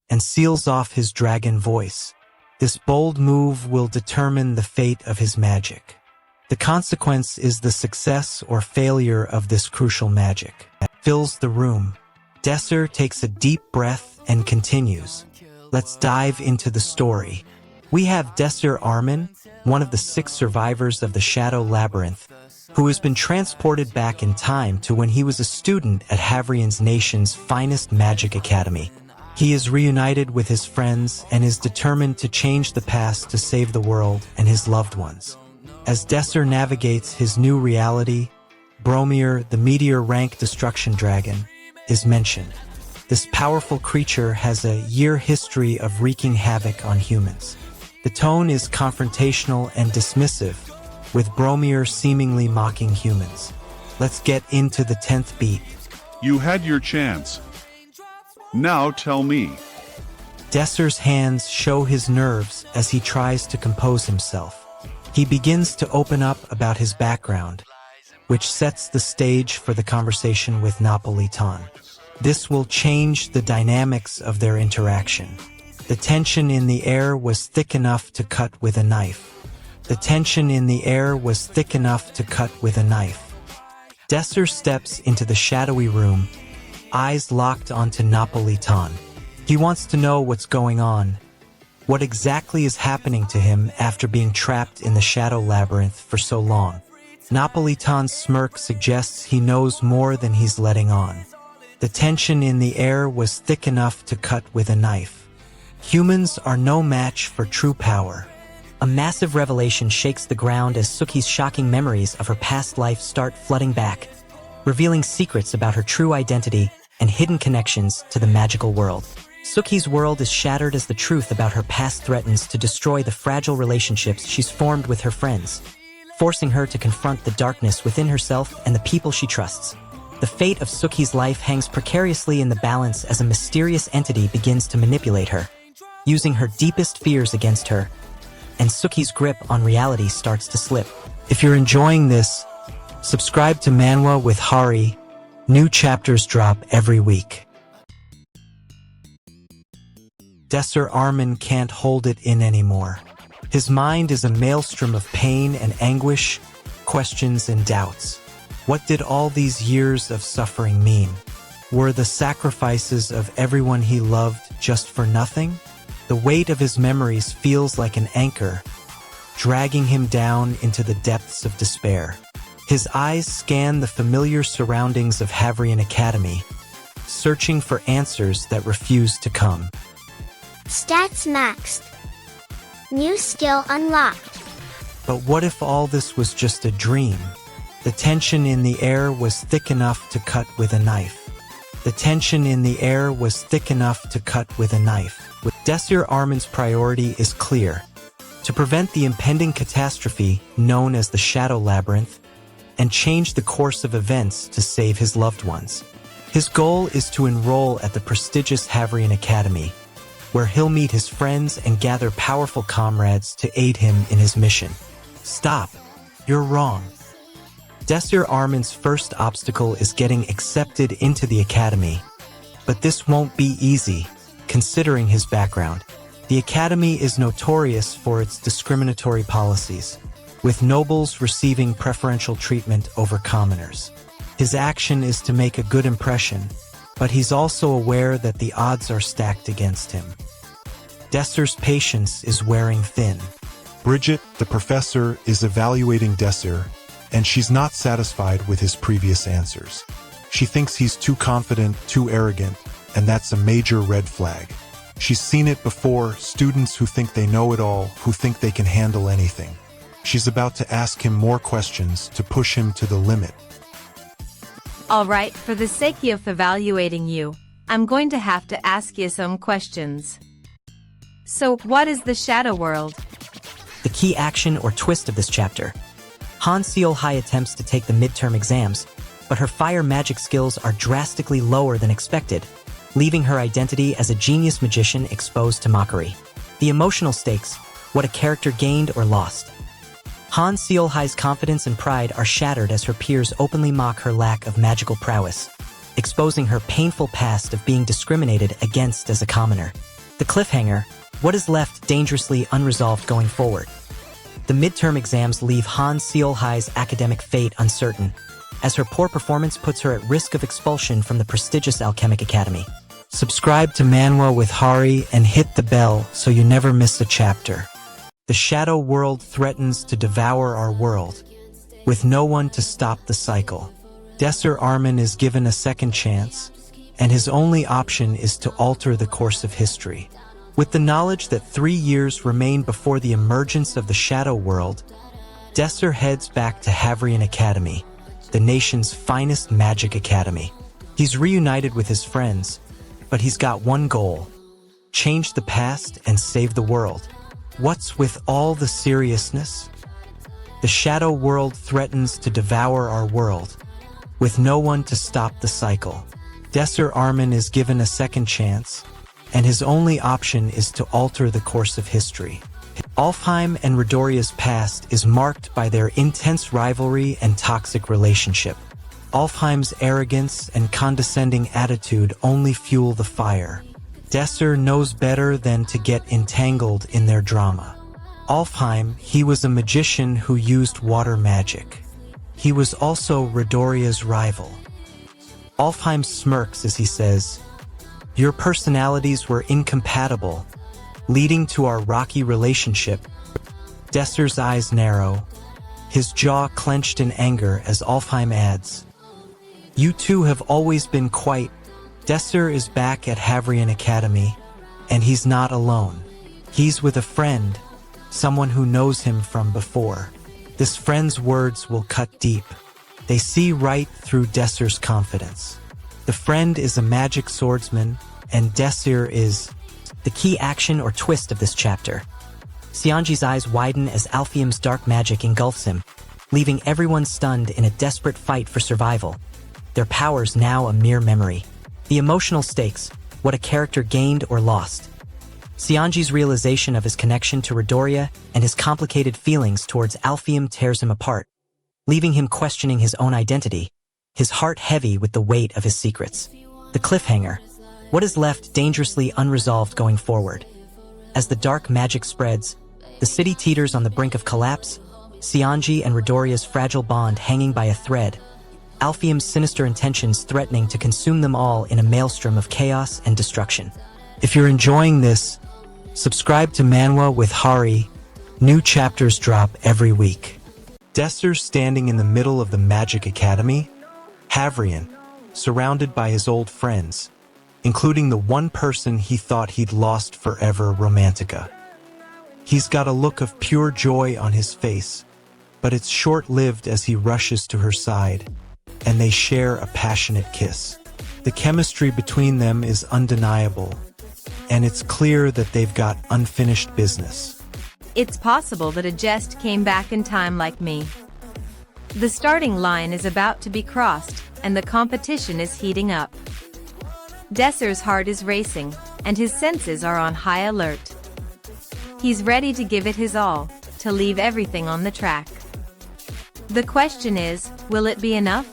and seals off his dragon voice. This bold move will determine the fate of his magic. The consequence is the success or failure of this crucial magic. Fills the room. Desser takes a deep breath and continues. Let's dive into the story. We have Desser Armin, one of the 6 survivors of the Shadow Labyrinth, who has been transported back in time to when he was a student at Havrion's nation's finest magic academy. He is reunited with his friends and is determined to change the past to save the world and his loved ones. As Desser navigates his new reality, Bromir, the meteor-rank destruction dragon, is mentioned. This powerful creature has a year history of wreaking havoc on humans. The tone is confrontational and dismissive, with Bromir seemingly mocking humans. Let's get into the 10th beat. You had your chance. Now tell me. Desser's hands show his nerves as he tries to compose himself. He begins to open up about his background, which sets the stage for the conversation with Napolitan. This will change the dynamics of their interaction. The tension in the air was thick enough to cut with a knife. The tension in the air was thick enough to cut with a knife. Desser steps into the shadowy room, eyes locked onto Napolitan. He wants to know what's going on, what exactly is happening to him after being trapped in the Shadow Labyrinth for so long. Napolitan's smirk suggests he knows more than he's letting on. The tension in the air was thick enough to cut with a knife. Humans are no match for true power. A massive revelation shakes the ground as Suki's shocking memories of her past life start flooding back, revealing secrets about her true identity and hidden connections to the magical world. Suki's world is shattered as the truth about her past threatens to destroy the fragile relationships she's formed with her friends, forcing her to confront the darkness within herself and the people she trusts. The fate of Suki's life hangs precariously in the balance as a mysterious entity begins to manipulate her, using her deepest fears against her, and Suki's grip on reality starts to slip. If you're enjoying this, subscribe to Manwa with Hari. New chapters drop every week. Desser Armin can't hold it in anymore. His mind is a maelstrom of pain and anguish, questions and doubts. What did all these years of suffering mean? Were the sacrifices of everyone he loved just for nothing? The weight of his memories feels like an anchor, dragging him down into the depths of despair. His eyes scan the familiar surroundings of Havrion Academy, searching for answers that refuse to come. Stats maxed. New skill unlocked. But what if all this was just a dream? The tension in the air was thick enough to cut with a knife. The tension in the air was thick enough to cut with a knife. Desser Armin's priority is clear: to prevent the impending catastrophe known as the Shadow Labyrinth and change the course of events to save his loved ones. His goal is to enroll at the prestigious Havrion Academy, where he'll meet his friends and gather powerful comrades to aid him in his mission. Stop. You're wrong. Desser Armin's first obstacle is getting accepted into the academy, but this won't be easy, considering his background. The academy is notorious for its discriminatory policies, with nobles receiving preferential treatment over commoners. His action is to make a good impression, but he's also aware that the odds are stacked against him. Desser's patience is wearing thin. Bridget, the professor, is evaluating Desser, and she's not satisfied with his previous answers. She thinks he's too confident, too arrogant, and that's a major red flag. She's seen it before, students who think they know it all, who think they can handle anything. She's about to ask him more questions to push him to the limit. All right, for the sake of evaluating you, I'm going to have to ask you some questions. So, what is the Shadow World? The key action or twist of this chapter. Han Seol-hai attempts to take the midterm exams, but her fire magic skills are drastically lower than expected, leaving her identity as a genius magician exposed to mockery. The emotional stakes, what a character gained or lost. Han Seol-hai's confidence and pride are shattered as her peers openly mock her lack of magical prowess, exposing her painful past of being discriminated against as a commoner. The cliffhanger, what is left dangerously unresolved going forward? The midterm exams leave Han Seol-hai's academic fate uncertain, as her poor performance puts her at risk of expulsion from the prestigious Alchemic Academy. Subscribe to Manwa with Hari and hit the bell so you never miss a chapter. The shadow world threatens to devour our world, with no one to stop the cycle. Desser Armin is given a second chance, and his only option is to alter the course of history. With the knowledge that 3 years remain before the emergence of the shadow world, Desser heads back to Havrion Academy, the nation's finest magic academy. He's reunited with his friends, but he's got one goal: change the past and save the world. What's with all the seriousness? The shadow world threatens to devour our world, with no one to stop the cycle. Desser Armin is given a second chance, and his only option is to alter the course of history. Alfheim and Redoria's past is marked by their intense rivalry and toxic relationship. Alfheim's arrogance and condescending attitude only fuel the fire. Desser knows better than to get entangled in their drama. Alfheim, he was a magician who used water magic. He was also Redoria's rival. Alfheim smirks as he says, "Your personalities were incompatible, leading to our rocky relationship." Desser's eyes narrow, his jaw clenched in anger as Alfheim adds, "You two have always been quite..." Desser is back at Havrion Academy, and he's not alone. He's with a friend, someone who knows him from before. This friend's words will cut deep. They see right through Desser's confidence. The friend is a magic swordsman, and Desser is... The key action or twist of this chapter. Xianji's eyes widen as Alfheim's dark magic engulfs him, leaving everyone stunned in a desperate fight for survival. Their powers now a mere memory. The emotional stakes, what a character gained or lost. Xianji's realization of his connection to Redoria and his complicated feelings towards Alfheim tears him apart, leaving him questioning his own identity, his heart heavy with the weight of his secrets. The cliffhanger, what is left dangerously unresolved going forward. As the dark magic spreads, the city teeters on the brink of collapse, Xianji and Redoria's fragile bond hanging by a thread, Alfheim's sinister intentions threatening to consume them all in a maelstrom of chaos and destruction. If you're enjoying this, subscribe to Manwa with Hari. New chapters drop every week. Desser standing in the middle of the Magic Academy, Havrion, surrounded by his old friends, including the one person he thought he'd lost forever, Romantica. He's got a look of pure joy on his face, but it's short-lived as he rushes to her side, and they share a passionate kiss. The chemistry between them is undeniable, and it's clear that they've got unfinished business. It's possible that a jest came back in time like me. The starting line is about to be crossed, and the competition is heating up. Desser's heart is racing, and his senses are on high alert. He's ready to give it his all, to leave everything on the track. The question is, will it be enough?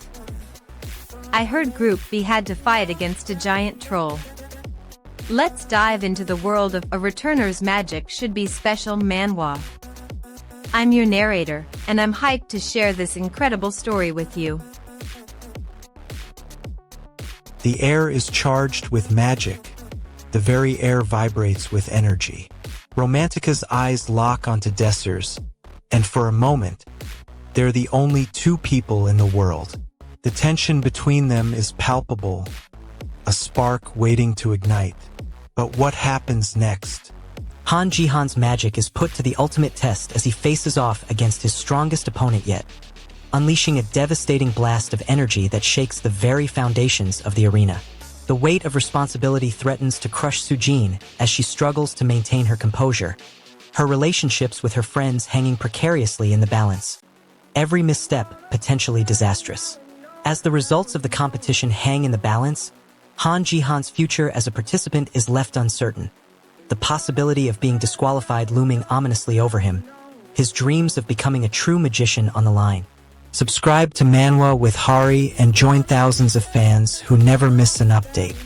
I heard Group B had to fight against a giant troll. Let's dive into the world of A Returner's Magic Should Be Special Manhwa. I'm your narrator, and I'm hyped to share this incredible story with you. The air is charged with magic. The very air vibrates with energy. Romantica's eyes lock onto Desser's, and for a moment, they're the only two people in the world. The tension between them is palpable, a spark waiting to ignite. But what happens next? Han Jihan's magic is put to the ultimate test as he faces off against his strongest opponent yet, unleashing a devastating blast of energy that shakes the very foundations of the arena. The weight of responsibility threatens to crush Sujin as she struggles to maintain her composure, her relationships with her friends hanging precariously in the balance. Every misstep potentially disastrous. As the results of the competition hang in the balance, Han Jihan's future as a participant is left uncertain, the possibility of being disqualified looming ominously over him, his dreams of becoming a true magician on the line. Subscribe to Manwa with Hari and join thousands of fans who never miss an update.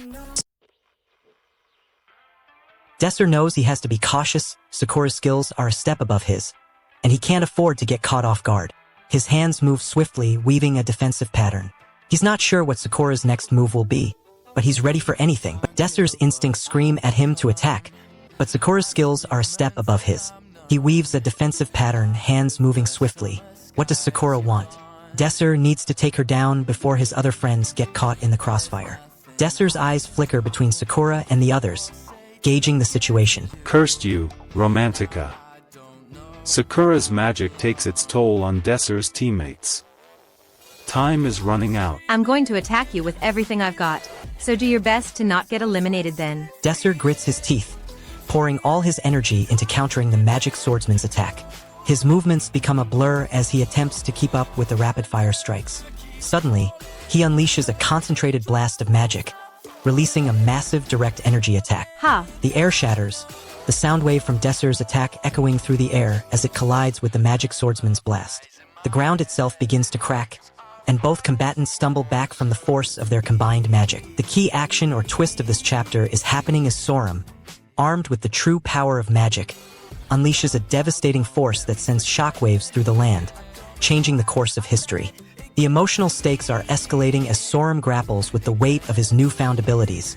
Desser knows he has to be cautious. Sakura's skills are a step above his, and he can't afford to get caught off guard. His hands move swiftly, weaving a defensive pattern. He's not sure what Sakura's next move will be, but he's ready for anything. Desser's instincts scream at him to attack, but Sakura's skills are a step above his. He weaves a defensive pattern, hands moving swiftly. What does Sakura want? Desser needs to take her down before his other friends get caught in the crossfire. Desser's eyes flicker between Sakura and the others, gauging the situation. Cursed you, Romantica. Sakura's magic takes its toll on Desser's teammates. Time is running out. I'm going to attack you with everything I've got, so do your best to not get eliminated then. Desser grits his teeth, pouring all his energy into countering the magic swordsman's attack. His movements become a blur as he attempts to keep up with the rapid-fire strikes. Suddenly, he unleashes a concentrated blast of magic, releasing a massive direct energy attack. Ha! The air shatters, the sound wave from Desser's attack echoing through the air as it collides with the magic swordsman's blast. The ground itself begins to crack, and both combatants stumble back from the force of their combined magic. The key action or twist of this chapter is happening as Sorum, armed with the true power of magic, unleashes a devastating force that sends shockwaves through the land, changing the course of history. The emotional stakes are escalating as Sorum grapples with the weight of his newfound abilities,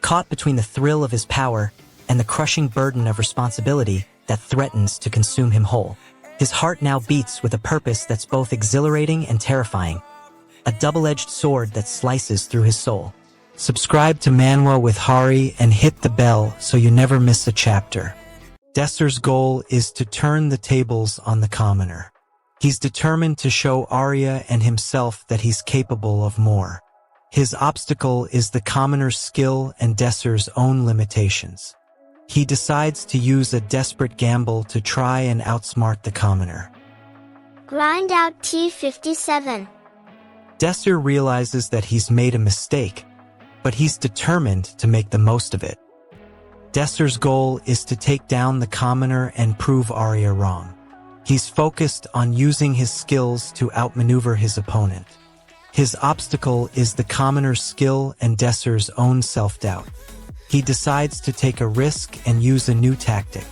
caught between the thrill of his power and the crushing burden of responsibility that threatens to consume him whole. His heart now beats with a purpose that's both exhilarating and terrifying, a double-edged sword that slices through his soul. Subscribe to Manwa with Hari and hit the bell so you never miss a chapter. Desser's goal is to turn the tables on the commoner. He's determined to show Arya and himself that he's capable of more. His obstacle is the commoner's skill and Desser's own limitations. He decides to use a desperate gamble to try and outsmart the commoner. Grind out T57. Desser realizes that he's made a mistake, but he's determined to make the most of it. Desser's goal is to take down the commoner and prove Arya wrong. He's focused on using his skills to outmaneuver his opponent. His obstacle is the commoner's skill and Desser's own self-doubt. He decides to take a risk and use a new tactic.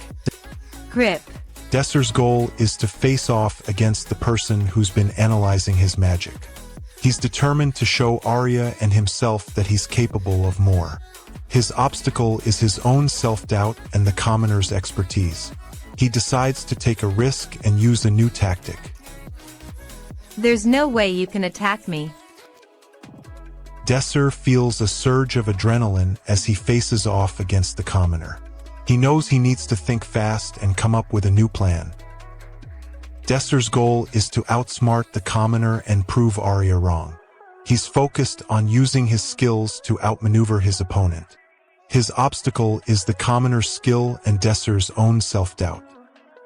Grip. Desser's goal is to face off against the person who's been analyzing his magic. He's determined to show Arya and himself that he's capable of more. His obstacle is his own self-doubt and the commoner's expertise. He decides to take a risk and use a new tactic. There's no way you can attack me. Desser feels a surge of adrenaline as he faces off against the commoner. He knows he needs to think fast and come up with a new plan. Desser's goal is to outsmart the commoner and prove Arya wrong. He's focused on using his skills to outmaneuver his opponent. His obstacle is the commoner's skill and Desser's own self-doubt.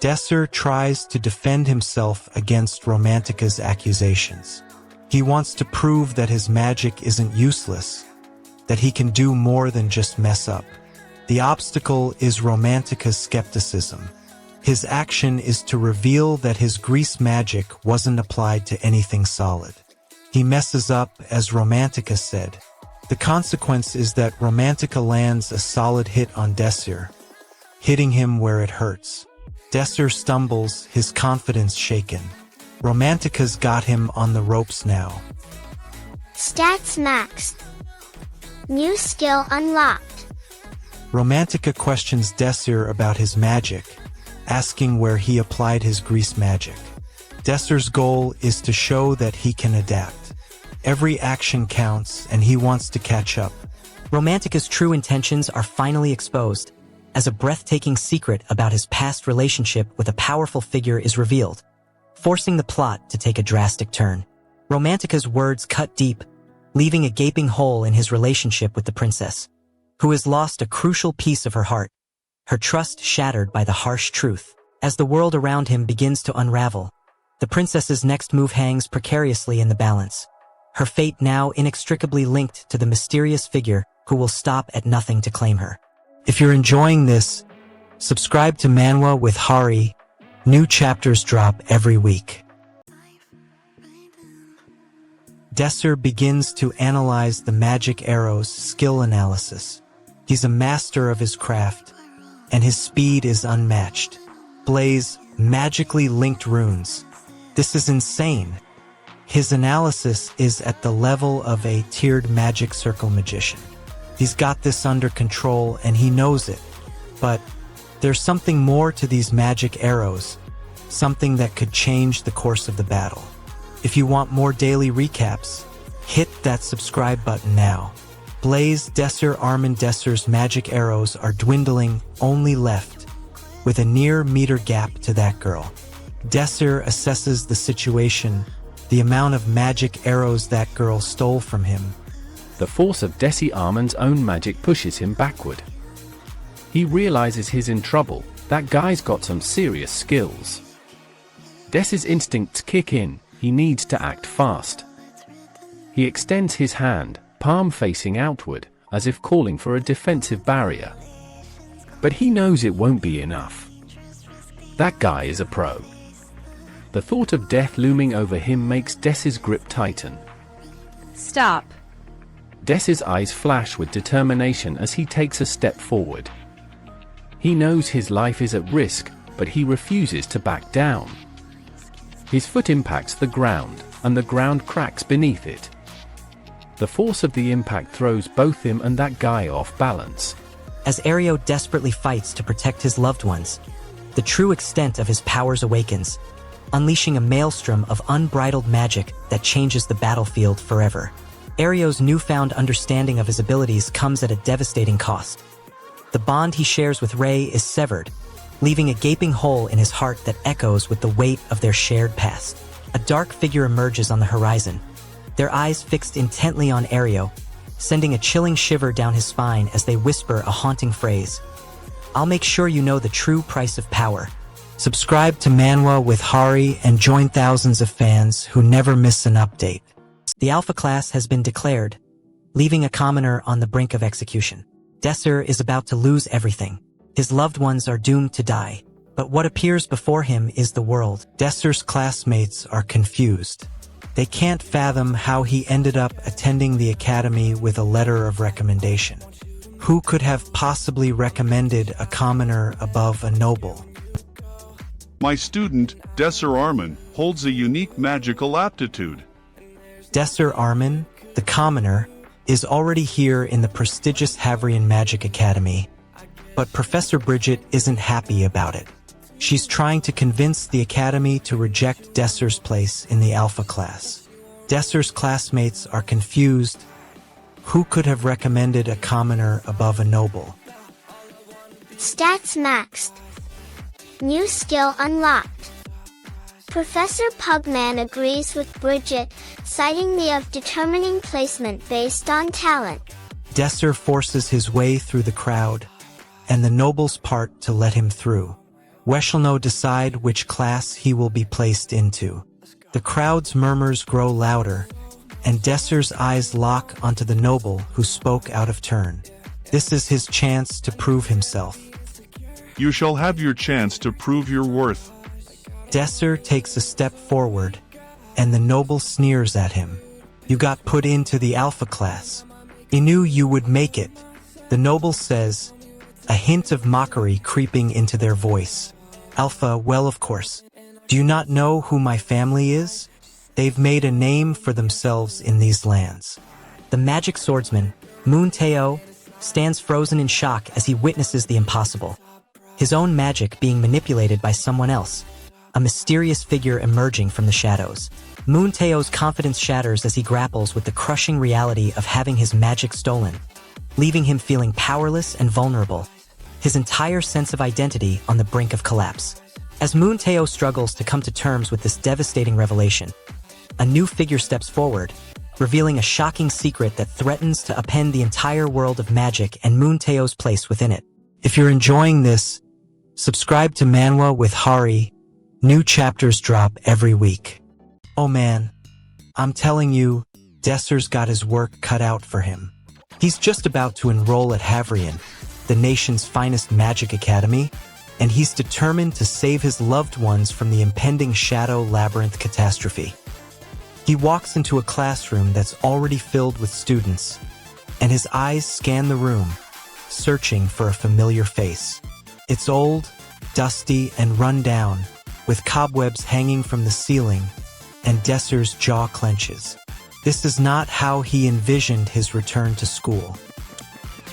Desser tries to defend himself against Romantica's accusations. He wants to prove that his magic isn't useless, that he can do more than just mess up. The obstacle is Romantica's skepticism. His action is to reveal that his grease magic wasn't applied to anything solid. He messes up, as Romantica said. The consequence is that Romantica lands a solid hit on Desser, hitting him where it hurts. Desser stumbles, his confidence shaken. Romantica's got him on the ropes now. Stats maxed. New skill unlocked. Romantica questions Desser about his magic, asking where he applied his grease magic. Desser's goal is to show that he can adapt. Every action counts, and he wants to catch up. Romantica's true intentions are finally exposed, as a breathtaking secret about his past relationship with a powerful figure is revealed, forcing the plot to take a drastic turn. Romantica's words cut deep, leaving a gaping hole in his relationship with the princess, who has lost a crucial piece of her heart, her trust shattered by the harsh truth. As the world around him begins to unravel, the princess's next move hangs precariously in the balance, her fate now inextricably linked to the mysterious figure who will stop at nothing to claim her. If you're enjoying this, subscribe to Manwa with Hari. New chapters drop every week. Desser begins to analyze the magic arrow's skill analysis. He's a master of his craft, and his speed is unmatched. Blaze magically linked runes. This is insane. His analysis is at the level of a tiered magic circle magician. He's got this under control and he knows it. But there's something more to these magic arrows, something that could change the course of the battle. If you want more daily recaps, hit that subscribe button now. Blaze Desser Armin Desser's magic arrows are dwindling, only left, with a near meter gap to that girl. Desser assesses the situation, the amount of magic arrows that girl stole from him. The force of Desi Armin's own magic pushes him backward. He realizes he's in trouble, that guy's got some serious skills. Desi's instincts kick in, he needs to act fast. He extends his hand, palm facing outward, as if calling for a defensive barrier. But he knows it won't be enough. That guy is a pro. The thought of death looming over him makes Desi's grip tighten. Stop. Desi's eyes flash with determination as he takes a step forward. He knows his life is at risk, but he refuses to back down. His foot impacts the ground, and the ground cracks beneath it. The force of the impact throws both him and that guy off balance. As Ario desperately fights to protect his loved ones, the true extent of his powers awakens, unleashing a maelstrom of unbridled magic that changes the battlefield forever. Ario's newfound understanding of his abilities comes at a devastating cost. The bond he shares with Rei is severed, leaving a gaping hole in his heart that echoes with the weight of their shared past. A dark figure emerges on the horizon, their eyes fixed intently on Ario, sending a chilling shiver down his spine as they whisper a haunting phrase. "I'll make sure you know the true price of power." Subscribe to Manwa with Hari and join thousands of fans who never miss an update. The Alpha class has been declared, leaving a commoner on the brink of execution. Desser is about to lose everything. His loved ones are doomed to die, but what appears before him is the world. Desser's classmates are confused. They can't fathom how he ended up attending the academy with a letter of recommendation. Who could have possibly recommended a commoner above a noble? My student, Desser Armin, holds a unique magical aptitude. Desser Armin, the commoner, is already here in the prestigious Havrion Magic Academy, but Professor Bridget isn't happy about it. She's trying to convince the academy to reject Desser's place in the Alpha class. Desser's classmates are confused. Who could have recommended a commoner above a noble? Stats maxed. New skill unlocked. Professor Pugman agrees with Bridget, citing the of determining placement based on talent. Desser forces his way through the crowd, and the nobles part to let him through. We shall now decide which class he will be placed into. The crowd's murmurs grow louder, and Desser's eyes lock onto the noble who spoke out of turn. This is his chance to prove himself. You shall have your chance to prove your worth. Desser takes a step forward, and the noble sneers at him. You got put into the Alpha class. I knew you would make it, the noble says, a hint of mockery creeping into their voice. Alpha, well, of course. Do you not know who my family is? They've made a name for themselves in these lands. The magic swordsman, Moon Teo, stands frozen in shock as he witnesses the impossible. His own magic being manipulated by someone else. A mysterious figure emerging from the shadows. Moon Teo's confidence shatters as he grapples with the crushing reality of having his magic stolen, leaving him feeling powerless and vulnerable, his entire sense of identity on the brink of collapse. As Moon Teo struggles to come to terms with this devastating revelation, a new figure steps forward, revealing a shocking secret that threatens to upend the entire world of magic and Moon Teo's place within it. If you're enjoying this, subscribe to Manwa with Hari. New chapters drop every week. Oh man, I'm telling you, Desser's got his work cut out for him. He's just about to enroll at Havrion, the nation's finest magic academy, and he's determined to save his loved ones from the impending shadow labyrinth catastrophe. He walks into a classroom that's already filled with students, and his eyes scan the room, searching for a familiar face. It's old, dusty, and run down, with cobwebs hanging from the ceiling, and Desser's jaw clenches. This is not how he envisioned his return to school.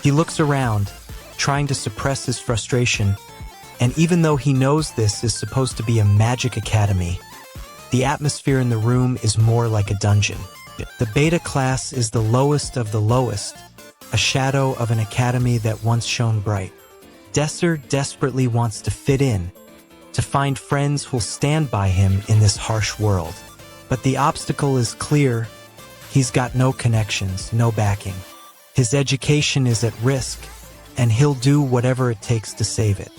He looks around, trying to suppress his frustration, and even though he knows this is supposed to be a magic academy, the atmosphere in the room is more like a dungeon. The beta class is the lowest of the lowest, a shadow of an academy that once shone bright. Desser desperately wants to fit in, to find friends who'll stand by him in this harsh world. But the obstacle is clear. He's got no connections, no backing. His education is at risk, and he'll do whatever it takes to save it.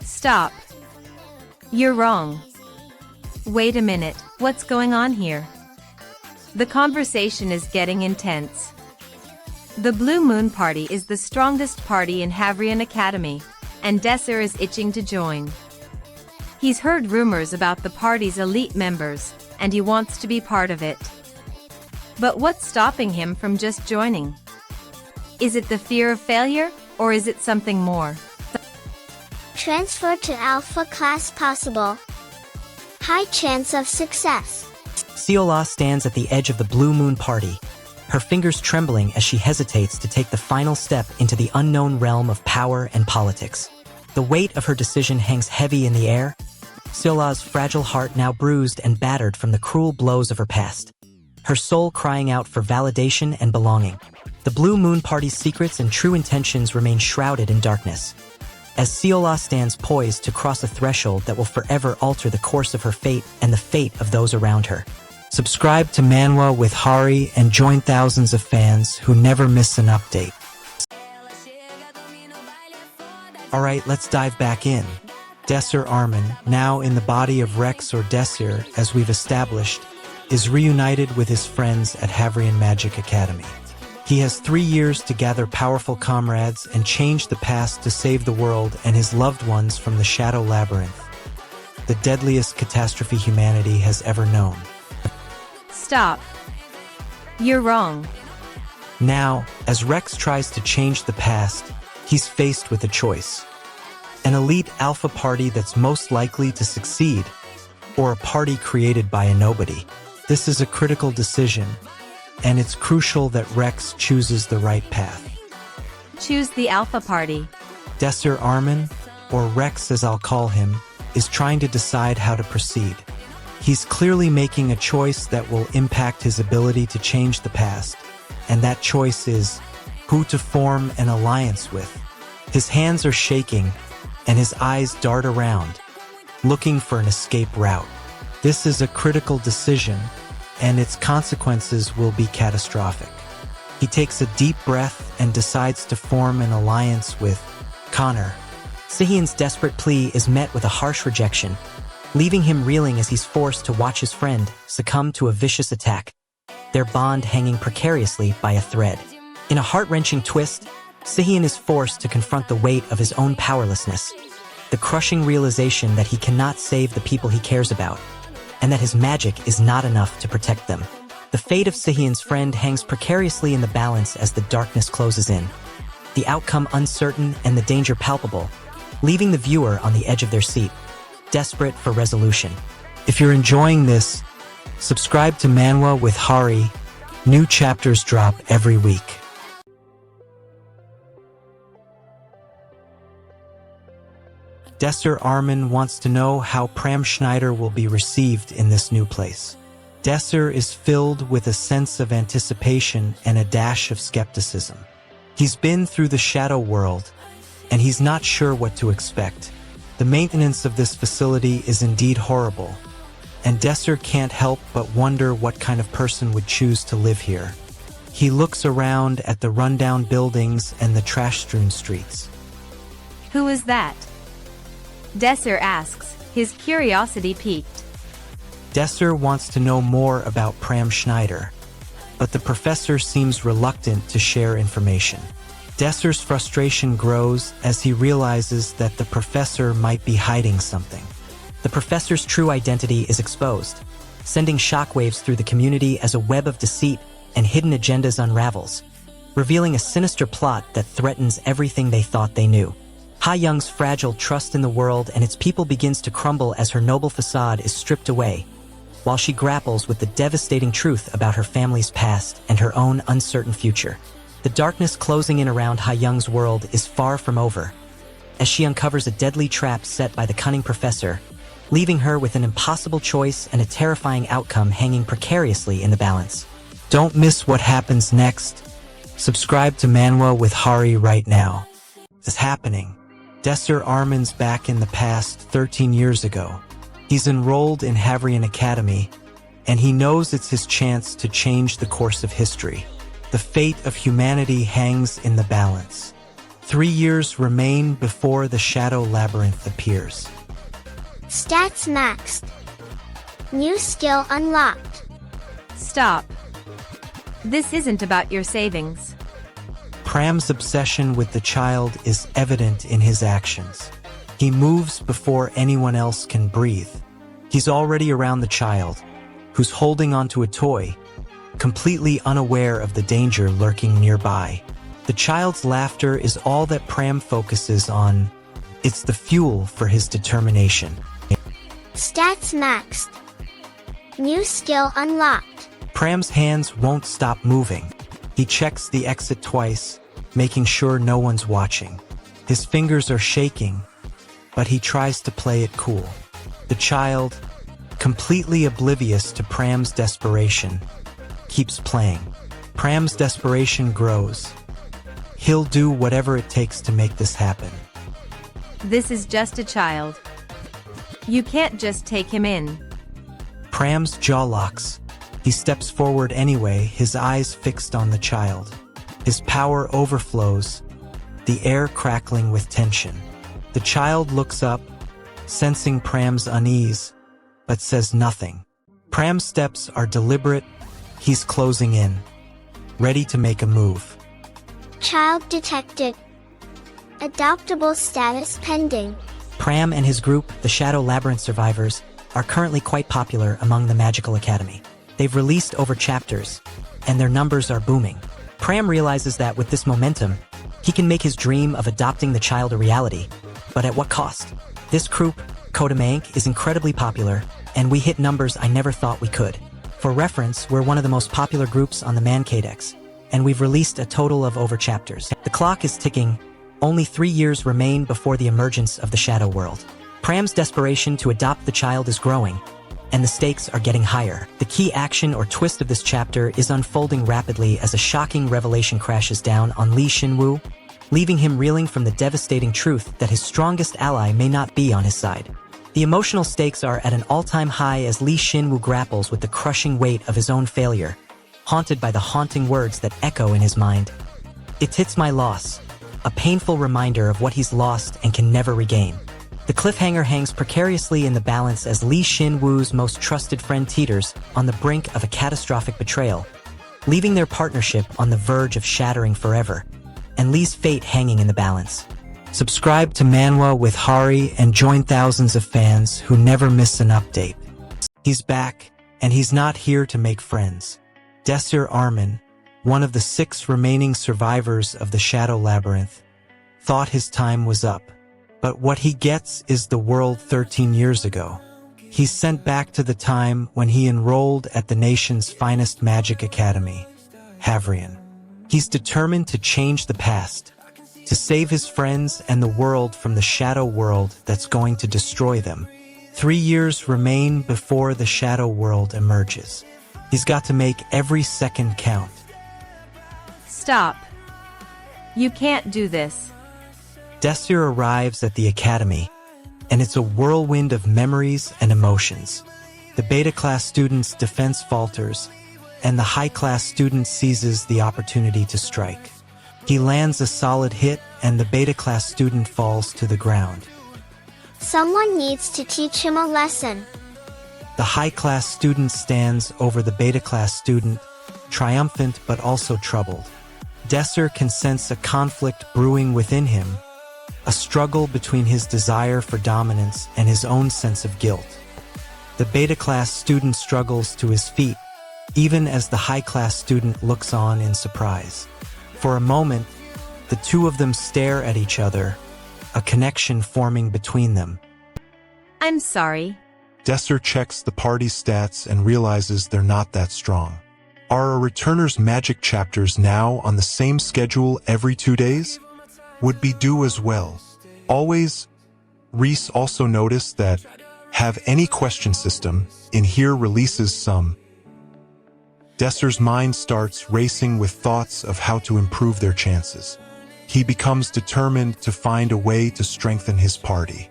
Stop. You're wrong. Wait a minute, what's going on here? The conversation is getting intense. The Blue Moon Party is the strongest party in Havrion Academy, and Desser is itching to join. He's heard rumors about the party's elite members, and he wants to be part of it. But what's stopping him from just joining? Is it the fear of failure, or is it something more? Transfer to Alpha class possible. High chance of success. Seola stands at the edge of the Blue Moon Party, her fingers trembling as she hesitates to take the final step into the unknown realm of power and politics. The weight of her decision hangs heavy in the air, Seola's fragile heart now bruised and battered from the cruel blows of her past, her soul crying out for validation and belonging. The Blue Moon Party's secrets and true intentions remain shrouded in darkness, as Seola stands poised to cross a threshold that will forever alter the course of her fate and the fate of those around her. Subscribe to Manwa with Hari and join thousands of fans who never miss an update. Alright, let's dive back in. Desser Armin, now in the body of Rex or Desir, as we've established, is reunited with his friends at Havrion Magic Academy. He has 3 years to gather powerful comrades and change the past to save the world and his loved ones from the Shadow Labyrinth, the deadliest catastrophe humanity has ever known. Stop. You're wrong. Now, as Rex tries to change the past, he's faced with a choice. An elite alpha party that's most likely to succeed, or a party created by a nobody. This is a critical decision, and it's crucial that Rex chooses the right path. Choose the Alpha Party. Desser Armin, or Rex as I'll call him, is trying to decide how to proceed. He's clearly making a choice that will impact his ability to change the past, and that choice is who to form an alliance with. His hands are shaking, and his eyes dart around, looking for an escape route. This is a critical decision, and its consequences will be catastrophic. He takes a deep breath and decides to form an alliance with Connor. Sihyun's desperate plea is met with a harsh rejection, leaving him reeling as he's forced to watch his friend succumb to a vicious attack, their bond hanging precariously by a thread. In a heart-wrenching twist, Sihyun is forced to confront the weight of his own powerlessness, the crushing realization that he cannot save the people he cares about, and that his magic is not enough to protect them. The fate of Sihyun's friend hangs precariously in the balance as the darkness closes in, the outcome uncertain and the danger palpable, leaving the viewer on the edge of their seat, desperate for resolution. If you're enjoying this, subscribe to Manwa with Hari. New chapters drop every week. Desser Armin wants to know how Pram Schneider will be received in this new place. Desser is filled with a sense of anticipation and a dash of skepticism. He's been through the shadow world, and he's not sure what to expect. The maintenance of this facility is indeed horrible, and Desser can't help but wonder what kind of person would choose to live here. He looks around at the rundown buildings and the trash-strewn streets. Who is that? Desser asks, his curiosity piqued. Desser wants to know more about Pram Schneider, but the professor seems reluctant to share information. Desser's frustration grows as he realizes that the professor might be hiding something. The professor's true identity is exposed, sending shockwaves through the community as a web of deceit and hidden agendas unravels, revealing a sinister plot that threatens everything they thought they knew. Ha Young's fragile trust in the world and its people begins to crumble as her noble facade is stripped away, while she grapples with the devastating truth about her family's past and her own uncertain future. The darkness closing in around Ha Young's world is far from over, as she uncovers a deadly trap set by the cunning professor, leaving her with an impossible choice and a terrifying outcome hanging precariously in the balance. Don't miss what happens next. Subscribe to Manwa with Hari right now. It's happening. Desser Armin's back in the past 13 years ago. He's enrolled in Havrion Academy, and he knows it's his chance to change the course of history. The fate of humanity hangs in the balance. 3 years remain before the Shadow Labyrinth appears. Stats maxed. New skill unlocked. Stop. This isn't about your savings. Pram's obsession with the child is evident in his actions. He moves before anyone else can breathe. He's already around the child, who's holding onto a toy, completely unaware of the danger lurking nearby. The child's laughter is all that Pram focuses on. It's the fuel for his determination. Stats maxed. New skill unlocked. Pram's hands won't stop moving. He checks the exit twice, making sure no one's watching. His fingers are shaking, but he tries to play it cool. The child, completely oblivious to Pram's desperation, keeps playing. Pram's desperation grows. He'll do whatever it takes to make this happen. This is just a child. You can't just take him in. Pram's jaw locks. He steps forward anyway, his eyes fixed on the child. His power overflows, the air crackling with tension. The child looks up, sensing Pram's unease, but says nothing. Pram's steps are deliberate. He's closing in, ready to make a move. Child detected. Adoptable status pending. Pram and his group, the Shadow Labyrinth survivors, are currently quite popular among the Magical Academy. They've released over chapters, and their numbers are booming. Pram realizes that with this momentum, he can make his dream of adopting the child a reality. But at what cost? This group, Kodamank, is incredibly popular, and we hit numbers I never thought we could. For reference, we're one of the most popular groups on the Mancadex, and we've released a total of over chapters. The clock is ticking. Only 3 years remain before the emergence of the Shadow World. Pram's desperation to adopt the child is growing, and the stakes are getting higher. The key action or twist of this chapter is unfolding rapidly as a shocking revelation crashes down on Li Xinwu, leaving him reeling from the devastating truth that his strongest ally may not be on his side. The emotional stakes are at an all-time high as Li Xinwu grapples with the crushing weight of his own failure, haunted by the haunting words that echo in his mind. It's my loss, a painful reminder of what he's lost and can never regain. The cliffhanger hangs precariously in the balance as Li Xinwu's most trusted friend teeters on the brink of a catastrophic betrayal, leaving their partnership on the verge of shattering forever, and Li's fate hanging in the balance. Subscribe to Manwa with Hari and join thousands of fans who never miss an update. He's back, and he's not here to make friends. Desser Armin, one of the 6 remaining survivors of the Shadow Labyrinth, thought his time was up. But what he gets is the world 13 years ago. He's sent back to the time when he enrolled at the nation's finest magic academy, Havrion. He's determined to change the past, to save his friends and the world from the shadow world that's going to destroy them. 3 years remain before the shadow world emerges. He's got to make every second count. Stop. You can't do this. Desir arrives at the academy, and it's a whirlwind of memories and emotions. The beta-class student's defense falters, and the high-class student seizes the opportunity to strike. He lands a solid hit, and the beta-class student falls to the ground. Someone needs to teach him a lesson. The high-class student stands over the beta-class student, triumphant but also troubled. Desir can sense a conflict brewing within him, a struggle between his desire for dominance and his own sense of guilt. The beta-class student struggles to his feet, even as the high-class student looks on in surprise. For a moment, the two of them stare at each other, a connection forming between them. I'm sorry. Desser checks the party's stats and realizes they're not that strong. Are Returner's magic chapters now on the same schedule every 2 days? Would be due as well. Always. Reese also noticed that have any question system in here releases some. Desser's mind starts racing with thoughts of how to improve their chances. He becomes determined to find a way to strengthen his party.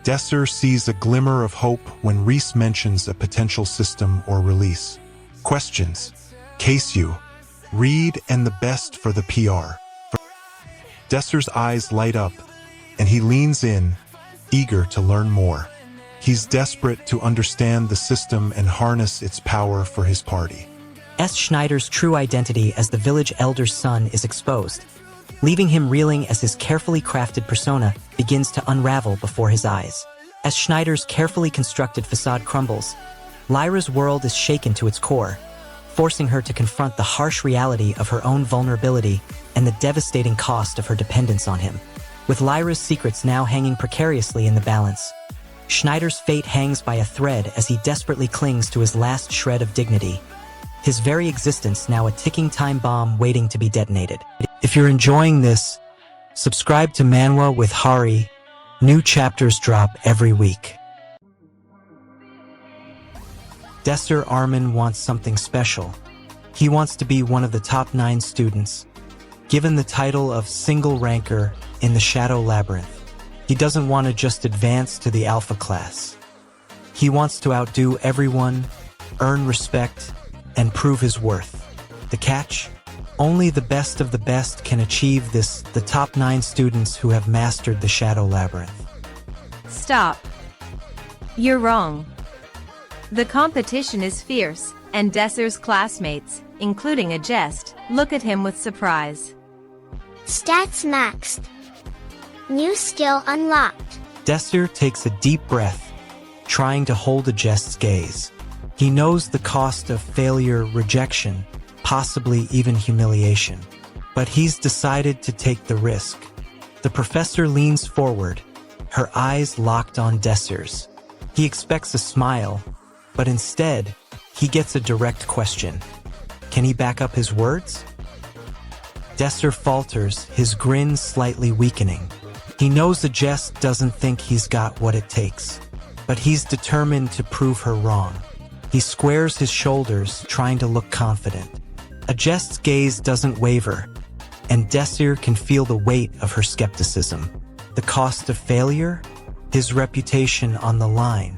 Desser sees a glimmer of hope when Reese mentions a potential system or release. Questions. Case you. Read and the best for the PR. Desser's eyes light up, and he leans in, eager to learn more. He's desperate to understand the system and harness its power for his party. S. Schneider's true identity as the village elder's son is exposed, leaving him reeling as his carefully crafted persona begins to unravel before his eyes. As Schneider's carefully constructed facade crumbles, Lyra's world is shaken to its core, forcing her to confront the harsh reality of her own vulnerability and the devastating cost of her dependence on him. With Lyra's secrets now hanging precariously in the balance, Schneider's fate hangs by a thread as he desperately clings to his last shred of dignity, his very existence now a ticking time bomb waiting to be detonated. If you're enjoying this, subscribe to Manwa with Hari. New chapters drop every week. Desser Armin wants something special. He wants to be one of the top 9 students, given the title of single ranker in the Shadow Labyrinth. He doesn't want to just advance to the Alpha class. He wants to outdo everyone, earn respect, and prove his worth. The catch? Only the best of the best can achieve this, the top 9 students who have mastered the Shadow Labyrinth. Stop. You're wrong. The competition is fierce, and Desser's classmates, including a jest, look at him with surprise. Stats maxed. New skill unlocked. Desser takes a deep breath, trying to hold a jest's gaze. He knows the cost of failure, rejection, possibly even humiliation. But he's decided to take the risk. The professor leans forward, her eyes locked on Desser's. He expects a smile, but instead, he gets a direct question. Can he back up his words? Desser falters, his grin slightly weakening. He knows the jest doesn't think he's got what it takes, but he's determined to prove her wrong. He squares his shoulders, trying to look confident. A jest's gaze doesn't waver, and Desser can feel the weight of her skepticism. The cost of failure? His reputation on the line.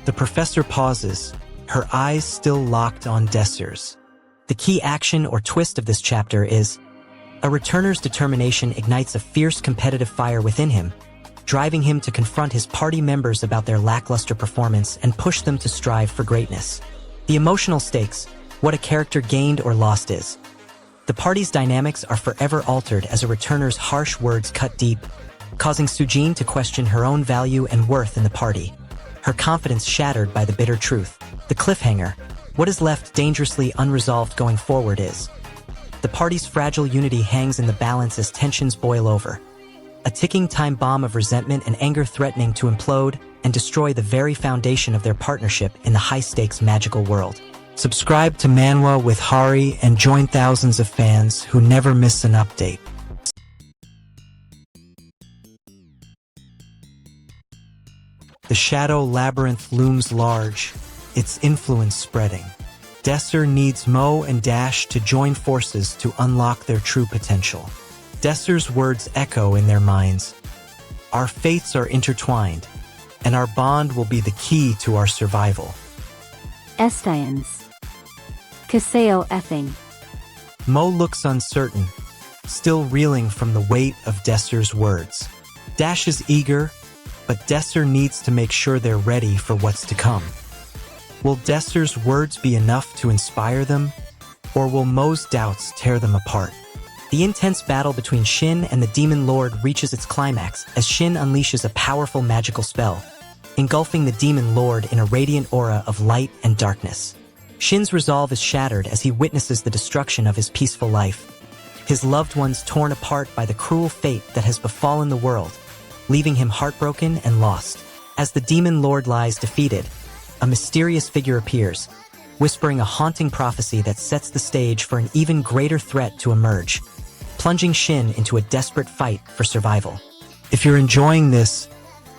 The professor pauses, her eyes still locked on Desser's. The key action or twist of this chapter is a returner's determination ignites a fierce competitive fire within him, driving him to confront his party members about their lackluster performance and push them to strive for greatness. The emotional stakes, what a character gained or lost is. The party's dynamics are forever altered as a returner's harsh words cut deep, causing Sujin to question her own value and worth in the party. Her confidence shattered by the bitter truth. The cliffhanger, what is left dangerously unresolved going forward is. The party's fragile unity hangs in the balance as tensions boil over. A ticking time bomb of resentment and anger threatening to implode and destroy the very foundation of their partnership in the high-stakes magical world. Subscribe to Manwa with Hari and join thousands of fans who never miss an update. The Shadow Labyrinth looms large, its influence spreading. Desser needs Mo and Dash to join forces to unlock their true potential. Desser's words echo in their minds. Our fates are intertwined, and our bond will be the key to our survival. Estians. Kaseo effing. Mo looks uncertain, still reeling from the weight of Desser's words. Dash is eager, but Desser needs to make sure they're ready for what's to come. Will Desser's words be enough to inspire them, or will Mo's doubts tear them apart? The intense battle between Shin and the Demon Lord reaches its climax as Shin unleashes a powerful magical spell, engulfing the Demon Lord in a radiant aura of light and darkness. Shin's resolve is shattered as he witnesses the destruction of his peaceful life. his loved ones torn apart by the cruel fate that has befallen the world, leaving him heartbroken and lost. As the demon lord lies defeated, a mysterious figure appears, whispering a haunting prophecy that sets the stage for an even greater threat to emerge, plunging Shin into a desperate fight for survival. If you're enjoying this,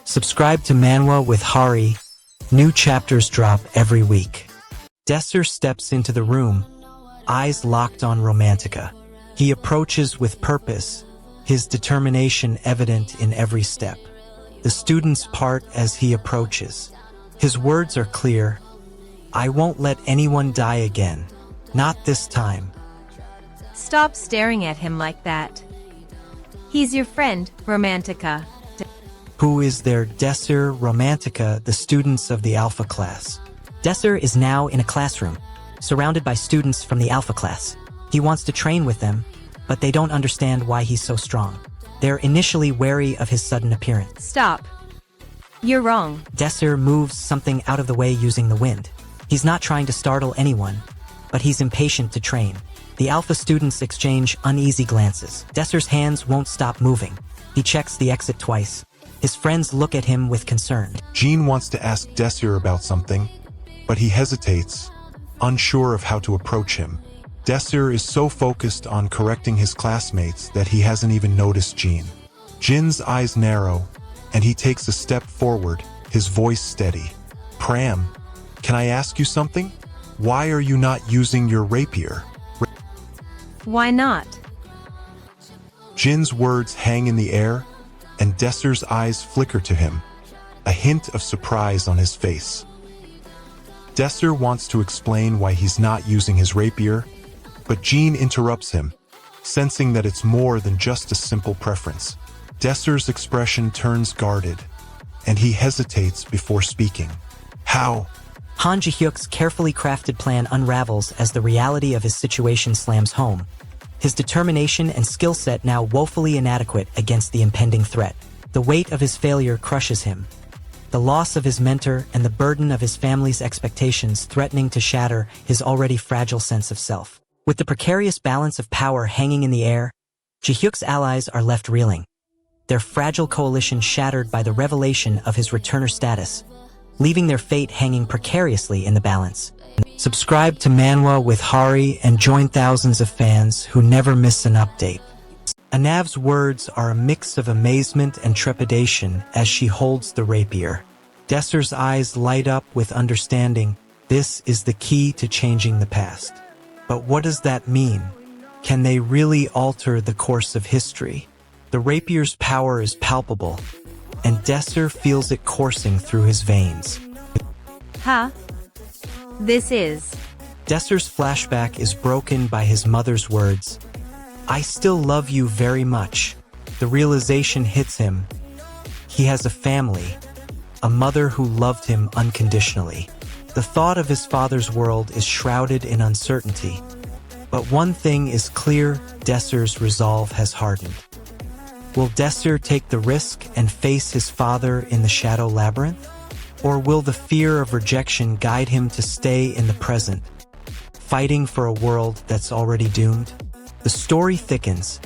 subscribe to Manwa with Hari. New chapters drop every week. Desser steps into the room, eyes locked on Romantica. He approaches with purpose, his determination evident in every step. The students part as he approaches. His words are clear. I won't let anyone die again. Not this time. Stop staring at him like that. He's your friend, Romantica. Who is their Desser Romantica, the students of the Alpha class? Desser is now in a classroom, surrounded by students from the Alpha class. He wants to train with them, but they don't understand why he's so strong. They're initially wary of his sudden appearance. Stop. You're wrong. Desser moves something out of the way using the wind. He's not trying to startle anyone, but he's impatient to train. The Alpha students exchange uneasy glances. Desser's hands won't stop moving. He checks the exit twice. His friends look at him with concern. Jean wants to ask Desser about something, but he hesitates, unsure of how to approach him. Desser is so focused on correcting his classmates that he hasn't even noticed Jean. Jin's eyes narrow, and he takes a step forward, his voice steady. Pram, can I ask you something? Why are you not using your rapier? Why not? Jin's words hang in the air, and Desser's eyes flicker to him, a hint of surprise on his face. Desser wants to explain why he's not using his rapier, but Jean interrupts him, sensing that it's more than just a simple preference. Desser's expression turns guarded, and he hesitates before speaking. How? Han Ji-hyuk's carefully crafted plan unravels as the reality of his situation slams home. His determination and skill set now woefully inadequate against the impending threat. The weight of his failure crushes him. The loss of his mentor and the burden of his family's expectations threatening to shatter his already fragile sense of self. With the precarious balance of power hanging in the air, Ji-hyuk's allies are left reeling, their fragile coalition shattered by the revelation of his returner status, leaving their fate hanging precariously in the balance. Subscribe to Manwa with Hari and join thousands of fans who never miss an update. Anav's words are a mix of amazement and trepidation as she holds the rapier. Desser's eyes light up with understanding. This is the key to changing the past. But what does that mean? Can they really alter the course of history? The rapier's power is palpable, and Desser feels it coursing through his veins. Huh? This is... Desser's flashback is broken by his mother's words. I still love you very much. The realization hits him. He has a family, a mother who loved him unconditionally. The thought of his father's world is shrouded in uncertainty. But one thing is clear, Desser's resolve has hardened. Will Desser take the risk and face his father in the Shadow Labyrinth? Or will the fear of rejection guide him to stay in the present, fighting for a world that's already doomed? The story thickens,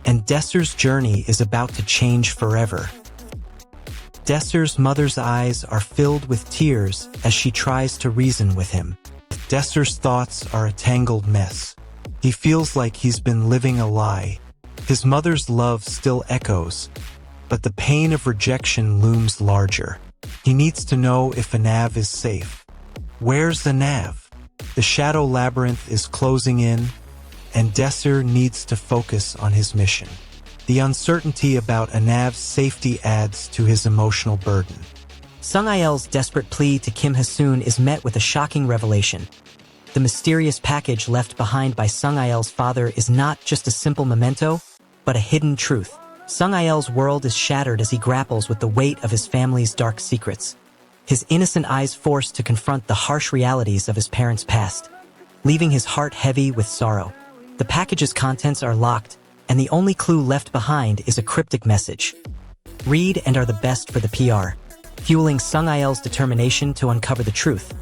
and Desser's journey is about to change forever. Desser's mother's eyes are filled with tears as she tries to reason with him. Desser's thoughts are a tangled mess. He feels like he's been living a lie. His mother's love still echoes, but the pain of rejection looms larger. He needs to know if Anav is safe. Where's Anav? The Shadow Labyrinth is closing in, and Desser needs to focus on his mission. The uncertainty about Anav's safety adds to his emotional burden. Sung Il-'s desperate plea to Kim Ha-soon is met with a shocking revelation. The mysterious package left behind by Sung Il-'s father is not just a simple memento, but a hidden truth. Sung Il-'s world is shattered as he grapples with the weight of his family's dark secrets, his innocent eyes forced to confront the harsh realities of his parents' past, leaving his heart heavy with sorrow. The package's contents are locked, and the only clue left behind is a cryptic message. Read and are the best for the PR, fueling Sung Il-'s determination to uncover the truth.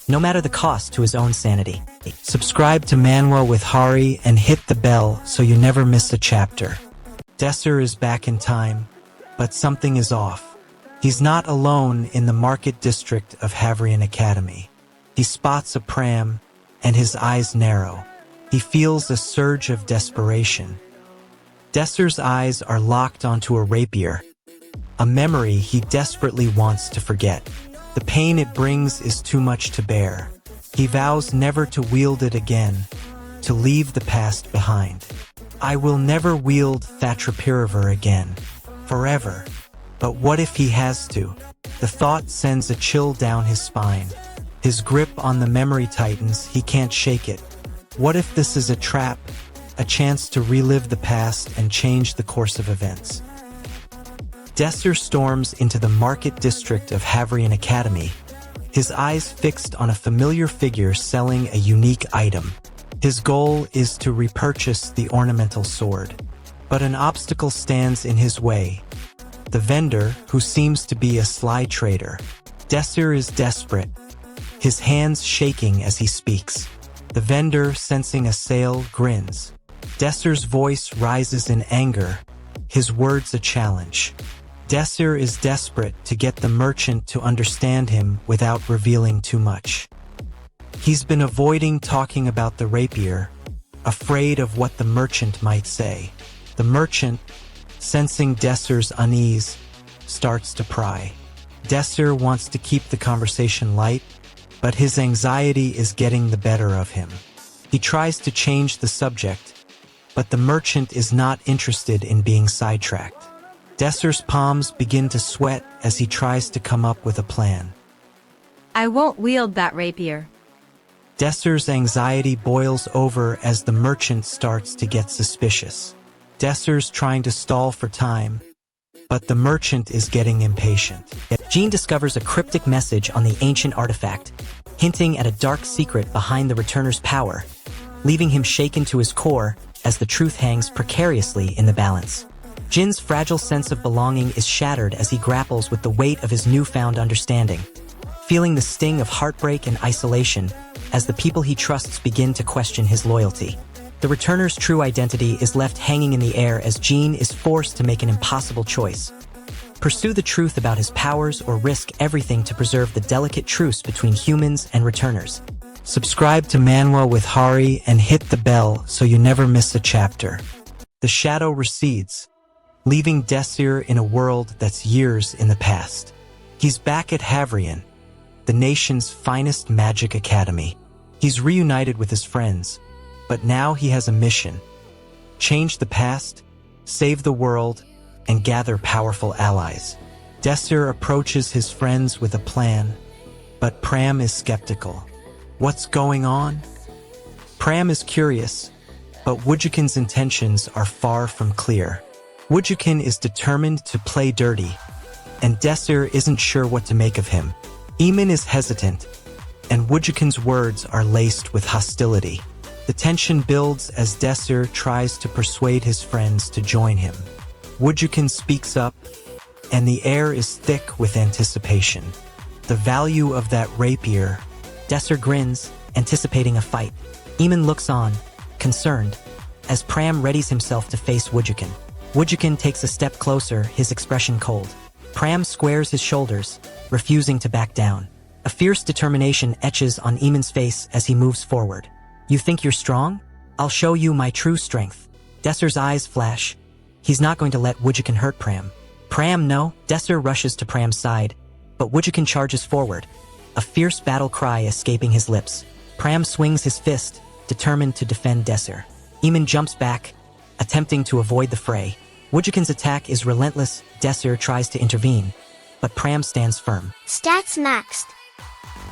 no matter the cost to his own sanity. Subscribe to Manwa with Hari and hit the bell so you never miss a chapter. Desser is back in time, but something is off. He's not alone in the market district of Havrion Academy. He spots a pram, and his eyes narrow. He feels a surge of desperation. Desser's eyes are locked onto a rapier, a memory he desperately wants to forget. The pain it brings is too much to bear. He vows never to wield it again, to leave the past behind. I will never wield Thatchapiraver again, forever. But what if he has to? The thought sends a chill down his spine. His grip on the memory tightens, he can't shake it. What if this is a trap, a chance to relive the past and change the course of events? Desser storms into the market district of Havrion Academy, his eyes fixed on a familiar figure selling a unique item. His goal is to repurchase the ornamental sword. But an obstacle stands in his way. The vendor, who seems to be a sly trader. Desser is desperate, his hands shaking as he speaks. The vendor, sensing a sale, grins. Desser's voice rises in anger, his words a challenge. Desser is desperate to get the merchant to understand him without revealing too much. He's been avoiding talking about the rapier, afraid of what the merchant might say. The merchant, sensing Desser's unease, starts to pry. Desser wants to keep the conversation light, but his anxiety is getting the better of him. He tries to change the subject, but the merchant is not interested in being sidetracked. Desser's palms begin to sweat as he tries to come up with a plan. I won't wield that rapier. Desser's anxiety boils over as the merchant starts to get suspicious. Desser's trying to stall for time, but the merchant is getting impatient. Jean discovers a cryptic message on the ancient artifact, hinting at a dark secret behind the Returner's power, leaving him shaken to his core as the truth hangs precariously in the balance. Jin's fragile sense of belonging is shattered as he grapples with the weight of his newfound understanding, feeling the sting of heartbreak and isolation as the people he trusts begin to question his loyalty. The Returner's true identity is left hanging in the air as Jean is forced to make an impossible choice. Pursue the truth about his powers or risk everything to preserve the delicate truce between humans and Returners. Subscribe to Manwa with Hari and hit the bell so you never miss a chapter. The shadow recedes, leaving Desir in a world that's years in the past. He's back at Havrion, the nation's finest magic academy. He's reunited with his friends, but now he has a mission. Change the past, save the world, and gather powerful allies. Desir approaches his friends with a plan, but Pram is skeptical. What's going on? Pram is curious, but Wujikin's intentions are far from clear. Wujikin is determined to play dirty, and Desir isn't sure what to make of him. Eamon is hesitant, and Wujikin's words are laced with hostility. The tension builds as Desir tries to persuade his friends to join him. Wujikin speaks up, and the air is thick with anticipation. The value of that rapier. Desir grins, anticipating a fight. Eamon looks on, concerned, as Pram readies himself to face Wujikin. Wujikin takes a step closer, his expression cold. Pram squares his shoulders, refusing to back down. A fierce determination etches on Eamon's face as he moves forward. You think you're strong? I'll show you my true strength. Desir's eyes flash. He's not going to let Wujikin hurt Pram. Pram, no. Desir rushes to Pram's side, but Wujikin charges forward, a fierce battle cry escaping his lips. Pram swings his fist, determined to defend Desir. Eamon jumps back, attempting to avoid the fray. Wujikin's attack is relentless. Desir tries to intervene, but Pram stands firm. Stats maxed.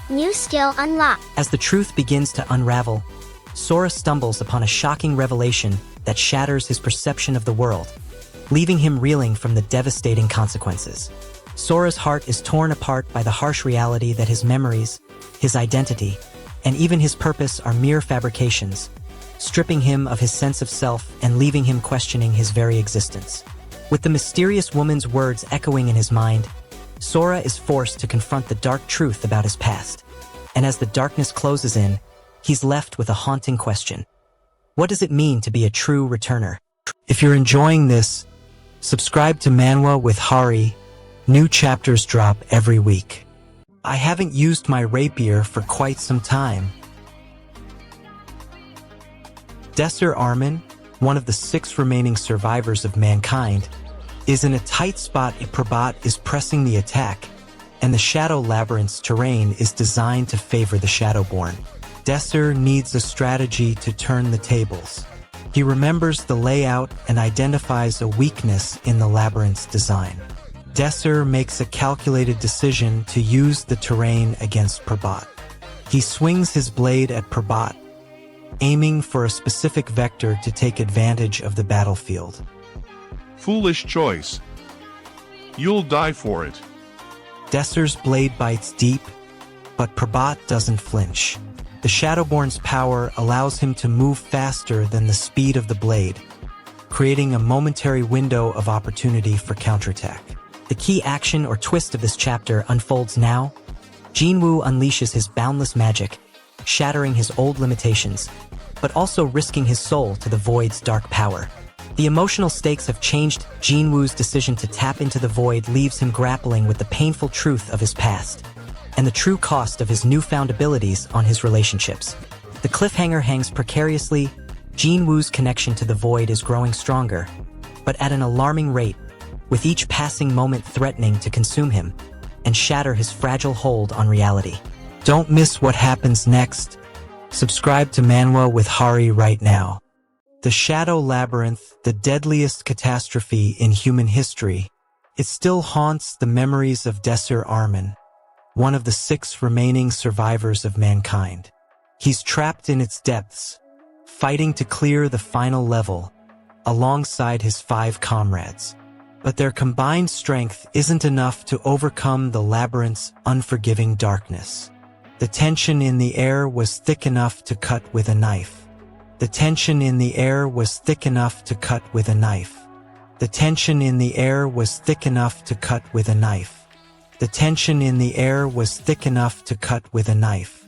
New skill unlocked. As the truth begins to unravel, Sora stumbles upon a shocking revelation that shatters his perception of the world, leaving him reeling from the devastating consequences. Sora's heart is torn apart by the harsh reality that his memories, his identity, and even his purpose are mere fabrications, stripping him of his sense of self and leaving him questioning his very existence. With the mysterious woman's words echoing in his mind, Sora is forced to confront the dark truth about his past. And as the darkness closes in, he's left with a haunting question. What does it mean to be a true returner? If you're enjoying this, subscribe to Manwa with Hari. New chapters drop every week. I haven't used my rapier for quite some time. Desser Armin, one of the 6 remaining survivors of mankind, is in a tight spot if Prabhat is pressing the attack, and the Shadow Labyrinth's terrain is designed to favor the Shadowborn. Desser needs a strategy to turn the tables. He remembers the layout and identifies a weakness in the labyrinth's design. Desser makes a calculated decision to use the terrain against Prabhat. He swings his blade at Prabhat, aiming for a specific vector to take advantage of the battlefield. Foolish choice. You'll die for it. Desser's blade bites deep, but Prabhat doesn't flinch. The Shadowborn's power allows him to move faster than the speed of the blade, creating a momentary window of opportunity for counterattack. The key action or twist of this chapter unfolds now. Jinwoo unleashes his boundless magic, shattering his old limitations, but also risking his soul to the Void's dark power. The emotional stakes have changed. Jinwoo's decision to tap into the Void leaves him grappling with the painful truth of his past and the true cost of his newfound abilities on his relationships. The cliffhanger hangs precariously. Jinwoo's connection to the Void is growing stronger, but at an alarming rate, with each passing moment threatening to consume him and shatter his fragile hold on reality. Don't miss what happens next. Subscribe to Manwa with Hari right now. The Shadow Labyrinth, the deadliest catastrophe in human history, it still haunts the memories of Desser Armin, one of the 6 remaining survivors of mankind. He's trapped in its depths, fighting to clear the final level, alongside his 5 comrades. But their combined strength isn't enough to overcome the labyrinth's unforgiving darkness. The tension in the air was thick enough to cut with a knife. The tension in the air was thick enough to cut with a knife. The tension in the air was thick enough to cut with a knife. The tension in the air was thick enough to cut with a knife.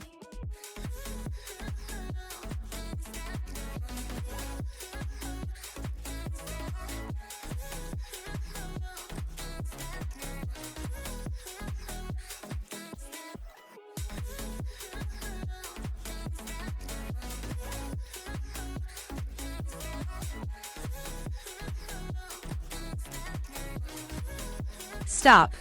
Stop.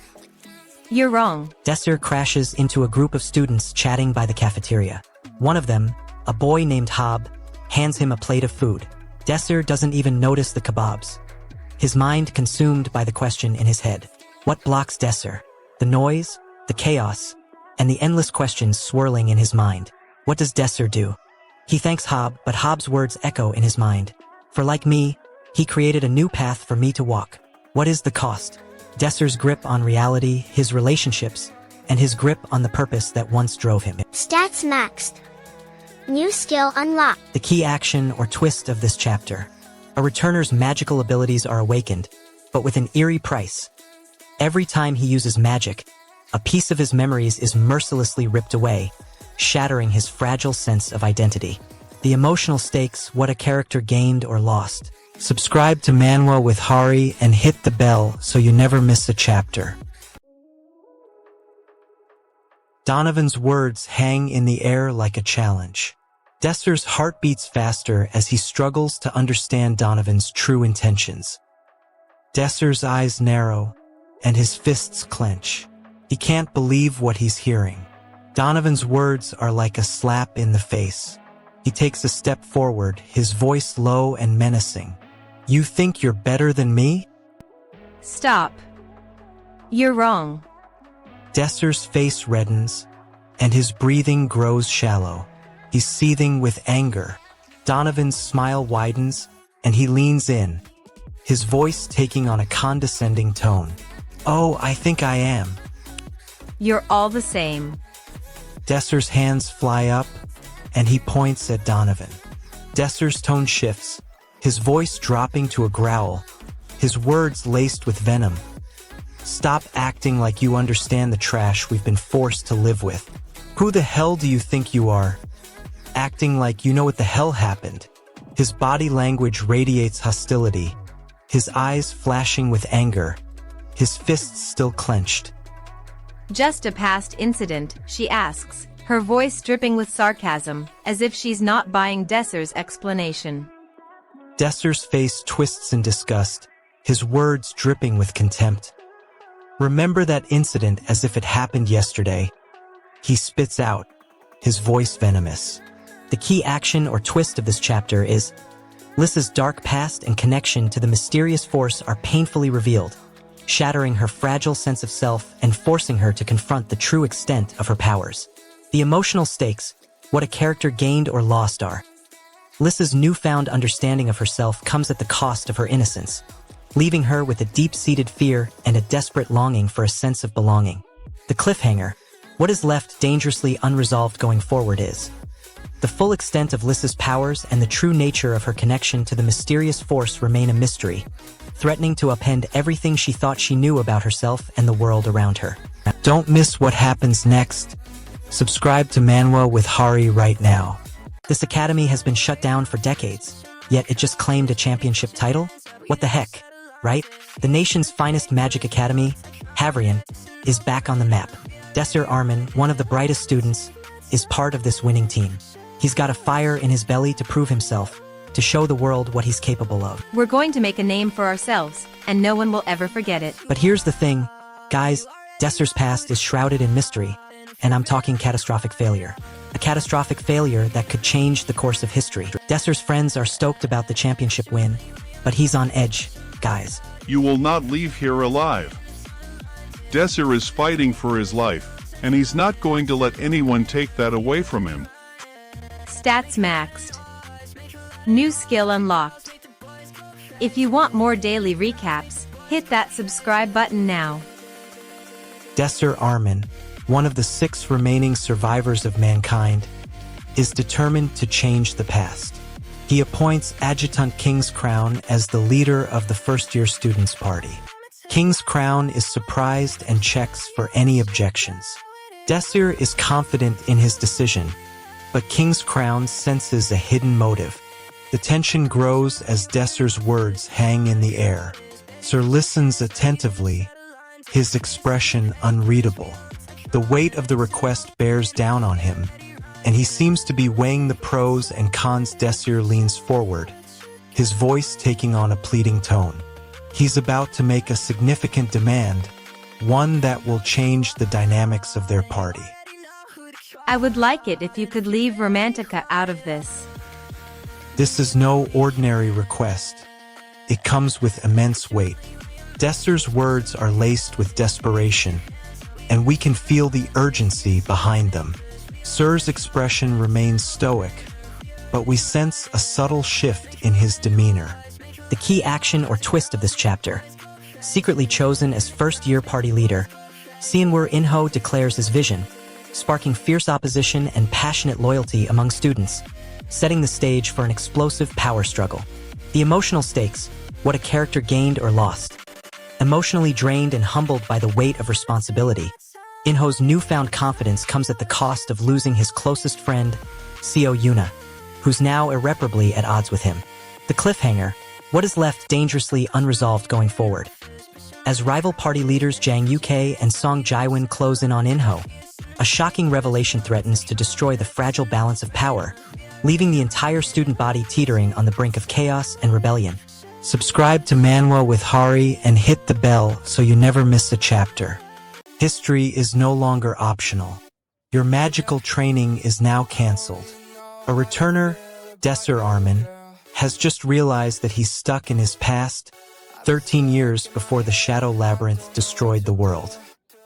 You're wrong. Desser crashes into a group of students chatting by the cafeteria. One of them, a boy named Hab, hands him a plate of food. Desser doesn't even notice the kebabs, his mind consumed by the question in his head. What blocks Desser? The noise, the chaos, and the endless questions swirling in his mind. What does Desser do? He thanks Hab, but Hab's words echo in his mind. For like me, he created a new path for me to walk. What is the cost? Desser's grip on reality, his relationships, and his grip on the purpose that once drove him. Stats maxed. New skill unlocked. The key action or twist of this chapter. A returner's magical abilities are awakened, but with an eerie price. Every time he uses magic, a piece of his memories is mercilessly ripped away, shattering his fragile sense of identity. The emotional stakes, what a character gained or lost. Subscribe to Manwa with Hari and hit the bell so you never miss a chapter. Donovan's words hang in the air like a challenge. Desser's heart beats faster as he struggles to understand Donovan's true intentions. Desser's eyes narrow, and his fists clench. He can't believe what he's hearing. Donovan's words are like a slap in the face. He takes a step forward, his voice low and menacing. You think you're better than me? Stop. You're wrong. Desser's face reddens, and his breathing grows shallow. He's seething with anger. Donovan's smile widens, and he leans in, his voice taking on a condescending tone. Oh, I think I am. You're all the same. Desser's hands fly up, and he points at Donovan. Desser's tone shifts, his voice dropping to a growl, his words laced with venom. Stop acting like you understand the trash we've been forced to live with. Who the hell do you think you are? Acting like you know what the hell happened. His body language radiates hostility, his eyes flashing with anger, his fists still clenched. Just a past incident, she asks, her voice dripping with sarcasm, as if she's not buying Desser's explanation. Desser's face twists in disgust, his words dripping with contempt. Remember that incident as if it happened yesterday. He spits out, his voice venomous. The key action or twist of this chapter is Lissa's dark past and connection to the mysterious force are painfully revealed, shattering her fragile sense of self and forcing her to confront the true extent of her powers. The emotional stakes, what a character gained or lost are. Lissa's newfound understanding of herself comes at the cost of her innocence, leaving her with a deep-seated fear and a desperate longing for a sense of belonging. The cliffhanger, what is left dangerously unresolved going forward is the full extent of Lissa's powers and the true nature of her connection to the mysterious force remain a mystery, threatening to upend everything she thought she knew about herself and the world around her. Don't miss what happens next. Subscribe to Manwa with Hari right now. This academy has been shut down for decades, yet it just claimed a championship title? What the heck, right? The nation's finest magic academy, Havrion, is back on the map. Desser Armin, one of the brightest students, is part of this winning team. He's got a fire in his belly to prove himself, to show the world what he's capable of. We're going to make a name for ourselves, and no one will ever forget it. But here's the thing, guys, Desser's past is shrouded in mystery, and I'm talking catastrophic failure. A catastrophic failure that could change the course of history. Desser's friends are stoked about the championship win, but he's on edge, guys. You will not leave here alive. Desser is fighting for his life, and he's not going to let anyone take that away from him. Stats maxed. New skill unlocked. If you want more daily recaps, hit that subscribe button now. Desser Armin, one of the 6 remaining survivors of mankind, is determined to change the past. He appoints Adjutant King's Crown as the leader of the first-year students' party. King's Crown is surprised and checks for any objections. Desser is confident in his decision, but King's Crown senses a hidden motive. The tension grows as Desser's words hang in the air. Sir listens attentively, his expression unreadable. The weight of the request bears down on him, and he seems to be weighing the pros and cons. Desser leans forward, his voice taking on a pleading tone. He's about to make a significant demand, one that will change the dynamics of their party. I would like it if you could leave Romantica out of this. This is no ordinary request. It comes with immense weight. Desser's words are laced with desperation, and we can feel the urgency behind them. Sir's expression remains stoic, but we sense a subtle shift in his demeanor. The key action or twist of this chapter. Secretly chosen as first-year party leader, Sianwur Inho declares his vision, sparking fierce opposition and passionate loyalty among students, setting the stage for an explosive power struggle. The emotional stakes, what a character gained or lost. Emotionally drained and humbled by the weight of responsibility, Inho's newfound confidence comes at the cost of losing his closest friend, Seo Yuna, who's now irreparably at odds with him. The cliffhanger, what is left dangerously unresolved going forward. As rival party leaders Jang Yukei and Song Jaiwon close in on Inho, a shocking revelation threatens to destroy the fragile balance of power, leaving the entire student body teetering on the brink of chaos and rebellion. Subscribe to Manwa with Hari and hit the bell so you never miss a chapter. History is no longer optional. Your magical training is now cancelled. A returner, Desser Armin, has just realized that he's stuck in his past, 13 years before the Shadow Labyrinth destroyed the world.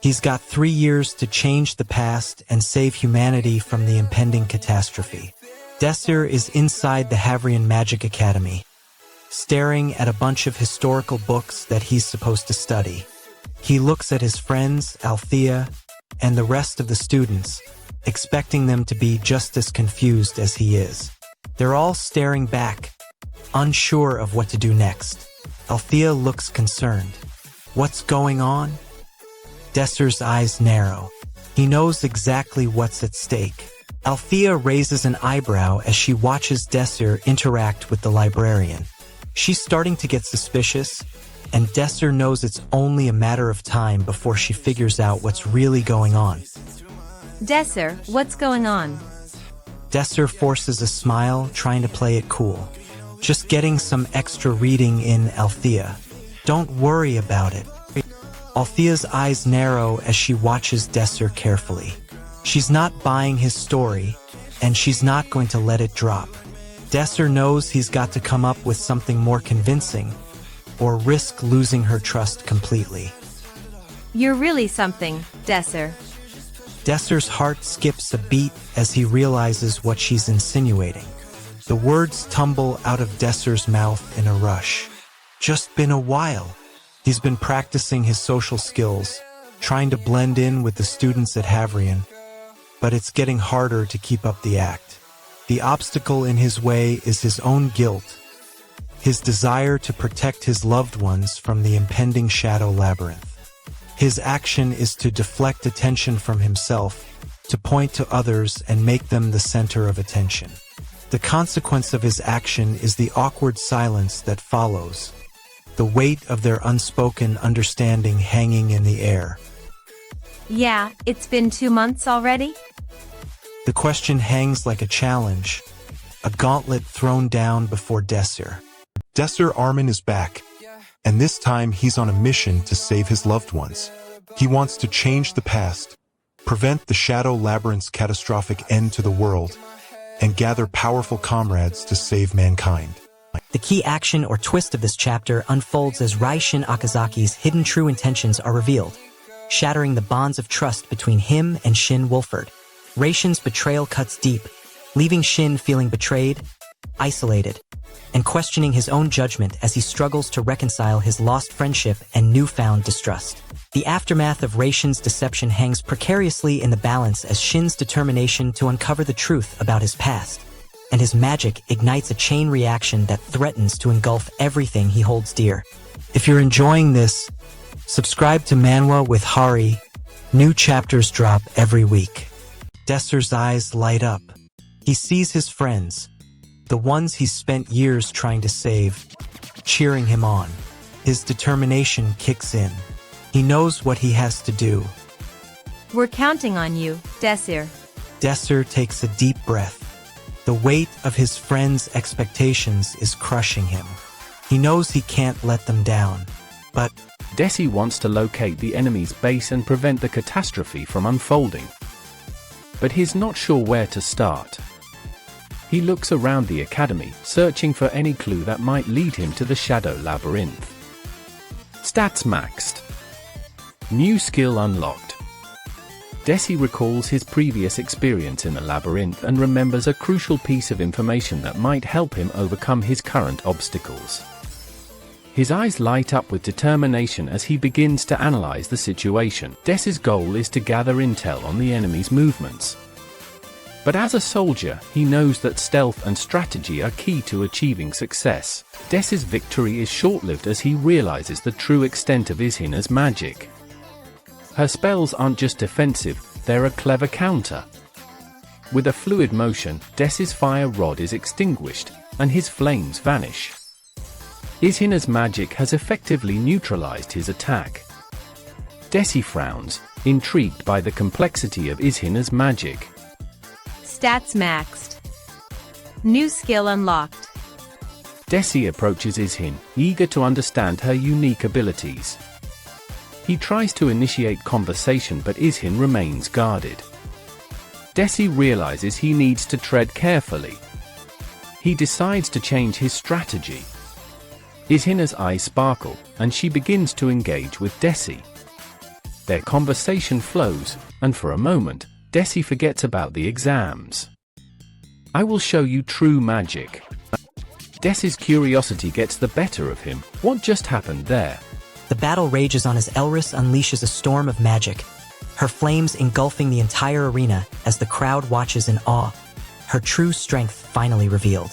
He's got 3 years to change the past and save humanity from the impending catastrophe. Desser is inside the Havrion Magic Academy, staring at a bunch of historical books that he's supposed to study. He looks at his friends, Althea, and the rest of the students, expecting them to be just as confused as he is. They're all staring back, unsure of what to do next. Althea looks concerned. What's going on? Desser's eyes narrow. He knows exactly what's at stake. Althea raises an eyebrow as she watches Desir interact with the librarian. She's starting to get suspicious, and Desir knows it's only a matter of time before she figures out what's really going on. Desir, what's going on? Desir forces a smile, trying to play it cool. Just getting some extra reading in, Althea. Don't worry about it. Althea's eyes narrow as she watches Desir carefully. She's not buying his story, and she's not going to let it drop. Desir knows he's got to come up with something more convincing, or risk losing her trust completely. You're really something, Desir. Desir's heart skips a beat as he realizes what she's insinuating. The words tumble out of Desir's mouth in a rush. Just been a while. He's been practicing his social skills, trying to blend in with the students at Havrion, but it's getting harder to keep up the act. The obstacle in his way is his own guilt, his desire to protect his loved ones from the impending shadow labyrinth. His action is to deflect attention from himself, to point to others and make them the center of attention. The consequence of his action is the awkward silence that follows, the weight of their unspoken understanding hanging in the air. Yeah, it's been 2 months already? The question hangs like a challenge, a gauntlet thrown down before Desir. Desir Armin is back, and this time he's on a mission to save his loved ones. He wants to change the past, prevent the Shadow Labyrinth's catastrophic end to the world, and gather powerful comrades to save mankind. The key action or twist of this chapter unfolds as Raishin Okazaki's hidden true intentions are revealed, shattering the bonds of trust between him and Shin Wolford. Raishin's betrayal cuts deep, leaving Shin feeling betrayed, isolated, and questioning his own judgment as he struggles to reconcile his lost friendship and newfound distrust. The aftermath of Raishin's deception hangs precariously in the balance as Shin's determination to uncover the truth about his past, and his magic ignites a chain reaction that threatens to engulf everything he holds dear. If you're enjoying this, subscribe to Manwa with Hari. New chapters drop every week. Desir's eyes light up. He sees his friends, the ones he's spent years trying to save, cheering him on. His determination kicks in. He knows what he has to do. We're counting on you, Desir. Desir takes a deep breath. The weight of his friends' expectations is crushing him. He knows he can't let them down, but Desi wants to locate the enemy's base and prevent the catastrophe from unfolding. But he's not sure where to start. He looks around the academy, searching for any clue that might lead him to the Shadow Labyrinth. Stats maxed. New skill unlocked. Desi recalls his previous experience in the labyrinth and remembers a crucial piece of information that might help him overcome his current obstacles. His eyes light up with determination as he begins to analyze the situation. Desi's goal is to gather intel on the enemy's movements. But as a soldier, he knows that stealth and strategy are key to achieving success. Desi's victory is short-lived as he realizes the true extent of Ishina's magic. Her spells aren't just defensive, they're a clever counter. With a fluid motion, Desi's fire rod is extinguished, and his flames vanish. Ishina's magic has effectively neutralized his attack. Desi frowns, intrigued by the complexity of Ishina's magic. Stats maxed. New skill unlocked. Desi approaches Ishin, eager to understand her unique abilities. He tries to initiate conversation but Ishin remains guarded. Desi realizes he needs to tread carefully. He decides to change his strategy. Ishina's eyes sparkle, and she begins to engage with Desi. Their conversation flows, and for a moment, Desi forgets about the exams. I will show you true magic. Desi's curiosity gets the better of him. What just happened there? The battle rages on as Elris unleashes a storm of magic, her flames engulfing the entire arena as the crowd watches in awe, her true strength finally revealed.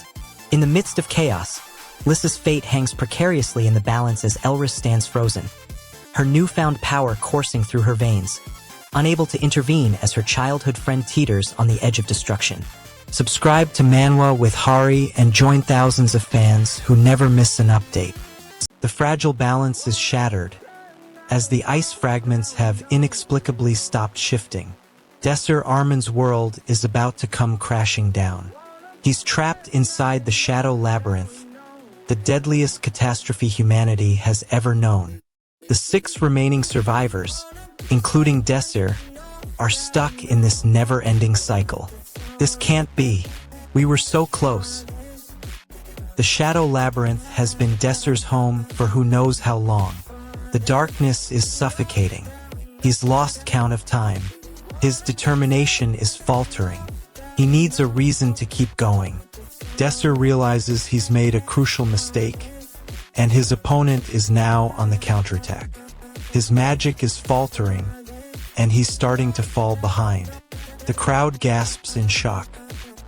In the midst of chaos, Lissa's fate hangs precariously in the balance as Elris stands frozen, her newfound power coursing through her veins. unable to intervene as her childhood friend teeters on the edge of destruction. Subscribe to Manwa with Hari and join thousands of fans who never miss an update. The fragile balance is shattered, as the ice fragments have inexplicably stopped shifting. Desser Armin's world is about to come crashing down. He's trapped inside the Shadow Labyrinth, the deadliest catastrophe humanity has ever known. The 6 remaining survivors, including Desser, are stuck in this never-ending cycle. This can't be. We were so close. The Shadow Labyrinth has been Desser's home for who knows how long. The darkness is suffocating. He's lost count of time. His determination is faltering. He needs a reason to keep going. Desser realizes he's made a crucial mistake, and his opponent is now on the counterattack. His magic is faltering, and he's starting to fall behind. The crowd gasps in shock.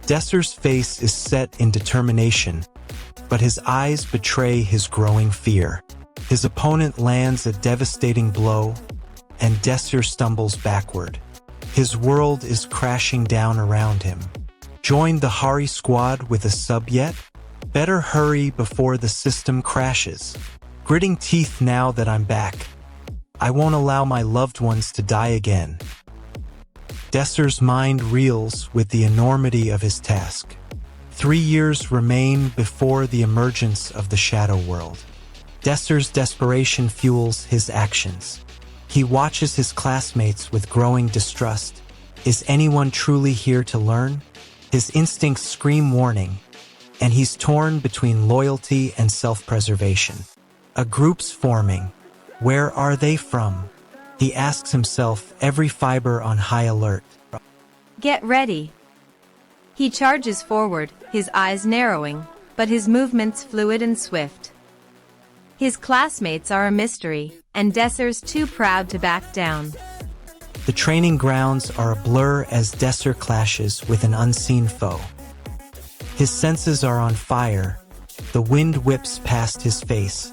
Desser's face is set in determination, but his eyes betray his growing fear. His opponent lands a devastating blow, and Desser stumbles backward. His world is crashing down around him. Join the Hari squad with a sub yet? Better hurry before the system crashes. Gritting teeth now that I'm back. I won't allow my loved ones to die again. Desser's mind reels with the enormity of his task. 3 years remain before the emergence of the Shadow World. Desser's desperation fuels his actions. He watches his classmates with growing distrust. Is anyone truly here to learn? His instincts scream warning, and he's torn between loyalty and self-preservation. A group's forming. Where are they from? He asks himself, every fiber on high alert. Get ready. He charges forward, his eyes narrowing, but his movements fluid and swift. His classmates are a mystery, and Desser's too proud to back down. The training grounds are a blur as Desser clashes with an unseen foe. His senses are on fire, the wind whips past his face,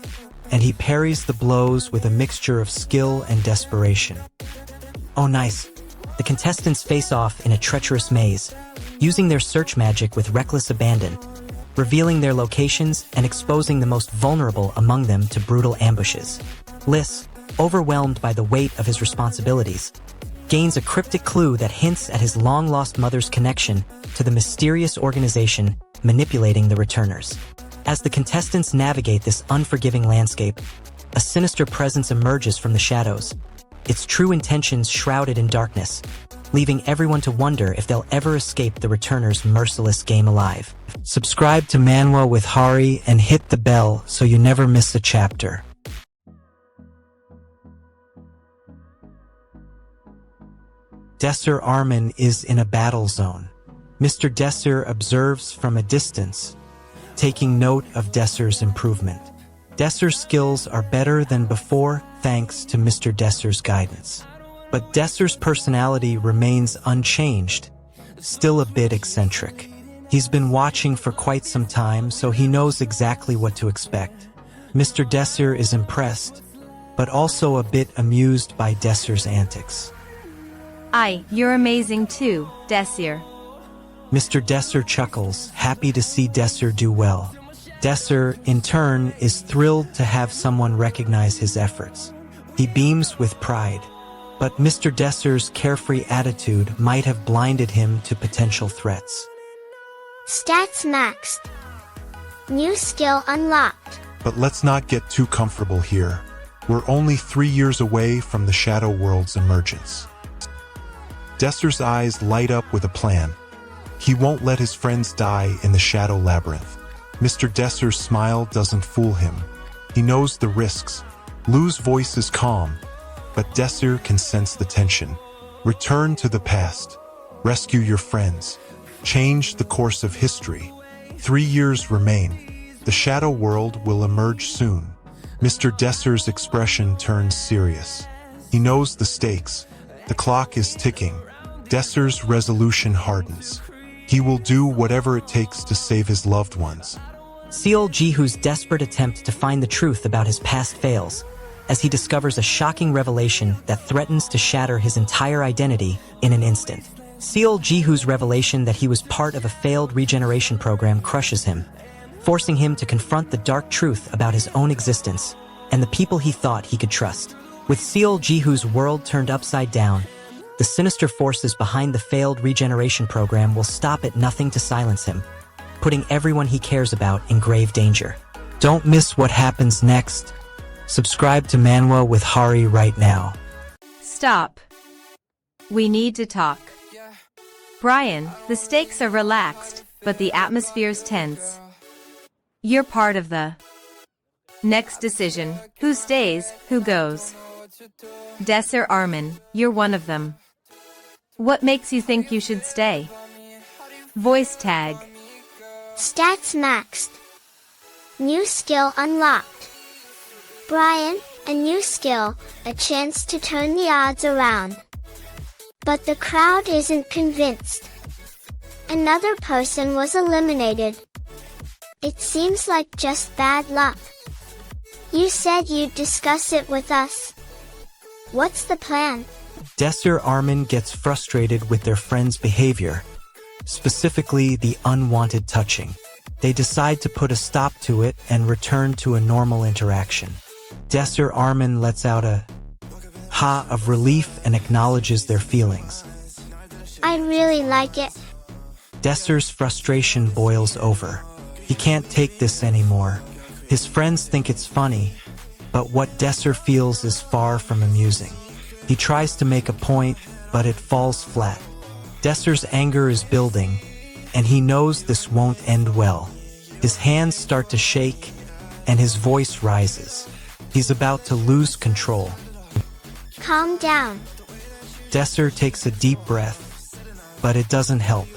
and he parries the blows with a mixture of skill and desperation. Oh nice. The contestants face off in a treacherous maze, using their search magic with reckless abandon, revealing their locations and exposing the most vulnerable among them to brutal ambushes. Liss, overwhelmed by the weight of his responsibilities, gains a cryptic clue that hints at his long-lost mother's connection to the mysterious organization manipulating the Returners. As the contestants navigate this unforgiving landscape, a sinister presence emerges from the shadows, its true intentions shrouded in darkness, leaving everyone to wonder if they'll ever escape the Returners' merciless game alive. Subscribe to Manwa with Hari and hit the bell so you never miss a chapter. Desser Armin is in a battle zone. Mr. Desser observes from a distance, taking note of Desser's improvement. Desser's skills are better than before thanks to Mr. Desser's guidance. But Desser's personality remains unchanged, still a bit eccentric. He's been watching for quite some time, so he knows exactly what to expect. Mr. Desser is impressed, but also a bit amused by Desser's antics. You're amazing too, Desser. Mr. Desser chuckles, happy to see Desser do well. Desser, in turn, is thrilled to have someone recognize his efforts. He beams with pride, but Mr. Desser's carefree attitude might have blinded him to potential threats. Stats maxed. New skill unlocked. But let's not get too comfortable here. We're only 3 years away from the Shadow World's emergence. Desser's eyes light up with a plan. He won't let his friends die in the Shadow Labyrinth. Mr. Desser's smile doesn't fool him. He knows the risks. Lou's voice is calm, but Desser can sense the tension. Return to the past. Rescue your friends. Change the course of history. 3 years remain. The Shadow World will emerge soon. Mr. Desser's expression turns serious. He knows the stakes. The clock is ticking. Desser's resolution hardens. He will do whatever it takes to save his loved ones. Seol Jihu's desperate attempt to find the truth about his past fails, as he discovers a shocking revelation that threatens to shatter his entire identity in an instant. Seol Jihu's revelation that he was part of a failed regeneration program crushes him, forcing him to confront the dark truth about his own existence and the people he thought he could trust. With Seol Jihu's world turned upside down, the sinister forces behind the failed regeneration program will stop at nothing to silence him, putting everyone he cares about in grave danger. Don't miss what happens next. Subscribe to Manwa with Hari right now. Stop. We need to talk. Brian, the stakes are relaxed, but the atmosphere's tense. You're part of the next decision. Who stays, who goes? Desser Armin, you're one of them. What makes you think you should stay? Voice tag. Stats maxed. New skill unlocked. Brian, a new skill, a chance to turn the odds around. But the crowd isn't convinced. Another person was eliminated. It seems like just bad luck. You said you'd discuss it with us. What's the plan? Desser Armin gets frustrated with their friend's behavior, specifically the unwanted touching. They decide to put a stop to it and return to a normal interaction. Desser Armin lets out a ha of relief and acknowledges their feelings. I really like it. Desser's frustration boils over. He can't take this anymore. His friends think it's funny, but what Desser feels is far from amusing. He tries to make a point, but it falls flat. Desser's anger is building, and he knows this won't end well. His hands start to shake, and his voice rises. He's about to lose control. Calm down. Desser takes a deep breath, but it doesn't help.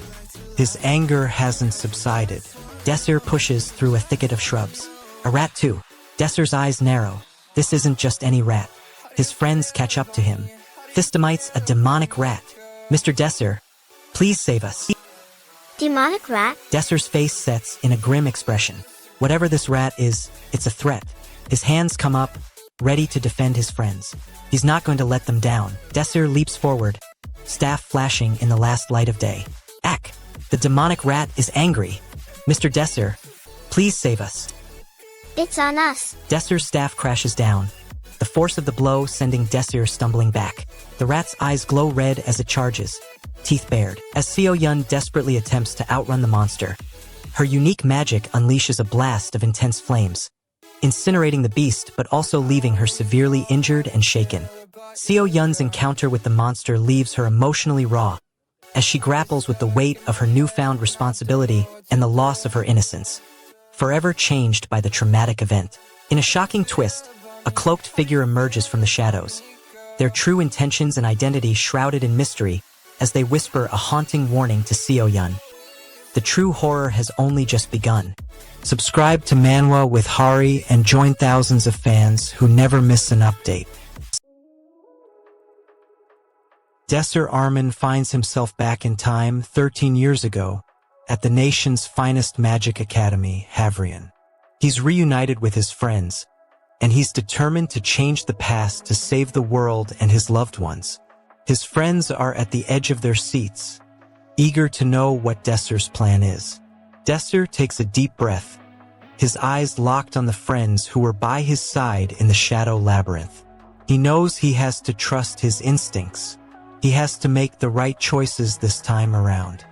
His anger hasn't subsided. Desser pushes through a thicket of shrubs. A rat too. Desser's eyes narrow. This isn't just any rat. His friends catch up to him. Fistamite's a demonic rat. Mr. Desser, please save us. Demonic rat? Desser's face sets in a grim expression. Whatever this rat is, it's a threat. His hands come up, ready to defend his friends. He's not going to let them down. Desser leaps forward, staff flashing in the last light of day. Ack! The demonic rat is angry. Mr. Desser, please save us. It's on us. Desser's staff crashes down, the force of the blow sending Desser stumbling back. The rat's eyes glow red as it charges, teeth bared. As Seo Yun desperately attempts to outrun the monster, her unique magic unleashes a blast of intense flames, incinerating the beast but also leaving her severely injured and shaken. Seo Yun's encounter with the monster leaves her emotionally raw, as she grapples with the weight of her newfound responsibility and the loss of her innocence, forever changed by the traumatic event. In a shocking twist, a cloaked figure emerges from the shadows, their true intentions and identity shrouded in mystery as they whisper a haunting warning to Seo Yun. The true horror has only just begun. Subscribe to Manwa with Hari and join thousands of fans who never miss an update. Desser Armin finds himself back in time 13 years ago at the nation's finest magic academy, Havrion. He's reunited with his friends, and he's determined to change the past to save the world and his loved ones. His friends are at the edge of their seats, eager to know what Desser's plan is. Desser takes a deep breath, his eyes locked on the friends who were by his side in the shadow labyrinth. He knows he has to trust his instincts. He has to make the right choices this time around.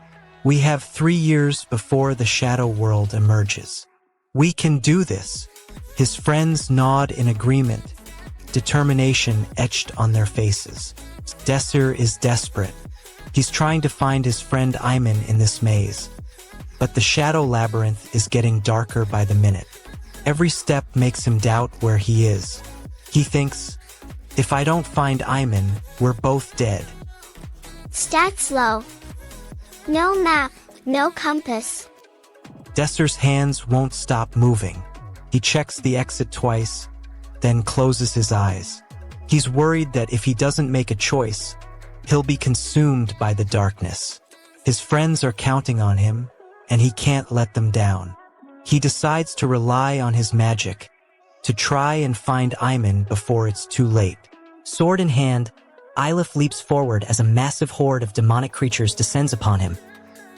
We have 3 years before the shadow world emerges. We can do this. His friends nod in agreement, determination etched on their faces. Desser is desperate. He's trying to find his friend Iman in this maze. But the shadow labyrinth is getting darker by the minute. Every step makes him doubt where he is. He thinks, if I don't find Iman, we're both dead. Stats low. No map, no compass. Desser's hands won't stop moving. He checks the exit twice, then closes his eyes. He's worried that if he doesn't make a choice, he'll be consumed by the darkness. His friends are counting on him, and he can't let them down. He decides to rely on his magic to try and find Iman before it's too late. Sword in hand, Ylif leaps forward as a massive horde of demonic creatures descends upon him,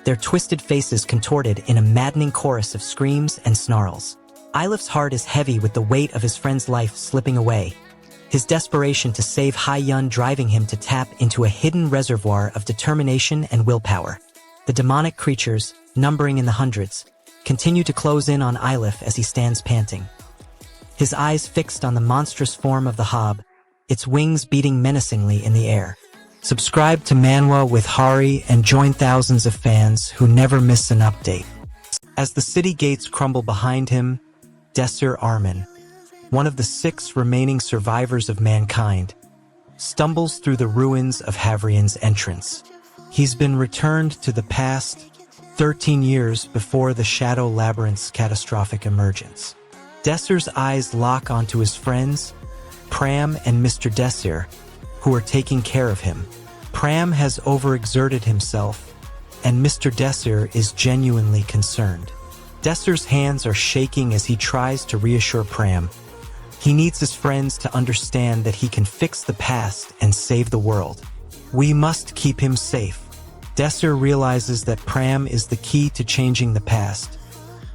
their twisted faces contorted in a maddening chorus of screams and snarls. Ylif's heart is heavy with the weight of his friend's life slipping away, his desperation to save Hai-Yun driving him to tap into a hidden reservoir of determination and willpower. The demonic creatures, numbering in the hundreds, continue to close in on Ylif as he stands panting. His eyes fixed on the monstrous form of the Hob, its wings beating menacingly in the air. Subscribe to Manwa with Hari and join thousands of fans who never miss an update. As the city gates crumble behind him, Desir Armin, one of the 6 remaining survivors of mankind, stumbles through the ruins of Havrion's entrance. He's been returned to the past 13 years before the Shadow Labyrinth's catastrophic emergence. Desir's eyes lock onto his friends, Pram and Mr. Desir, who are taking care of him. Pram has overexerted himself, and Mr. Desir is genuinely concerned. Desir's hands are shaking as he tries to reassure Pram. He needs his friends to understand that he can fix the past and save the world. We must keep him safe. Desir realizes that Pram is the key to changing the past,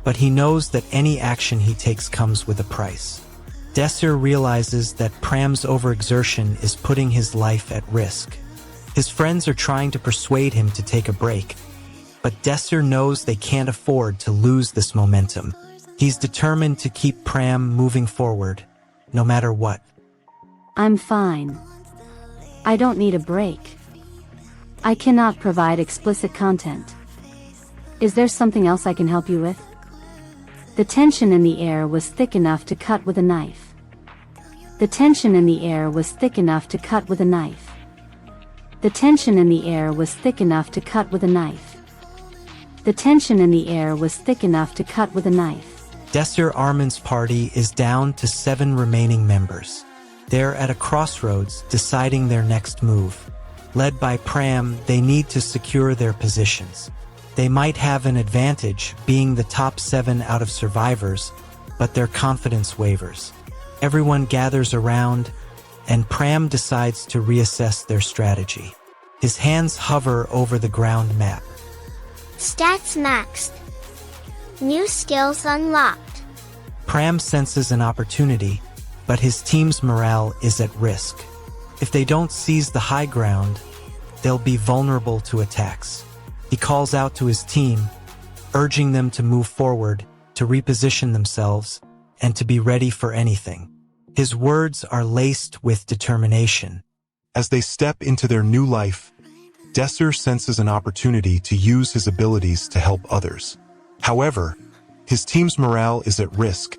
but he knows that any action he takes comes with a price. Desir realizes that Pram's overexertion is putting his life at risk. His friends are trying to persuade him to take a break, but Desir knows they can't afford to lose this momentum. He's determined to keep Pram moving forward, no matter what. I'm fine. I don't need a break. I cannot provide explicit content. Is there something else I can help you with? The tension in the air was thick enough to cut with a knife. The tension in the air was thick enough to cut with a knife. The tension in the air was thick enough to cut with a knife. The tension in the air was thick enough to cut with a knife. Desir Armin's party is down to 7 remaining members. They're at a crossroads deciding their next move. Led by Pram, they need to secure their positions. They might have an advantage, being the top 7 out of survivors, but their confidence wavers. Everyone gathers around, and Pram decides to reassess their strategy. His hands hover over the ground map. Stats maxed. New skills unlocked. Pram senses an opportunity, but his team's morale is at risk. If they don't seize the high ground, they'll be vulnerable to attacks. He calls out to his team, urging them to move forward, to reposition themselves, and to be ready for anything. His words are laced with determination. As they step into their new life, Desir senses an opportunity to use his abilities to help others. However, his team's morale is at risk,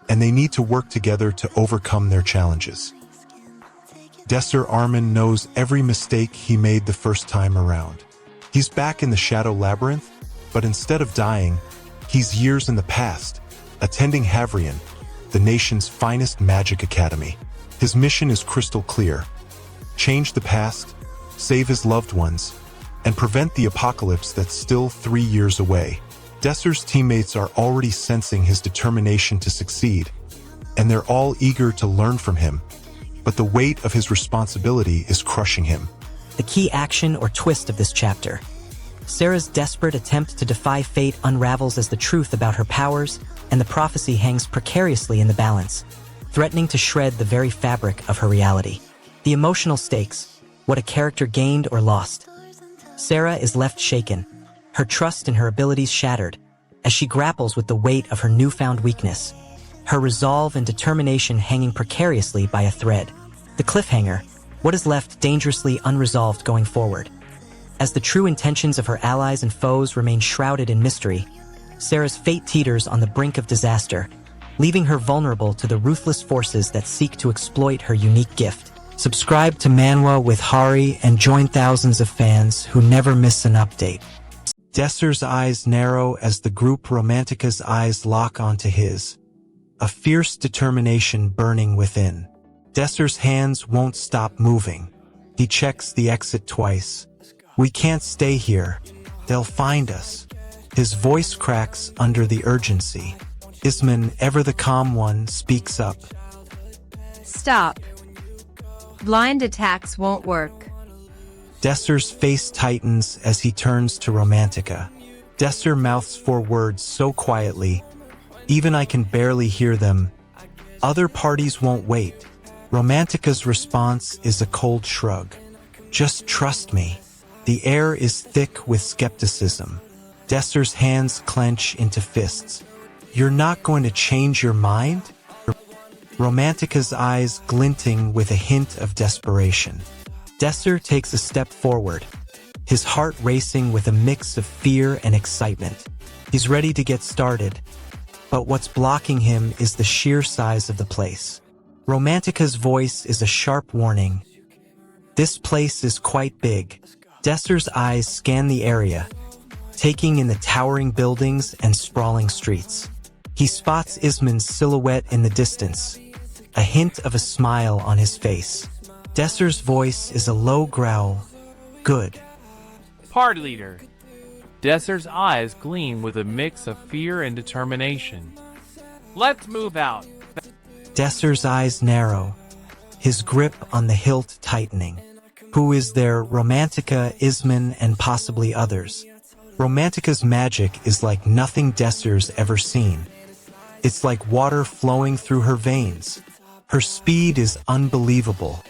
and they need to work together to overcome their challenges. Desir Armin knows every mistake he made the first time around. He's back in the Shadow Labyrinth, but instead of dying, he's years in the past, attending Havrion, the nation's finest magic academy. His mission is crystal clear: change the past, save his loved ones, and prevent the apocalypse that's still 3 years away. Desir's teammates are already sensing his determination to succeed, and they're all eager to learn from him, but the weight of his responsibility is crushing him. The key action or twist of this chapter. Sarah's desperate attempt to defy fate unravels as the truth about her powers and the prophecy hangs precariously in the balance, threatening to shred the very fabric of her reality. The emotional stakes, what a character gained or lost. Sarah is left shaken, her trust in her abilities shattered, as she grapples with the weight of her newfound weakness, her resolve and determination hanging precariously by a thread. The cliffhanger, what is left dangerously unresolved going forward. As the true intentions of her allies and foes remain shrouded in mystery, Sarah's fate teeters on the brink of disaster, leaving her vulnerable to the ruthless forces that seek to exploit her unique gift. Subscribe to Manwa with Hari and join thousands of fans who never miss an update. Desir's eyes narrow as the group Romantica's eyes lock onto his, a fierce determination burning within. Desir's hands won't stop moving. He checks the exit twice. We can't stay here. They'll find us. His voice cracks under the urgency. Isman, ever the calm one, speaks up. Stop. Blind attacks won't work. Desser's face tightens as he turns to Romantica. Desser mouths 4 words so quietly, even I can barely hear them. Other parties won't wait. Romantica's response is a cold shrug. Just trust me. The air is thick with skepticism. Desser's hands clench into fists. You're not going to change your mind? Romantica's eyes glinting with a hint of desperation. Desser takes a step forward, his heart racing with a mix of fear and excitement. He's ready to get started, but what's blocking him is the sheer size of the place. Romantica's voice is a sharp warning. This place is quite big. Desser's eyes scan the area, taking in the towering buildings and sprawling streets. He spots Isman's silhouette in the distance, a hint of a smile on his face. Desser's voice is a low growl. Good. Party leader. Desser's eyes gleam with a mix of fear and determination. Let's move out. Desser's eyes narrow, his grip on the hilt tightening. Who is there? Romantica, Isman, and possibly others. Romantica's magic is like nothing Desser's ever seen. It's like water flowing through her veins. Her speed is unbelievable.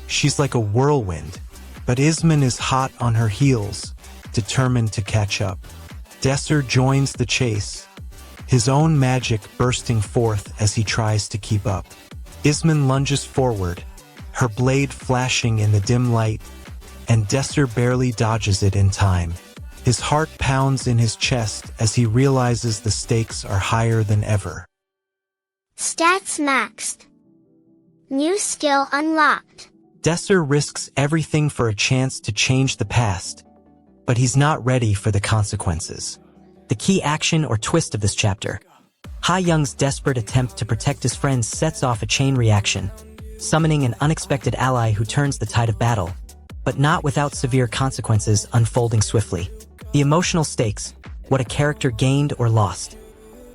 She's like a whirlwind, but Isman is hot on her heels, determined to catch up. Desser joins the chase, his own magic bursting forth as he tries to keep up. Isman lunges forward, her blade flashing in the dim light, and Desser barely dodges it in time. His heart pounds in his chest as he realizes the stakes are higher than ever. Stats maxed. New skill unlocked. Desser risks everything for a chance to change the past, but he's not ready for the consequences. The key action or twist of this chapter. Ha Young's desperate attempt to protect his friends sets off a chain reaction, summoning an unexpected ally who turns the tide of battle, but not without severe consequences unfolding swiftly. The emotional stakes, what a character gained or lost.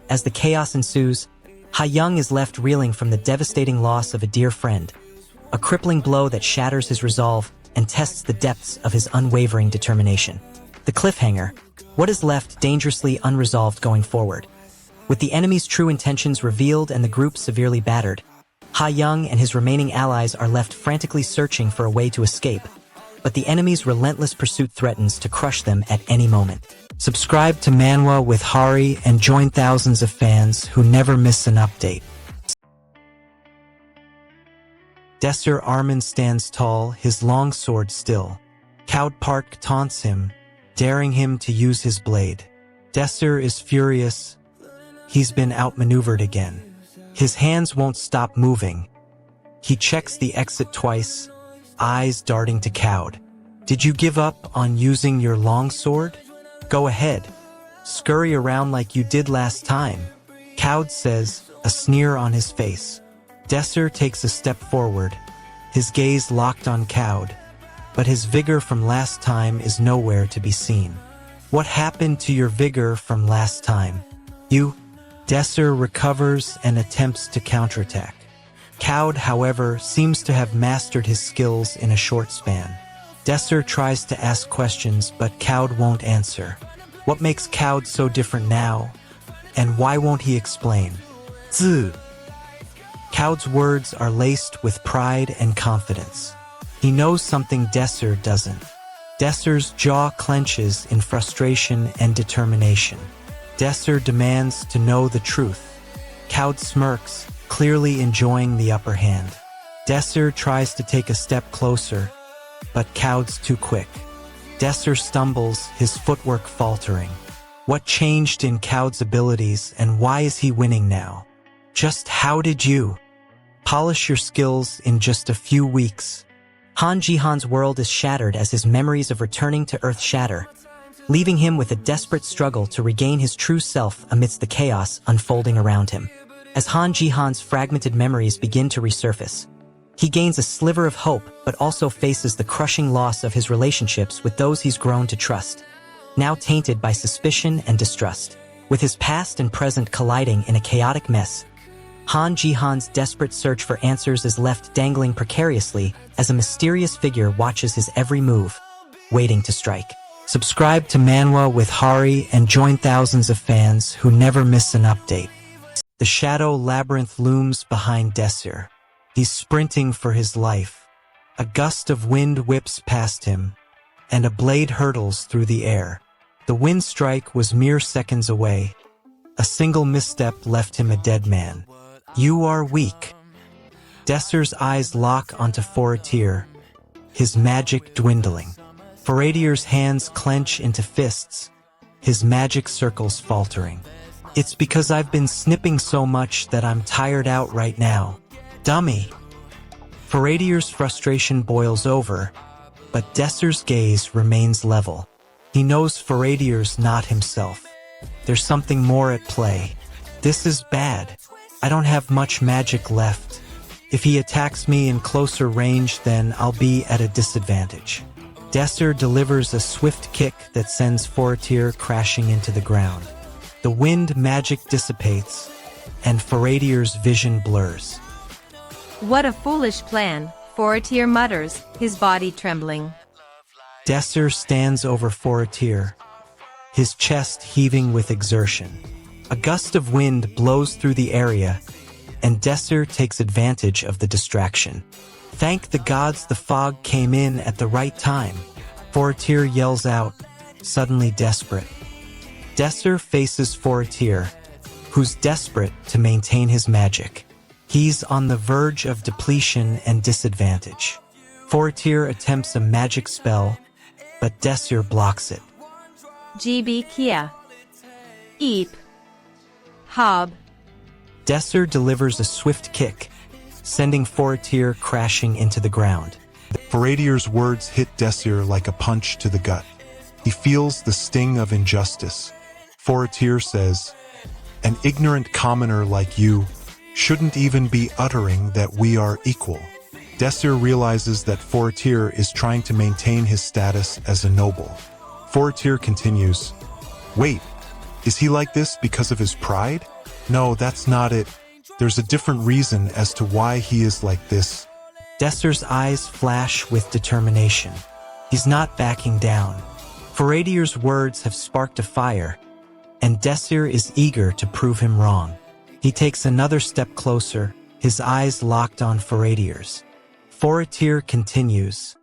As the chaos ensues, Ha Young is left reeling from the devastating loss of a dear friend, a crippling blow that shatters his resolve and tests the depths of his unwavering determination. The cliffhanger, what is left dangerously unresolved going forward. With the enemy's true intentions revealed and the group severely battered, Ha Young and his remaining allies are left frantically searching for a way to escape, but the enemy's relentless pursuit threatens to crush them at any moment. Subscribe to Manwa with Hari and join thousands of fans who never miss an update. Desser Armin stands tall, his long sword still. Cowed Park taunts him, daring him to use his blade. Desser is furious. He's been outmaneuvered again. His hands won't stop moving. He checks the exit twice, eyes darting to Cowed. Did you give up on using your long sword? Go ahead. Scurry around like you did last time. Cowed says, a sneer on his face. Desser takes a step forward, his gaze locked on Cowed, but his vigor from last time is nowhere to be seen. What happened to your vigor from last time? Desser recovers and attempts to counterattack. Cowed, however, seems to have mastered his skills in a short span. Desser tries to ask questions, but Cowed won't answer. What makes Cowed so different now? And why won't he explain? Zi. Cowed's words are laced with pride and confidence. He knows something Desser doesn't. Desser's jaw clenches in frustration and determination. Desser demands to know the truth. Cowed smirks, clearly enjoying the upper hand. Desser tries to take a step closer, but Cowed's too quick. Desser stumbles, his footwork faltering. What changed in Cowed's abilities and why is he winning now? Just how did you polish your skills in just a few weeks? Han Jihan's world is shattered as his memories of returning to Earth shatter, leaving him with a desperate struggle to regain his true self amidst the chaos unfolding around him. As Han Jihan's fragmented memories begin to resurface, he gains a sliver of hope but also faces the crushing loss of his relationships with those he's grown to trust, now tainted by suspicion and distrust. With his past and present colliding in a chaotic mess, Han Ji-han's desperate search for answers is left dangling precariously as a mysterious figure watches his every move, waiting to strike. Subscribe to Manwa with Hari and join thousands of fans who never miss an update. The shadow labyrinth looms behind Desir. He's sprinting for his life. A gust of wind whips past him, and a blade hurtles through the air. The wind strike was mere seconds away. A single misstep left him a dead man. You are weak. Desir's eyes lock onto Forotir, his magic dwindling. Forotir's hands clench into fists, his magic circles faltering. It's because I've been snipping so much that I'm tired out right now. Dummy. Forotir's frustration boils over, but Desir's gaze remains level. He knows Forotir's not himself. There's something more at play. This is bad. I don't have much magic left. If he attacks me in closer range, then I'll be at a disadvantage. Desir delivers a swift kick that sends Forotir crashing into the ground. The wind magic dissipates, and Forotir's vision blurs. What a foolish plan, Forotir mutters, his body trembling. Desir stands over Forotir, his chest heaving with exertion. A gust of wind blows through the area, and Desir takes advantage of the distraction. Thank the gods the fog came in at the right time. Forotir yells out, suddenly desperate. Desir faces Forotir, who's desperate to maintain his magic. He's on the verge of depletion and disadvantage. Forotir attempts a magic spell, but Desir blocks it. GB Kia. Eep. Hob. Desir delivers a swift kick, sending Forotir crashing into the ground. Forotir's words hit Desir like a punch to the gut. He feels the sting of injustice. Forotir says, "An ignorant commoner like you shouldn't even be uttering that we are equal." Desir realizes that Forotir is trying to maintain his status as a noble. Forotir continues, "Wait, is he like this because of his pride? No, that's not it. There's a different reason as to why he is like this." Desir's eyes flash with determination. He's not backing down. Forotir's words have sparked a fire, and Desir is eager to prove him wrong. He takes another step closer, his eyes locked on Forotir's. Forotir continues,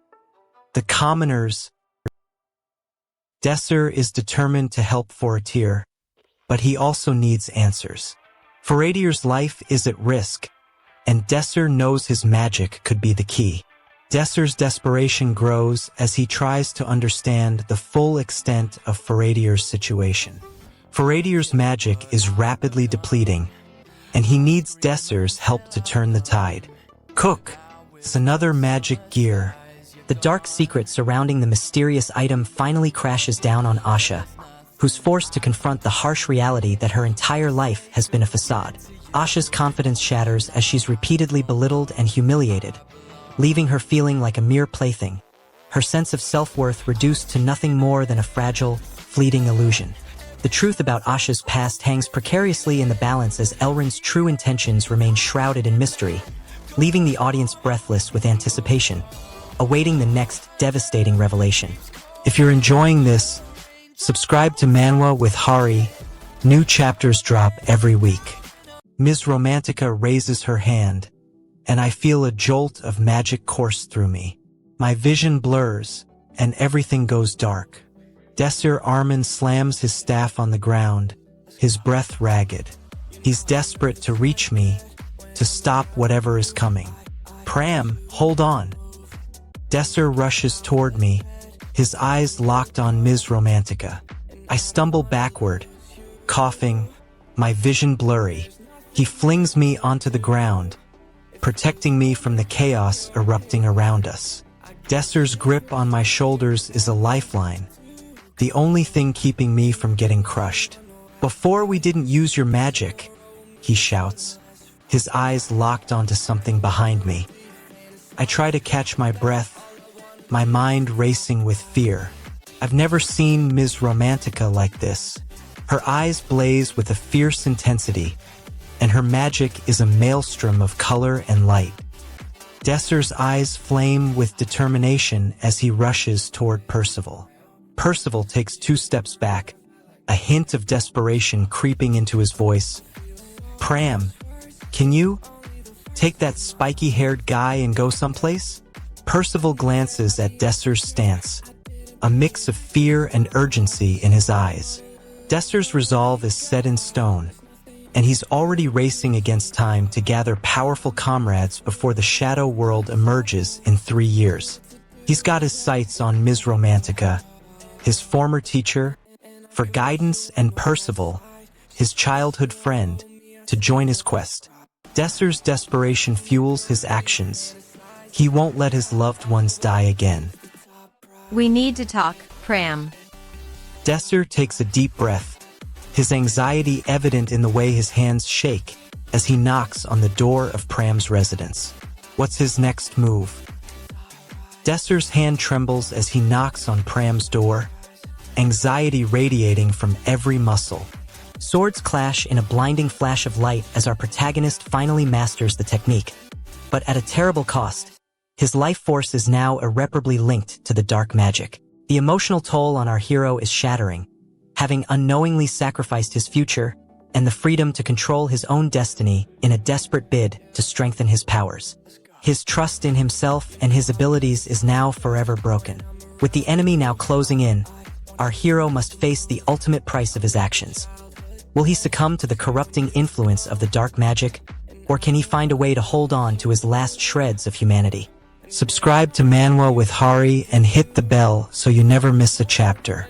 "The commoners." Desir is determined to help Forotir, but he also needs answers. Forotir's life is at risk, and Desir knows his magic could be the key. Desir's desperation grows as he tries to understand the full extent of Forotir's situation. Forotir's magic is rapidly depleting, and he needs Desir's help to turn the tide. Cook. It's another magic gear. The dark secret surrounding the mysterious item finally crashes down on Asha, who's forced to confront the harsh reality that her entire life has been a facade. Asha's confidence shatters as she's repeatedly belittled and humiliated, leaving her feeling like a mere plaything, her sense of self-worth reduced to nothing more than a fragile, fleeting illusion. The truth about Asha's past hangs precariously in the balance as Elrond's true intentions remain shrouded in mystery, leaving the audience breathless with anticipation, awaiting the next devastating revelation. If you're enjoying this, subscribe to Manwa with Hari. New chapters drop every week. Ms. Romantica raises her hand, and I feel a jolt of magic course through me. My vision blurs, and everything goes dark. Desir Armin slams his staff on the ground, his breath ragged. He's desperate to reach me, to stop whatever is coming. Pram, hold on. Desir rushes toward me, his eyes locked on Ms. Romantica. I stumble backward, coughing, my vision blurry. He flings me onto the ground, protecting me from the chaos erupting around us. Desir's grip on my shoulders is a lifeline, the only thing keeping me from getting crushed. "Before we didn't use your magic," he shouts, his eyes locked onto something behind me. I try to catch my breath, my mind racing with fear. I've never seen Ms. Romantica like this. Her eyes blaze with a fierce intensity, and her magic is a maelstrom of color and light. Desir's eyes flame with determination as he rushes toward Percival. Percival takes 2 steps back, a hint of desperation creeping into his voice. "Pram, can you take that spiky-haired guy and go someplace?" Percival glances at Desir's stance, a mix of fear and urgency in his eyes. Desir's resolve is set in stone, and he's already racing against time to gather powerful comrades before the shadow world emerges in 3 years. He's got his sights on Ms. Romantica, his former teacher, for guidance, and Percival, his childhood friend, to join his quest. Desir's desperation fuels his actions. He won't let his loved ones die again. We need to talk, Pram. Desir takes a deep breath, his anxiety evident in the way his hands shake as he knocks on the door of Pram's residence. What's his next move? Desir's hand trembles as he knocks on Pram's door, anxiety radiating from every muscle. Swords clash in a blinding flash of light as our protagonist finally masters the technique. But at a terrible cost, his life force is now irreparably linked to the dark magic. The emotional toll on our hero is shattering, having unknowingly sacrificed his future and the freedom to control his own destiny in a desperate bid to strengthen his powers. His trust in himself and his abilities is now forever broken. With the enemy now closing in, our hero must face the ultimate price of his actions. Will he succumb to the corrupting influence of the dark magic, or can he find a way to hold on to his last shreds of humanity? Subscribe to Manwa with Hari and hit the bell so you never miss a chapter.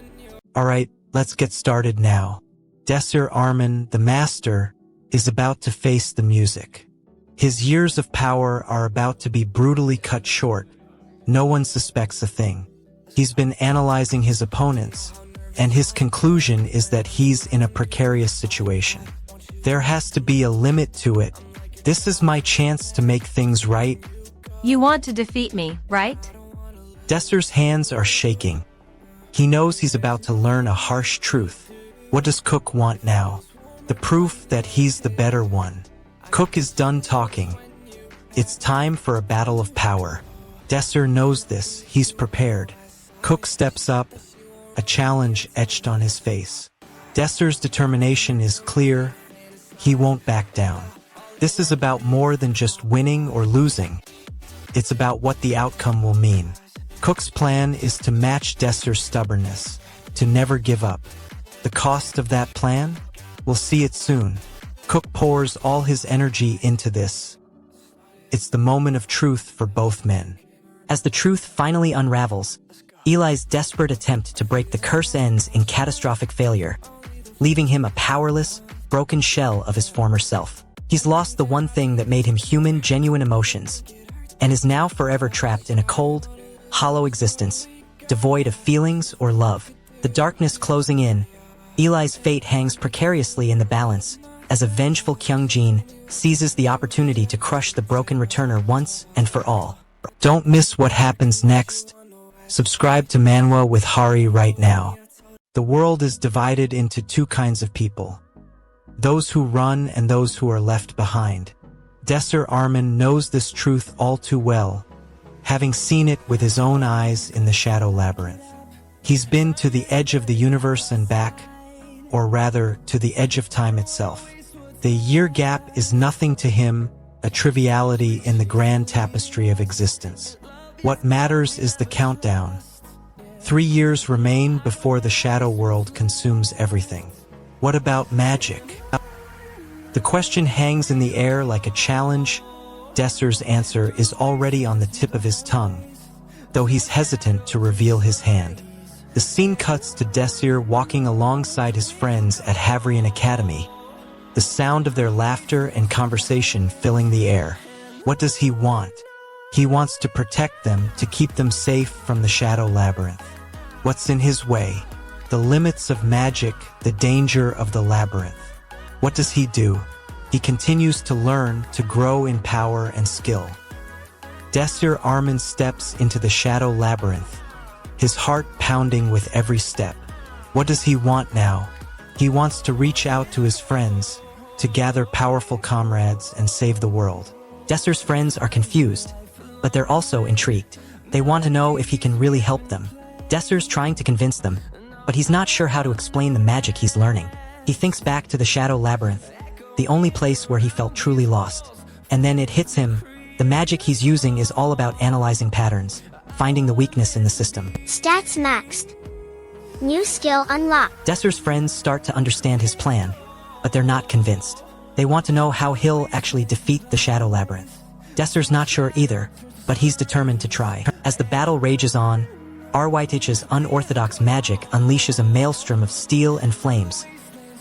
Alright, let's get started now. Desir Arman, the master, is about to face the music. His years of power are about to be brutally cut short. No one suspects a thing. He's been analyzing his opponents, and his conclusion is that he's in a precarious situation. There has to be a limit to it. This is my chance to make things right. You want to defeat me, right? Desir's hands are shaking. He knows he's about to learn a harsh truth. What does Cook want now? The proof that he's the better one. Cook is done talking. It's time for a battle of power. Desir knows this. He's prepared. Cook steps up, a challenge etched on his face. Desir's determination is clear. He won't back down. This is about more than just winning or losing. It's about what the outcome will mean. Cook's plan is to match Desir's stubbornness, to never give up. The cost of that plan? We'll see it soon. Cook pours all his energy into this. It's the moment of truth for both men. As the truth finally unravels, Eli's desperate attempt to break the curse ends in catastrophic failure, leaving him a powerless, broken shell of his former self. He's lost the one thing that made him human, genuine emotions, and is now forever trapped in a cold, hollow existence, devoid of feelings or love. The darkness closing in, Eli's fate hangs precariously in the balance as a vengeful Kyungjin seizes the opportunity to crush the broken Returner once and for all. Don't miss what happens next. Subscribe to Manwa with Hari right now. The world is divided into 2 kinds of people. Those who run and those who are left behind. Desir Arman knows this truth all too well, having seen it with his own eyes in the Shadow Labyrinth. He's been to the edge of the universe and back, or rather, to the edge of time itself. The year gap is nothing to him, a triviality in the grand tapestry of existence. What matters is the countdown. 3 years remain before the shadow world consumes everything. What about magic? The question hangs in the air like a challenge. Desir's answer is already on the tip of his tongue, though he's hesitant to reveal his hand. The scene cuts to Desir walking alongside his friends at Havrion Academy, the sound of their laughter and conversation filling the air. What does he want? He wants to protect them, to keep them safe from the Shadow Labyrinth. What's in his way? The limits of magic, the danger of the labyrinth. What does he do? He continues to learn, to grow in power and skill. Desir Arman steps into the Shadow Labyrinth, his heart pounding with every step. What does he want now? He wants to reach out to his friends, to gather powerful comrades and save the world. Desser's friends are confused, but they're also intrigued. They want to know if he can really help them. Desser's trying to convince them, but he's not sure how to explain the magic he's learning. He thinks back to the Shadow Labyrinth, the only place where he felt truly lost. And then it hits him. The magic he's using is all about analyzing patterns, finding the weakness in the system. Stats maxed. New skill unlocked. Desser's friends start to understand his plan, but they're not convinced. They want to know how he'll actually defeat the Shadow Labyrinth. Desser's not sure either, but he's determined to try. As the battle rages on, Arwhitech's unorthodox magic unleashes a maelstrom of steel and flames,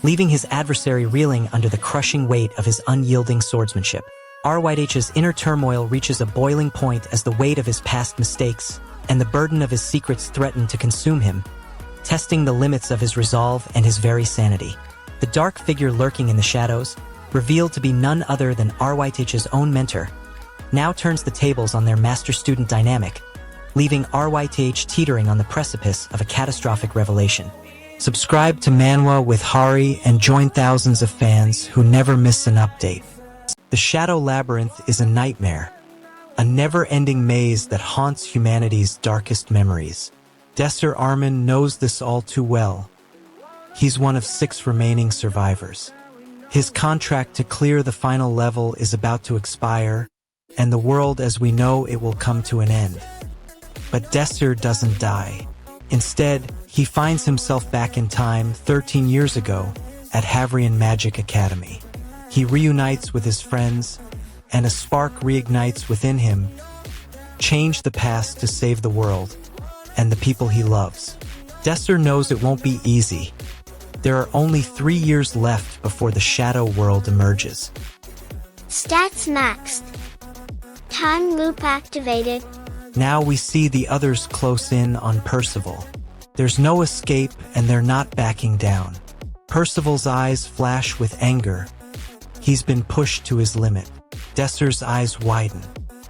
leaving his adversary reeling under the crushing weight of his unyielding swordsmanship. Arwhitech's inner turmoil reaches a boiling point as the weight of his past mistakes and the burden of his secrets threaten to consume him, testing the limits of his resolve and his very sanity. The dark figure lurking in the shadows, revealed to be none other than Arwhitech's own mentor, now turns the tables on their master-student dynamic, leaving Arwhitech teetering on the precipice of a catastrophic revelation. Subscribe to Manwa with Hari and join thousands of fans who never miss an update. The Shadow Labyrinth is a nightmare, a never-ending maze that haunts humanity's darkest memories. Desser Armin knows this all too well. He's one of 6 remaining survivors. His contract to clear the final level is about to expire, and the world as we know it will come to an end. But Desser doesn't die. Instead, he finds himself back in time 13 years ago at Havrion Magic Academy. He reunites with his friends, and a spark reignites within him. Change the past to save the world, and the people he loves. Desser knows it won't be easy. There are only 3 years left before the Shadow World emerges. Stats maxed. Time loop activated. Now we see the others close in on Percival. There's no escape and they're not backing down. Percival's eyes flash with anger. He's been pushed to his limit. Desser's eyes widen.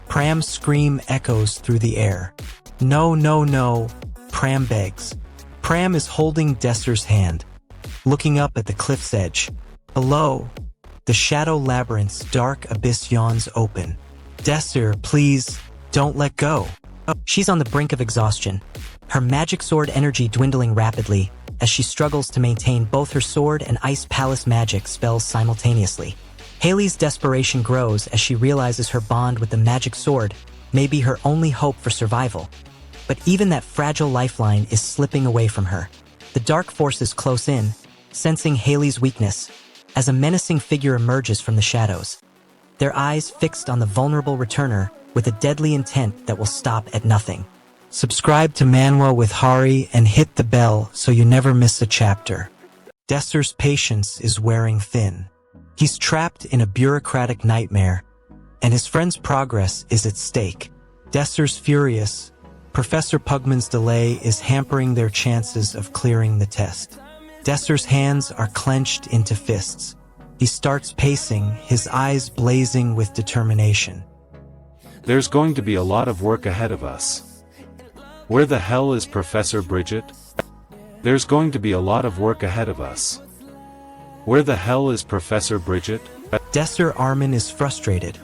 Pram's scream echoes through the air. No, no, no, Pram begs. Pram is holding Desser's hand, looking up at the cliff's edge. Below, the Shadow Labyrinth's dark abyss yawns open. Desser, please, don't let go. She's on the brink of exhaustion, her magic sword energy dwindling rapidly as she struggles to maintain both her sword and Ice Palace magic spells simultaneously. Haley's desperation grows as she realizes her bond with the magic sword may be her only hope for survival. But even that fragile lifeline is slipping away from her. The dark forces close in, sensing Haley's weakness, as a menacing figure emerges from the shadows. Their eyes fixed on the vulnerable returner with a deadly intent that will stop at nothing. Subscribe to Manwa with Hari and hit the bell so you never miss a chapter. Desser's patience is wearing thin. He's trapped in a bureaucratic nightmare, and his friend's progress is at stake. Desser's furious. Professor Pugman's delay is hampering their chances of clearing the test. Desser's hands are clenched into fists. He starts pacing, his eyes blazing with determination. There's going to be a lot of work ahead of us. Where the hell is Professor Bridget? There's going to be a lot of work ahead of us. Where the hell is Professor Bridget? Desser Armin is frustrated,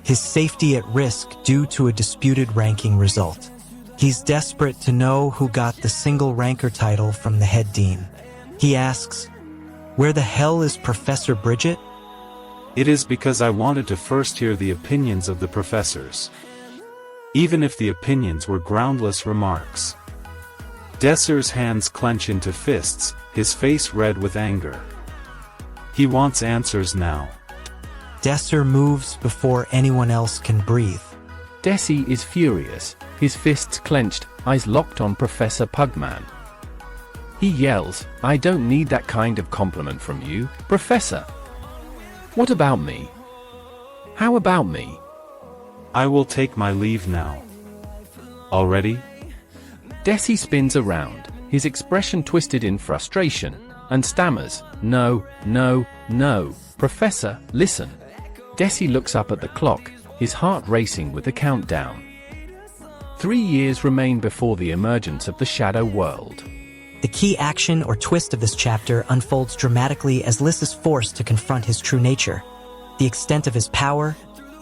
his safety at risk due to a disputed ranking result. He's desperate to know who got the single ranker title from the head dean. He asks, "Where the hell is Professor Bridget?" It is because I wanted to first hear the opinions of the professors. Even if the opinions were groundless remarks. Desser's hands clench into fists, his face red with anger. He wants answers now. Desser moves before anyone else can breathe. Desi is furious, his fists clenched, eyes locked on Professor Pugman. He yells, "I don't need that kind of compliment from you, Professor. What about me? How about me?" I will take my leave now. Already? Desi spins around, his expression twisted in frustration, and stammers, "No, no, no, Professor, listen." Desi looks up at the clock, his heart racing with the countdown. 3 years remain before the emergence of the Shadow World. The key action or twist of this chapter unfolds dramatically as Lys is forced to confront his true nature, the extent of his power,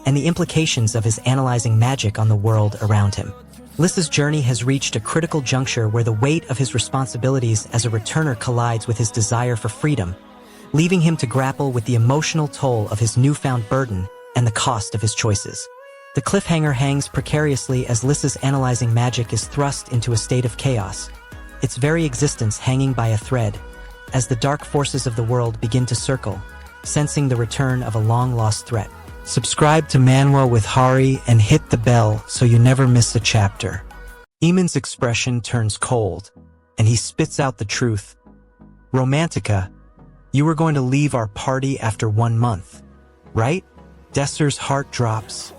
and the implications of his analyzing magic on the world around him. Lys's journey has reached a critical juncture where the weight of his responsibilities as a returner collides with his desire for freedom, leaving him to grapple with the emotional toll of his newfound burden and the cost of his choices. The cliffhanger hangs precariously as Lys's analyzing magic is thrust into a state of chaos, its very existence hanging by a thread, as the dark forces of the world begin to circle, sensing the return of a long-lost threat. Subscribe to Manwa with Hari and hit the bell so you never miss a chapter. Eamon's expression turns cold, and he spits out the truth. Romantica, you were going to leave our party after 1 month, right? Desser's heart drops,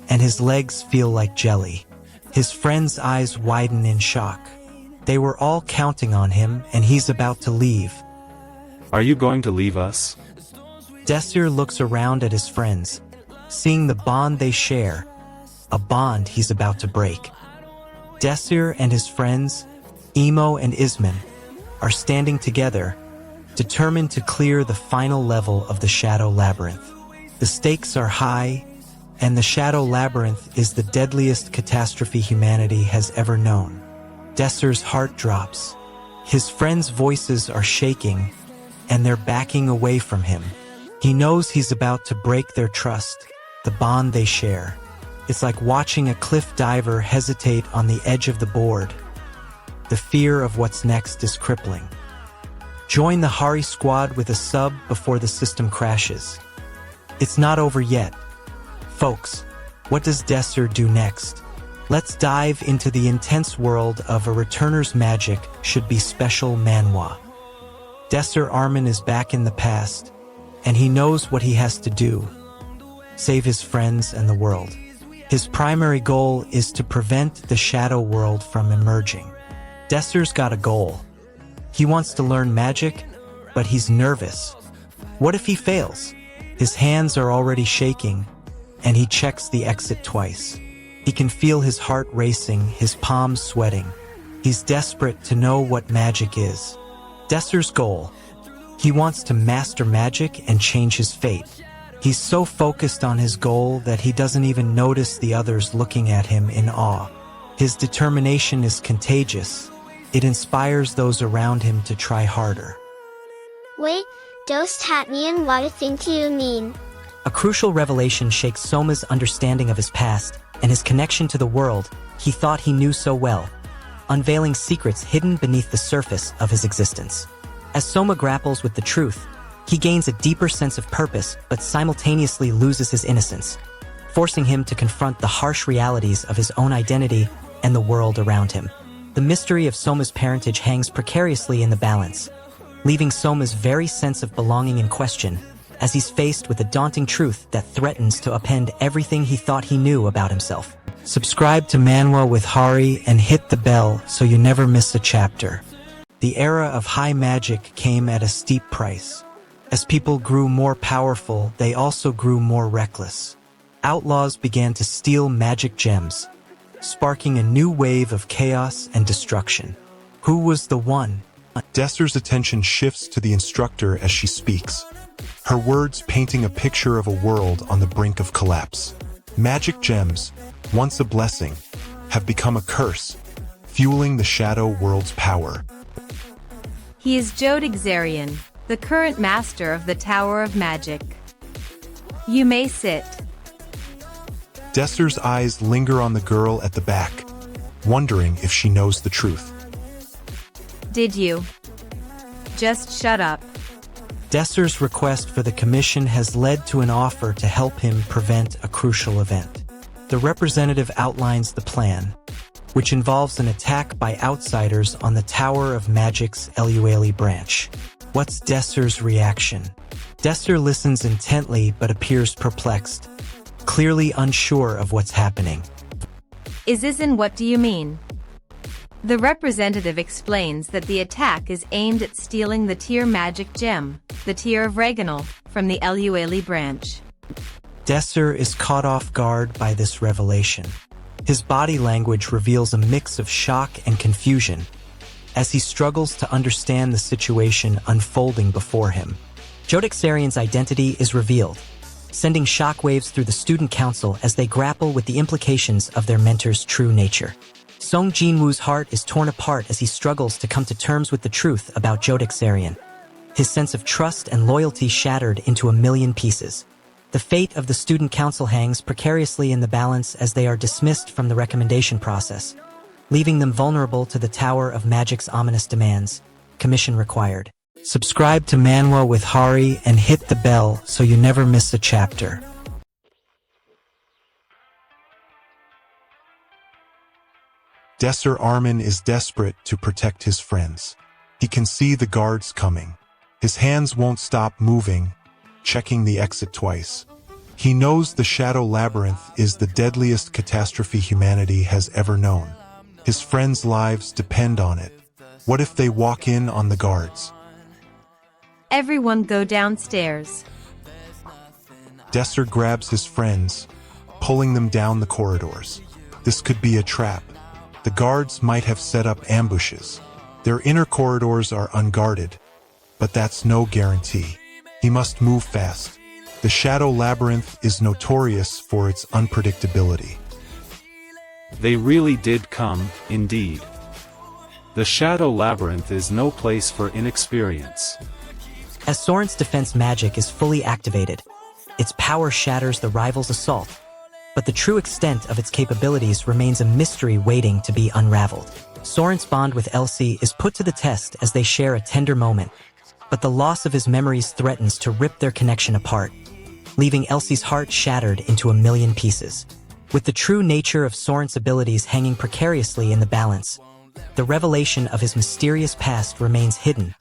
and his legs feel like jelly. His friend's eyes widen in shock. They were all counting on him, and he's about to leave. Are you going to leave us? Desir looks around at his friends, seeing the bond they share, a bond he's about to break. Desir and his friends, Emo and Isman, are standing together, determined to clear the final level of the Shadow Labyrinth. The stakes are high, and the Shadow Labyrinth is the deadliest catastrophe humanity has ever known. Desir's heart drops. His friends' voices are shaking, and they're backing away from him. He knows he's about to break their trust, the bond they share. It's like watching a cliff diver hesitate on the edge of the board. The fear of what's next is crippling. Join the Hari squad with a sub before the system crashes. It's not over yet. Folks, what does Desir do next? Let's dive into the intense world of a Returner's magic should be special Manwa. Desir Armin is back in the past, and he knows what he has to do. Save his friends and the world. His primary goal is to prevent the shadow world from emerging. Desir's got a goal. He wants to learn magic, but he's nervous. What if he fails? His hands are already shaking, and he checks the exit twice. He can feel his heart racing, his palms sweating. He's desperate to know what magic is. Desir's goal. He wants to master magic and change his fate. He's so focused on his goal that he doesn't even notice the others looking at him in awe. His determination is contagious. It inspires those around him to try harder. Wait, Dost Havrion, what do you mean? A crucial revelation shakes Soma's understanding of his past and his connection to the world he thought he knew so well, unveiling secrets hidden beneath the surface of his existence. As Soma grapples with the truth, he gains a deeper sense of purpose but simultaneously loses his innocence, forcing him to confront the harsh realities of his own identity and the world around him. The mystery of Soma's parentage hangs precariously in the balance, leaving Soma's very sense of belonging in question as he's faced with a daunting truth that threatens to upend everything he thought he knew about himself. Subscribe to Manwa with Hari and hit the bell so you never miss a chapter. The era of high magic came at a steep price. As people grew more powerful, they also grew more reckless. Outlaws began to steal magic gems, sparking a new wave of chaos and destruction. Who was the one? Desir's attention shifts to the instructor as she speaks, her words painting a picture of a world on the brink of collapse. Magic gems, once a blessing, have become a curse, fueling the shadow world's power. He is Jode Xarian, the current master of the Tower of Magic. You may sit. Desir's eyes linger on the girl at the back, wondering if she knows the truth. Did you? Just shut up. Desir's request for the commission has led to an offer to help him prevent a crucial event. The representative outlines the plan, which involves an attack by outsiders on the Tower of Magic's Elueli branch. What's Desir's reaction? Desir listens intently but appears perplexed, clearly unsure of what's happening. What do you mean? The representative explains that the attack is aimed at stealing the Tier Magic Gem, the Tier of Reganal, from the Elueli branch. Desir is caught off guard by this revelation. His body language reveals a mix of shock and confusion, as he struggles to understand the situation unfolding before him. Jodexarian's identity is revealed, sending shockwaves through the student council as they grapple with the implications of their mentor's true nature. Song Jinwoo's heart is torn apart as he struggles to come to terms with the truth about Jodexarian. His sense of trust and loyalty shattered into a million pieces. The fate of the student council hangs precariously in the balance as they are dismissed from the recommendation process, leaving them vulnerable to the Tower of Magic's ominous demands. Commission required. Subscribe to Manwa with Hari and hit the bell so you never miss a chapter. Desser Armin is desperate to protect his friends. He can see the guards coming. His hands won't stop moving, checking the exit twice. He knows the Shadow Labyrinth is the deadliest catastrophe humanity has ever known. His friends' lives depend on it. What if they walk in on the guards? Everyone go downstairs. Desser grabs his friends, pulling them down the corridors. This could be a trap. The guards might have set up ambushes. Their inner corridors are unguarded, but that's no guarantee. He must move fast. The Shadow Labyrinth is notorious for its unpredictability. They really did come, indeed. The Shadow Labyrinth is no place for inexperience. As Soren's defense magic is fully activated, its power shatters the rival's assault, but the true extent of its capabilities remains a mystery waiting to be unraveled. Soren's bond with Elsie is put to the test as they share a tender moment, but the loss of his memories threatens to rip their connection apart, leaving Elsie's heart shattered into a million pieces. With the true nature of Soren's abilities hanging precariously in the balance, the revelation of his mysterious past remains hidden,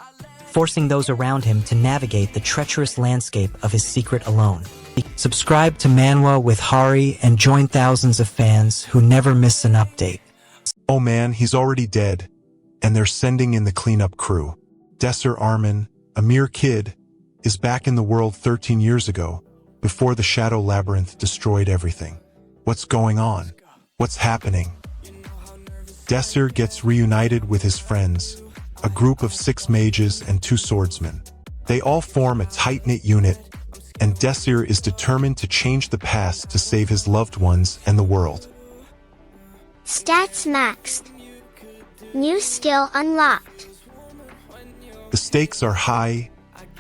forcing those around him to navigate the treacherous landscape of his secret alone. Subscribe to Manwa with Hari and join thousands of fans who never miss an update. Oh man, he's already dead, and they're sending in the cleanup crew. Desser Armin, a mere kid, is back in the world 13 years ago, before the Shadow Labyrinth destroyed everything. What's going on? What's happening? Desser gets reunited with his friends, a group of 6 mages and 2 swordsmen. They all form a tight-knit unit, and Desser is determined to change the past to save his loved ones and the world. Stats maxed. New skill unlocked. The stakes are high.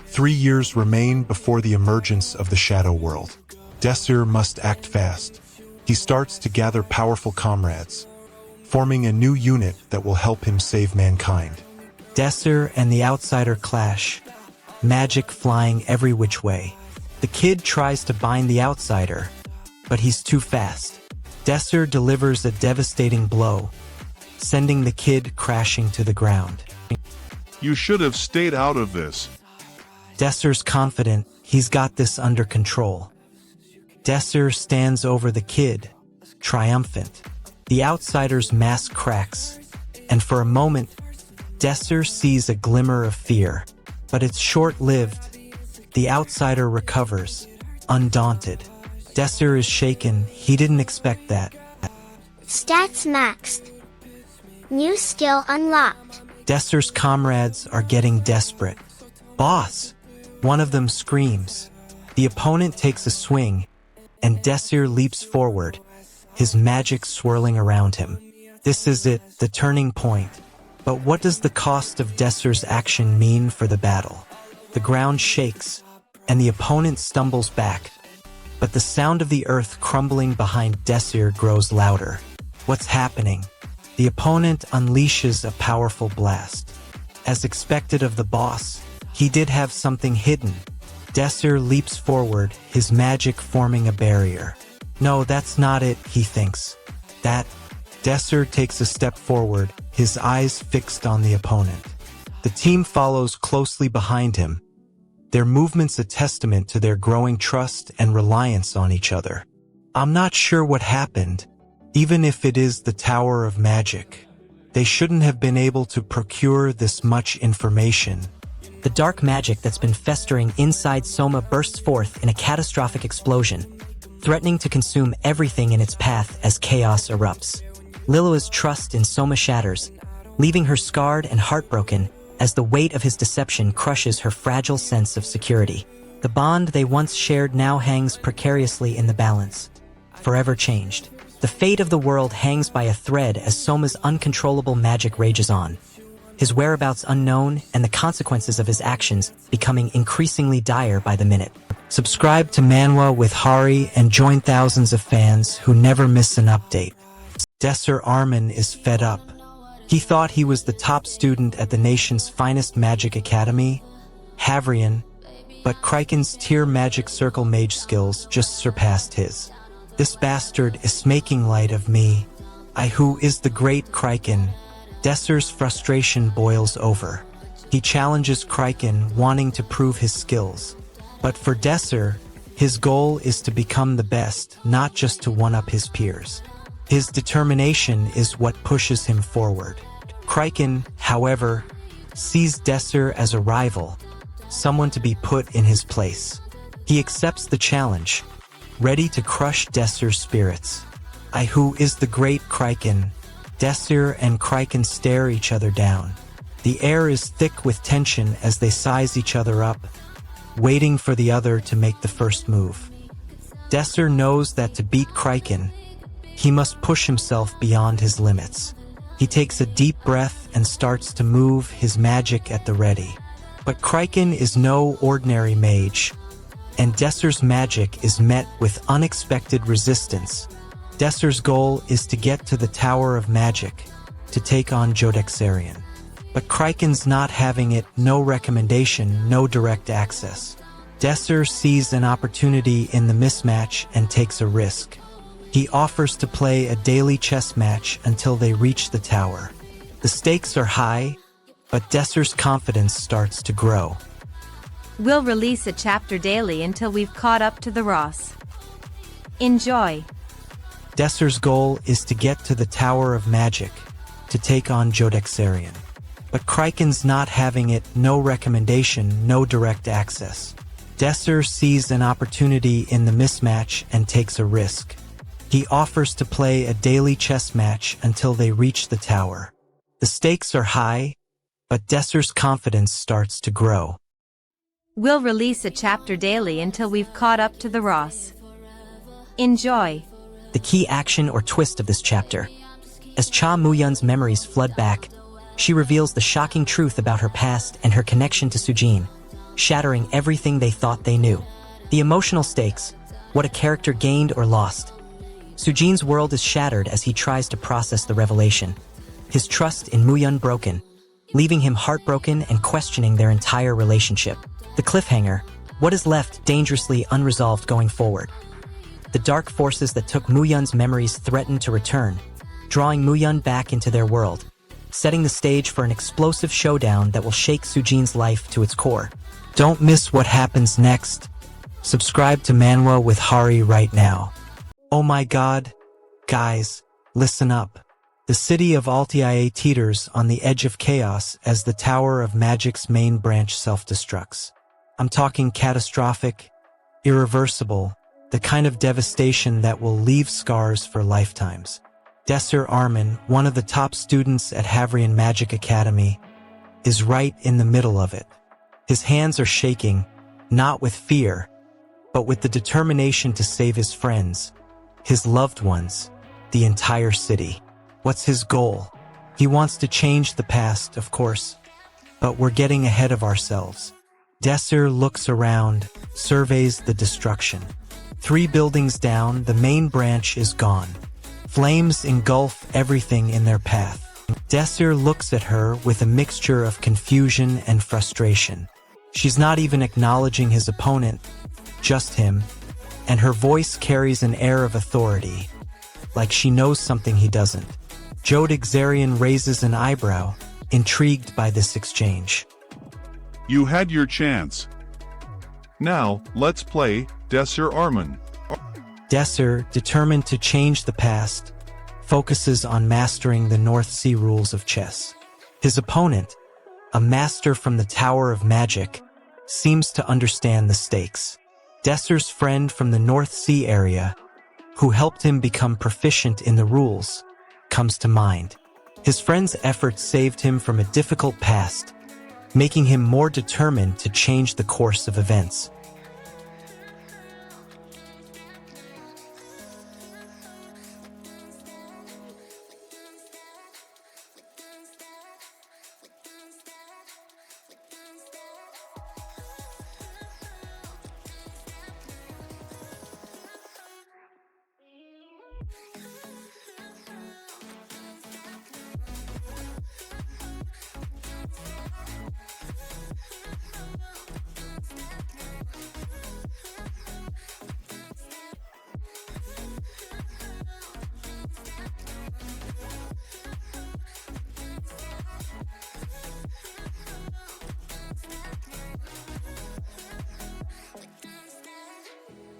3 years remain before the emergence of the Shadow World. Desser must act fast. He starts to gather powerful comrades, forming a new unit that will help him save mankind. Desser and the outsider clash, magic flying every which way. The kid tries to bind the outsider, but he's too fast. Desser delivers a devastating blow, sending the kid crashing to the ground. You should have stayed out of this. Desser's confident he's got this under control. Desser stands over the kid, triumphant. The outsider's mask cracks, and for a moment, Desser sees a glimmer of fear. But it's short-lived. The outsider recovers, undaunted. Desser is shaken. He didn't expect that. Stats maxed. New skill unlocked. Desser's comrades are getting desperate. Boss! One of them screams. The opponent takes a swing, and Desser leaps forward, his magic swirling around him. This is it, the turning point. But what does the cost of Desser's action mean for the battle? The ground shakes, and the opponent stumbles back. But the sound of the earth crumbling behind Desser grows louder. What's happening? The opponent unleashes a powerful blast. As expected of the boss, he did have something hidden. Desser leaps forward, his magic forming a barrier. No, that's not it, he thinks. Desser takes a step forward, his eyes fixed on the opponent. The team follows closely behind him, their movements a testament to their growing trust and reliance on each other. I'm not sure what happened, even if it is the Tower of Magic. They shouldn't have been able to procure this much information. The dark magic that's been festering inside Soma bursts forth in a catastrophic explosion, threatening to consume everything in its path as chaos erupts. Lilua's trust in Soma shatters, leaving her scarred and heartbroken as the weight of his deception crushes her fragile sense of security. The bond they once shared now hangs precariously in the balance, forever changed. The fate of the world hangs by a thread as Soma's uncontrollable magic rages on, his whereabouts unknown and the consequences of his actions becoming increasingly dire by the minute. Subscribe to Manwa with Hari and join thousands of fans who never miss an update. Desser Armin is fed up. He thought he was the top student at the nation's finest magic academy, Havrion, but Kriken's tier magic circle mage skills just surpassed his. This bastard is making light of me. Who is the great Kriken? Desser's frustration boils over. He challenges Kriken, wanting to prove his skills. But for Desser, his goal is to become the best, not just to one-up his peers. His determination is what pushes him forward. Kriken, however, sees Desser as a rival, someone to be put in his place. He accepts the challenge, ready to crush Desser's spirits. Who is the great Kriken? Desser and Kriken stare each other down. The air is thick with tension as they size each other up, waiting for the other to make the first move. Desser knows that to beat Kriken, he must push himself beyond his limits. He takes a deep breath and starts to move his magic at the ready. But Kriken is no ordinary mage, and Desser's magic is met with unexpected resistance. Desser's goal is to get to the Tower of Magic, to take on Jodexarian. But Kriken's not having it, no recommendation, no direct access. Desser sees an opportunity in the mismatch and takes a risk. He offers to play a daily chess match until they reach the tower. The stakes are high, but Desser's confidence starts to grow. We'll release a chapter daily until we've caught up to the Ross. Enjoy. Desser's goal is to get to the Tower of Magic, to take on Jodexarian. But Kriken's not having it, no recommendation, no direct access. Desser sees an opportunity in the mismatch and takes a risk. He offers to play a daily chess match until they reach the tower. The stakes are high, but Desser's confidence starts to grow. We'll release a chapter daily until we've caught up to the Ross. Enjoy. The key action or twist of this chapter. As Cha Muyun's memories flood back, she reveals the shocking truth about her past and her connection to Sujin, shattering everything they thought they knew. The emotional stakes, what a character gained or lost. Sujin's world is shattered as he tries to process the revelation. His trust in Muyun broken, leaving him heartbroken and questioning their entire relationship. The cliffhanger, what is left dangerously unresolved going forward. The dark forces that took Muyun's memories threaten to return, drawing Muyun back into their world, setting the stage for an explosive showdown that will shake Sujin's life to its core. Don't miss what happens next. Subscribe to Manwa with Hari right now. Oh my god, guys, listen up. The city of Altia teeters on the edge of chaos as the Tower of Magic's main branch self-destructs. I'm talking catastrophic, irreversible, the kind of devastation that will leave scars for lifetimes. Desser Armin, one of the top students at Havrion Magic Academy, is right in the middle of it. His hands are shaking, not with fear, but with the determination to save his friends, his loved ones, the entire city. What's his goal? He wants to change the past, of course, but we're getting ahead of ourselves. Desser looks around, surveys the destruction. 3 buildings down, the main branch is gone. Flames engulf everything in their path. Desser looks at her with a mixture of confusion and frustration. She's not even acknowledging his opponent, just him, and her voice carries an air of authority, like she knows something he doesn't. Jodexarian raises an eyebrow, intrigued by this exchange. You had your chance. Now, let's play, Desser Armin. Desser, determined to change the past, focuses on mastering the North Sea rules of chess. His opponent, a master from the Tower of Magic, seems to understand the stakes. Desser's friend from the North Sea area, who helped him become proficient in the rules, comes to mind. His friend's efforts saved him from a difficult past, making him more determined to change the course of events.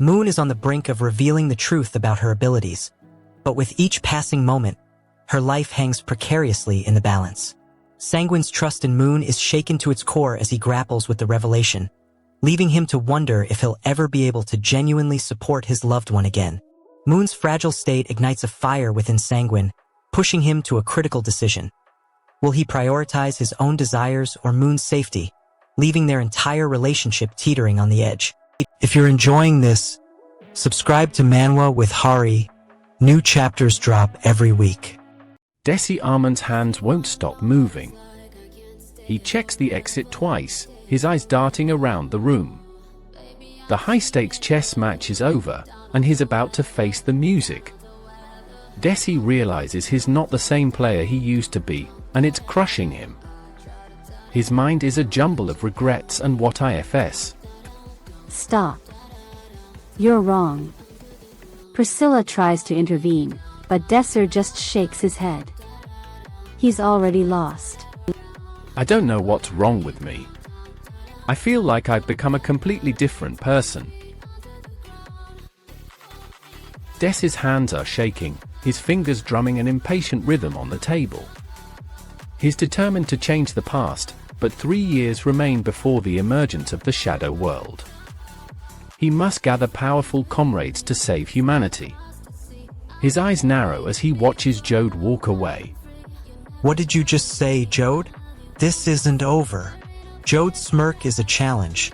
Moon is on the brink of revealing the truth about her abilities, but with each passing moment, her life hangs precariously in the balance. Sanguine's trust in Moon is shaken to its core as he grapples with the revelation, leaving him to wonder if he'll ever be able to genuinely support his loved one again. Moon's fragile state ignites a fire within Sanguine, pushing him to a critical decision. Will he prioritize his own desires or Moon's safety, leaving their entire relationship teetering on the edge? If you're enjoying this, subscribe to Manwa with Hari. New chapters drop every week. Desi Armand's hands won't stop moving. He checks the exit twice, his eyes darting around the room. The high-stakes chess match is over, and he's about to face the music. Desi realizes he's not the same player he used to be, and it's crushing him. His mind is a jumble of regrets and what ifs. Stop. You're wrong. Priscilla tries to intervene, but Desser just shakes his head. He's already lost. I don't know what's wrong with me. I feel like I've become a completely different person. Des's hands are shaking, his fingers drumming an impatient rhythm on the table. He's determined to change the past, but 3 years remain before the emergence of the Shadow World. He must gather powerful comrades to save humanity. His eyes narrow as he watches Jode walk away. What did you just say, Jode? This isn't over. Jode's smirk is a challenge.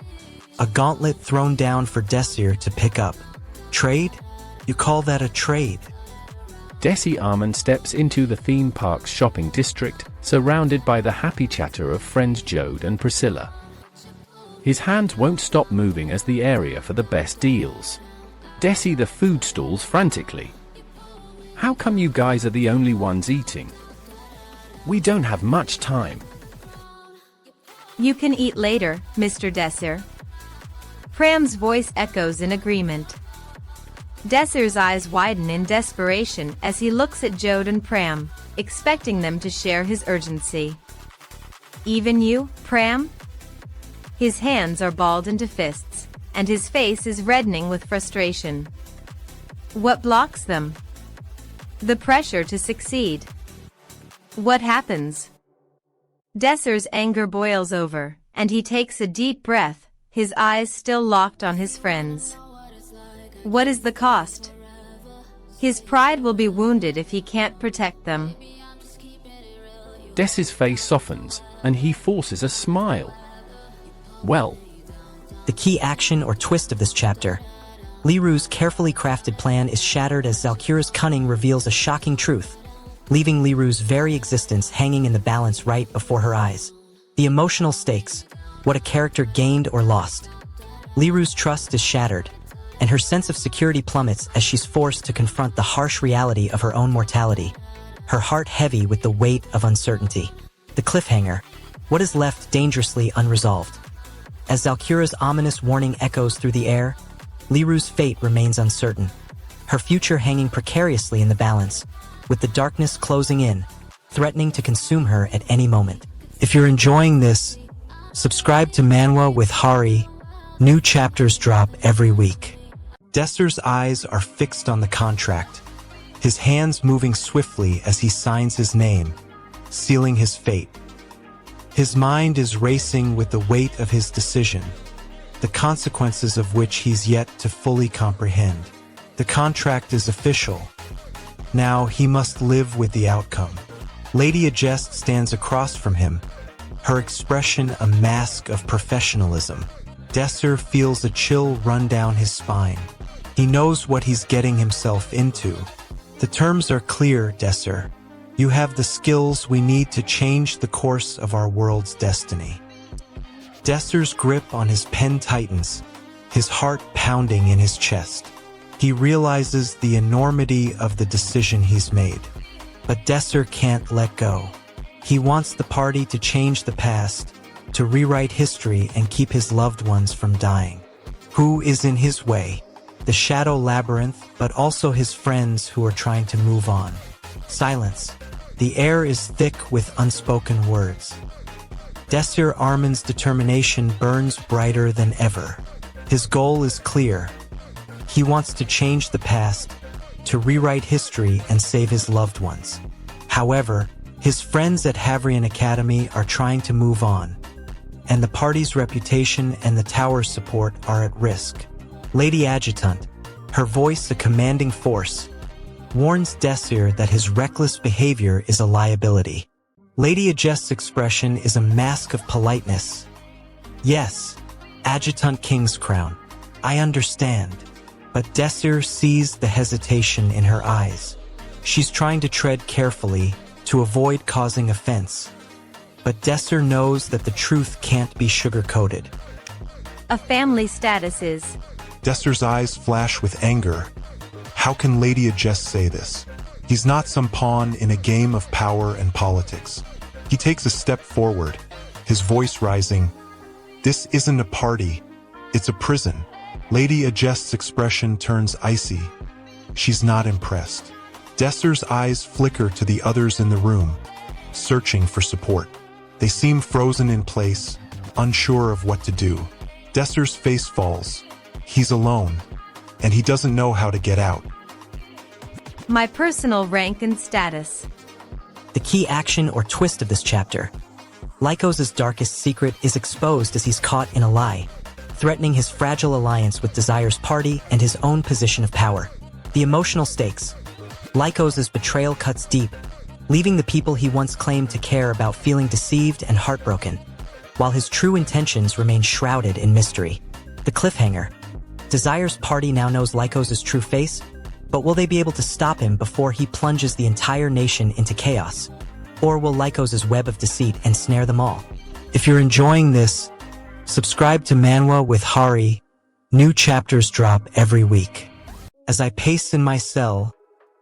A gauntlet thrown down for Desir to pick up. Trade? You call that a trade? Desi Armand steps into the theme park's shopping district, surrounded by the happy chatter of friends Jode and Priscilla. His hands won't stop moving as the area for the best deals. Desi the food stalls frantically. How come you guys are the only ones eating? We don't have much time. You can eat later, Mr. Desir. Pram's voice echoes in agreement. Desir's eyes widen in desperation as he looks at Jode and Pram, expecting them to share his urgency. Even you, Pram? His hands are balled into fists, and his face is reddening with frustration. What blocks them? The pressure to succeed. What happens? Desir's anger boils over, and he takes a deep breath, his eyes still locked on his friends. What is the cost? His pride will be wounded if he can't protect them. Des's face softens, and he forces a smile. Well, The key action or twist of this chapter. Liru's carefully crafted plan is shattered as Zalkira's cunning reveals a shocking truth, leaving Liru's very existence hanging in the balance right before her eyes. The emotional stakes, what a character gained or lost. Liru's trust is shattered, and her sense of security plummets as she's forced to confront the harsh reality of her own mortality, her heart heavy with the weight of uncertainty. The cliffhanger, what is left dangerously unresolved. As Zalkira's ominous warning echoes through the air, Liru's fate remains uncertain, her future hanging precariously in the balance, with the darkness closing in, threatening to consume her at any moment. If you're enjoying this, subscribe to Manwa with Hari. New chapters drop every week. Desir's eyes are fixed on the contract, his hands moving swiftly as he signs his name, sealing his fate. His mind is racing with the weight of his decision, the consequences of which he's yet to fully comprehend. The contract is official. Now he must live with the outcome. Lady Adjest stands across from him, her expression a mask of professionalism. Desser feels a chill run down his spine. He knows what he's getting himself into. The terms are clear, Desser. You have the skills we need to change the course of our world's destiny. Desser's grip on his pen tightens, his heart pounding in his chest. He realizes the enormity of the decision he's made. But Desser can't let go. He wants the party to change the past, to rewrite history and keep his loved ones from dying. Who is in his way? The Shadow Labyrinth, but also his friends who are trying to move on. Silence. The air is thick with unspoken words. Desser Armin's determination burns brighter than ever. His goal is clear. He wants to change the past, to rewrite history and save his loved ones. However, his friends at Havrion Academy are trying to move on, and the party's reputation and the tower's support are at risk. Lady Adjutant, her voice a commanding force, warns Desir that his reckless behavior is a liability. Lady Adjust's expression is a mask of politeness. Yes, Adjutant King's Crown, I understand. But Desir sees the hesitation in her eyes. She's trying to tread carefully to avoid causing offense. But Desir knows that the truth can't be sugar-coated. A family status is... Desir's eyes flash with anger. How can Lady Adjust say this? He's not some pawn in a game of power and politics. He takes a step forward, his voice rising. This isn't a party, it's a prison. Lady Adjust's expression turns icy. She's not impressed. Desir's eyes flicker to the others in the room, searching for support. They seem frozen in place, unsure of what to do. Desir's face falls. He's alone, and he doesn't know how to get out. My personal rank and status. The key action or twist of this chapter. Lycos' darkest secret is exposed as he's caught in a lie, threatening his fragile alliance with Desire's party and his own position of power. The emotional stakes. Lycos' betrayal cuts deep, leaving the people he once claimed to care about feeling deceived and heartbroken, while his true intentions remain shrouded in mystery. The cliffhanger. Desire's party now knows Lycos' true face, but will they be able to stop him before he plunges the entire nation into chaos? Or will Lycos' web of deceit ensnare them all? If you're enjoying this, subscribe to Manwa with Hari. New chapters drop every week. As I pace in my cell,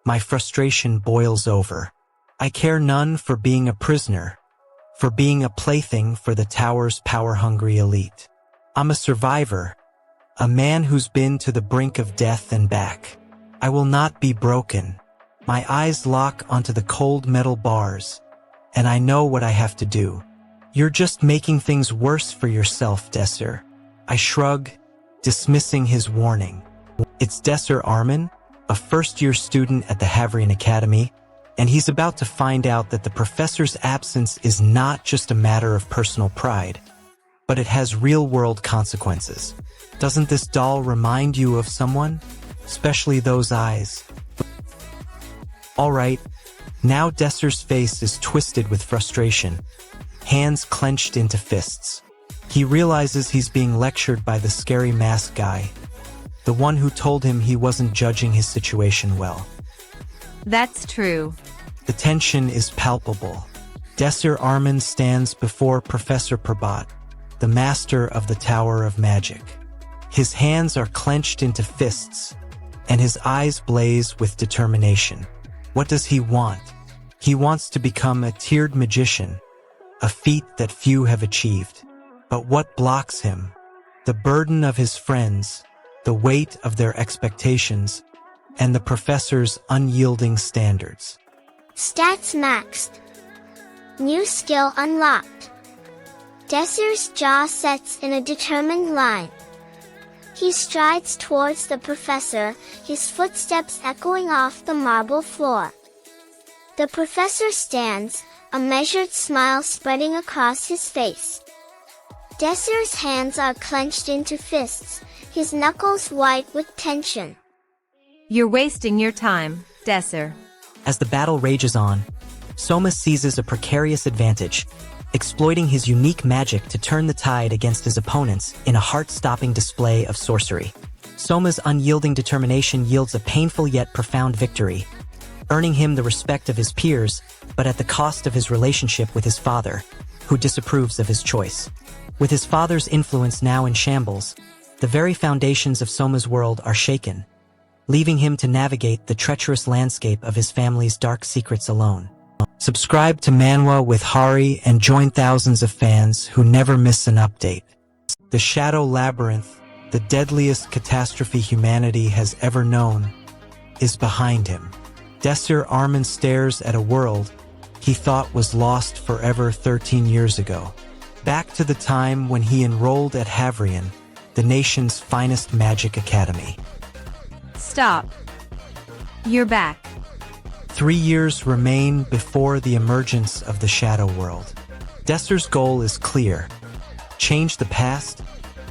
my frustration boils over. I care none for being a prisoner, for being a plaything for the tower's power-hungry elite. I'm a survivor, a man who's been to the brink of death and back. I will not be broken. My eyes lock onto the cold metal bars, and I know what I have to do. You're just making things worse for yourself, Desir. I shrug, dismissing his warning. It's Desir Armin, a first-year student at the Havrion Academy, and he's about to find out that the professor's absence is not just a matter of personal pride, but it has real-world consequences. Doesn't this doll remind you of someone? Especially those eyes. All right, now Desir's face is twisted with frustration, hands clenched into fists. He realizes he's being lectured by the scary mask guy, the one who told him he wasn't judging his situation well. That's true. The tension is palpable. Desir Armin stands before Professor Prabat, the master of the Tower of Magic. His hands are clenched into fists, and his eyes blaze with determination. What does he want? He wants to become a tiered magician, a feat that few have achieved. But what blocks him? The burden of his friends, the weight of their expectations, and the professor's unyielding standards. Stats maxed. New skill unlocked. Desir's jaw sets in a determined line. He strides towards the professor, his footsteps echoing off the marble floor. The professor stands, a measured smile spreading across his face. Desir's hands are clenched into fists, his knuckles white with tension. You're wasting your time, Desir. As the battle rages on, Soma seizes a precarious advantage, exploiting his unique magic to turn the tide against his opponents in a heart-stopping display of sorcery. Soma's unyielding determination yields a painful yet profound victory, earning him the respect of his peers, but at the cost of his relationship with his father, who disapproves of his choice. With his father's influence now in shambles, the very foundations of Soma's world are shaken, leaving him to navigate the treacherous landscape of his family's dark secrets alone. Subscribe to Manwa with Hari and join thousands of fans who never miss an update. The Shadow Labyrinth, the deadliest catastrophe humanity has ever known, is behind him. Desir Armin stares at a world he thought was lost forever 13 years ago. Back to the time when he enrolled at Havrion, the nation's finest magic academy. Stop. You're back. 3 years remain before the emergence of the Shadow World. Desir's goal is clear: change the past,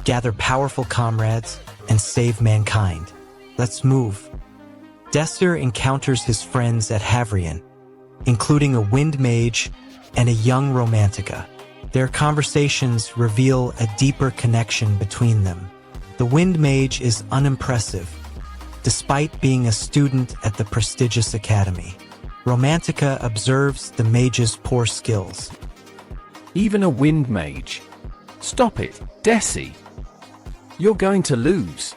gather powerful comrades, and save mankind. Let's move. Desir encounters his friends at Havrion, including a wind mage and a young romantica. Their conversations reveal a deeper connection between them. The wind mage is unimpressive, despite being a student at the prestigious academy. Romantica observes the mage's poor skills. Even a wind mage. Stop it, Desi. You're going to lose.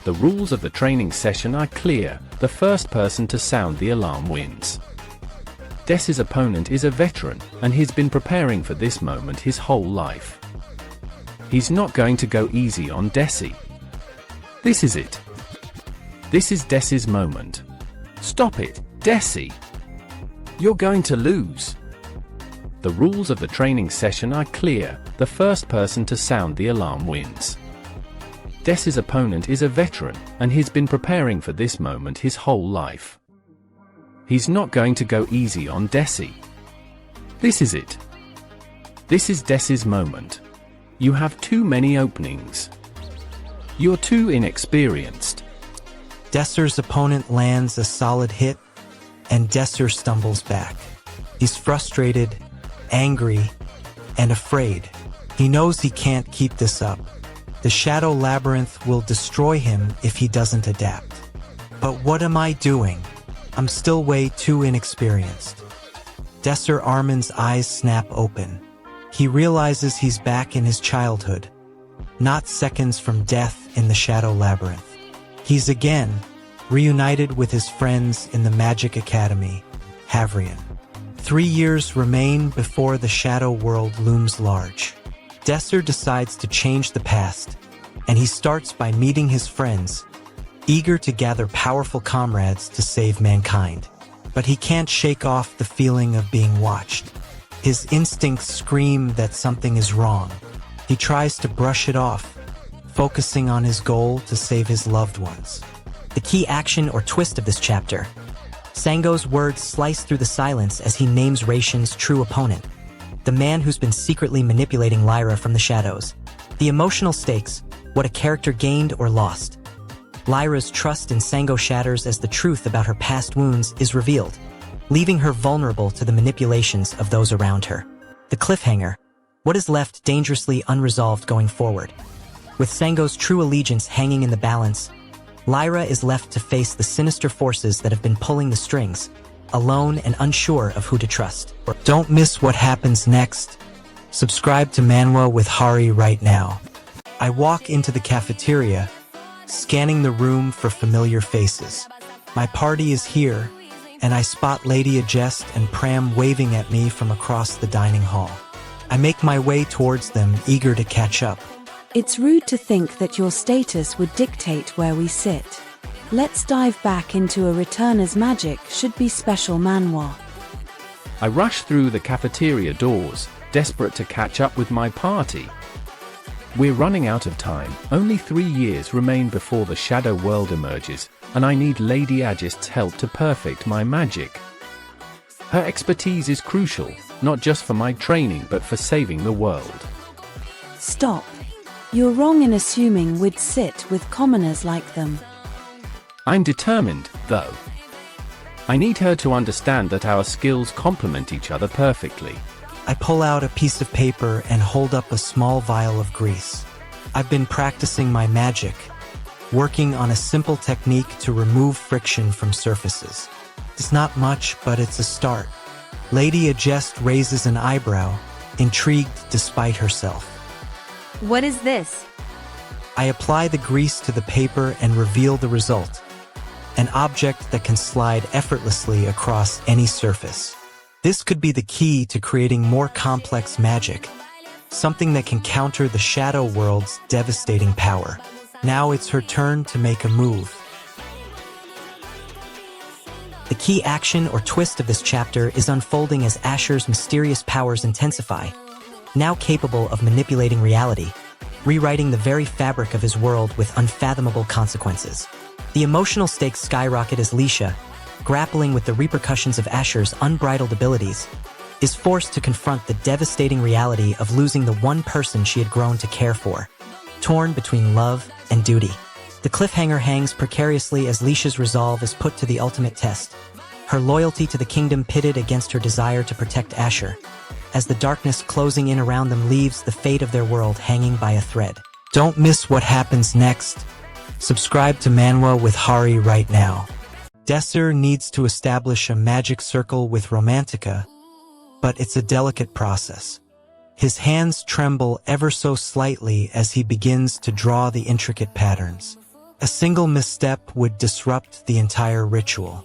The rules of the training session are clear. The first person to sound the alarm wins. Des's opponent is a veteran, and he's been preparing for this moment his whole life. He's not going to go easy on Desi. This is it. This is Des's moment. Stop it, Desi. You're going to lose. The rules of the training session are clear. The first person to sound the alarm wins. Des's opponent is a veteran, and he's been preparing for this moment his whole life. He's not going to go easy on Desi. This is it. This is Des's moment. You have too many openings. You're too inexperienced. Desir's opponent lands a solid hit, and Desir stumbles back. He's frustrated, angry, and afraid. He knows he can't keep this up. The Shadow Labyrinth will destroy him if he doesn't adapt. But what am I doing? I'm still way too inexperienced. Desir Armin's eyes snap open. He realizes he's back in his childhood, not seconds from death in the Shadow Labyrinth. He's again reunited with his friends in the Magic Academy, Havrion. 3 years remain before the Shadow World looms large. Desir decides to change the past, and he starts by meeting his friends, eager to gather powerful comrades to save mankind. But he can't shake off the feeling of being watched. His instincts scream that something is wrong. He tries to brush it off, focusing on his goal to save his loved ones. The key action or twist of this chapter. Sango's words slice through the silence as he names Raishin's true opponent, the man who's been secretly manipulating Lyra from the shadows. The emotional stakes, what a character gained or lost. Lyra's trust in Sango shatters as the truth about her past wounds is revealed, leaving her vulnerable to the manipulations of those around her. The cliffhanger, what is left dangerously unresolved going forward. With Sango's true allegiance hanging in the balance, Lyra is left to face the sinister forces that have been pulling the strings, alone and unsure of who to trust. Don't miss what happens next. Subscribe to Manwa with Hari right now. I walk into the cafeteria, scanning the room for familiar faces. My party is here, and I spot Lady Adjest and Pram waving at me from across the dining hall. I make my way towards them, eager to catch up. It's rude to think that your status would dictate where we sit. Let's dive back into a Returner's magic should be special Manwa. I rush through the cafeteria doors, desperate to catch up with my party. We're running out of time. Only 3 years remain before the Shadow World emerges, and I need Lady Adjest's help to perfect my magic. Her expertise is crucial, not just for my training but for saving the world. Stop. You're wrong in assuming we'd sit with commoners like them. I'm determined, though. I need her to understand that our skills complement each other perfectly. I pull out a piece of paper and hold up a small vial of grease. I've been practicing my magic, working on a simple technique to remove friction from surfaces. It's not much, but it's a start. Lady Adjust raises an eyebrow, intrigued despite herself. What is this? I apply the grease to the paper and reveal the result. An object that can slide effortlessly across any surface. This could be the key to creating more complex magic, something that can counter the shadow world's devastating power. Now it's her turn to make a move. The key action or twist of this chapter is unfolding as Asher's mysterious powers intensify, now capable of manipulating reality, rewriting the very fabric of his world with unfathomable consequences. The emotional stakes skyrocket as Leisha, grappling with the repercussions of Asher's unbridled abilities, is forced to confront the devastating reality of losing the one person she had grown to care for, torn between love and duty. The cliffhanger hangs precariously as Leisha's resolve is put to the ultimate test, her loyalty to the kingdom pitted against her desire to protect Asher, as the darkness closing in around them leaves the fate of their world hanging by a thread. Don't miss what happens next. Subscribe to Manwa with Hari right now. Desser needs to establish a magic circle with Romantica, but it's a delicate process. His hands tremble ever so slightly as he begins to draw the intricate patterns. A single misstep would disrupt the entire ritual.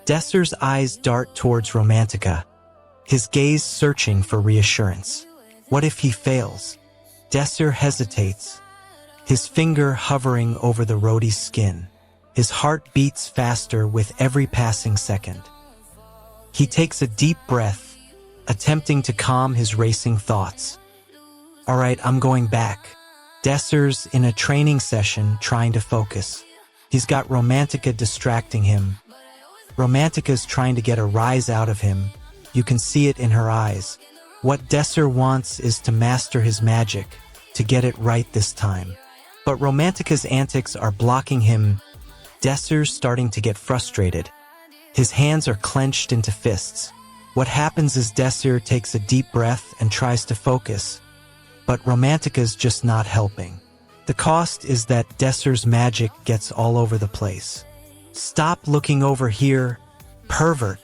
Desser's eyes dart towards Romantica, his gaze searching for reassurance. What if he fails? Desser hesitates, his finger hovering over the roadie's skin. His heart beats faster with every passing second. He takes a deep breath, attempting to calm his racing thoughts. All right, I'm going back. Desser's in a training session trying to focus. He's got Romantica distracting him. Romantica's trying to get a rise out of him. You can see it in her eyes. What Desser wants is to master his magic, to get it right this time. But Romantica's antics are blocking him. Desser's starting to get frustrated. His hands are clenched into fists. What happens is Desser takes a deep breath and tries to focus, but Romantica's just not helping. The cost is that Desser's magic gets all over the place. Stop looking over here, pervert.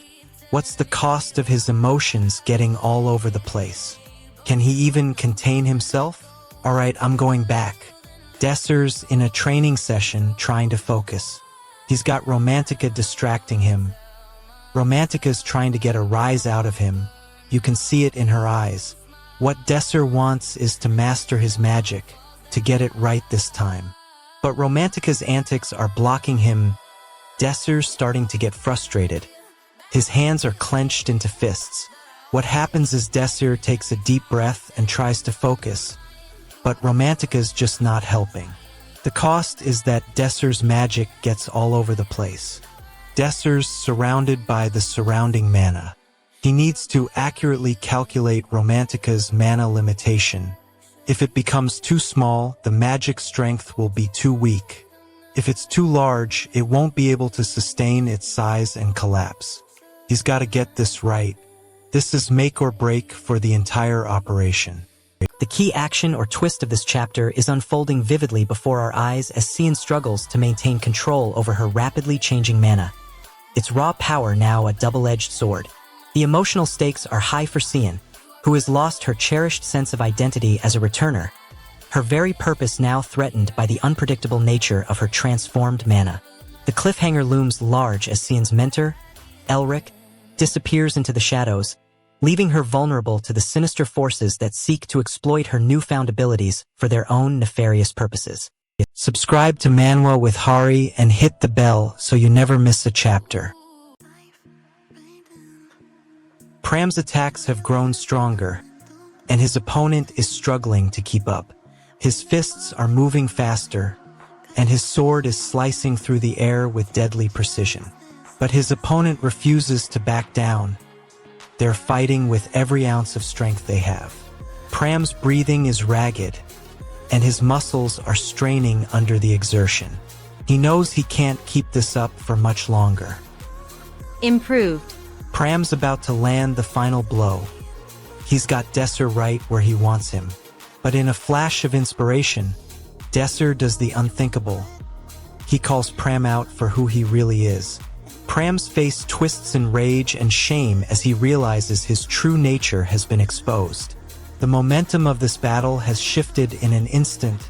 What's the cost of his emotions getting all over the place? Can he even contain himself? All right, I'm going back. Desser's in a training session trying to focus. He's got Romantica distracting him. Romantica's trying to get a rise out of him. You can see it in her eyes. What Desser wants is to master his magic, to get it right this time. But Romantica's antics are blocking him. Desser's starting to get frustrated. His hands are clenched into fists. What happens is Desser takes a deep breath and tries to focus, but Romantica's just not helping. The cost is that Desser's magic gets all over the place. Desser's surrounded by the surrounding mana. He needs to accurately calculate Romantica's mana limitation. If it becomes too small, the magic strength will be too weak. If it's too large, it won't be able to sustain its size and collapse. He's got to get this right. This is make or break for the entire operation. The key action or twist of this chapter is unfolding vividly before our eyes as Cian struggles to maintain control over her rapidly changing mana. Its raw power now a double-edged sword. The emotional stakes are high for Cian, who has lost her cherished sense of identity as a returner, her very purpose now threatened by the unpredictable nature of her transformed mana. The cliffhanger looms large as Cian's mentor, Elric, disappears into the shadows, leaving her vulnerable to the sinister forces that seek to exploit her newfound abilities for their own nefarious purposes. Subscribe to Manwa with Hari and hit the bell so you never miss a chapter. Pram's attacks have grown stronger, and his opponent is struggling to keep up. His fists are moving faster, and his sword is slicing through the air with deadly precision. But his opponent refuses to back down. They're fighting with every ounce of strength they have. Pram's breathing is ragged, and his muscles are straining under the exertion. He knows he can't keep this up for much longer. Improved. Pram's about to land the final blow. He's got Desser right where he wants him. But in a flash of inspiration, Desser does the unthinkable. He calls Pram out for who he really is. Pram's face twists in rage and shame as he realizes his true nature has been exposed. The momentum of this battle has shifted in an instant.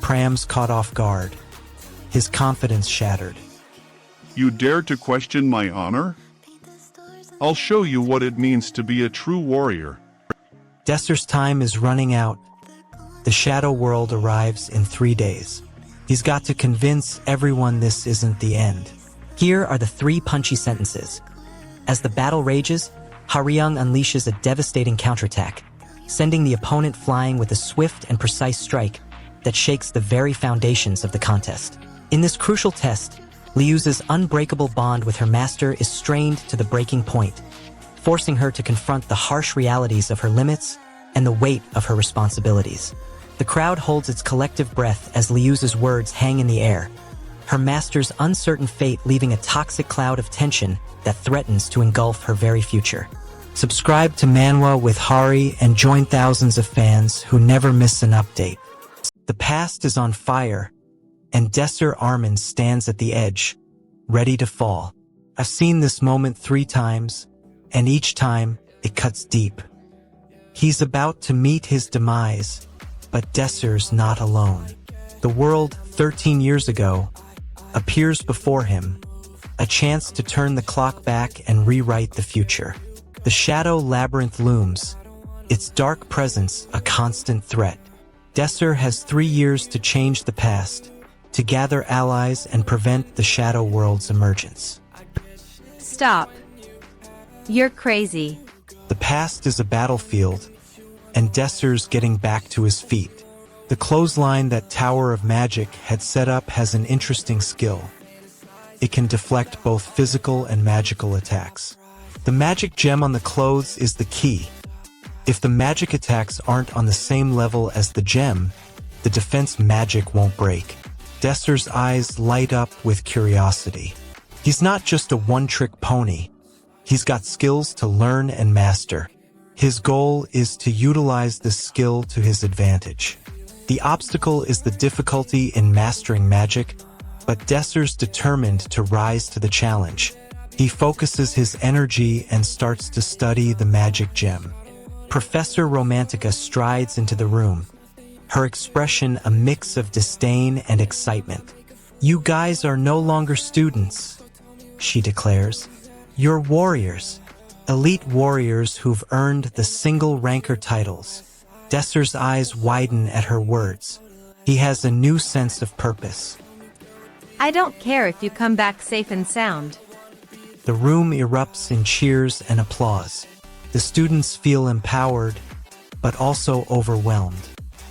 Pram's caught off guard. His confidence shattered. You dare to question my honor? I'll show you what it means to be a true warrior. Desser's time is running out. The Shadow World arrives in 3 days. He's got to convince everyone this isn't the end. Here are the 3 punchy sentences. As the battle rages, Havrion unleashes a devastating counterattack, sending the opponent flying with a swift and precise strike that shakes the very foundations of the contest. In this crucial test, Liu's unbreakable bond with her master is strained to the breaking point, forcing her to confront the harsh realities of her limits and the weight of her responsibilities. The crowd holds its collective breath as Liu's words hang in the air, her master's uncertain fate leaving a toxic cloud of tension that threatens to engulf her very future. Subscribe to Manwa with Hari and join thousands of fans who never miss an update. The past is on fire, and Desser Armin stands at the edge, ready to fall. I've seen this moment 3 times, and each time it cuts deep. He's about to meet his demise, but Desser's not alone. The world 13 years ago appears before him, a chance to turn the clock back and rewrite the future. The Shadow Labyrinth looms, its dark presence a constant threat. Desser has 3 years to change the past, to gather allies and prevent the Shadow World's emergence. Stop. You're crazy. The past is a battlefield, and Desser's getting back to his feet. The clothesline that Tower of Magic had set up has an interesting skill. It can deflect both physical and magical attacks. The magic gem on the clothes is the key. If the magic attacks aren't on the same level as the gem, the defense magic won't break. Desser's eyes light up with curiosity. He's not just a one-trick pony. He's got skills to learn and master. His goal is to utilize this skill to his advantage. The obstacle is the difficulty in mastering magic, but Desser's determined to rise to the challenge. He focuses his energy and starts to study the magic gem. Professor Romantica strides into the room, her expression a mix of disdain and excitement. "You guys are no longer students," she declares. "You're warriors, elite warriors who've earned the single ranker titles." Desser's eyes widen at her words. He has a new sense of purpose. I don't care if you come back safe and sound. The room erupts in cheers and applause. The students feel empowered, but also overwhelmed.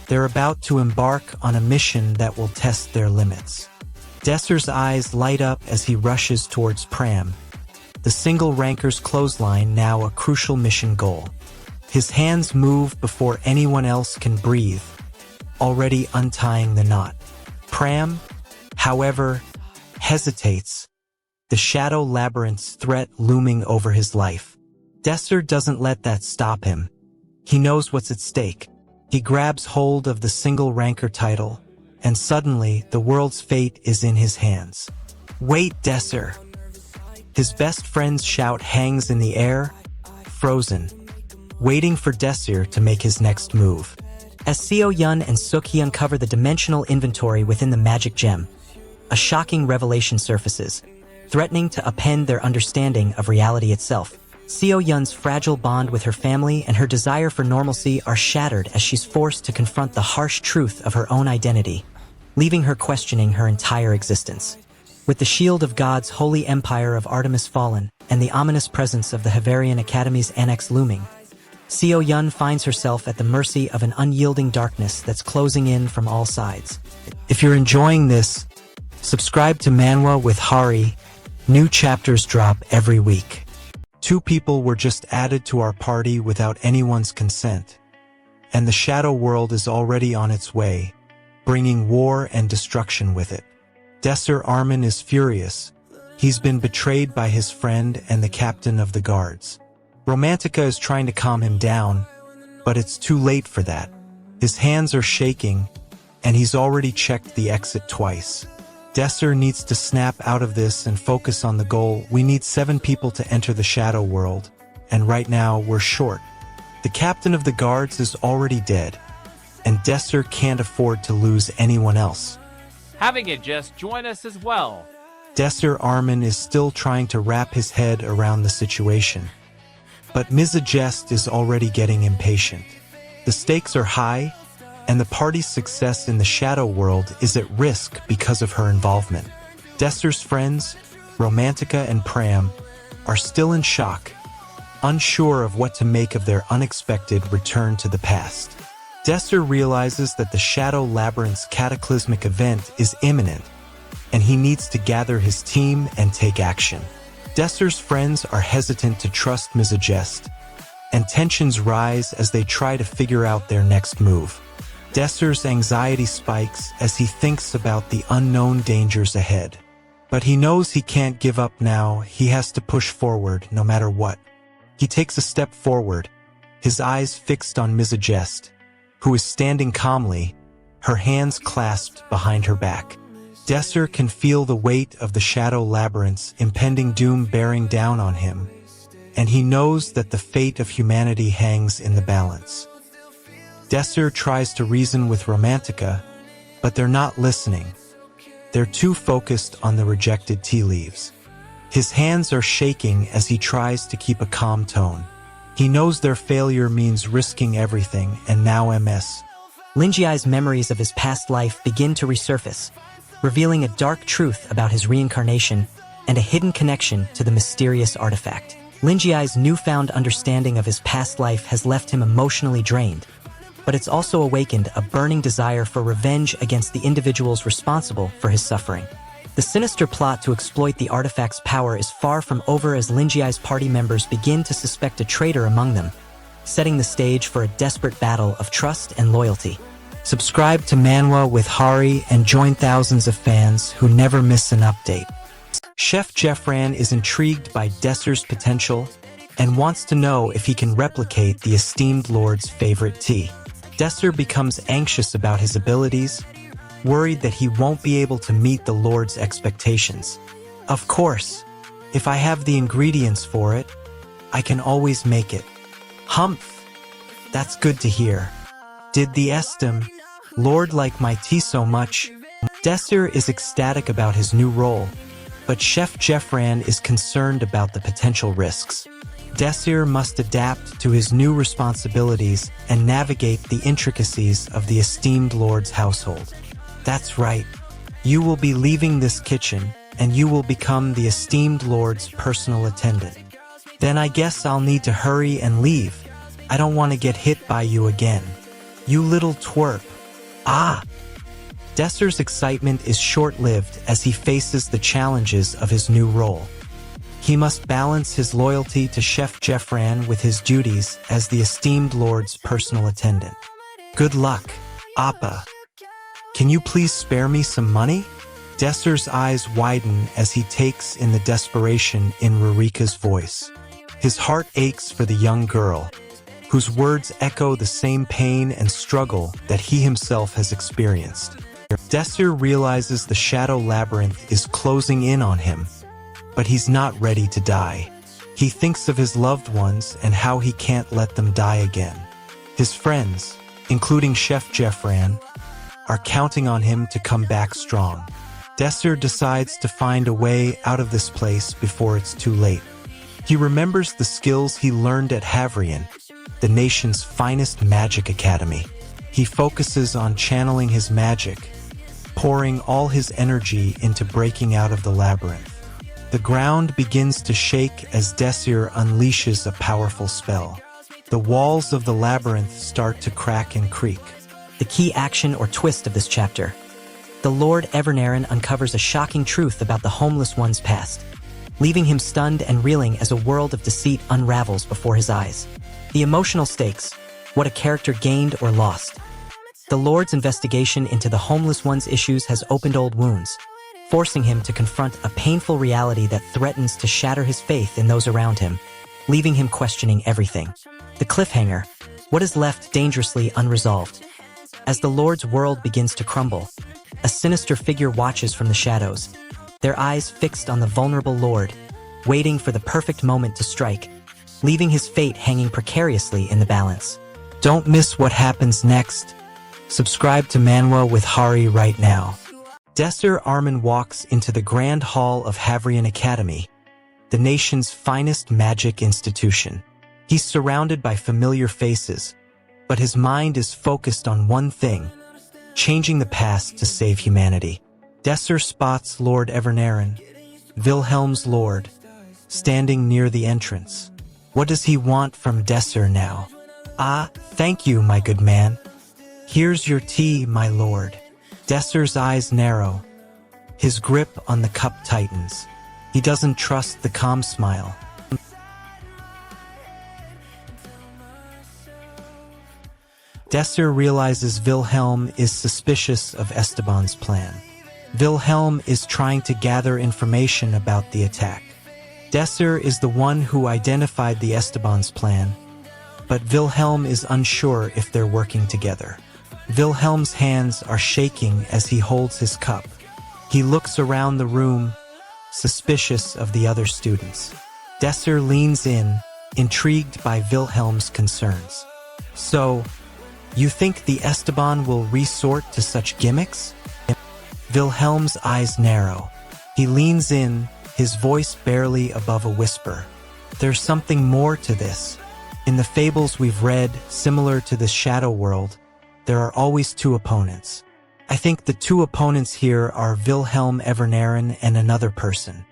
They're about to embark on a mission that will test their limits. Desser's eyes light up as he rushes towards Pram, the single ranker's clothesline now a crucial mission goal. His hands move before anyone else can breathe, already untying the knot. Pram, however, hesitates, the Shadow Labyrinth's threat looming over his life. Desser doesn't let that stop him. He knows what's at stake. He grabs hold of the single ranker title, and suddenly the world's fate is in his hands. "Wait, Desser!" His best friend's shout hangs in the air, frozen, waiting for Desser to make his next move. As Seo Yun and Sookie uncover the dimensional inventory within the magic gem, a shocking revelation surfaces, threatening to upend their understanding of reality itself. Seo Yun's fragile bond with her family and her desire for normalcy are shattered as she's forced to confront the harsh truth of her own identity, leaving her questioning her entire existence. With the shield of God's holy empire of Artemis fallen and the ominous presence of the Havrion Academy's annex looming, Seo Yun finds herself at the mercy of an unyielding darkness that's closing in from all sides. If you're enjoying this, subscribe to Manwa with Hari. New chapters drop every week. 2 people were just added to our party without anyone's consent, and the Shadow World is already on its way, bringing war and destruction with it. Desser Armin is furious. He's been betrayed by his friend and the captain of the guards. Romantica is trying to calm him down, but it's too late for that. His hands are shaking, and he's already checked the exit twice. Desser needs to snap out of this and focus on the goal. We need 7 people to enter the shadow world, and right now we're short. The captain of the guards is already dead, and Desser can't afford to lose anyone else. Having just join us as well. Desser Armin is still trying to wrap his head around the situation. But Jest is already getting impatient. The stakes are high, and the party's success in the shadow world is at risk because of her involvement. Desser's friends, Romantica and Pram, are still in shock, unsure of what to make of their unexpected return to the past. Desser realizes that the Shadow Labyrinth's cataclysmic event is imminent, and he needs to gather his team and take action. Desser's friends are hesitant to trust Jest, and tensions rise as they try to figure out their next move. Desser's anxiety spikes as he thinks about the unknown dangers ahead. But he knows he can't give up now. He has to push forward no matter what. He takes a step forward, his eyes fixed on Jest, who is standing calmly, her hands clasped behind her back. Desser can feel the weight of the Shadow Labyrinth's impending doom bearing down on him, and he knows that the fate of humanity hangs in the balance. Desser tries to reason with Romantica, but they're not listening. They're too focused on the rejected tea leaves. His hands are shaking as he tries to keep a calm tone. He knows their failure means risking everything, and now MS. Linjiai's memories of his past life begin to resurface, revealing a dark truth about his reincarnation and a hidden connection to the mysterious artifact. Linjiai's newfound understanding of his past life has left him emotionally drained, but it's also awakened a burning desire for revenge against the individuals responsible for his suffering. The sinister plot to exploit the artifact's power is far from over as Linjiai's party members begin to suspect a traitor among them, setting the stage for a desperate battle of trust and loyalty. Subscribe to Manwa with Hari and join thousands of fans who never miss an update. Chef Jeffran is intrigued by Desser's potential and wants to know if he can replicate the esteemed Lord's favorite tea. Desser becomes anxious about his abilities, worried that he won't be able to meet the Lord's expectations. Of course, if I have the ingredients for it, I can always make it. Humph! That's good to hear. Did the Lord like my tea so much? Desser is ecstatic about his new role, but Chef Jeffran is concerned about the potential risks. Desser must adapt to his new responsibilities and navigate the intricacies of the esteemed Lord's household. That's right. You will be leaving this kitchen, and you will become the esteemed Lord's personal attendant. Then I guess I'll need to hurry and leave. I don't want to get hit by you again. You little twerp. Ah! Desser's excitement is short-lived as he faces the challenges of his new role. He must balance his loyalty to Chef Jeffran with his duties as the esteemed Lord's personal attendant. Good luck, Appa. Can you please spare me some money? Desser's eyes widen as he takes in the desperation in Rurika's voice. His heart aches for the young girl, whose words echo the same pain and struggle that he himself has experienced. Desser realizes the Shadow Labyrinth is closing in on him, but he's not ready to die. He thinks of his loved ones and how he can't let them die again. His friends, including Chef Jeffran, are counting on him to come back strong. Desser decides to find a way out of this place before it's too late. He remembers the skills he learned at Havrion, the nation's finest magic academy. He focuses on channeling his magic, pouring all his energy into breaking out of the labyrinth. The ground begins to shake as Desser unleashes a powerful spell. The walls of the labyrinth start to crack and creak. The key action or twist of this chapter. The Lord Evernarin uncovers a shocking truth about the Homeless One's past, leaving him stunned and reeling as a world of deceit unravels before his eyes. The emotional stakes, what a character gained or lost. The Lord's investigation into the Homeless One's issues has opened old wounds, forcing him to confront a painful reality that threatens to shatter his faith in those around him, leaving him questioning everything. The cliffhanger, what is left dangerously unresolved. As the Lord's world begins to crumble, a sinister figure watches from the shadows, their eyes fixed on the vulnerable Lord, waiting for the perfect moment to strike, leaving his fate hanging precariously in the balance. Don't miss what happens next. Subscribe to Manwa with Hari right now. Desser Armin walks into the Grand Hall of Havrion Academy, the nation's finest magic institution. He's surrounded by familiar faces, but his mind is focused on one thing, changing the past to save humanity. Desser spots Lord Returner'S, Wilhelm's lord, standing near the entrance. What does he want from Desser now? Ah, thank you, my good man. Here's your tea, my lord. Desser's eyes narrow. His grip on the cup tightens. He doesn't trust the calm smile. Desser realizes Wilhelm is suspicious of Esteban's plan. Wilhelm is trying to gather information about the attack. Desser is the one who identified the Esteban's plan, but Wilhelm is unsure if they're working together. Wilhelm's hands are shaking as he holds his cup. He looks around the room, suspicious of the other students. Desser leans in, intrigued by Wilhelm's concerns. So, you think the Esteban will resort to such gimmicks? Wilhelm's eyes narrow. He leans in, his voice barely above a whisper. There's something more to this. In the fables we've read, similar to the Shadow World, there are always two opponents. I think the two opponents here are Wilhelm Returner'S and another person.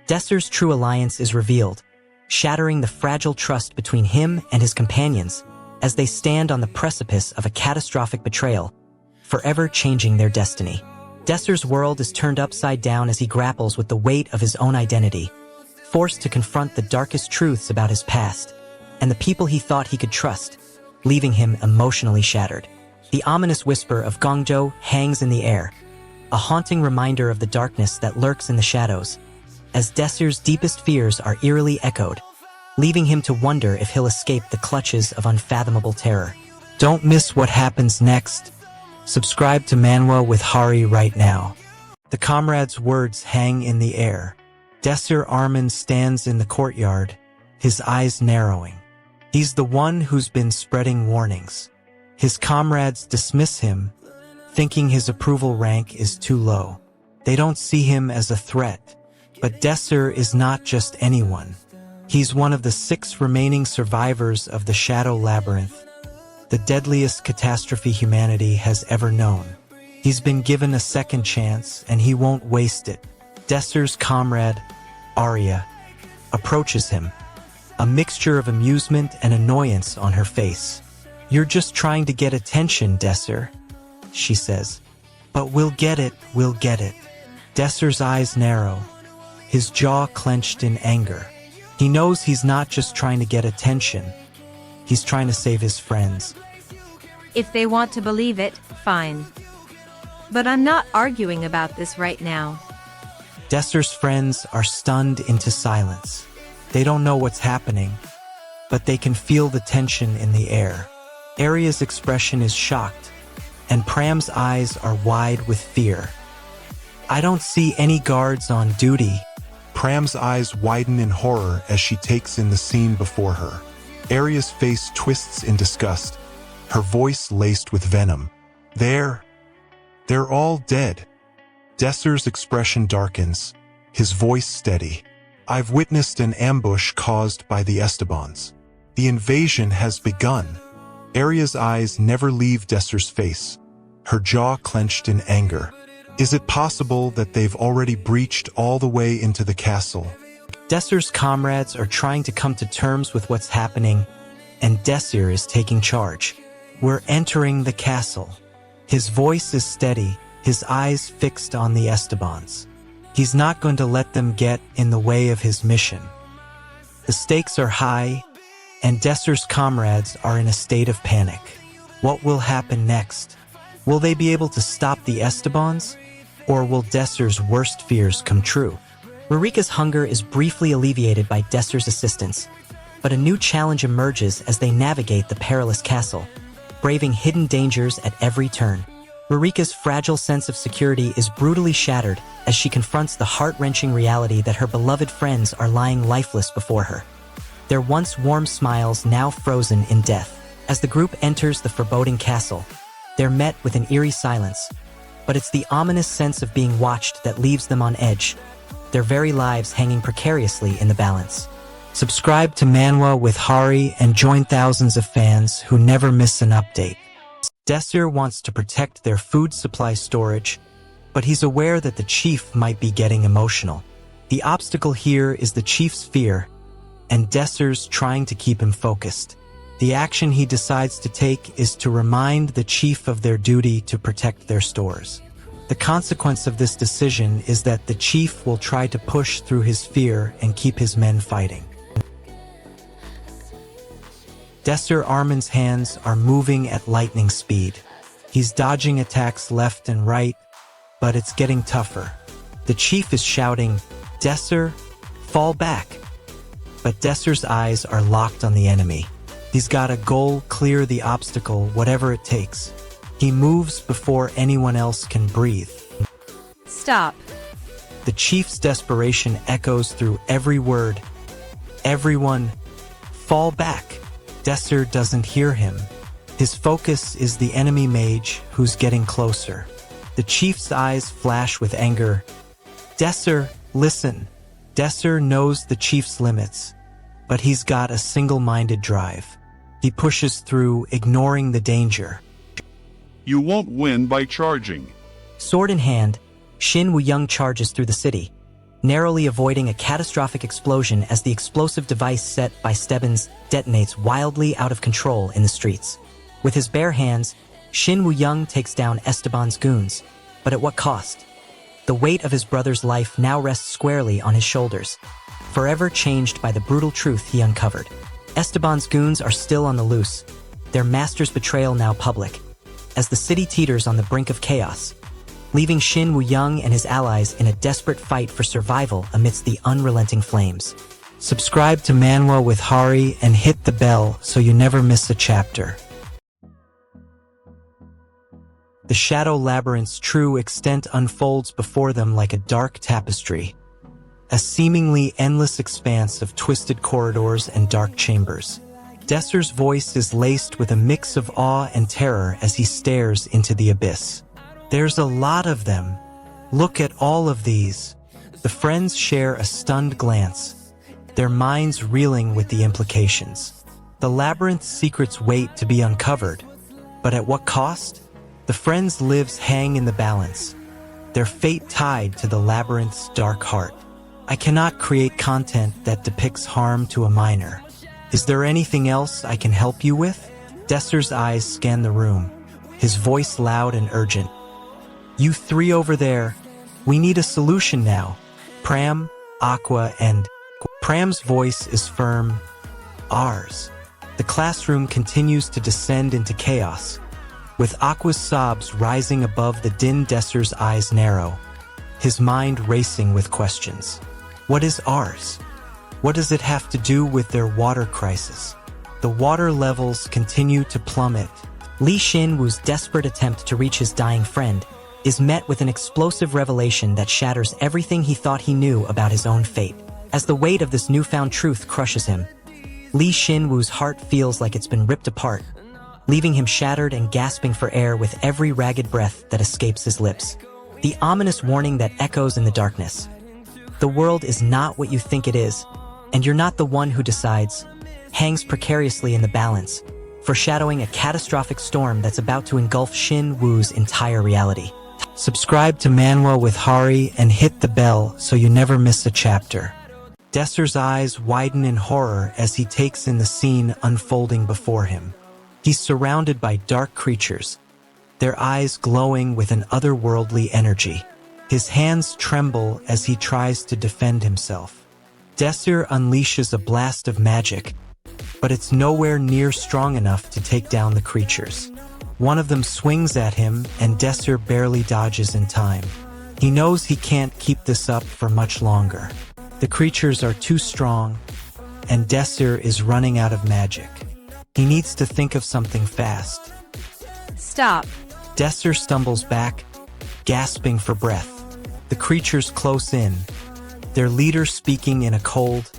Desser's true alliance is revealed, shattering the fragile trust between him and his companions as they stand on the precipice of a catastrophic betrayal, forever changing their destiny. Desser's world is turned upside down as he grapples with the weight of his own identity, forced to confront the darkest truths about his past and the people he thought he could trust, leaving him emotionally shattered. The ominous whisper of Gongzhou hangs in the air, a haunting reminder of the darkness that lurks in the shadows, as Desser's deepest fears are eerily echoed, leaving him to wonder if he'll escape the clutches of unfathomable terror. Don't miss what happens next. Subscribe to Manwa with Hari right now. The comrade's words hang in the air. Desser Armin stands in the courtyard, his eyes narrowing. He's the one who's been spreading warnings. His comrades dismiss him, thinking his approval rank is too low. They don't see him as a threat. But Desser is not just anyone. He's one of the 6 remaining survivors of the Shadow Labyrinth, the deadliest catastrophe humanity has ever known. He's been given a second chance, and he won't waste it. Desser's comrade, Arya, approaches him, a mixture of amusement and annoyance on her face. You're just trying to get attention, Desser, she says. But we'll get it, we'll get it. Desser's eyes narrow, his jaw clenched in anger. He knows he's not just trying to get attention, he's trying to save his friends. If they want to believe it, fine. But I'm not arguing about this right now. Desser's friends are stunned into silence. They don't know what's happening, but they can feel the tension in the air. Arya's expression is shocked, and Pram's eyes are wide with fear. I don't see any guards on duty. Pram's eyes widen in horror as she takes in the scene before her. Arya's face twists in disgust, her voice laced with venom. They're all dead. Desser's expression darkens, his voice steady. I've witnessed an ambush caused by the Estebans. The invasion has begun. Arya's eyes never leave Desser's face, her jaw clenched in anger. Is it possible that they've already breached all the way into the castle? Desser's comrades are trying to come to terms with what's happening, and Desser is taking charge. We're entering the castle. His voice is steady, his eyes fixed on the Estebans. He's not going to let them get in the way of his mission. The stakes are high, and Desser's comrades are in a state of panic. What will happen next? Will they be able to stop the Estebans? Or will Desser's worst fears come true? Rurika's hunger is briefly alleviated by Desser's assistance, but a new challenge emerges as they navigate the perilous castle, braving hidden dangers at every turn. Rurika's fragile sense of security is brutally shattered as she confronts the heart-wrenching reality that her beloved friends are lying lifeless before her. Their once warm smiles now frozen in death. As the group enters the foreboding castle, they're met with an eerie silence, but it's the ominous sense of being watched that leaves them on edge, their very lives hanging precariously in the balance. Subscribe to Manwa with Hari and join thousands of fans who never miss an update. Desser wants to protect their food supply storage, but he's aware that the chief might be getting emotional. The obstacle here is the chief's fear, and Desser's trying to keep him focused. The action he decides to take is to remind the chief of their duty to protect their stores. The consequence of this decision is that the chief will try to push through his fear and keep his men fighting. Desser Armin's hands are moving at lightning speed. He's dodging attacks left and right, but it's getting tougher. The chief is shouting, "Desser, fall back!" But Desser's eyes are locked on the enemy. He's got a goal: clear the obstacle, whatever it takes. He moves before anyone else can breathe. Stop. The chief's desperation echoes through every word. "Everyone, fall back!" Desser doesn't hear him. His focus is the enemy mage who's getting closer. The chief's eyes flash with anger. "Desser, listen." Desser knows the chief's limits, but he's got a single-minded drive. He pushes through, ignoring the danger. You won't win by charging. Sword in hand, Shin Woo-young charges through the city, narrowly avoiding a catastrophic explosion as the explosive device set by Stebbins detonates wildly out of control in the streets. With his bare hands, Shin Woo-young takes down Esteban's goons, but at what cost? The weight of his brother's life now rests squarely on his shoulders, forever changed by the brutal truth he uncovered. Esteban's goons are still on the loose, their master's betrayal now public, as the city teeters on the brink of chaos, leaving Shin Woo-young and his allies in a desperate fight for survival amidst the unrelenting flames. Subscribe to Manwa with Hari and hit the bell so you never miss a chapter. The Shadow Labyrinth's true extent unfolds before them like a dark tapestry, a seemingly endless expanse of twisted corridors and dark chambers. Desser's voice is laced with a mix of awe and terror as he stares into the abyss. "There's a lot of them. Look at all of these." The friends share a stunned glance, their minds reeling with the implications. The labyrinth's secrets wait to be uncovered, but at what cost? The friends' lives hang in the balance, their fate tied to the labyrinth's dark heart. I cannot create content that depicts harm to a minor. Is there anything else I can help you with? Desser's eyes scan the room, his voice loud and urgent. "You three over there, we need a solution now. Pram, Aqua, and..." Pram's voice is firm. "Ours." The classroom continues to descend into chaos, with Aqua's sobs rising above the din. Desser's eyes narrow, his mind racing with questions. What is ours? What does it have to do with their water crisis? The water levels continue to plummet. Li Shin-woo's desperate attempt to reach his dying friend is met with an explosive revelation that shatters everything he thought he knew about his own fate. As the weight of this newfound truth crushes him, Li Shin-woo's heart feels like it's been ripped apart, leaving him shattered and gasping for air with every ragged breath that escapes his lips. The ominous warning that echoes in the darkness. The world is not what you think it is, and you're not the one who decides, hangs precariously in the balance, foreshadowing a catastrophic storm that's about to engulf Shin-woo's entire reality. Subscribe to Manwa with Hari and hit the bell so you never miss a chapter. Desser's eyes widen in horror as he takes in the scene unfolding before him. He's surrounded by dark creatures, their eyes glowing with an otherworldly energy. His hands tremble as he tries to defend himself. Desser unleashes a blast of magic, but it's nowhere near strong enough to take down the creatures. One of them swings at him, and Desser barely dodges in time. He knows he can't keep this up for much longer. The creatures are too strong, and Desir is running out of magic. He needs to think of something fast. Stop. Desir stumbles back, gasping for breath. The creatures close in, their leader speaking in a cold,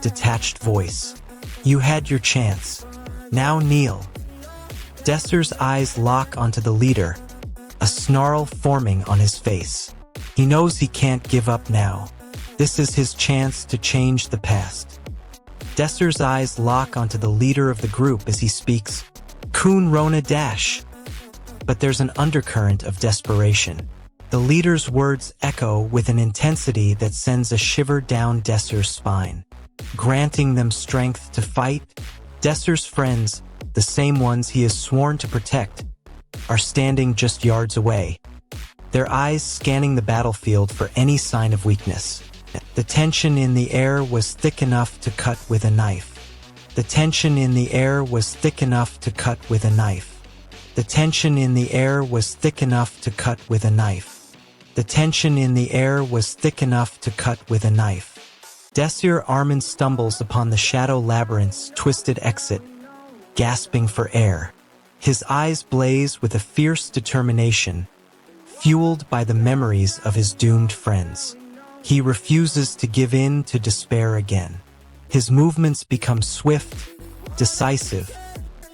detached voice. You had your chance. Now kneel. Desir's eyes lock onto the leader, a snarl forming on his face. He knows he can't give up now. This is his chance to change the past. Desir's eyes lock onto the leader of the group as he speaks, Kun Rona Dash. But there's an undercurrent of desperation. The leader's words echo with an intensity that sends a shiver down Desir's spine, granting them strength to fight. Desir's friends, the same ones he has sworn to protect, are standing just yards away, their eyes scanning the battlefield for any sign of weakness. The tension in the air was thick enough to cut with a knife. The tension in the air was thick enough to cut with a knife. The tension in the air was thick enough to cut with a knife. The tension in the air was thick enough to cut with a knife. Desir Armin stumbles upon the Shadow Labyrinth's twisted exit, gasping for air. His eyes blaze with a fierce determination, fueled by the memories of his doomed friends. He refuses to give in to despair again. His movements become swift, decisive,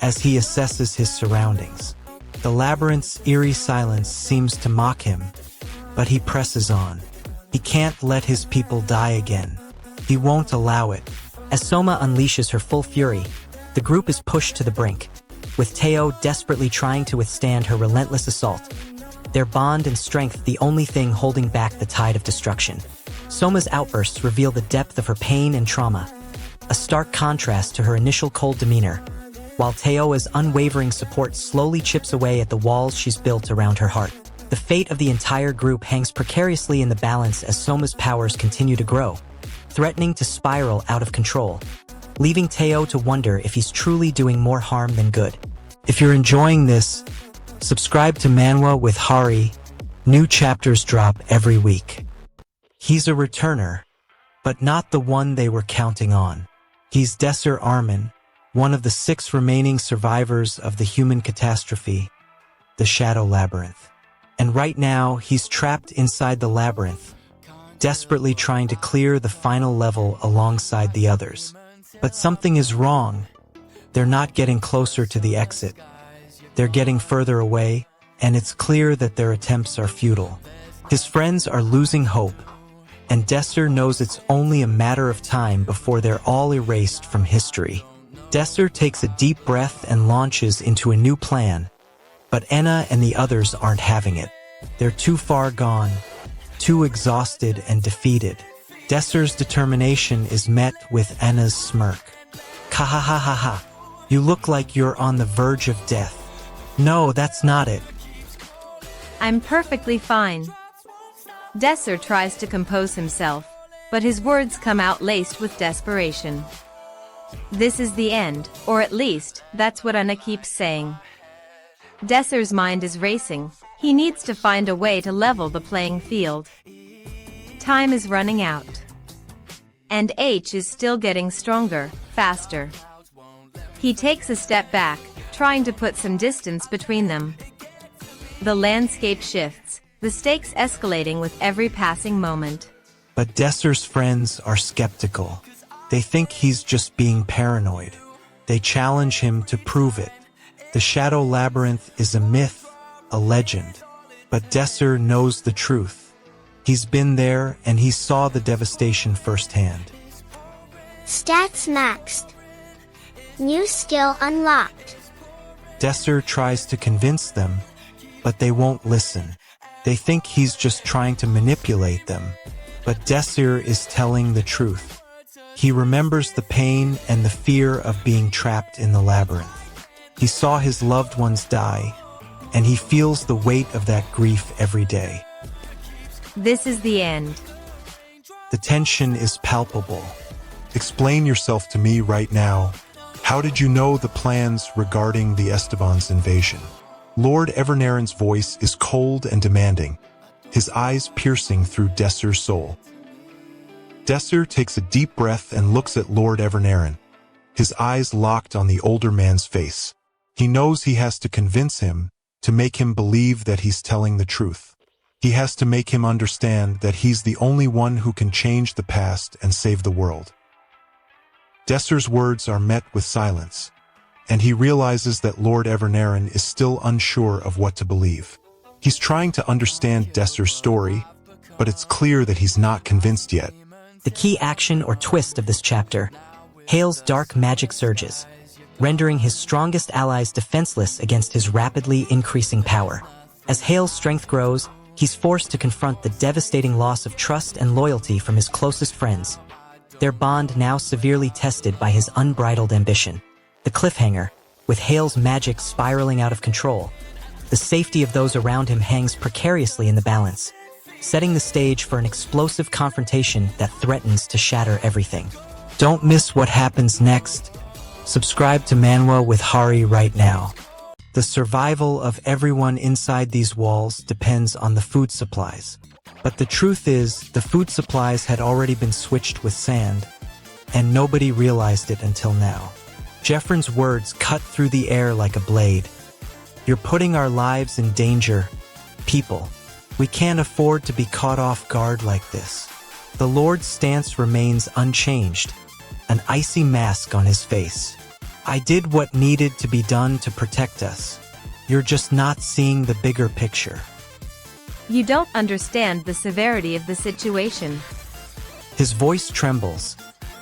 as he assesses his surroundings. The labyrinth's eerie silence seems to mock him, but he presses on. He can't let his people die again. He won't allow it. As Soma unleashes her full fury, the group is pushed to the brink, with Teo desperately trying to withstand her relentless assault. Their bond and strength the only thing holding back the tide of destruction. Soma's outbursts reveal the depth of her pain and trauma, a stark contrast to her initial cold demeanor, while Teo's unwavering support slowly chips away at the walls she's built around her heart. The fate of the entire group hangs precariously in the balance as Soma's powers continue to grow, threatening to spiral out of control, leaving Teo to wonder if he's truly doing more harm than good. If you're enjoying this, subscribe to Manwa with Hari. New chapters drop every week. He's a returner, but not the one they were counting on. He's Desir Armin, one of the 6 remaining survivors of the human catastrophe, the Shadow Labyrinth. And right now, he's trapped inside the labyrinth, desperately trying to clear the final level alongside the others. But something is wrong. They're not getting closer to the exit. They're getting further away, and it's clear that their attempts are futile. His friends are losing hope, and Desir knows it's only a matter of time before they're all erased from history. Desir takes a deep breath and launches into a new plan, but Enna and the others aren't having it. They're too far gone, too exhausted and defeated. Desir's determination is met with Enna's smirk. Kahahaha. You look like you're on the verge of death. No, that's not it. I'm perfectly fine. Desir tries to compose himself, but his words come out laced with desperation. This is the end, or at least, that's what Anna keeps saying. Desir's mind is racing. He needs to find a way to level the playing field. Time is running out. And H is still getting stronger, faster. He takes a step back, trying to put some distance between them. The landscape shifts, the stakes escalating with every passing moment. But Desir's friends are skeptical. They think he's just being paranoid. They challenge him to prove it. The Shadow Labyrinth is a myth, a legend. But Desir knows the truth. He's been there and he saw the devastation firsthand. Stats maxed. New skill unlocked. Desir tries to convince them, but they won't listen. They think he's just trying to manipulate them. But Desir is telling the truth. He remembers the pain and the fear of being trapped in the labyrinth. He saw his loved ones die, and he feels the weight of that grief every day. This is the end. The tension is palpable. Explain yourself to me right now. How did you know the plans regarding the Esteban's invasion? Lord Evernarin's voice is cold and demanding, his eyes piercing through Desir's soul. Desir takes a deep breath and looks at Lord Returner'S, his eyes locked on the older man's face. He knows he has to convince him, to make him believe that he's telling the truth. He has to make him understand that he's the only one who can change the past and save the world. Desir's words are met with silence, and he realizes that Lord Returner'S is still unsure of what to believe. He's trying to understand Desir's story, but it's clear that he's not convinced yet. The key action or twist of this chapter, Hale's dark magic surges, rendering his strongest allies defenseless against his rapidly increasing power. As Hale's strength grows, he's forced to confront the devastating loss of trust and loyalty from his closest friends, their bond now severely tested by his unbridled ambition. The cliffhanger, with Hale's magic spiraling out of control, the safety of those around him hangs precariously in the balance, setting the stage for an explosive confrontation that threatens to shatter everything. Don't miss what happens next. Subscribe to Manwa with Hari right now. The survival of everyone inside these walls depends on the food supplies. But the truth is, the food supplies had already been switched with sand, and nobody realized it until now. Jeffrin's words cut through the air like a blade. You're putting our lives in danger, people. We can't afford to be caught off guard like this. The Lord's stance remains unchanged, an icy mask on his face. I did what needed to be done to protect us. You're just not seeing the bigger picture. You don't understand the severity of the situation. His voice trembles,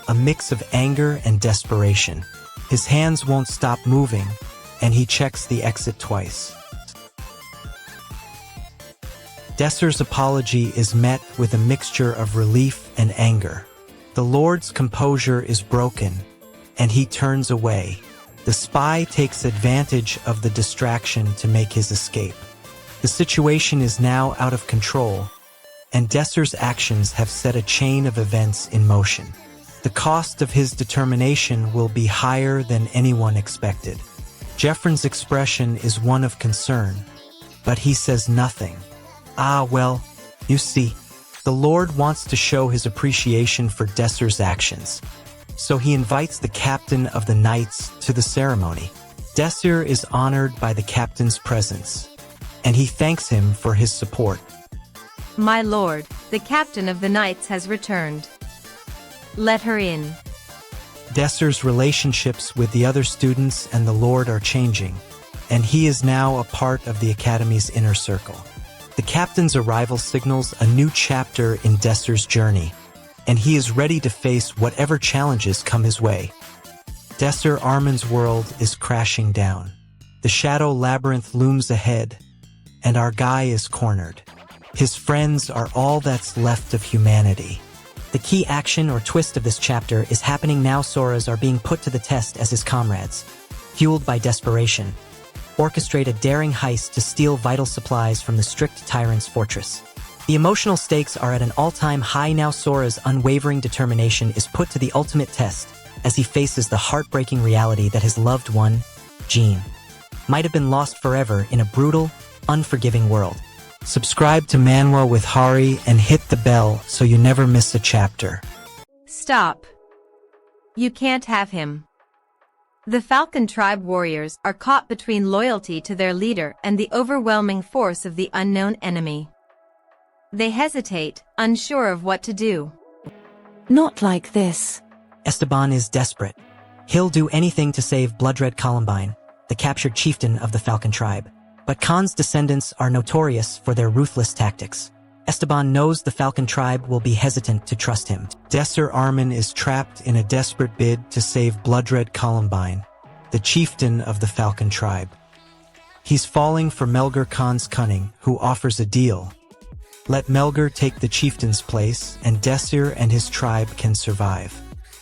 a mix of anger and desperation. His hands won't stop moving, and he checks the exit twice. Desir's apology is met with a mixture of relief and anger. The Lord's composure is broken, and he turns away. The spy takes advantage of the distraction to make his escape. The situation is now out of control, and Desir's actions have set a chain of events in motion. The cost of his determination will be higher than anyone expected. Jeffrin's expression is one of concern, but he says nothing. Ah, well, you see, the Lord wants to show his appreciation for Desir's actions, so he invites the captain of the knights to the ceremony. Desir is honored by the captain's presence, and he thanks him for his support. My lord, the captain of the knights has returned. Let her in. Desir's relationships with the other students and the Lord are changing, and he is now a part of the Academy's inner circle. The captain's arrival signals a new chapter in Desir's journey, and he is ready to face whatever challenges come his way. Desir Armin's world is crashing down. The shadow labyrinth looms ahead, and our guy is cornered. His friends are all that's left of humanity. The key action or twist of this chapter is happening now. Soras are being put to the test as his comrades, fueled by desperation, orchestrate a daring heist to steal vital supplies from the strict tyrant's fortress. The emotional stakes are at an all-time high now. Sora's unwavering determination is put to the ultimate test as he faces the heartbreaking reality that his loved one, Jean, might have been lost forever in a brutal, unforgiving world. Subscribe to Manwa with Hari and hit the bell so you never miss a chapter. Stop. You can't have him. The Falcon Tribe warriors are caught between loyalty to their leader and the overwhelming force of the unknown enemy. They hesitate, unsure of what to do. Not like this. Esteban is desperate. He'll do anything to save Bloodred Columbine, the captured chieftain of the Falcon Tribe. But Khan's descendants are notorious for their ruthless tactics. Esteban knows the Falcon Tribe will be hesitant to trust him. Desir Armin is trapped in a desperate bid to save Bloodred Columbine, the chieftain of the Falcon Tribe. He's falling for Melgar Khan's cunning, who offers a deal. Let Melgar take the chieftain's place, and Desir and his tribe can survive.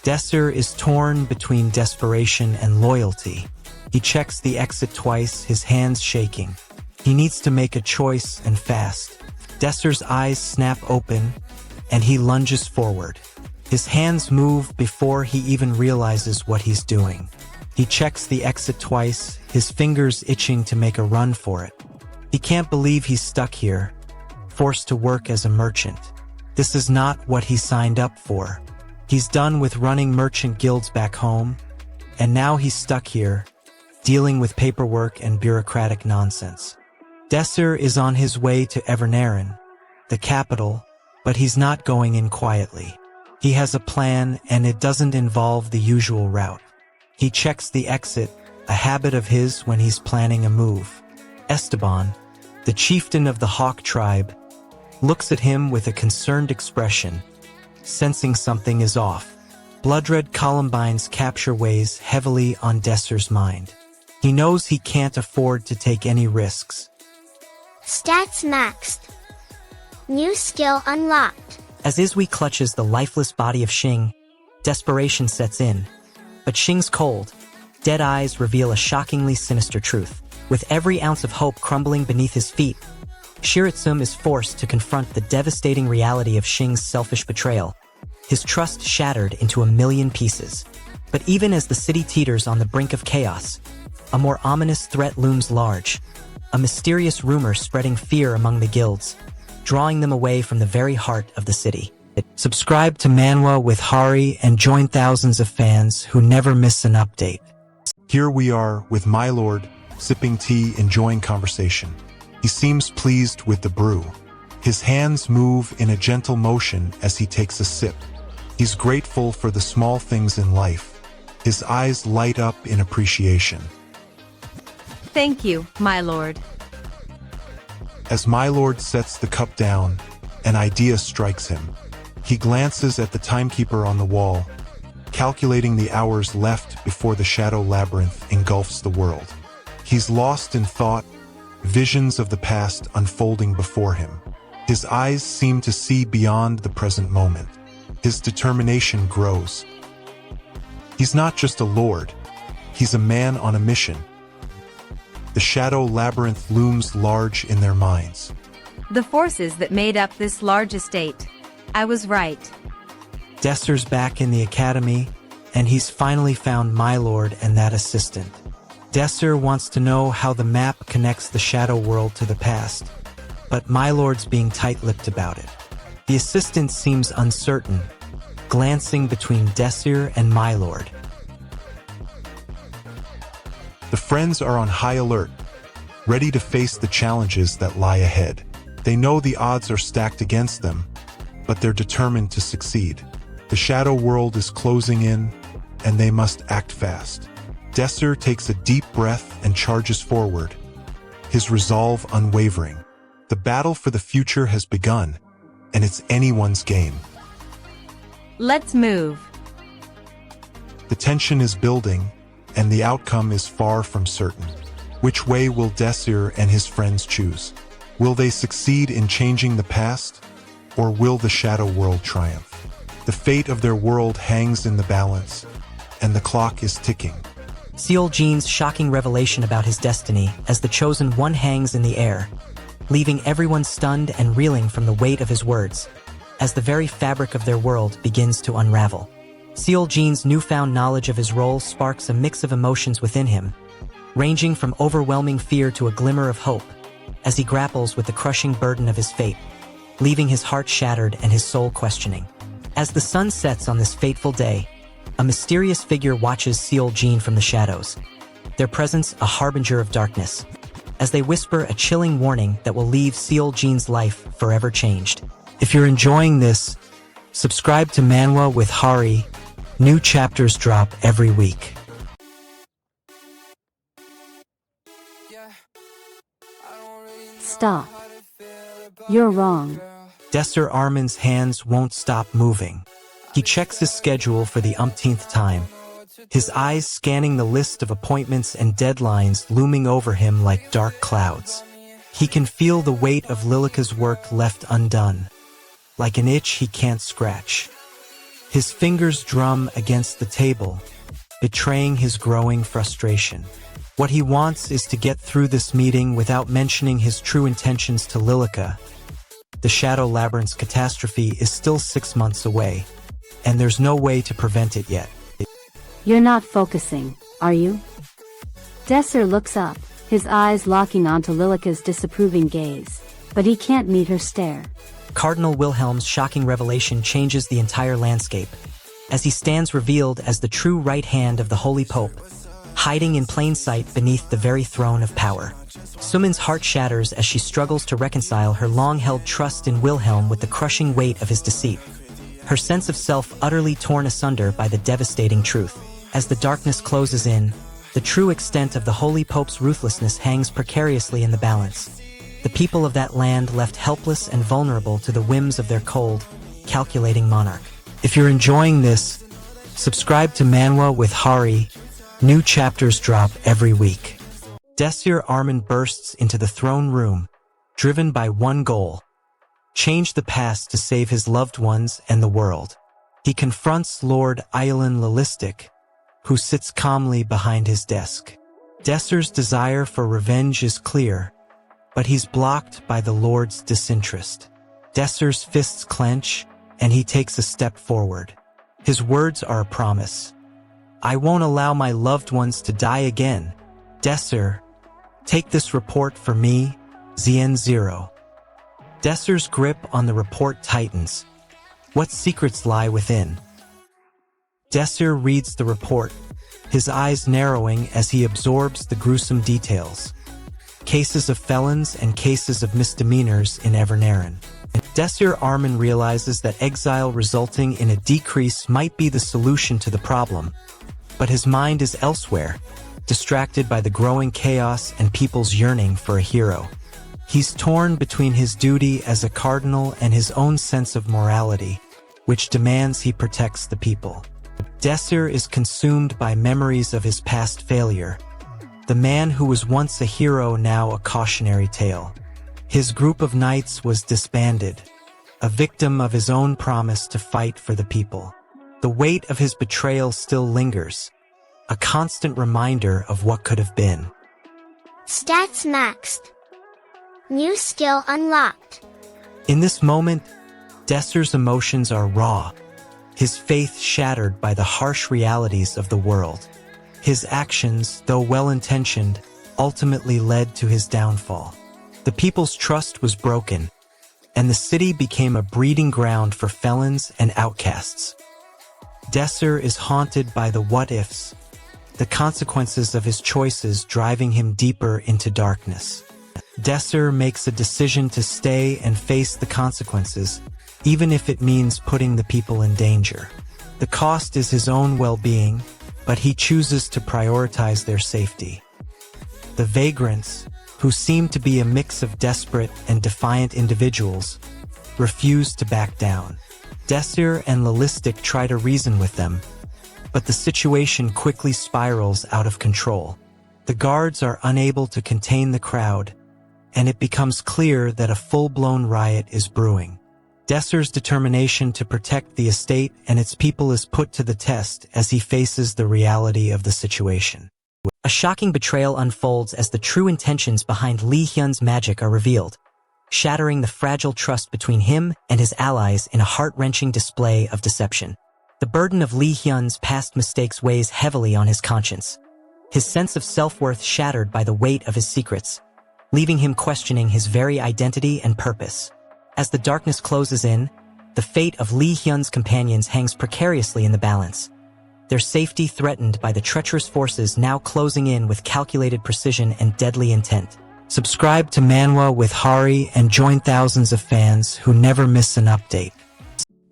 Desir is torn between desperation and loyalty. He checks the exit twice, his hands shaking. He needs to make a choice, and fast. Desir's eyes snap open, and he lunges forward. His hands move before he even realizes what he's doing. He checks the exit twice, his fingers itching to make a run for it. He can't believe he's stuck here. forced to work as a merchant. This is not what he signed up for. He's done with running merchant guilds back home, and now he's stuck here, dealing with paperwork and bureaucratic nonsense. Desir is on his way to Returner'S, the capital, but he's not going in quietly. He has a plan, and it doesn't involve the usual route. He checks the exit, a habit of his when he's planning a move. Esteban, the chieftain of the Hawk tribe, looks at him with a concerned expression, sensing something is off. Bloodred Columbine's capture weighs heavily on Desir's mind. He knows he can't afford to take any risks. Stats maxed. New skill unlocked. As Izui clutches the lifeless body of Xing, desperation sets in. But Xing's cold, dead eyes reveal a shockingly sinister truth. With every ounce of hope crumbling beneath his feet, Shiratsum is forced to confront the devastating reality of Xing's selfish betrayal. His trust shattered into a million pieces. But even as the city teeters on the brink of chaos, a more ominous threat looms large. A mysterious rumor spreading fear among the guilds, drawing them away from the very heart of the city. Subscribe to Manwa with Hari and join thousands of fans who never miss an update. Here we are with my lord, sipping tea, enjoying conversation. He seems pleased with the brew. His hands move in a gentle motion as he takes a sip. He's grateful for the small things in life. His eyes light up in appreciation. Thank you, my lord. As my lord sets the cup down, an idea strikes him. He glances at the timekeeper on the wall, calculating the hours left before the shadow labyrinth engulfs the world. He's lost in thought, visions of the past unfolding before him. His eyes seem to see beyond the present moment. His determination grows. He's not just a lord, he's a man on a mission. The shadow labyrinth looms large in their minds. The forces that made up this large estate. I was right. Desir's back in the academy, and he's finally found my lord and that assistant. Desir wants to know how the map connects the shadow world to the past, but my lord's being tight-lipped about it. The assistant seems uncertain, glancing between Desir and my lord. The friends are on high alert, ready to face the challenges that lie ahead. They know the odds are stacked against them, but they're determined to succeed. The shadow world is closing in, and they must act fast. Desir takes a deep breath and charges forward, his resolve unwavering. The battle for the future has begun, and it's anyone's game. Let's move. The tension is building, and the outcome is far from certain. Which way will Desir and his friends choose? Will they succeed in changing the past, or will the shadow world triumph? The fate of their world hangs in the balance, and the clock is ticking. Seol Jin's shocking revelation about his destiny as the chosen one hangs in the air, leaving everyone stunned and reeling from the weight of his words, as the very fabric of their world begins to unravel. Seol Jin's newfound knowledge of his role sparks a mix of emotions within him, ranging from overwhelming fear to a glimmer of hope, as he grapples with the crushing burden of his fate, leaving his heart shattered and his soul questioning. As the sun sets on this fateful day, a mysterious figure watches Seol Jin from the shadows, their presence a harbinger of darkness, as they whisper a chilling warning that will leave Seol Jin's life forever changed. If you're enjoying this, subscribe to Manwa with Hari. New chapters drop every week. Stop. You're wrong. Desir Armin's hands won't stop moving. He checks his schedule for the umpteenth time, his eyes scanning the list of appointments and deadlines looming over him like dark clouds. He can feel the weight of Lilika's work left undone, like an itch he can't scratch. His fingers drum against the table, betraying his growing frustration. What he wants is to get through this meeting without mentioning his true intentions to Lilika. The Shadow Labyrinth's catastrophe is still 6 months away, and there's no way to prevent it yet. You're not focusing, are you? Desir looks up, his eyes locking onto Lilika's disapproving gaze. But he can't meet her stare. Cardinal Wilhelm's shocking revelation changes the entire landscape, as he stands revealed as the true right hand of the Holy Pope, hiding in plain sight beneath the very throne of power. Sumin's heart shatters as she struggles to reconcile her long-held trust in Wilhelm with the crushing weight of his deceit, her sense of self utterly torn asunder by the devastating truth. As the darkness closes in, the true extent of the Holy Pope's ruthlessness hangs precariously in the balance. The people of that land left helpless and vulnerable to the whims of their cold, calculating monarch. If you're enjoying this, subscribe to Manwa with Hari. New chapters drop every week. Desir Armin bursts into the throne room, driven by one goal: change the past to save his loved ones and the world. He confronts Lord Iolin Lalistic, who sits calmly behind his desk. Desir's desire for revenge is clear, but he's blocked by the Lord's disinterest. Desir's fists clench, and he takes a step forward. His words are a promise. "I won't allow my loved ones to die again. Desir, take this report for me, ZN0. Desir's grip on the report tightens. What secrets lie within? Desir reads the report, his eyes narrowing as he absorbs the gruesome details. Cases of felons and cases of misdemeanors in Returner'S. Desir Armin realizes that exile resulting in a decrease might be the solution to the problem, but his mind is elsewhere, distracted by the growing chaos and people's yearning for a hero. He's torn between his duty as a cardinal and his own sense of morality, which demands he protects the people. Desir is consumed by memories of his past failure. The man who was once a hero, now a cautionary tale. His group of knights was disbanded, a victim of his own promise to fight for the people. The weight of his betrayal still lingers, a constant reminder of what could have been. Stats maxed. New skill unlocked. In this moment, Desir's emotions are raw, his faith shattered by the harsh realities of the world. His actions, though well-intentioned, ultimately led to his downfall. The people's trust was broken, and the city became a breeding ground for felons and outcasts. Desir is haunted by the what-ifs, the consequences of his choices driving him deeper into darkness. Desir makes a decision to stay and face the consequences, even if it means putting the people in danger. The cost is his own well-being, but he chooses to prioritize their safety. The vagrants, who seem to be a mix of desperate and defiant individuals, refuse to back down. Desir and Lalistic try to reason with them, but the situation quickly spirals out of control. The guards are unable to contain the crowd, and it becomes clear that a full-blown riot is brewing. Desir's determination to protect the estate and its people is put to the test as he faces the reality of the situation. A shocking betrayal unfolds as the true intentions behind Li Hyun's magic are revealed, shattering the fragile trust between him and his allies in a heart-wrenching display of deception. The burden of Li Hyun's past mistakes weighs heavily on his conscience, his sense of self-worth shattered by the weight of his secrets, leaving him questioning his very identity and purpose. As the darkness closes in, the fate of Li Hyun's companions hangs precariously in the balance, their safety threatened by the treacherous forces now closing in with calculated precision and deadly intent. Subscribe to Manwa with Hari and join thousands of fans who never miss an update.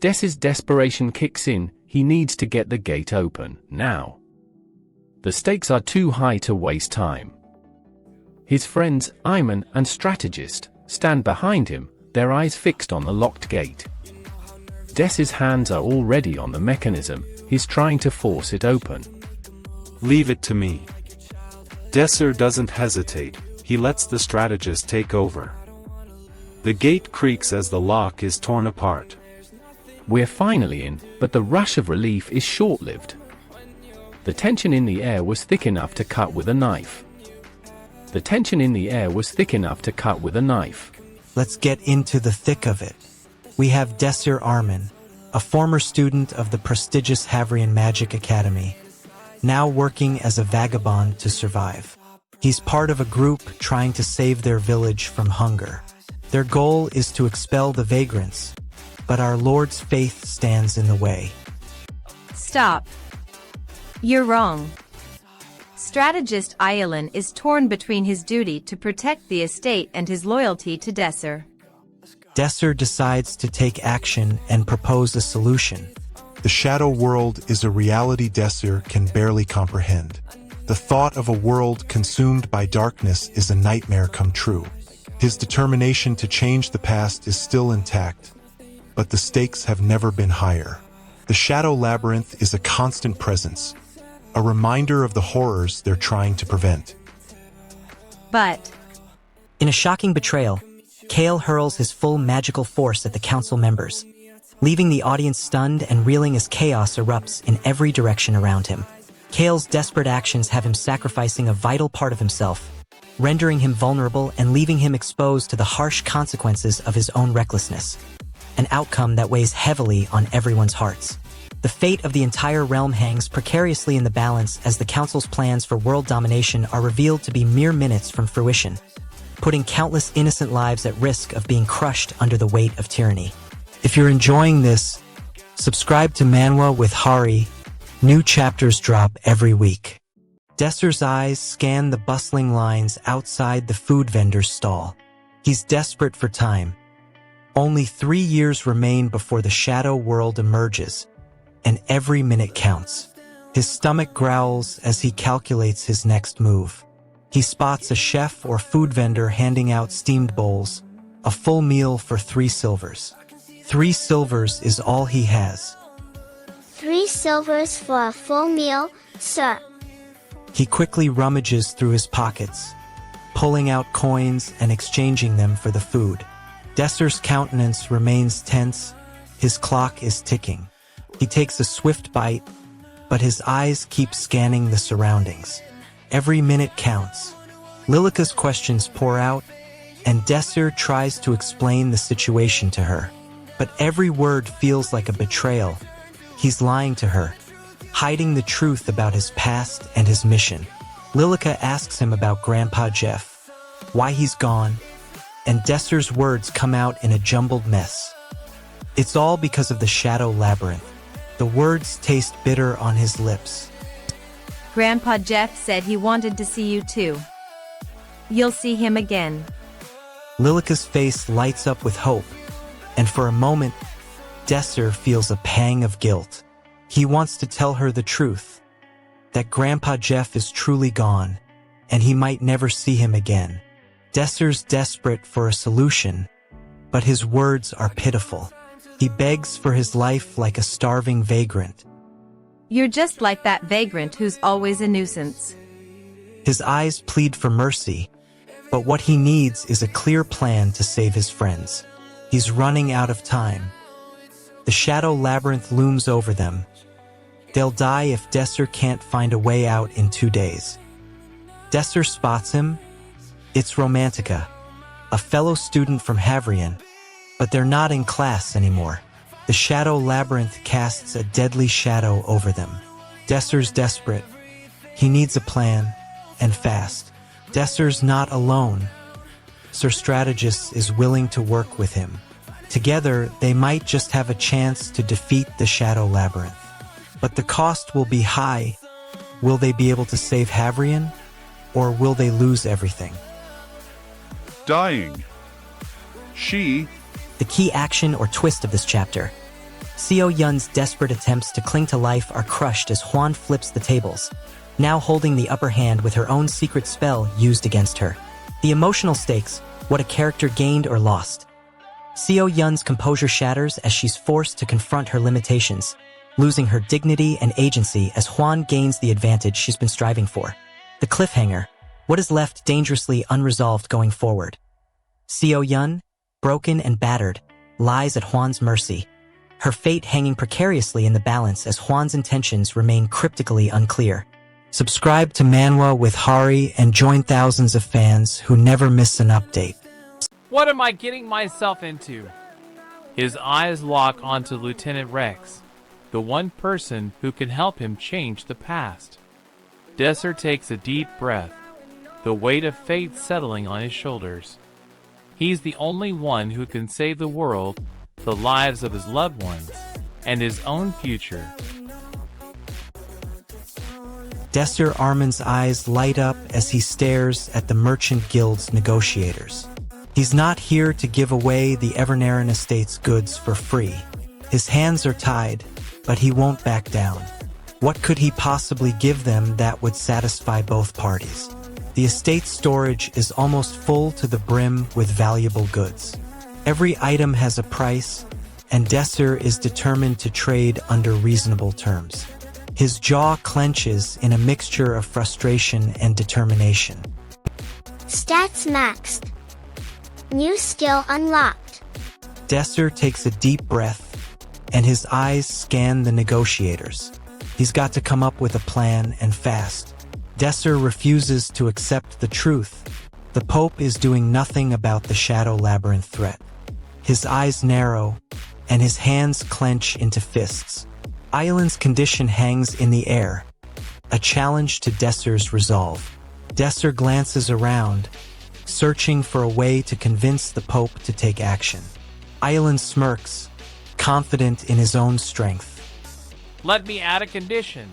Des's desperation kicks in. He needs to get the gate open, now. The stakes are too high to waste time. His friends, Iman and Strategist, stand behind him, their eyes fixed on the locked gate. Des's hands are already on the mechanism. He's trying to force it open. Leave it to me. Desir doesn't hesitate, he lets the strategist take over. The gate creaks as the lock is torn apart. We're finally in, but the rush of relief is short-lived. The tension in the air was thick enough to cut with a knife. The tension in the air was thick enough to cut with a knife. Let's get into the thick of it. We have Desir Armin, a former student of the prestigious Havrion Magic Academy, now working as a vagabond to survive. He's part of a group trying to save their village from hunger. Their goal is to expel the vagrants, but our Lord's faith stands in the way. Stop. You're wrong. Strategist Ayelan is torn between his duty to protect the estate and his loyalty to Desser. Desser decides to take action and propose a solution. The shadow world is a reality Desser can barely comprehend. The thought of a world consumed by darkness is a nightmare come true. His determination to change the past is still intact, but the stakes have never been higher. The Shadow Labyrinth is a constant presence, a reminder of the horrors they're trying to prevent. But in a shocking betrayal, Kale hurls his full magical force at the council members, leaving the audience stunned and reeling as chaos erupts in every direction around him. Kale's desperate actions have him sacrificing a vital part of himself, rendering him vulnerable and leaving him exposed to the harsh consequences of his own recklessness, an outcome that weighs heavily on everyone's hearts. The fate of the entire realm hangs precariously in the balance as the council's plans for world domination are revealed to be mere minutes from fruition, putting countless innocent lives at risk of being crushed under the weight of tyranny. If you're enjoying this, subscribe to Manwa with Hari. New chapters drop every week. Desser's eyes scan the bustling lines outside the food vendor's stall. He's desperate for time. Only 3 years remain before the shadow world emerges, and every minute counts. His stomach growls as he calculates his next move. He spots a chef or food vendor handing out steamed bowls, a full meal for 3 silvers. 3 silvers is all he has. 3 silvers for a full meal, sir. He quickly rummages through his pockets, pulling out coins and exchanging them for the food. Desser's countenance remains tense, his clock is ticking. He takes a swift bite, but his eyes keep scanning the surroundings. Every minute counts. Lilika's questions pour out, and Desser tries to explain the situation to her. But every word feels like a betrayal. He's lying to her, hiding the truth about his past and his mission. Lilika asks him about Grandpa Jeff, why he's gone, and Desser's words come out in a jumbled mess. It's all because of the Shadow Labyrinth. The words taste bitter on his lips. Grandpa Jeff said he wanted to see you too. You'll see him again. Lilika's face lights up with hope, and for a moment, Desser feels a pang of guilt. He wants to tell her the truth, that Grandpa Jeff is truly gone, and he might never see him again. Desser's desperate for a solution, but his words are pitiful. He begs for his life like a starving vagrant. You're just like that vagrant who's always a nuisance. His eyes plead for mercy, but what he needs is a clear plan to save his friends. He's running out of time. The Shadow Labyrinth looms over them. They'll die if Desser can't find a way out in 2 days. Desser spots him. It's Romantica, a fellow student from Havrion, but they're not in class anymore. The Shadow Labyrinth casts a deadly shadow over them. Desser's desperate. He needs a plan, and fast. Desser's not alone. Sir Strategist is willing to work with him. Together, they might just have a chance to defeat the Shadow Labyrinth. But the cost will be high. Will they be able to save Havrion, or will they lose everything? Dying. She. The key action or twist of this chapter. Seo Yun's desperate attempts to cling to life are crushed as Huan flips the tables, now holding the upper hand with her own secret spell used against her. The emotional stakes, what a character gained or lost. Seo Yun's composure shatters as she's forced to confront her limitations, losing her dignity and agency as Huan gains the advantage she's been striving for. The cliffhanger, what is left dangerously unresolved going forward. Seo Yun, broken and battered, lies at Huan's mercy, her fate hanging precariously in the balance as Huan's intentions remain cryptically unclear. Subscribe to Manwa with Hari and join thousands of fans who never miss an update. What am I getting myself into? His eyes lock onto Lieutenant Rex, the one person who can help him change the past. Desser takes a deep breath, the weight of fate settling on his shoulders. He's the only one who can save the world, the lives of his loved ones, and his own future. Desser Armin's eyes light up as he stares at the Merchant Guild's negotiators. He's not here to give away the Evernaran estate's goods for free. His hands are tied, but he won't back down. What could he possibly give them that would satisfy both parties? The estate's storage is almost full to the brim with valuable goods. Every item has a price, and Desser is determined to trade under reasonable terms. His jaw clenches in a mixture of frustration and determination. Stats maxed. New skill unlocked. Desser takes a deep breath, and his eyes scan the negotiators. He's got to come up with a plan, and fast. Desser refuses to accept the truth. The Pope is doing nothing about the Shadow Labyrinth threat. His eyes narrow, and his hands clench into fists. Island's condition hangs in the air, a challenge to Desser's resolve. Desser glances around, searching for a way to convince the Pope to take action. Island smirks, confident in his own strength. Let me add a condition.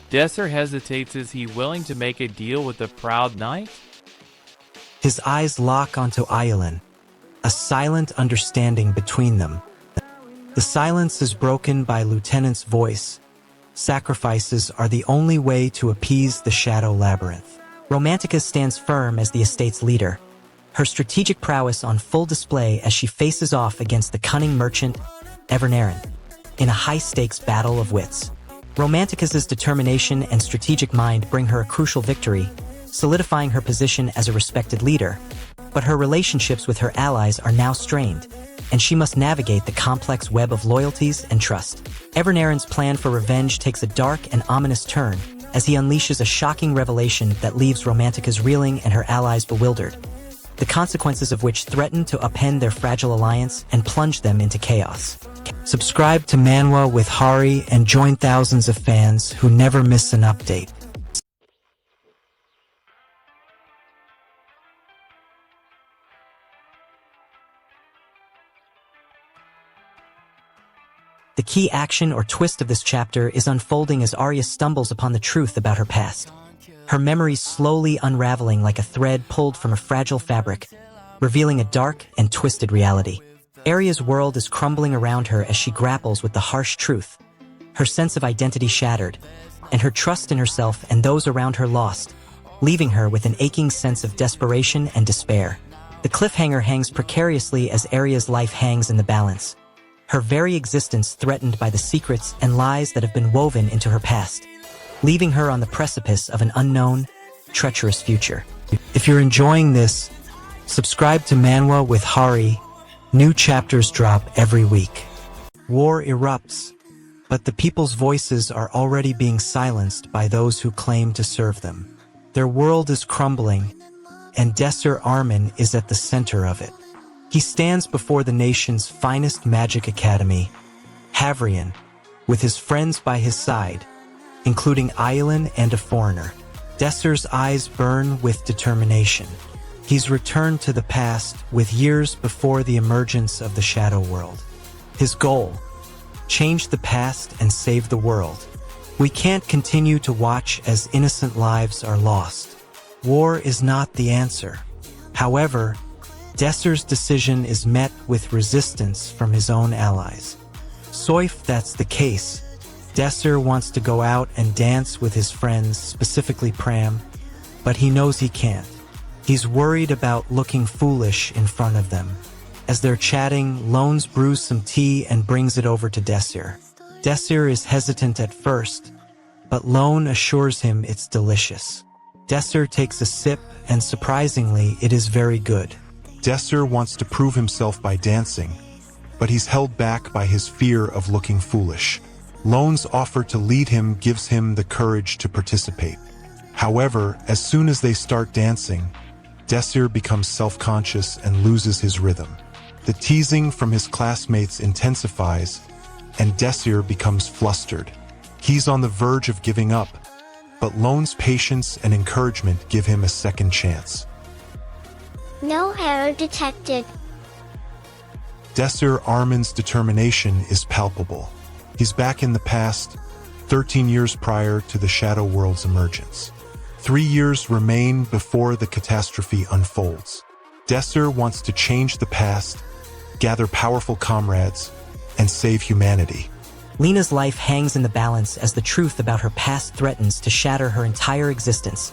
Desser hesitates. Is he willing to make a deal with the proud knight? His eyes lock onto Island, a silent understanding between them. The silence is broken by Lieutenant's voice. Sacrifices are the only way to appease the Shadow Labyrinth. Romantica stands firm as the estate's leader, her strategic prowess on full display as she faces off against the cunning merchant, Evernaran, in a high-stakes battle of wits. Romantica's determination and strategic mind bring her a crucial victory, solidifying her position as a respected leader, but her relationships with her allies are now strained, and she must navigate the complex web of loyalties and trust. Evernaran's plan for revenge takes a dark and ominous turn as he unleashes a shocking revelation that leaves Romantica's reeling and her allies bewildered, the consequences of which threaten to upend their fragile alliance and plunge them into chaos. Subscribe to Manwa with Hari and join thousands of fans who never miss an update. The key action or twist of this chapter is unfolding as Arya stumbles upon the truth about her past. Her memories slowly unraveling like a thread pulled from a fragile fabric, revealing a dark and twisted reality. Arya's world is crumbling around her as she grapples with the harsh truth, her sense of identity shattered, and her trust in herself and those around her lost, leaving her with an aching sense of desperation and despair. The cliffhanger hangs precariously as Arya's life hangs in the balance, her very existence threatened by the secrets and lies that have been woven into her past, leaving her on the precipice of an unknown, treacherous future. If you're enjoying this, subscribe to Manwa with Hari. New chapters drop every week. War erupts, but the people's voices are already being silenced by those who claim to serve them. Their world is crumbling, and Desser Armin is at the center of it. He stands before the nation's finest magic academy, Havrion, with his friends by his side, including Aylin and a foreigner. Desser's eyes burn with determination. He's returned to the past with years before the emergence of the Shadow World. His goal: change the past and save the world. We can't continue to watch as innocent lives are lost. War is not the answer. However, Desser's decision is met with resistance from his own allies. So if that's the case, Desser wants to go out and dance with his friends, specifically Pram, but he knows he can't. He's worried about looking foolish in front of them. As they're chatting, Looms brews some tea and brings it over to Desser. Desser is hesitant at first, but Lone assures him it's delicious. Desser takes a sip, and surprisingly, it is very good. Desser wants to prove himself by dancing, but he's held back by his fear of looking foolish. Lone's offer to lead him gives him the courage to participate. However, as soon as they start dancing, Desser becomes self-conscious and loses his rhythm. The teasing from his classmates intensifies, and Desser becomes flustered. He's on the verge of giving up, but Lone's patience and encouragement give him a second chance. No error detected. Desser Armin's determination is palpable. He's back in the past, 13 years prior to the Shadow World's emergence. 3 years remain before the catastrophe unfolds. Desser wants to change the past, gather powerful comrades, and save humanity. Lena's life hangs in the balance as the truth about her past threatens to shatter her entire existence,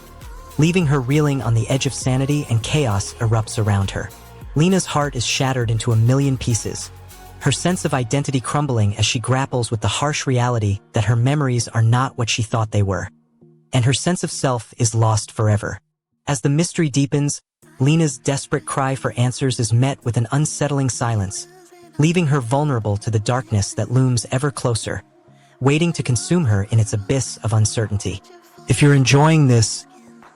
leaving her reeling on the edge of sanity, and chaos erupts around her. Lena's heart is shattered into a million pieces, her sense of identity crumbling as she grapples with the harsh reality that her memories are not what she thought they were, and her sense of self is lost forever. As the mystery deepens, Lena's desperate cry for answers is met with an unsettling silence, leaving her vulnerable to the darkness that looms ever closer, waiting to consume her in its abyss of uncertainty. If you're enjoying this,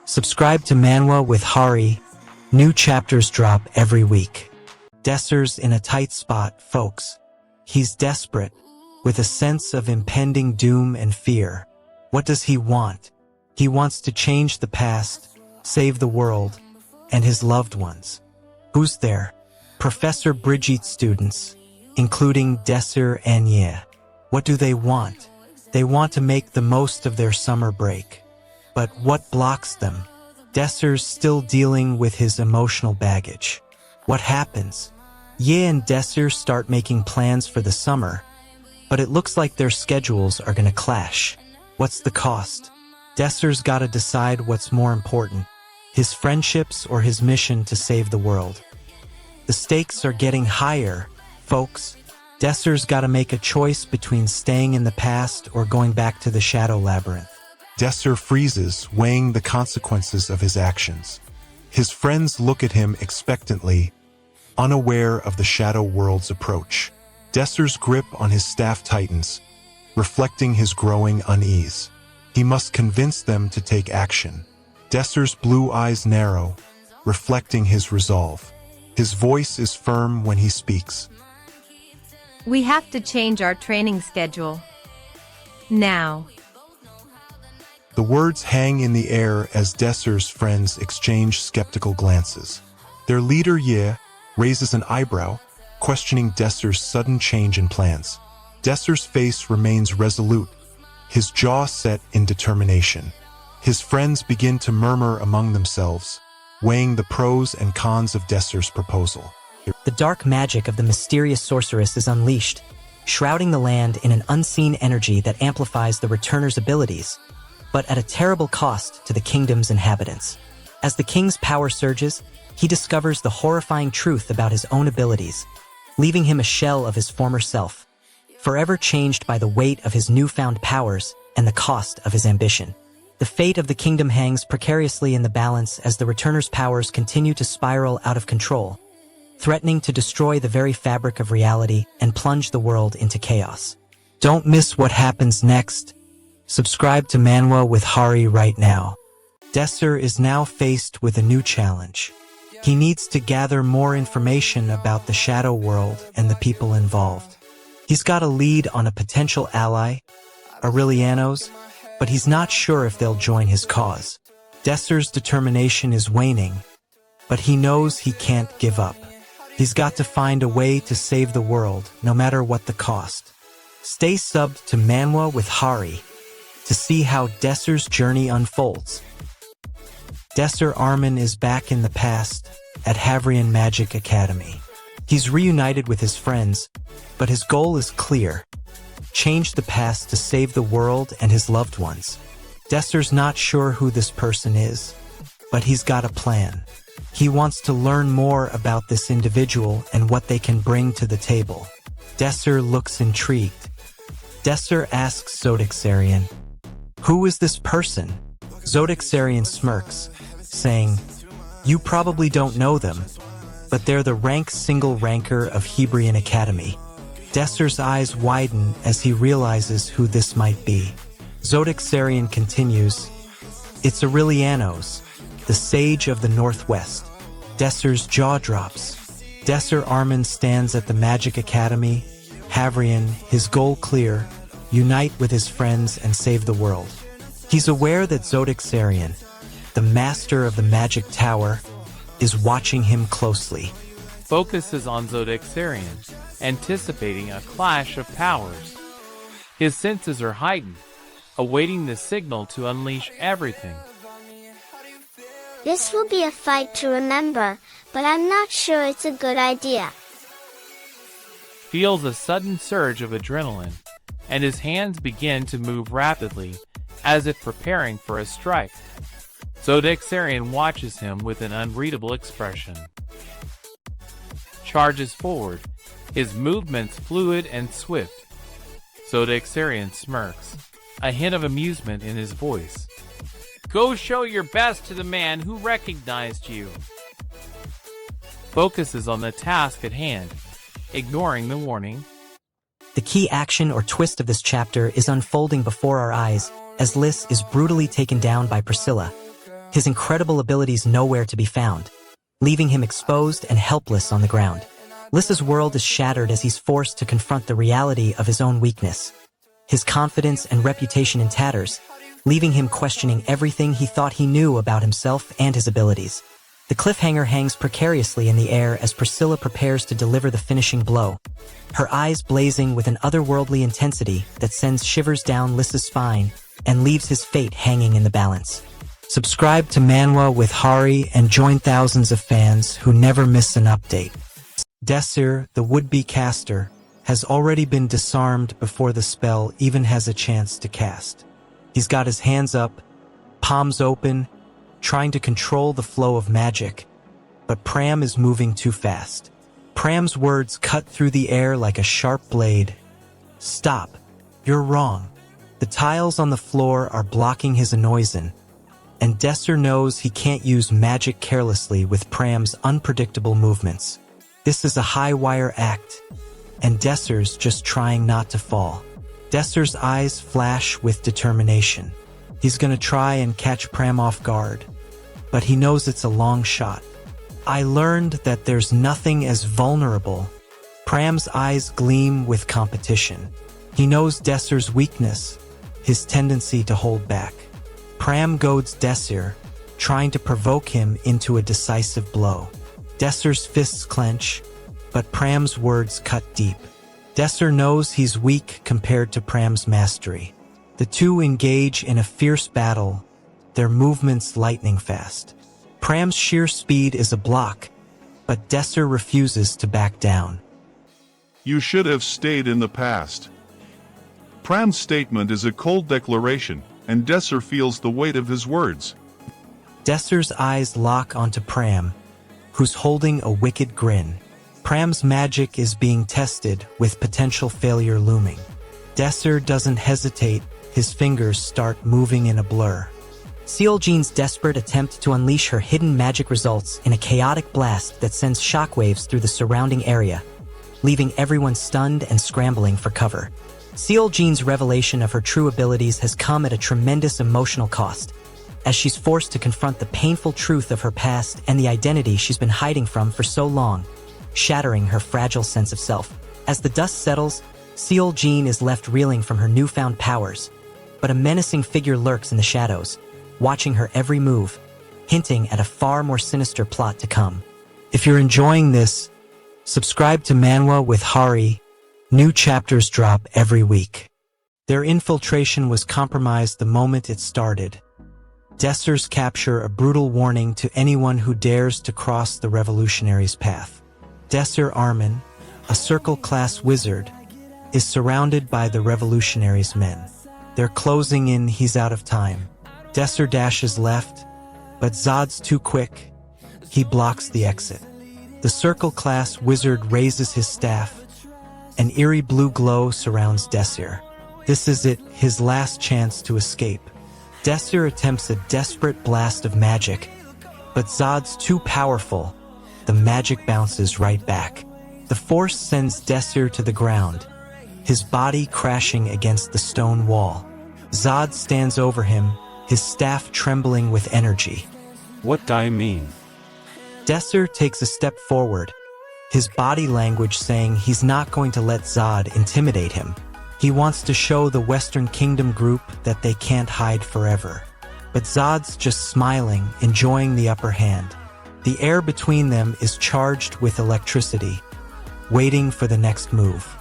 subscribe to Manwa with Hari. New chapters drop every week. Desser's in a tight spot, folks. He's desperate, with a sense of impending doom and fear. What does he want? He wants to change the past, save the world, and his loved ones. Who's there? Professor Brigitte's students, including Desser and Ye. What do they want? They want to make the most of their summer break. But what blocks them? Desser's still dealing with his emotional baggage. What happens? Ye and Desser start making plans for the summer, but it looks like their schedules are gonna clash. What's the cost? Desser's gotta decide what's more important, his friendships or his mission to save the world. The stakes are getting higher, folks. Desser's gotta make a choice between staying in the past or going back to the Shadow Labyrinth. Desser freezes, weighing the consequences of his actions. His friends look at him expectantly, unaware of the Shadow World's approach. Desser's grip on his staff tightens, reflecting his growing unease. He must convince them to take action. Desser's blue eyes narrow, reflecting his resolve. His voice is firm when he speaks. We have to change our training schedule. Now. The words hang in the air as Desser's friends exchange skeptical glances. Their leader, Ye, raises an eyebrow, questioning Desser's sudden change in plans. Desser's face remains resolute, his jaw set in determination. His friends begin to murmur among themselves, weighing the pros and cons of Desser's proposal. The dark magic of the mysterious sorceress is unleashed, shrouding the land in an unseen energy that amplifies the Returner's abilities, but at a terrible cost to the kingdom's inhabitants. As the king's power surges, he discovers the horrifying truth about his own abilities, leaving him a shell of his former self, forever changed by the weight of his newfound powers and the cost of his ambition. The fate of the kingdom hangs precariously in the balance as the Returner's powers continue to spiral out of control, threatening to destroy the very fabric of reality and plunge the world into chaos. Don't miss what happens next. Subscribe to Manwa with Hari right now. Desser is now faced with a new challenge. He needs to gather more information about the Shadow World and the people involved. He's got a lead on a potential ally, Aurelianos, but he's not sure if they'll join his cause. Desser's determination is waning, but he knows he can't give up. He's got to find a way to save the world, no matter what the cost. Stay subbed to Manwa with Hari to see how Desser's journey unfolds. Desser Armin is back in the past at Havrion Magic Academy. He's reunited with his friends, but his goal is clear: change the past to save the world and his loved ones. Desser's not sure who this person is, but he's got a plan. He wants to learn more about this individual and what they can bring to the table. Desser looks intrigued. Desser asks Zodixarian, "Who is this person?" Zodixarian smirks, saying, "You probably don't know them, but they're the rank single ranker of Havrion Academy." Desser's eyes widen as he realizes who this might be. Zodixarian continues, "It's Aurelianos, the Sage of the Northwest." Desser's jaw drops. Desser Armin stands at the Magic Academy, Havrion, his goal clear: unite with his friends and save the world. He's aware that Zodixarian, the master of the Magic Tower, is watching him closely. Focuses on Zodexarian, anticipating a clash of powers. His senses are heightened, awaiting the signal to unleash everything. This will be a fight to remember, but I'm not sure it's a good idea. Feels a sudden surge of adrenaline, and his hands begin to move rapidly, as if preparing for a strike. Zodexarian watches him with an unreadable expression. Charges forward, his movements fluid and swift. Zodexarian smirks, a hint of amusement in his voice. Go show your best to the man who recognized you. Focuses on the task at hand, ignoring the warning. The key action or twist of this chapter is unfolding before our eyes as Lys is brutally taken down by Priscilla. His incredible abilities nowhere to be found, leaving him exposed and helpless on the ground. Lys's world is shattered as he's forced to confront the reality of his own weakness. His confidence and reputation in tatters, leaving him questioning everything he thought he knew about himself and his abilities. The cliffhanger hangs precariously in the air as Priscilla prepares to deliver the finishing blow, her eyes blazing with an otherworldly intensity that sends shivers down Lys's spine and leaves his fate hanging in the balance. Subscribe to Manwa with Hari and join thousands of fans who never miss an update. Desir, the would-be caster, has already been disarmed before the spell even has a chance to cast. He's got his hands up, palms open, trying to control the flow of magic, but Pram is moving too fast. Pram's words cut through the air like a sharp blade. Stop. You're wrong. The tiles on the floor are blocking his anoison, and Desir knows he can't use magic carelessly with Pram's unpredictable movements. This is a high-wire act, and Desir's just trying not to fall. Desir's eyes flash with determination. He's gonna try and catch Pram off guard, but he knows it's a long shot. I learned that there's nothing as vulnerable. Pram's eyes gleam with competition. He knows Desir's weakness, his tendency to hold back. Pram goads Desir, trying to provoke him into a decisive blow. Desir's fists clench, but Pram's words cut deep. Desir knows he's weak compared to Pram's mastery. The two engage in a fierce battle, their movements lightning fast. Pram's sheer speed is a block, but Desir refuses to back down. You should have stayed in the past. Pram's statement is a cold declaration, and Desir feels the weight of his words. Desir's eyes lock onto Pram, who's holding a wicked grin. Pram's magic is being tested with potential failure looming. Desir doesn't hesitate, his fingers start moving in a blur. Seoljean's desperate attempt to unleash her hidden magic results in a chaotic blast that sends shockwaves through the surrounding area, leaving everyone stunned and scrambling for cover. Seoljean's revelation of her true abilities has come at a tremendous emotional cost, as she's forced to confront the painful truth of her past and the identity she's been hiding from for so long, shattering her fragile sense of self. As the dust settles, Seoljean is left reeling from her newfound powers, but a menacing figure lurks in the shadows, watching her every move, hinting at a far more sinister plot to come. If you're enjoying this, subscribe to Manwa with Hari. New chapters drop every week. Their infiltration was compromised the moment it started. Desir's capture a brutal warning to anyone who dares to cross the revolutionaries' path. Desir Armin, a Circle-class wizard, is surrounded by the revolutionaries' men. They're closing in, he's out of time. Desir dashes left, but Zod's too quick. He blocks the exit. The Circle-class wizard raises his staff. An eerie blue glow surrounds Desir. This is it, his last chance to escape. Desir attempts a desperate blast of magic, but Zod's too powerful. The magic bounces right back. The force sends Desir to the ground, his body crashing against the stone wall. Zod stands over him, his staff trembling with energy. What do I mean? Desir takes a step forward, his body language saying he's not going to let Zod intimidate him. He wants to show the Western Kingdom group that they can't hide forever. But Zod's just smiling, enjoying the upper hand. The air between them is charged with electricity, waiting for the next move.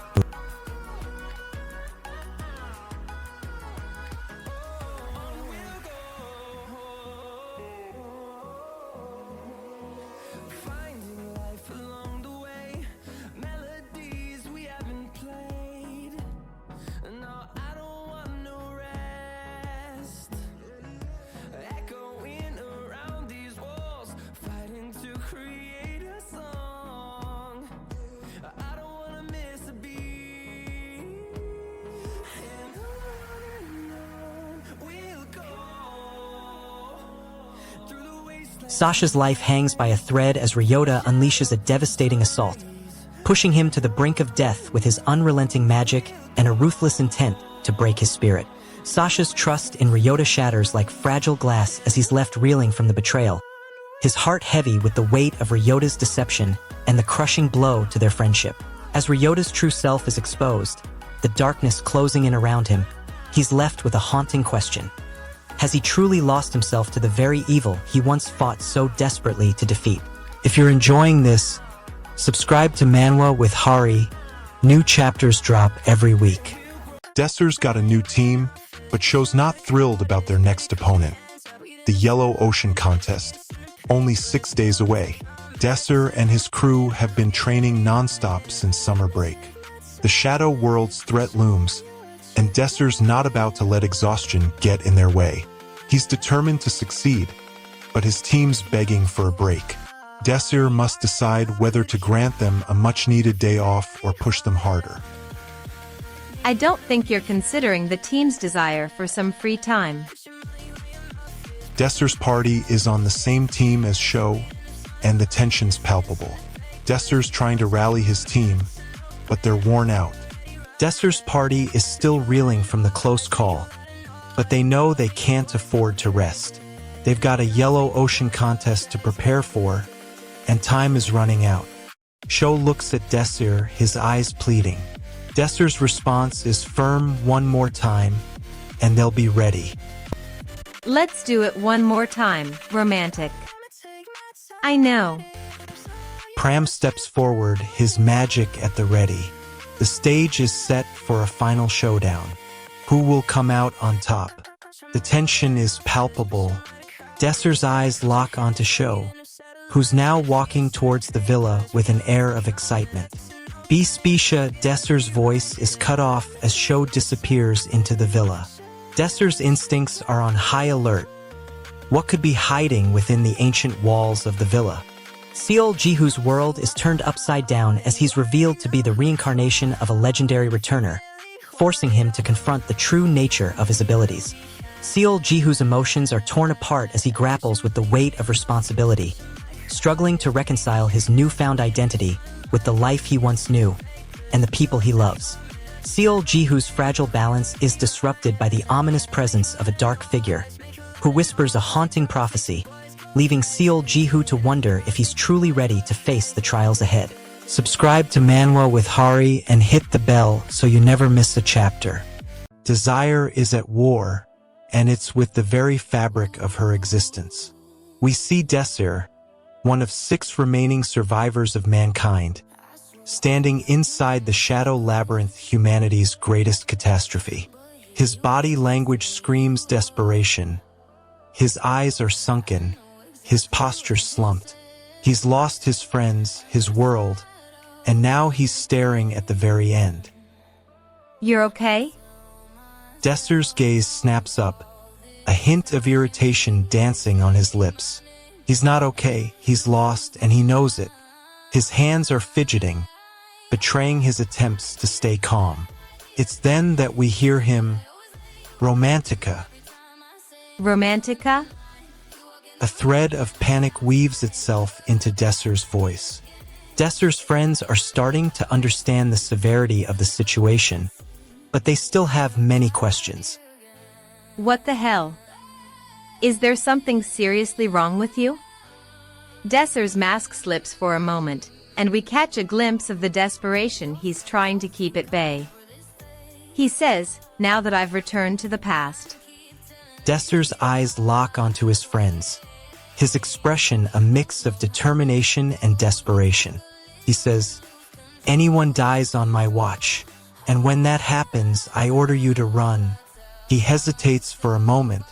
Sasha's life hangs by a thread as Ryota unleashes a devastating assault, pushing him to the brink of death with his unrelenting magic and a ruthless intent to break his spirit. Sasha's trust in Ryota shatters like fragile glass as he's left reeling from the betrayal, his heart heavy with the weight of Ryota's deception and the crushing blow to their friendship. As Ryota's true self is exposed, the darkness closing in around him, he's left with a haunting question. Has he truly lost himself to the very evil he once fought so desperately to defeat? If you're enjoying this, subscribe to Manwa with Hari. New chapters drop every week. Desser's got a new team, but shows not thrilled about their next opponent. The Yellow Ocean Contest, only 6 days away. Desser and his crew have been training non-stop since summer break. The Shadow World's threat looms, and Desser's not about to let exhaustion get in their way. He's determined to succeed, but his team's begging for a break. Desser must decide whether to grant them a much-needed day off or push them harder. I don't think you're considering the team's desire for some free time. Desser's party is on the same team as Sho, and the tension's palpable. Desser's trying to rally his team, but they're worn out. Desser's party is still reeling from the close call, but they know they can't afford to rest. They've got a Yellow Ocean Contest to prepare for, and time is running out. Sho looks at Desser, his eyes pleading. Desser's response is firm: one more time, and they'll be ready. Let's do it one more time, romantic. I know. Pram steps forward, his magic at the ready. The stage is set for a final showdown. Who will come out on top? The tension is palpable. Desser's eyes lock onto Sho, who's now walking towards the villa with an air of excitement. Bispisha, Desser's voice is cut off as Sho disappears into the villa. Desser's instincts are on high alert. What could be hiding within the ancient walls of the villa? Seol Jihu's world is turned upside down as he's revealed to be the reincarnation of a legendary returner, forcing him to confront the true nature of his abilities. Seol Jihu's emotions are torn apart as he grapples with the weight of responsibility, struggling to reconcile his newfound identity with the life he once knew and the people he loves. Seol Jihu's fragile balance is disrupted by the ominous presence of a dark figure, who whispers a haunting prophecy, leaving Seol Jihu to wonder if he's truly ready to face the trials ahead. Subscribe to Manwa with Hari and hit the bell so you never miss a chapter. Desire is at war, and it's with the very fabric of her existence. We see Desser, one of 6 remaining survivors of mankind, standing inside the shadow labyrinth, humanity's greatest catastrophe. His body language screams desperation. His eyes are sunken, his posture slumped. He's lost his friends, his world, and now he's staring at the very end. You're okay? Desser's gaze snaps up, a hint of irritation dancing on his lips. He's not okay, he's lost, and he knows it. His hands are fidgeting, betraying his attempts to stay calm. It's then that we hear him, Romantica. Romantica? A thread of panic weaves itself into Desser's voice. Desser's friends are starting to understand the severity of the situation, but they still have many questions. What the hell? Is there something seriously wrong with you? Desser's mask slips for a moment, and we catch a glimpse of the desperation he's trying to keep at bay. He says, "Now that I've returned to the past." Desser's eyes lock onto his friends. his expression a mix of determination and desperation. He says, "Anyone dies on my watch, and when that happens, I order you to run." He hesitates for a moment,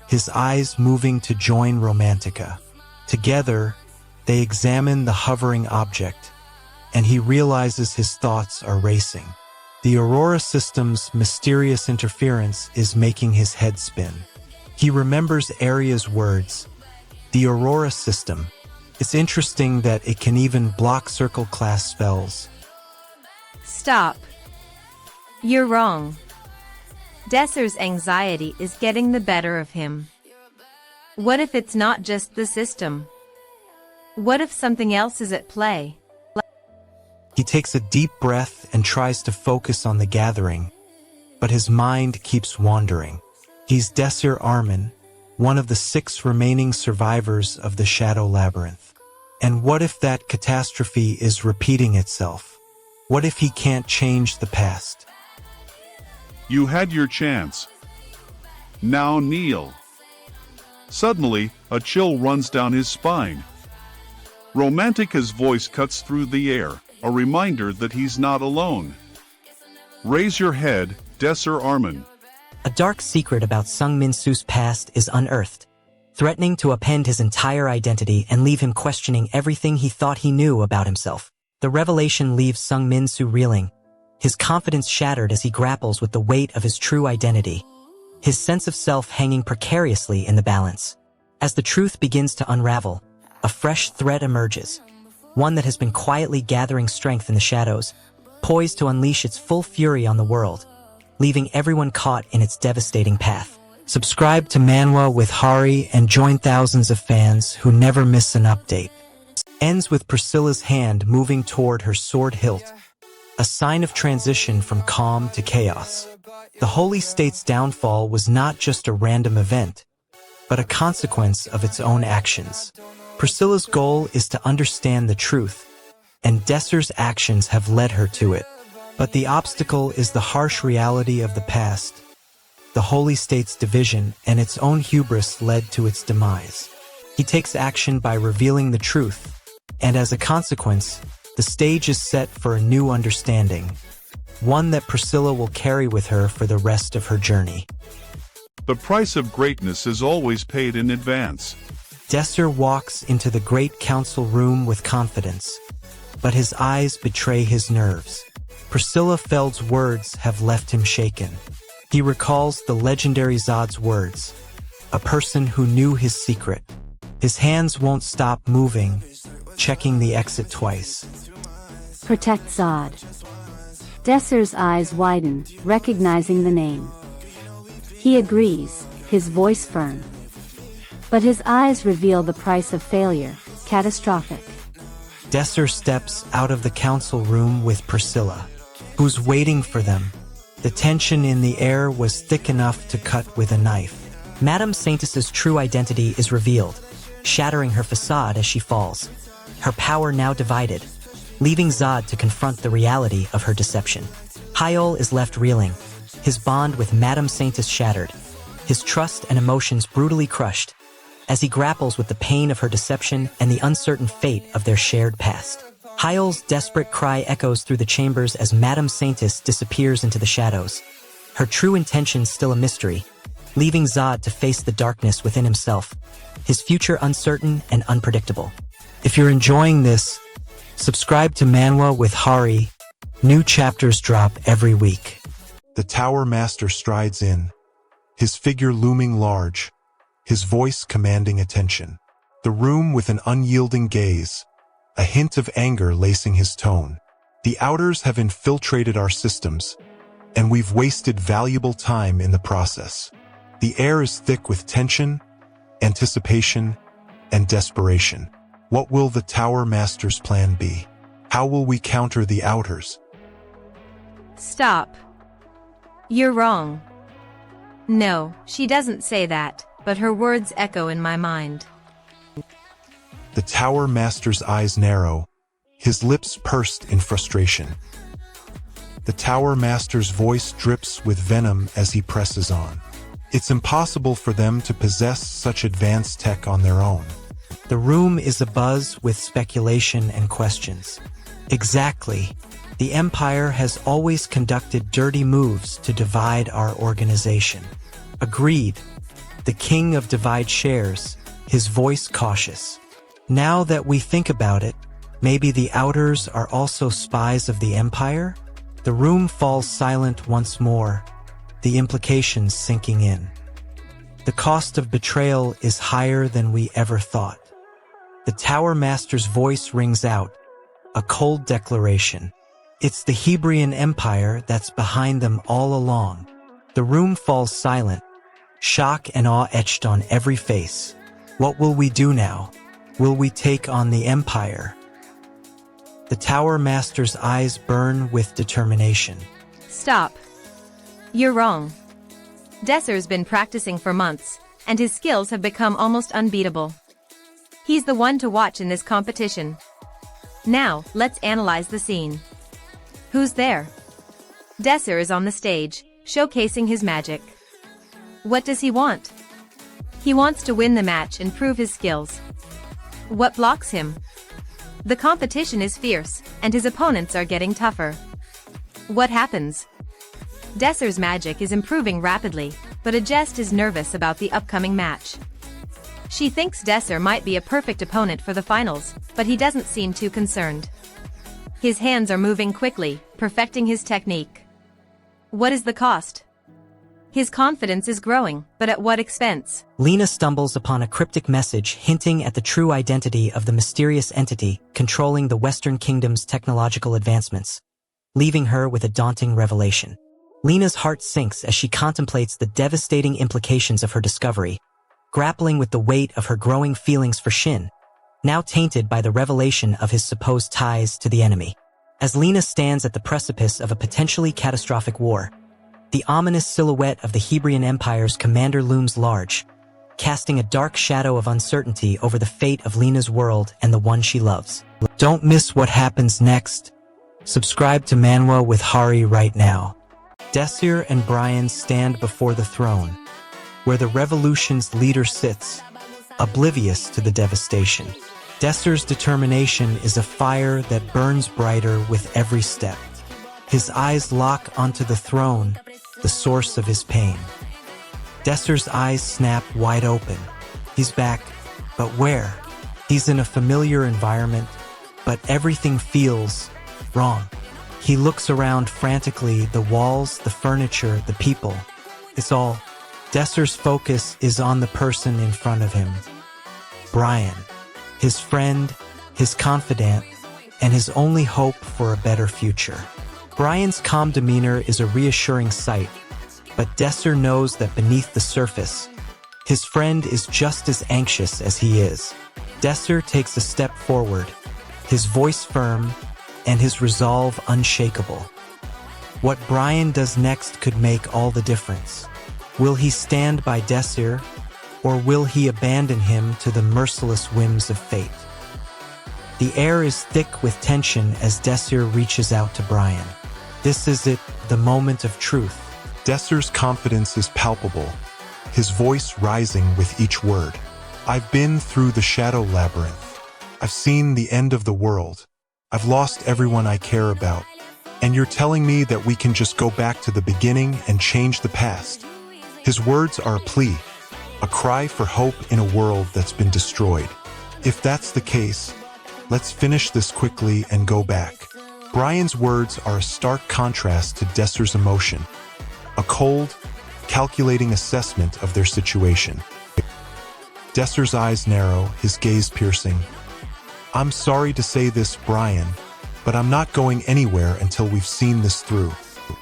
his eyes moving to join Romantica. Together, they examine the hovering object, and he realizes his thoughts are racing. The Aurora system's mysterious interference is making his head spin. He remembers Aria's words, "The Aurora system. It's interesting that it can even block circle-class spells." Stop. You're wrong. Desser's anxiety is getting the better of him. What if it's not just the system? What if something else is at play? He takes a deep breath and tries to focus on the gathering, but his mind keeps wandering. He's Desir Armin, one of the 6 remaining survivors of the Shadow Labyrinth. And what if that catastrophe is repeating itself? What if he can't change the past? You had your chance. Now kneel. Suddenly, a chill runs down his spine. Romantica's voice cuts through the air, a reminder that he's not alone. Raise your head, Desir Armin. A dark secret about Sung Min Soo's past is unearthed, threatening to upend his entire identity and leave him questioning everything he thought he knew about himself. The revelation leaves Sung Min Soo reeling, his confidence shattered as he grapples with the weight of his true identity, his sense of self hanging precariously in the balance. As the truth begins to unravel, a fresh threat emerges, one that has been quietly gathering strength in the shadows, poised to unleash its full fury on the world, leaving everyone caught in its devastating path. Subscribe to Manwa with Hari and join thousands of fans who never miss an update. Ends with Priscilla's hand moving toward her sword hilt, a sign of transition from calm to chaos. The Holy State's downfall was not just a random event, but a consequence of its own actions. Priscilla's goal is to understand the truth, and Desir's actions have led her to it. But the obstacle is the harsh reality of the past. The Holy State's division and its own hubris led to its demise. He takes action by revealing the truth, and as a consequence, the stage is set for a new understanding, one that Priscilla will carry with her for the rest of her journey. The price of greatness is always paid in advance. Desir walks into the great council room with confidence, but his eyes betray his nerves. Priscilla Feld's words have left him shaken. He recalls the legendary Zod's words, a person who knew his secret. His hands won't stop moving, checking the exit twice. Protect Zod. Desir's eyes widen, recognizing the name. He agrees, his voice firm. But his eyes reveal the price of failure, catastrophic. Desir steps out of the council room with Priscilla, who's waiting for them. The tension in the air was thick enough to cut with a knife. Madame Saintess's true identity is revealed, shattering her facade as she falls, her power now divided, leaving Zod to confront the reality of her deception. Hyol is left reeling, his bond with Madame Saintess shattered, his trust and emotions brutally crushed, as he grapples with the pain of her deception and the uncertain fate of their shared past. Hyol's desperate cry echoes through the chambers as Madame Saintess disappears into the shadows, her true intentions still a mystery, leaving Zod to face the darkness within himself, his future uncertain and unpredictable. If you're enjoying this, subscribe to Manwa with Hari. New chapters drop every week. The Tower Master strides in, his figure looming large, his voice commanding attention. The room with an unyielding gaze, a hint of anger lacing his tone. The Outers have infiltrated our systems, and we've wasted valuable time in the process. The air is thick with tension, anticipation, and desperation. What will the Tower Master's plan be? How will we counter the Outers? Stop. You're wrong. No, she doesn't say that, but her words echo in my mind. The Tower Master's eyes narrow, his lips pursed in frustration. The Tower Master's voice drips with venom as he presses on. It's impossible for them to possess such advanced tech on their own. The room is abuzz with speculation and questions. Exactly. The Empire has always conducted dirty moves to divide our organization. Agreed. The King of Divide shares, his voice cautious. Now that we think about it, maybe the Outers are also spies of the Empire? The room falls silent once more, the implications sinking in. The cost of betrayal is higher than we ever thought. The Tower Master's voice rings out, a cold declaration. It's the Havrion Empire that's behind them all along. The room falls silent, shock and awe etched on every face. What will we do now? Will we take on the Empire? The Tower Master's eyes burn with determination. Stop. You're wrong. Desser's been practicing for months, and his skills have become almost unbeatable. He's the one to watch in this competition. Now, let's analyze the scene. Who's there? Desser is on the stage, showcasing his magic. What does he want? He wants to win the match and prove his skills. What blocks him? The competition is fierce, and his opponents are getting tougher. What happens? Desser's magic is improving rapidly, but Adjest is nervous about the upcoming match. She thinks Desser might be a perfect opponent for the finals, but he doesn't seem too concerned. His hands are moving quickly, perfecting his technique. What is the cost? His confidence is growing, but at what expense? Lena stumbles upon a cryptic message hinting at the true identity of the mysterious entity controlling the Western Kingdom's technological advancements, leaving her with a daunting revelation. Lena's heart sinks as she contemplates the devastating implications of her discovery, grappling with the weight of her growing feelings for Shin, now tainted by the revelation of his supposed ties to the enemy. As Lena stands at the precipice of a potentially catastrophic war, the ominous silhouette of the Havrion Empire's commander looms large, casting a dark shadow of uncertainty over the fate of Lena's world and the one she loves. Don't miss what happens next. Subscribe to Manwa with Hari right now. Desir and Brian stand before the throne, where the revolution's leader sits, oblivious to the devastation. Desir's determination is a fire that burns brighter with every step. His eyes lock onto the throne, the source of his pain. Desir's eyes snap wide open. He's back, but where? He's in a familiar environment, but everything feels wrong. He looks around frantically, the walls, the furniture, the people. It's all. Desir's focus is on the person in front of him. Brian, his friend, his confidant, and his only hope for a better future. Brian's calm demeanor is a reassuring sight, but Desir knows that beneath the surface, his friend is just as anxious as he is. Desir takes a step forward, his voice firm and his resolve unshakable. What Brian does next could make all the difference. Will he stand by Desir, or will he abandon him to the merciless whims of fate? The air is thick with tension as Desir reaches out to Brian. This is it, the moment of truth. Desir's confidence is palpable, his voice rising with each word. I've been through the Shadow Labyrinth. I've seen the end of the world. I've lost everyone I care about. And you're telling me that we can just go back to the beginning and change the past? His words are a plea, a cry for hope in a world that's been destroyed. If that's the case, let's finish this quickly and go back. Brian's words are a stark contrast to Desir's emotion, a cold, calculating assessment of their situation. Desir's eyes narrow, his gaze piercing. I'm sorry to say this, Brian, but I'm not going anywhere until we've seen this through.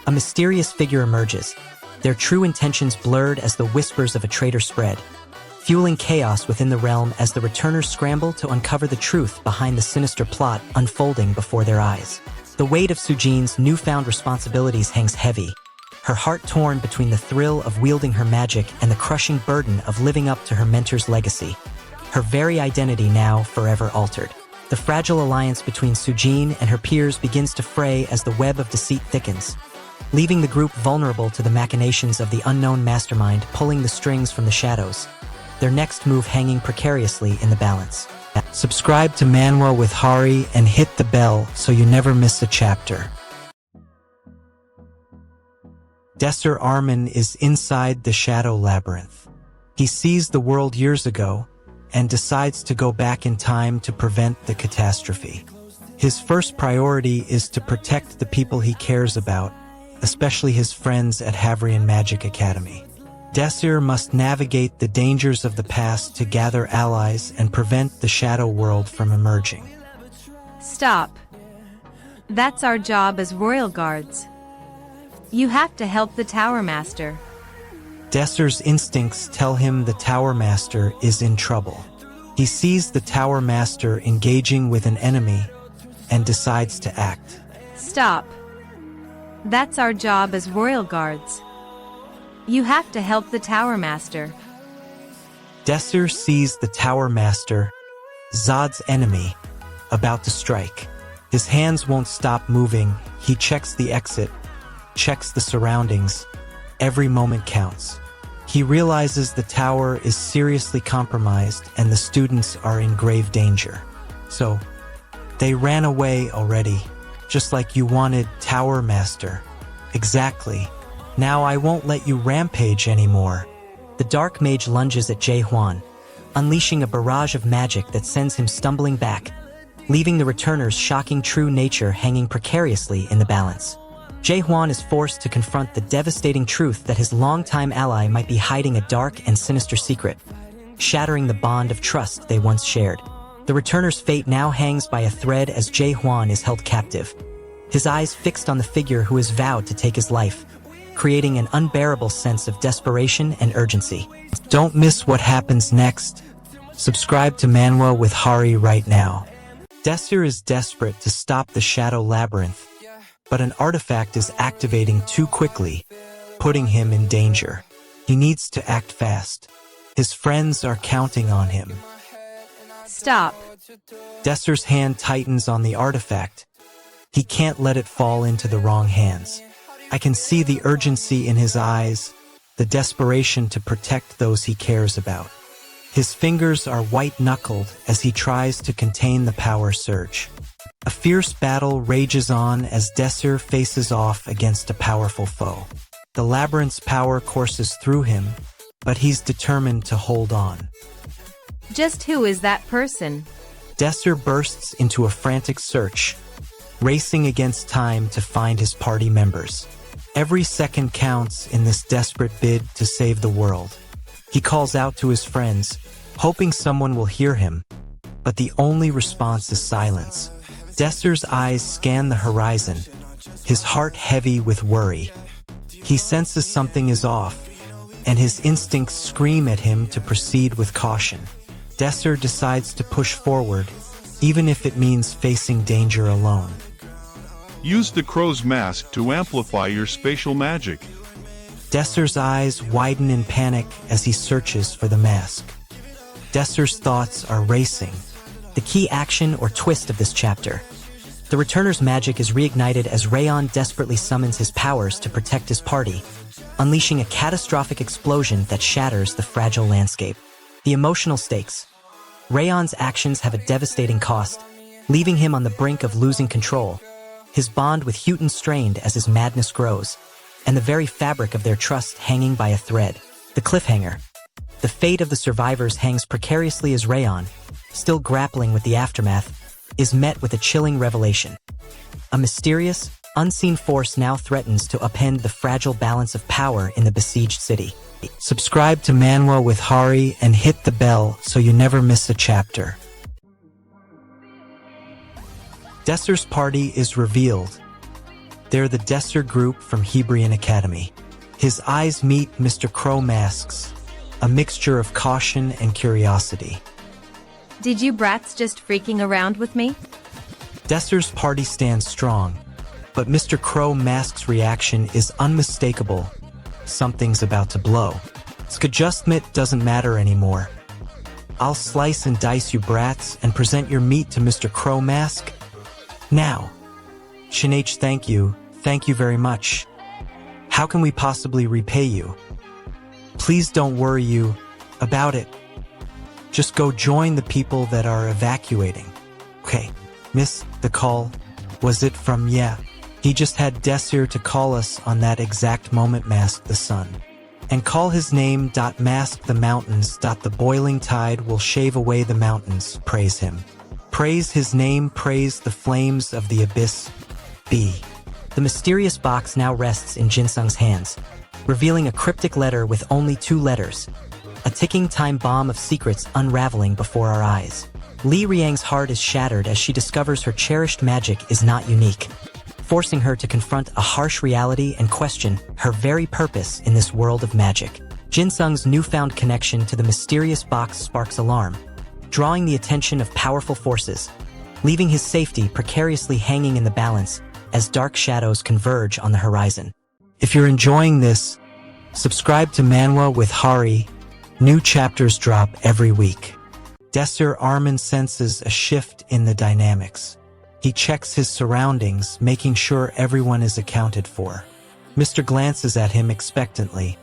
A mysterious figure emerges, their true intentions blurred as the whispers of a traitor spread, fueling chaos within the realm as the Returners scramble to uncover the truth behind the sinister plot unfolding before their eyes. The weight of Sujin's newfound responsibilities hangs heavy, her heart torn between the thrill of wielding her magic and the crushing burden of living up to her mentor's legacy. Her very identity now forever altered. The fragile alliance between Sujin and her peers begins to fray as the web of deceit thickens, leaving the group vulnerable to the machinations of the unknown mastermind pulling the strings from the shadows. their next move hanging precariously in the balance. Subscribe to Manwa with Hari and hit the bell so you never miss a chapter. Desser Armin is inside the Shadow Labyrinth. He sees the world years ago and decides to go back in time to prevent the catastrophe. His first priority is to protect the people he cares about, especially his friends at Havrion Magic Academy. Desir must navigate the dangers of the past to gather allies and prevent the Shadow World from emerging. Stop. That's our job as royal guards. You have to help the Tower Master. Desir's instincts tell him the Tower Master is in trouble. He sees the Tower Master engaging with an enemy and decides to act. Stop. That's our job as royal guards. You have to help the Tower Master. Desir sees the Tower Master, Zod's enemy, about to strike. His hands won't stop moving. He checks the exit, checks the surroundings. Every moment counts. He realizes the tower is seriously compromised and the students are in grave danger. So, they ran away already, just like you wanted, Tower Master. Exactly. Now I won't let you rampage anymore. The Dark Mage lunges at Jae-hwan, unleashing a barrage of magic that sends him stumbling back, leaving the Returner's shocking true nature hanging precariously in the balance. Jae-hwan is forced to confront the devastating truth that his longtime ally might be hiding a dark and sinister secret, shattering the bond of trust they once shared. The Returner's fate now hangs by a thread as Jae-hwan is held captive, his eyes fixed on the figure who has vowed to take his life, creating an unbearable sense of desperation and urgency. Don't miss what happens next. Subscribe to Manwa with Hari right now. Desir is desperate to stop the Shadow Labyrinth, but an artifact is activating too quickly, putting him in danger. He needs to act fast. His friends are counting on him. Stop. Desir's hand tightens on the artifact. He can't let it fall into the wrong hands. I can see the urgency in his eyes, the desperation to protect those he cares about. His fingers are white-knuckled as he tries to contain the power surge. A fierce battle rages on as Desir faces off against a powerful foe. The labyrinth's power courses through him, but he's determined to hold on. Just who is that person? Desir bursts into a frantic search, racing against time to find his party members. Every second counts in this desperate bid to save the world. He calls out to his friends, hoping someone will hear him, but the only response is silence. Desir's eyes scan the horizon, his heart heavy with worry. He senses something is off, and his instincts scream at him to proceed with caution. Desir decides to push forward, even if it means facing danger alone. Use the crow's mask to amplify your spatial magic. Desir's eyes widen in panic as he searches for the mask. Desir's thoughts are racing. The key action or twist of this chapter. The Returner's magic is reignited as Rayon desperately summons his powers to protect his party, unleashing a catastrophic explosion that shatters the fragile landscape. The emotional stakes. Rayon's actions have a devastating cost, leaving him on the brink of losing control. His bond with Houghton strained as his madness grows, and the very fabric of their trust hanging by a thread. The cliffhanger. The fate of the survivors hangs precariously as Rayon, still grappling with the aftermath, is met with a chilling revelation. A mysterious, unseen force now threatens to upend the fragile balance of power in the besieged city. Subscribe to Manwa with Hari and hit the bell so you never miss a chapter. Desir's party is revealed. They're the Desir group from Havrion Academy. His eyes meet Mr. Crow Mask's, a mixture of caution and curiosity. Did you brats just freaking around with me? Desir's party stands strong, but Mr. Crow Mask's reaction is unmistakable. Something's about to blow. Skajustmit doesn't matter anymore. I'll slice and dice you brats and present your meat to Mr. Crow Mask. Now. Shinach, thank you very much. How can we possibly repay you? Please don't worry you about it. Just go join the people that are evacuating. Okay, miss, the call, was it from, yeah. He just had Desir to call us on that exact moment, mask the sun. And call his name, mask the mountains, the boiling tide will shave away the mountains, praise him. Praise his name, praise the flames of the abyss. B. The mysterious box now rests in Jinsung's hands, revealing a cryptic letter with only 2 letters. A ticking time bomb of secrets unraveling before our eyes. Li Riang's heart is shattered as she discovers her cherished magic is not unique, forcing her to confront a harsh reality and question her very purpose in this world of magic. Jinsung's newfound connection to the mysterious box sparks alarm, drawing the attention of powerful forces, leaving his safety precariously hanging in the balance as dark shadows converge on the horizon. If you're enjoying this, subscribe to Manwa with Hari. New chapters drop every week. Desir Armin senses a shift in the dynamics. He checks his surroundings, making sure everyone is accounted for. Mr. glances at him expectantly,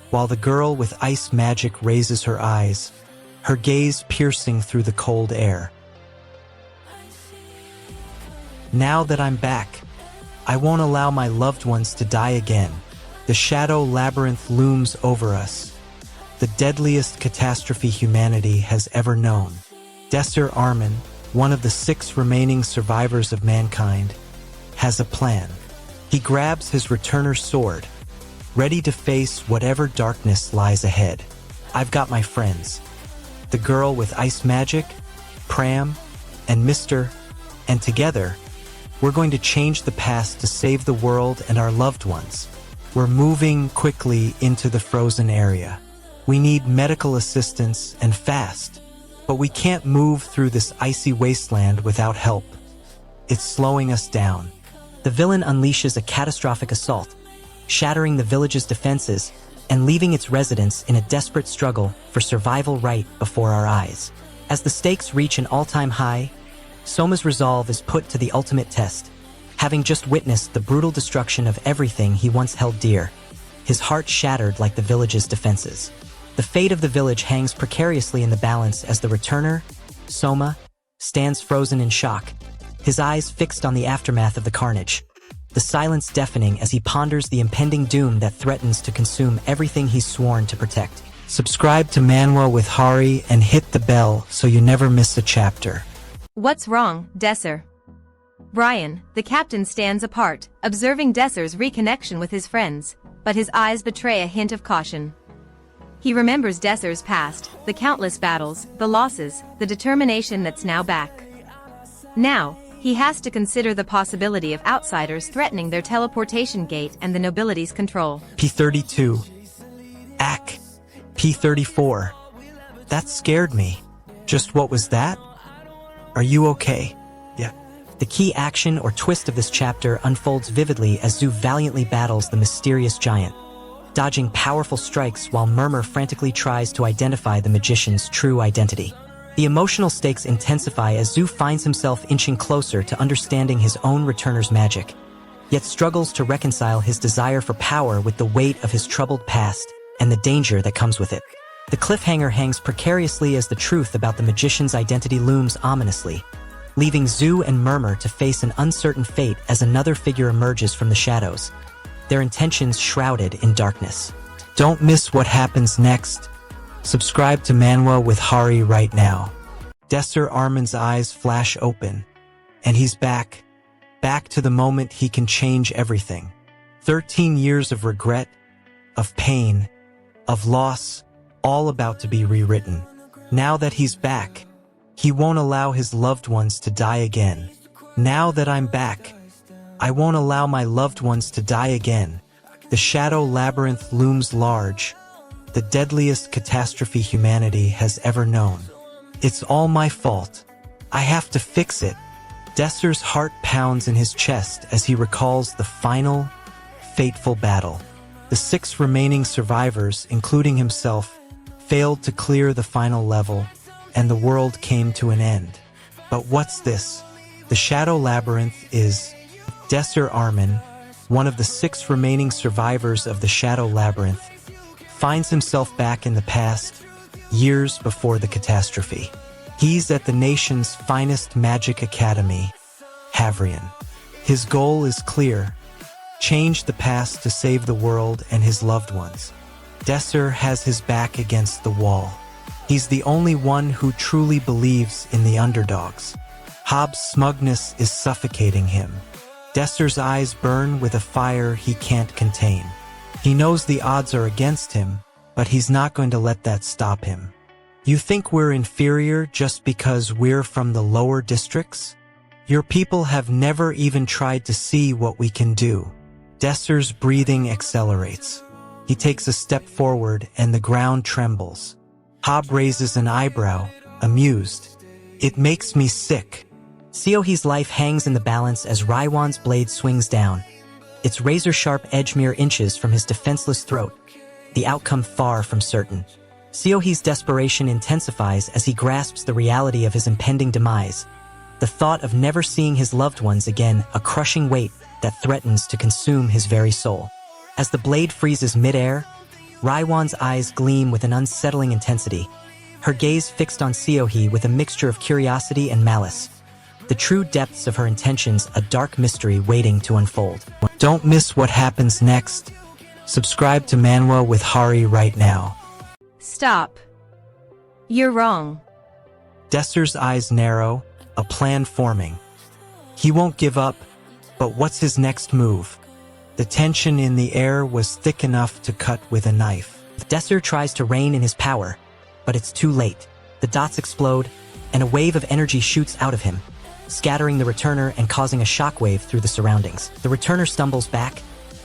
while the girl with ice magic raises her eyes, her gaze piercing through the cold air. Now that I'm back, I won't allow my loved ones to die again. The shadow labyrinth looms over us, the deadliest catastrophe humanity has ever known. Desir Armin, one of the 6 remaining survivors of mankind, has a plan. He grabs his Returner's sword, ready to face whatever darkness lies ahead. I've got my friends. The girl with ice magic, Pram, and Mr. And together, we're going to change the past to save the world and our loved ones. We're moving quickly into the frozen area. We need medical assistance and fast, but we can't move through this icy wasteland without help. It's slowing us down. The villain unleashes a catastrophic assault, shattering the village's defenses and leaving its residents in a desperate struggle for survival right before our eyes. As the stakes reach an all-time high, Soma's resolve is put to the ultimate test, having just witnessed the brutal destruction of everything he once held dear, his heart shattered like the village's defenses. The fate of the village hangs precariously in the balance as the returner, Soma, stands frozen in shock, his eyes fixed on the aftermath of the carnage, the silence deafening as he ponders the impending doom that threatens to consume everything he's sworn to protect. Subscribe to Manwa with Hari and hit the bell so you never miss a chapter. What's wrong, Desir? Brian, the captain, stands apart, observing Desir's reconnection with his friends, but his eyes betray a hint of caution. He remembers Desir's past, the countless battles, the losses, the determination that's now back. Now, he has to consider the possibility of outsiders threatening their teleportation gate and the nobility's control. P32. Ack. P34. That scared me. Just what was that? Are you okay? Yeah. The key action or twist of this chapter unfolds vividly as Zhu valiantly battles the mysterious giant, dodging powerful strikes while Murmur frantically tries to identify the magician's true identity. The emotional stakes intensify as Zhu finds himself inching closer to understanding his own Returner's magic, yet struggles to reconcile his desire for power with the weight of his troubled past and the danger that comes with it. The cliffhanger hangs precariously as the truth about the magician's identity looms ominously, leaving Zhu and Murmur to face an uncertain fate as another figure emerges from the shadows, their intentions shrouded in darkness. Don't miss what happens next. Subscribe to Manwa with Hari right now. Desir Armin's eyes flash open, and he's back to the moment he can change everything. 13 years of regret, of pain, of loss, all about to be rewritten. Now that he's back, he won't allow his loved ones to die again. Now that I'm back, I won't allow my loved ones to die again. The shadow labyrinth looms large, the deadliest catastrophe humanity has ever known. It's all my fault. I have to fix it. Desir's heart pounds in his chest as he recalls the final, fateful battle. The 6 remaining survivors, including himself, failed to clear the final level, and the world came to an end. But what's this? The shadow labyrinth is... Desir Armin, one of the 6 remaining survivors of the shadow labyrinth, finds himself back in the past, years before the catastrophe. He's at the nation's finest magic academy, Havrion. His goal is clear: change the past to save the world and his loved ones. Desser has his back against the wall. He's the only one who truly believes in the underdogs. Hobbs' smugness is suffocating him. Desser's eyes burn with a fire he can't contain. He knows the odds are against him, but he's not going to let that stop him. You think we're inferior just because we're from the lower districts? Your people have never even tried to see what we can do. Desser's breathing accelerates. He takes a step forward and the ground trembles. Hob raises an eyebrow, amused. It makes me sick. Seohee's life hangs in the balance as Raiwan's blade swings down. Its razor-sharp edge mere inches from his defenseless throat, the outcome far from certain. Seohee's desperation intensifies as he grasps the reality of his impending demise. The thought of never seeing his loved ones again, a crushing weight that threatens to consume his very soul. As the blade freezes mid-air, Raiwan's eyes gleam with an unsettling intensity, her gaze fixed on Seohee with a mixture of curiosity and malice. The true depths of her intentions, a dark mystery waiting to unfold. Don't miss what happens next. Subscribe to Manwa with Hari right now. Stop. You're wrong. Desser's eyes narrow, a plan forming. He won't give up, but what's his next move? The tension in the air was thick enough to cut with a knife. Desser tries to rein in his power, but it's too late. The dots explode, and a wave of energy shoots out of him, scattering the Returner and causing a shockwave through the surroundings. The Returner stumbles back,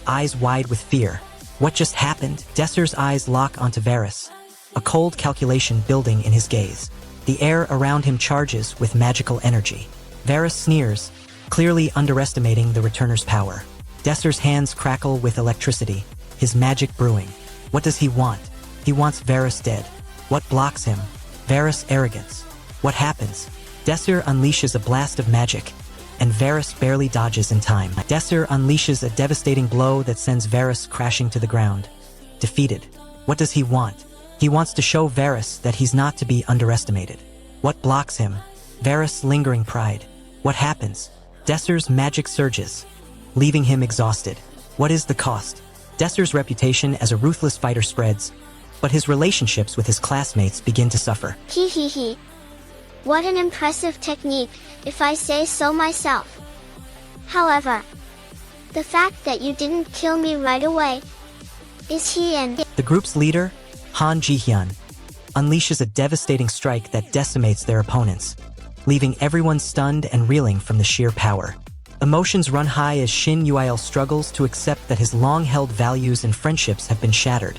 eyes wide with fear. What just happened? Desser's eyes lock onto Varus, a cold calculation building in his gaze. The air around him charges with magical energy. Varus sneers, clearly underestimating the Returner's power. Desser's hands crackle with electricity, his magic brewing. What does he want? He wants Varus dead. What blocks him? Varus' arrogance. What happens? Desser unleashes a blast of magic, and Varus barely dodges in time. Desser unleashes a devastating blow that sends Varus crashing to the ground. Defeated. What does he want? He wants to show Varus that he's not to be underestimated. What blocks him? Varus' lingering pride. What happens? Desser's magic surges, leaving him exhausted. What is the cost? Desser's reputation as a ruthless fighter spreads, but his relationships with his classmates begin to suffer. Hee hee hee. What an impressive technique, if I say so myself. However, the fact that you didn't kill me right away. Is he in? The group's leader, Han Ji-hyun, unleashes a devastating strike that decimates their opponents, leaving everyone stunned and reeling from the sheer power. Emotions run high as Shin Yuil struggles to accept that his long-held values and friendships have been shattered,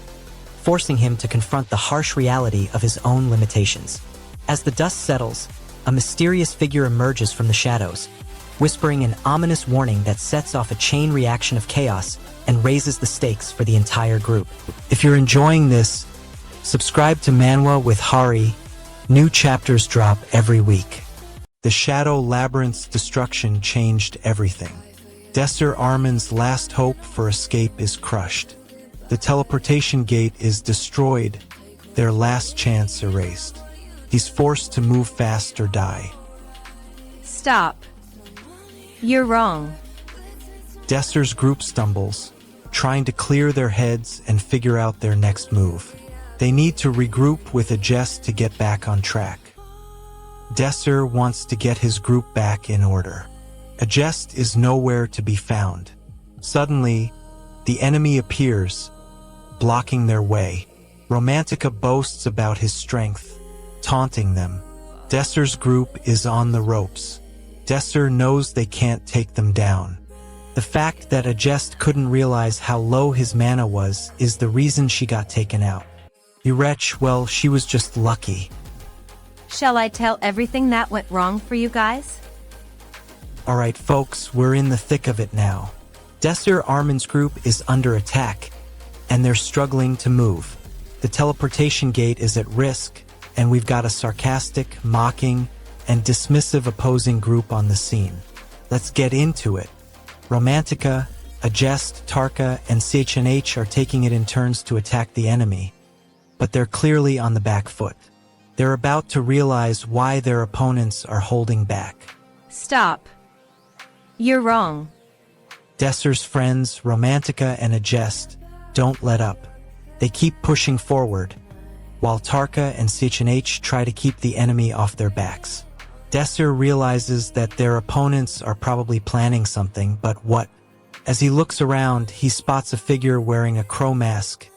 forcing him to confront the harsh reality of his own limitations. As the dust settles, a mysterious figure emerges from the shadows, whispering an ominous warning that sets off a chain reaction of chaos and raises the stakes for the entire group. If you're enjoying this, subscribe to Manwa with Hari. New chapters drop every week. The Shadow Labyrinth's destruction changed everything. Desser Armin's last hope for escape is crushed. The teleportation gate is destroyed, their last chance erased. He's forced to move fast or die. Stop. You're wrong. Desser's group stumbles, trying to clear their heads and figure out their next move. They need to regroup with a jest to get back on track. Desser wants to get his group back in order. A jest is nowhere to be found. Suddenly, the enemy appears, blocking their way. Romantica boasts about his strength, taunting them. Desser's group is on the ropes. Desser knows they can't take them down. The fact that a jest couldn't realize how low his mana was is the reason she got taken out. Erupts, well, she was just lucky. Shall I tell everything that went wrong for you guys? Alright folks, we're in the thick of it now. Desser Armin's group is under attack, and they're struggling to move. The teleportation gate is at risk, and we've got a sarcastic, mocking, and dismissive opposing group on the scene. Let's get into it. Romantica, a jest, Tarka, and CHNH are taking it in turns to attack the enemy. but they're clearly on the back foot. They're about to realize why their opponents are holding back. Stop. You're wrong. Desser's friends, Romantica and Adjust, don't let up. They keep pushing forward, while Tarka and CHNH try to keep the enemy off their backs. Desser realizes that their opponents are probably planning something, but what? As he looks around, he spots a figure wearing a crow mask.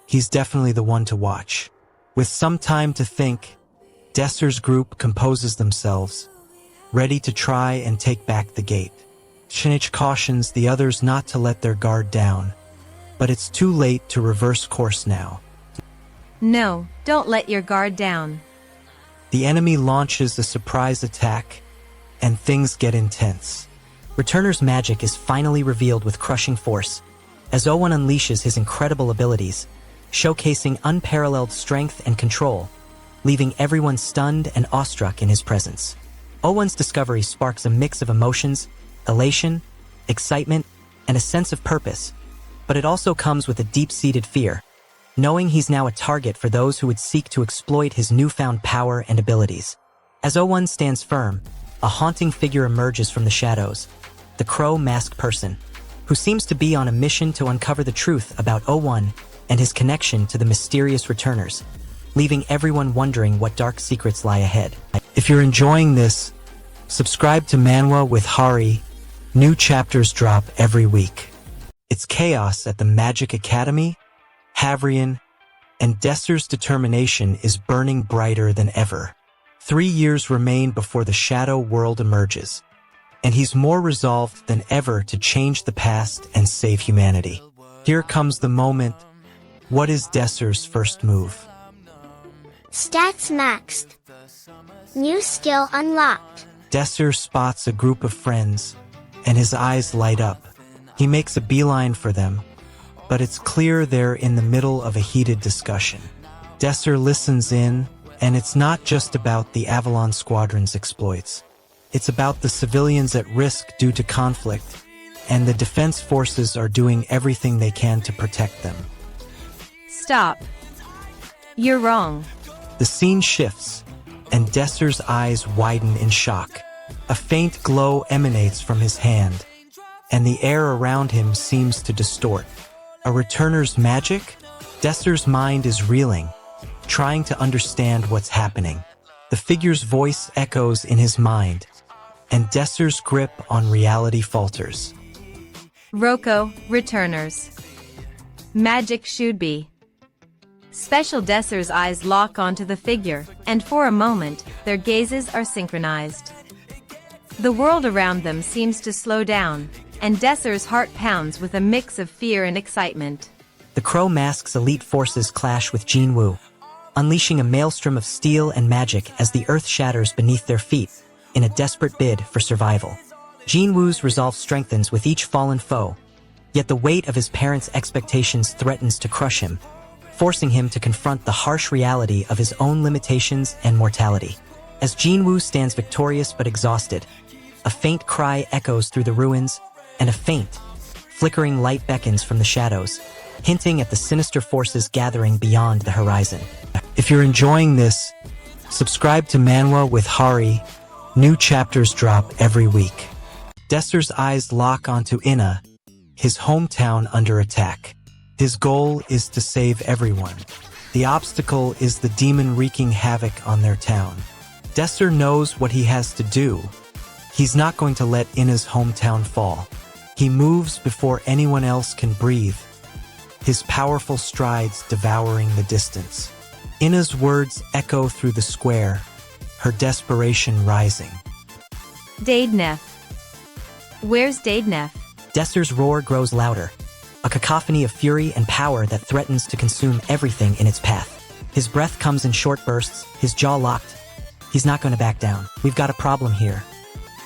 He's definitely the one to watch. With some time to think, Desser's group composes themselves, ready to try and take back the gate. CHNH cautions the others not to let their guard down, but it's too late to reverse course now. No, don't let your guard down. The enemy launches a surprise attack, and things get intense. Returner's magic is finally revealed with crushing force, as Owen unleashes his incredible abilities, showcasing unparalleled strength and control, leaving everyone stunned and awestruck in his presence. Owen's discovery sparks a mix of emotions, elation, excitement, and a sense of purpose, but it also comes with a deep-seated fear, knowing he's now a target for those who would seek to exploit his newfound power and abilities. As Owen stands firm, a haunting figure emerges from the shadows, the crow masked person, who seems to be on a mission to uncover the truth about Owen and his connection to the mysterious Returners, leaving everyone wondering what dark secrets lie ahead. If you're enjoying this, subscribe to Manwa with Hari. New chapters drop every week. It's chaos at the Magic Academy. Havrion and Desser's determination is burning brighter than ever. 3 years remain before the shadow world emerges, and he's more resolved than ever to change the past and save humanity. Here comes the moment. What is Desser's first move? Stats maxed. New skill unlocked. Desser spots a group of friends, and his eyes light up. He makes a beeline for them, but it's clear they're in the middle of a heated discussion. Desser listens in, and it's not just about the Avalon Squadron's exploits. It's about the civilians at risk due to conflict, and the defense forces are doing everything they can to protect them. Stop. You're wrong. The scene shifts, and Desser's eyes widen in shock. A faint glow emanates from his hand, and the air around him seems to distort. A Returner's magic? Desser's mind is reeling, trying to understand what's happening. The figure's voice echoes in his mind, and Desser's grip on reality falters. Roko, Returners. Magic should be. Special Desser's eyes lock onto the figure, and for a moment, their gazes are synchronized. The world around them seems to slow down, and Desser's heart pounds with a mix of fear and excitement. The Crow Mask's elite forces clash with Jinwoo, unleashing a maelstrom of steel and magic as the earth shatters beneath their feet in a desperate bid for survival. Jinwoo's resolve strengthens with each fallen foe, yet the weight of his parents' expectations threatens to crush him, forcing him to confront the harsh reality of his own limitations and mortality. As Jinwoo stands victorious but exhausted, a faint cry echoes through the ruins, and a faint, flickering light beckons from the shadows, hinting at the sinister forces gathering beyond the horizon. If you're enjoying this, subscribe to Manwa with Hari. New chapters drop every week. Desser's eyes lock onto Inna, his hometown under attack. His goal is to save everyone. The obstacle is the demon wreaking havoc on their town. Desser knows what he has to do. He's not going to let Inna's hometown fall. He moves before anyone else can breathe, his powerful strides devouring the distance. Inna's words echo through the square, her desperation rising. Dadenef. Where's Dadenef? Desser's roar grows louder, a cacophony of fury and power that threatens to consume everything in its path. His breath comes in short bursts, his jaw locked. He's not going to back down. We've got a problem here.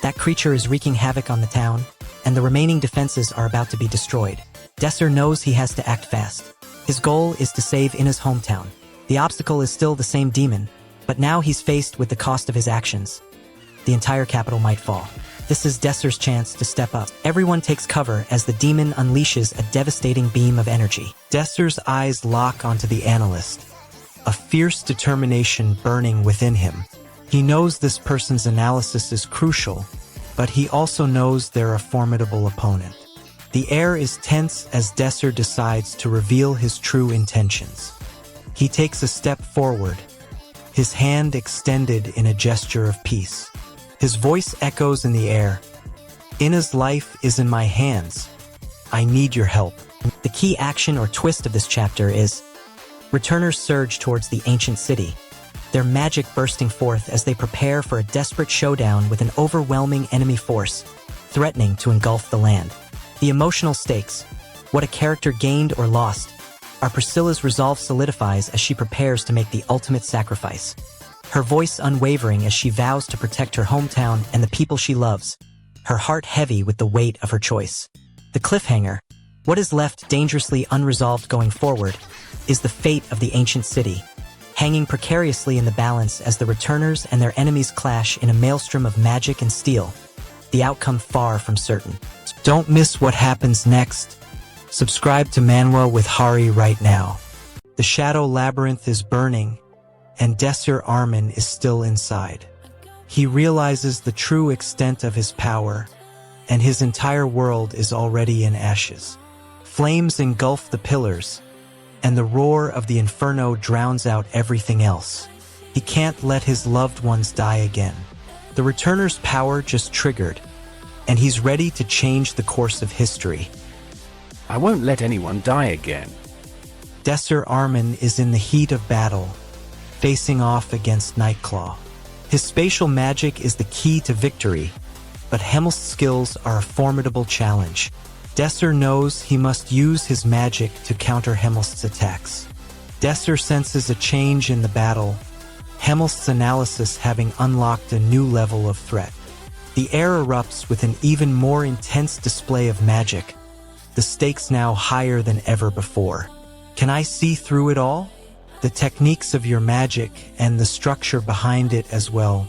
That creature is wreaking havoc on the town, and the remaining defenses are about to be destroyed. Desser knows he has to act fast. His goal is to save Inna's hometown. The obstacle is still the same demon, but now he's faced with the cost of his actions. The entire capital might fall. This is Desser's chance to step up. Everyone takes cover as the demon unleashes a devastating beam of energy. Desser's eyes lock onto the analyst, a fierce determination burning within him. He knows this person's analysis is crucial, but he also knows they're a formidable opponent. The air is tense as Desser decides to reveal his true intentions. He takes a step forward, his hand extended in a gesture of peace. His voice echoes in the air. Ina's life is in my hands. I need your help. The key action or twist of this chapter is Returners surge towards the ancient city, their magic bursting forth as they prepare for a desperate showdown with an overwhelming enemy force, threatening to engulf the land. The emotional stakes, what a character gained or lost, are Priscilla's resolve solidifies as she prepares to make the ultimate sacrifice. Her voice unwavering as she vows to protect her hometown and the people she loves, her heart heavy with the weight of her choice. The cliffhanger, what is left dangerously unresolved going forward, is the fate of the ancient city, hanging precariously in the balance as the Returners and their enemies clash in a maelstrom of magic and steel, the outcome far from certain. Don't miss what happens next. Subscribe to Manwa with Hari right now. The Shadow Labyrinth is burning, and Desser Armin is still inside. He realizes the true extent of his power, and his entire world is already in ashes. Flames engulf the pillars, and the roar of the inferno drowns out everything else. He can't let his loved ones die again. The Returner's power just triggered, and he's ready to change the course of history. I won't let anyone die again. Desser Armin is in the heat of battle, facing off against Nightclaw. His spatial magic is the key to victory, but Hemmel's skills are a formidable challenge. Desser knows he must use his magic to counter Hemmel's attacks. Desser senses a change in the battle, Hemmel's analysis having unlocked a new level of threat. The air erupts with an even more intense display of magic, the stakes now higher than ever before. Can I see through it all? The techniques of your magic and the structure behind it as well.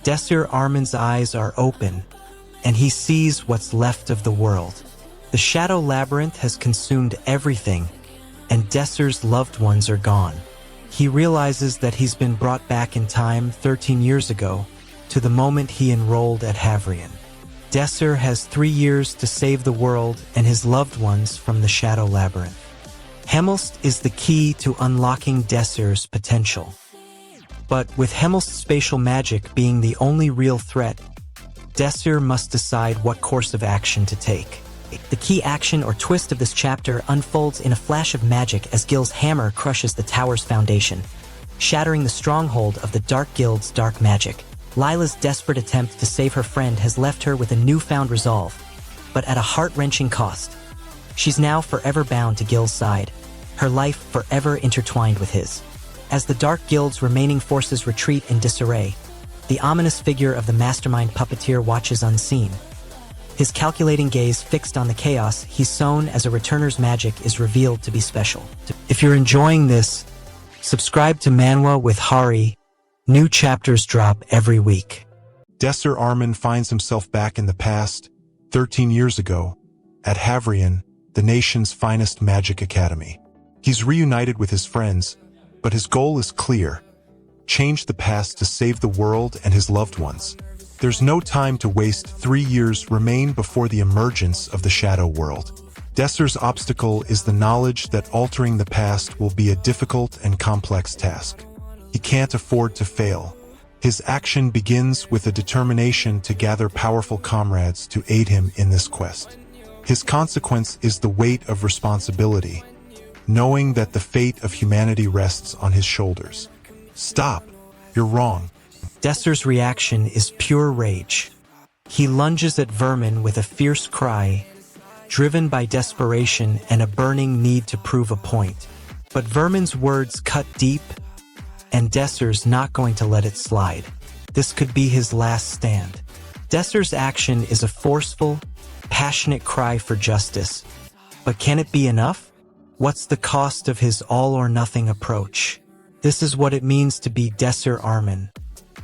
Desser Armin's eyes are open, and he sees what's left of the world. The Shadow Labyrinth has consumed everything, and Desser's loved ones are gone. He realizes that he's been brought back in time 13 years ago, to the moment he enrolled at Havrion. Desser has 3 years to save the world and his loved ones from the Shadow Labyrinth. Hemmelst is the key to unlocking Desser's potential. But with Hemmelst's spatial magic being the only real threat, Desser must decide what course of action to take. The key action or twist of this chapter unfolds in a flash of magic as Gil's hammer crushes the tower's foundation, shattering the stronghold of the Dark Guild's dark magic. Lila's desperate attempt to save her friend has left her with a newfound resolve, but at a heart-wrenching cost. She's now forever bound to Gil's side, her life forever intertwined with his. As the Dark Guild's remaining forces retreat in disarray, the ominous figure of the mastermind puppeteer watches unseen. His calculating gaze fixed on the chaos he's sown as a Returner's magic is revealed to be special. If you're enjoying this, subscribe to Manwa with Hari. New chapters drop every week. Desser Armin finds himself back in the past, 13 years ago, at Havrion, the nation's finest magic academy. He's reunited with his friends, but his goal is clear: change the past to save the world and his loved ones. There's no time to waste. 3 years remain before the emergence of the Shadow World. Desser's obstacle is the knowledge that altering the past will be a difficult and complex task. He can't afford to fail. His action begins with a determination to gather powerful comrades to aid him in this quest. His consequence is the weight of responsibility, knowing that the fate of humanity rests on his shoulders. Stop! You're wrong. Desser's reaction is pure rage. He lunges at Vermin with a fierce cry, driven by desperation and a burning need to prove a point. But Vermin's words cut deep, and Desser's not going to let it slide. This could be his last stand. Desser's action is a forceful, passionate cry for justice. But can it be enough? What's the cost of his all-or-nothing approach? This is what it means to be Desser Armin,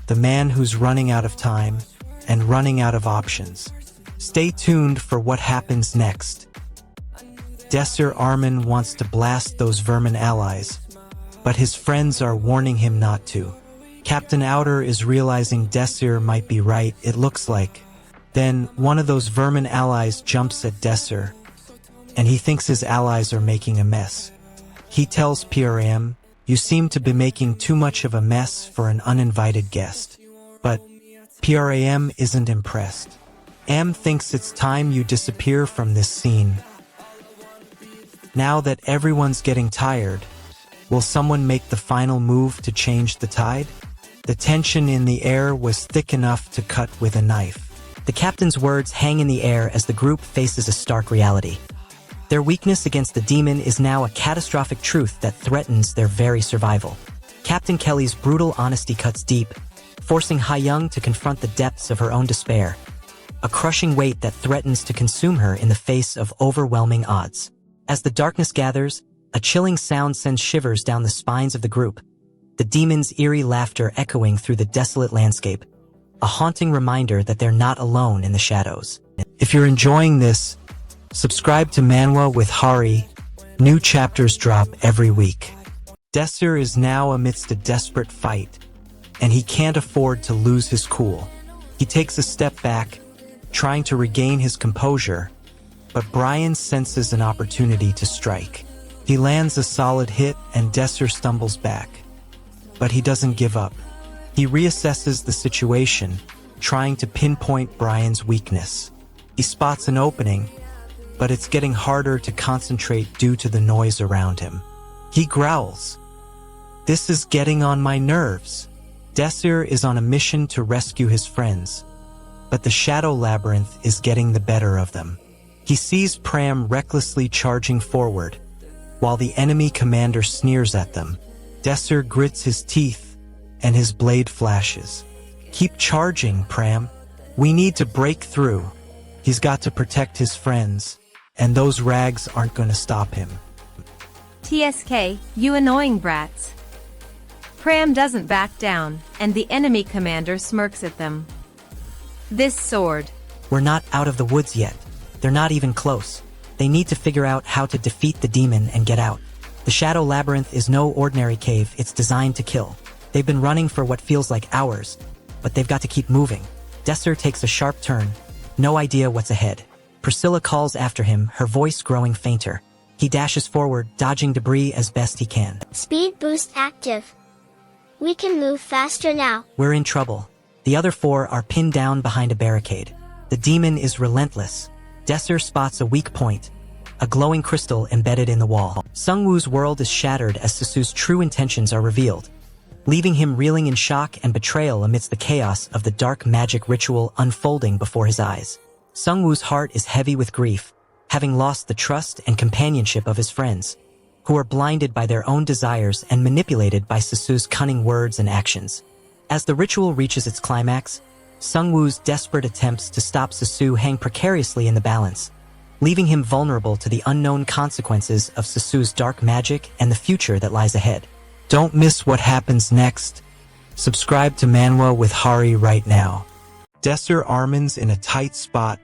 the man who's running out of time and running out of options. Stay tuned for what happens next. Desser Armin wants to blast those Vermin allies, but his friends are warning him not to. Captain Outer is realizing Desir might be right, it looks like. Then, one of those vermin allies jumps at Desir, and he thinks his allies are making a mess. He tells PRM, "You seem to be making too much of a mess for an uninvited guest." But PRAM isn't impressed. M thinks it's time you disappear from this scene. Now that everyone's getting tired, will someone make the final move to change the tide? The tension in the air was thick enough to cut with a knife. The captain's words hang in the air as the group faces a stark reality. Their weakness against the demon is now a catastrophic truth that threatens their very survival. Captain Kelly's brutal honesty cuts deep, forcing Ha-young to confront the depths of her own despair, a crushing weight that threatens to consume her in the face of overwhelming odds. As the darkness gathers, a chilling sound sends shivers down the spines of the group, the demon's eerie laughter echoing through the desolate landscape, a haunting reminder that they're not alone in the shadows. If you're enjoying this, subscribe to Manwa with Hari. New chapters drop every week. Desir is now amidst a desperate fight, and he can't afford to lose his cool. He takes a step back, trying to regain his composure, but Brian senses an opportunity to strike. He lands a solid hit and Desir stumbles back. But he doesn't give up. He reassesses the situation, trying to pinpoint Brian's weakness. He spots an opening, but it's getting harder to concentrate due to the noise around him. He growls, "This is getting on my nerves." Desir is on a mission to rescue his friends, but the Shadow Labyrinth is getting the better of them. He sees Pram recklessly charging forward, while the enemy commander sneers at them. Desir grits his teeth, and his blade flashes. "Keep charging, Pram. We need to break through." He's got to protect his friends, and those rags aren't going to stop him. TSK, you annoying brats. Pram doesn't back down, and the enemy commander smirks at them. This sword. We're not out of the woods yet. They're not even close. They need to figure out how to defeat the demon and get out. The Shadow Labyrinth is no ordinary cave, it's designed to kill. They've been running for what feels like hours, but they've got to keep moving. Desir takes a sharp turn, no idea what's ahead. Priscilla calls after him, her voice growing fainter. He dashes forward, dodging debris as best he can. Speed boost active. We can move faster now. We're in trouble. The other four are pinned down behind a barricade. The demon is relentless. Desir spots a weak point, a glowing crystal embedded in the wall. Sungwoo's world is shattered as Susu's true intentions are revealed, leaving him reeling in shock and betrayal amidst the chaos of the dark magic ritual unfolding before his eyes. Sungwoo's heart is heavy with grief, having lost the trust and companionship of his friends, who are blinded by their own desires and manipulated by Susu's cunning words and actions. As the ritual reaches its climax, Sungwoo's desperate attempts to stop Susu hang precariously in the balance, leaving him vulnerable to the unknown consequences of Susu's dark magic and the future that lies ahead. Don't miss what happens next. Subscribe to Manwa with Hari right now. Desir Armin's in a tight spot.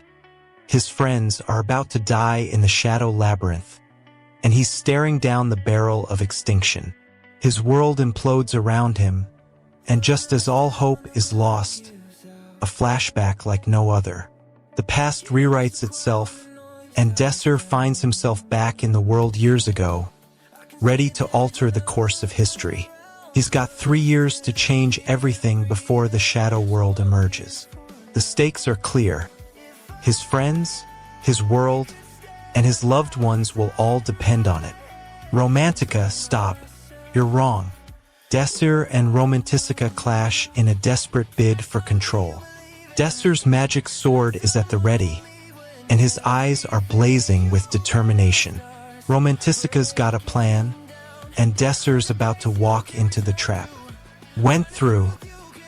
His friends are about to die in the Shadow Labyrinth, and he's staring down the barrel of extinction. His world implodes around him, and just as all hope is lost, a flashback like no other. The past rewrites itself, and Desir finds himself back in the world years ago, ready to alter the course of history. He's got 3 years to change everything before the shadow world emerges. The stakes are clear. His friends, his world, and his loved ones will all depend on it. Romantica, stop. You're wrong. Desir and Romantica clash in a desperate bid for control. Desir's magic sword is at the ready, and his eyes are blazing with determination. Romanticica's got a plan, and Desir's about to walk into the trap. Went through.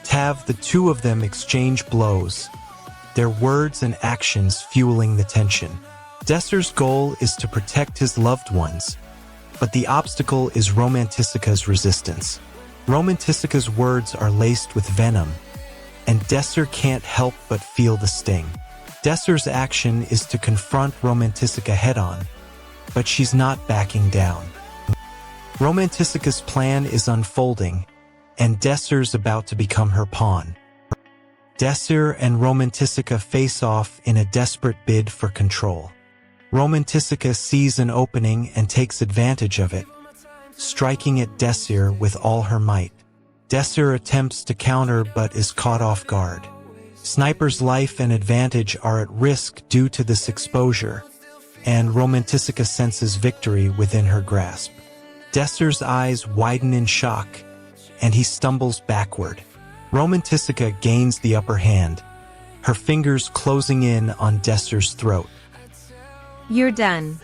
Tav, the two of them exchange blows, their words and actions fueling the tension. Desir's goal is to protect his loved ones, but the obstacle is Romanticica's resistance. Romanticica's words are laced with venom, and Desir can't help but feel the sting. Desir's action is to confront Romantica head-on, but she's not backing down. Romanticica's plan is unfolding, and Desir's about to become her pawn. Desir and Romantica face off in a desperate bid for control. Romantica sees an opening and takes advantage of it, striking at Desir with all her might. Desir attempts to counter but is caught off guard. Sniper's life and advantage are at risk due to this exposure, and Romantica senses victory within her grasp. Desir's eyes widen in shock, and he stumbles backward. Romantica gains the upper hand, her fingers closing in on Desir's throat. You're done.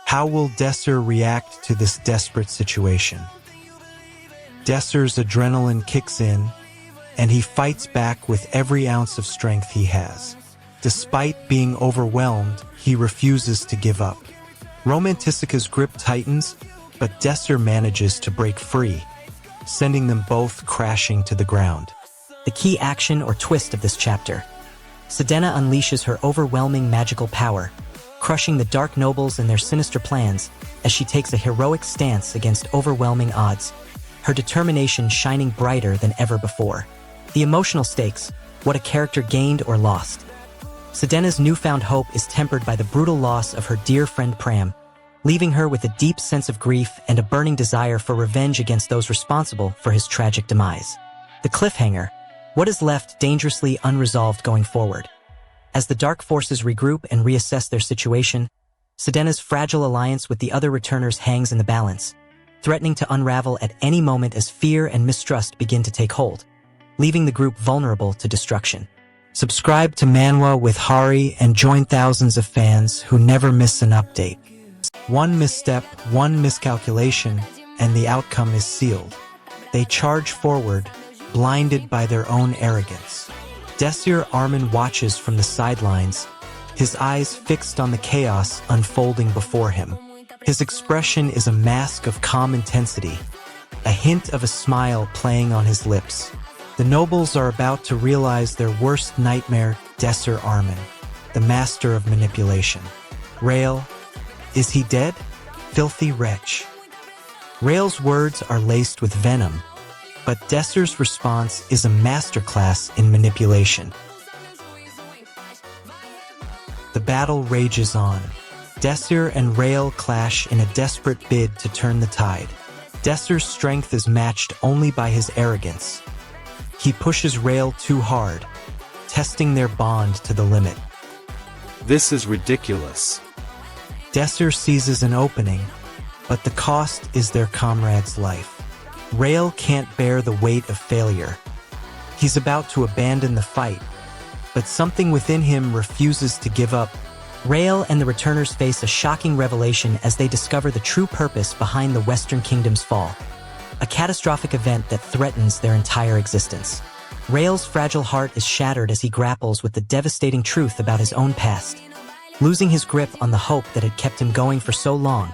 How will Desir react to this desperate situation? Desir's adrenaline kicks in, and he fights back with every ounce of strength he has. Despite being overwhelmed, he refuses to give up. Romanticica's grip tightens, but Desir manages to break free, sending them both crashing to the ground. The key action or twist of this chapter. Sedena unleashes her overwhelming magical power, crushing the Dark Nobles and their sinister plans as she takes a heroic stance against overwhelming odds, her determination shining brighter than ever before. The emotional stakes, what a character gained or lost. Sedena's newfound hope is tempered by the brutal loss of her dear friend Pram, leaving her with a deep sense of grief and a burning desire for revenge against those responsible for his tragic demise. The cliffhanger, what is left dangerously unresolved going forward. As the dark forces regroup and reassess their situation, Sedena's fragile alliance with the other Returners hangs in the balance, threatening to unravel at any moment as fear and mistrust begin to take hold, leaving the group vulnerable to destruction. Subscribe to Manwa with Hari and join thousands of fans who never miss an update. One misstep, one miscalculation, and the outcome is sealed. They charge forward, blinded by their own arrogance. Desir Armin watches from the sidelines, his eyes fixed on the chaos unfolding before him. His expression is a mask of calm intensity, a hint of a smile playing on his lips. The nobles are about to realize their worst nightmare, Desir Armin, the master of manipulation. Rail, is he dead? Filthy wretch. Rail's words are laced with venom, but Desir's response is a masterclass in manipulation. The battle rages on. Desir and Rail clash in a desperate bid to turn the tide. Desir's strength is matched only by his arrogance. He pushes Rail too hard, testing their bond to the limit. This is ridiculous. Desir seizes an opening, but the cost is their comrade's life. Rail can't bear the weight of failure. He's about to abandon the fight, but something within him refuses to give up. Rail and the Returners face a shocking revelation as they discover the true purpose behind the Western Kingdom's fall, a catastrophic event that threatens their entire existence. Rail's fragile heart is shattered as he grapples with the devastating truth about his own past, losing his grip on the hope that had kept him going for so long,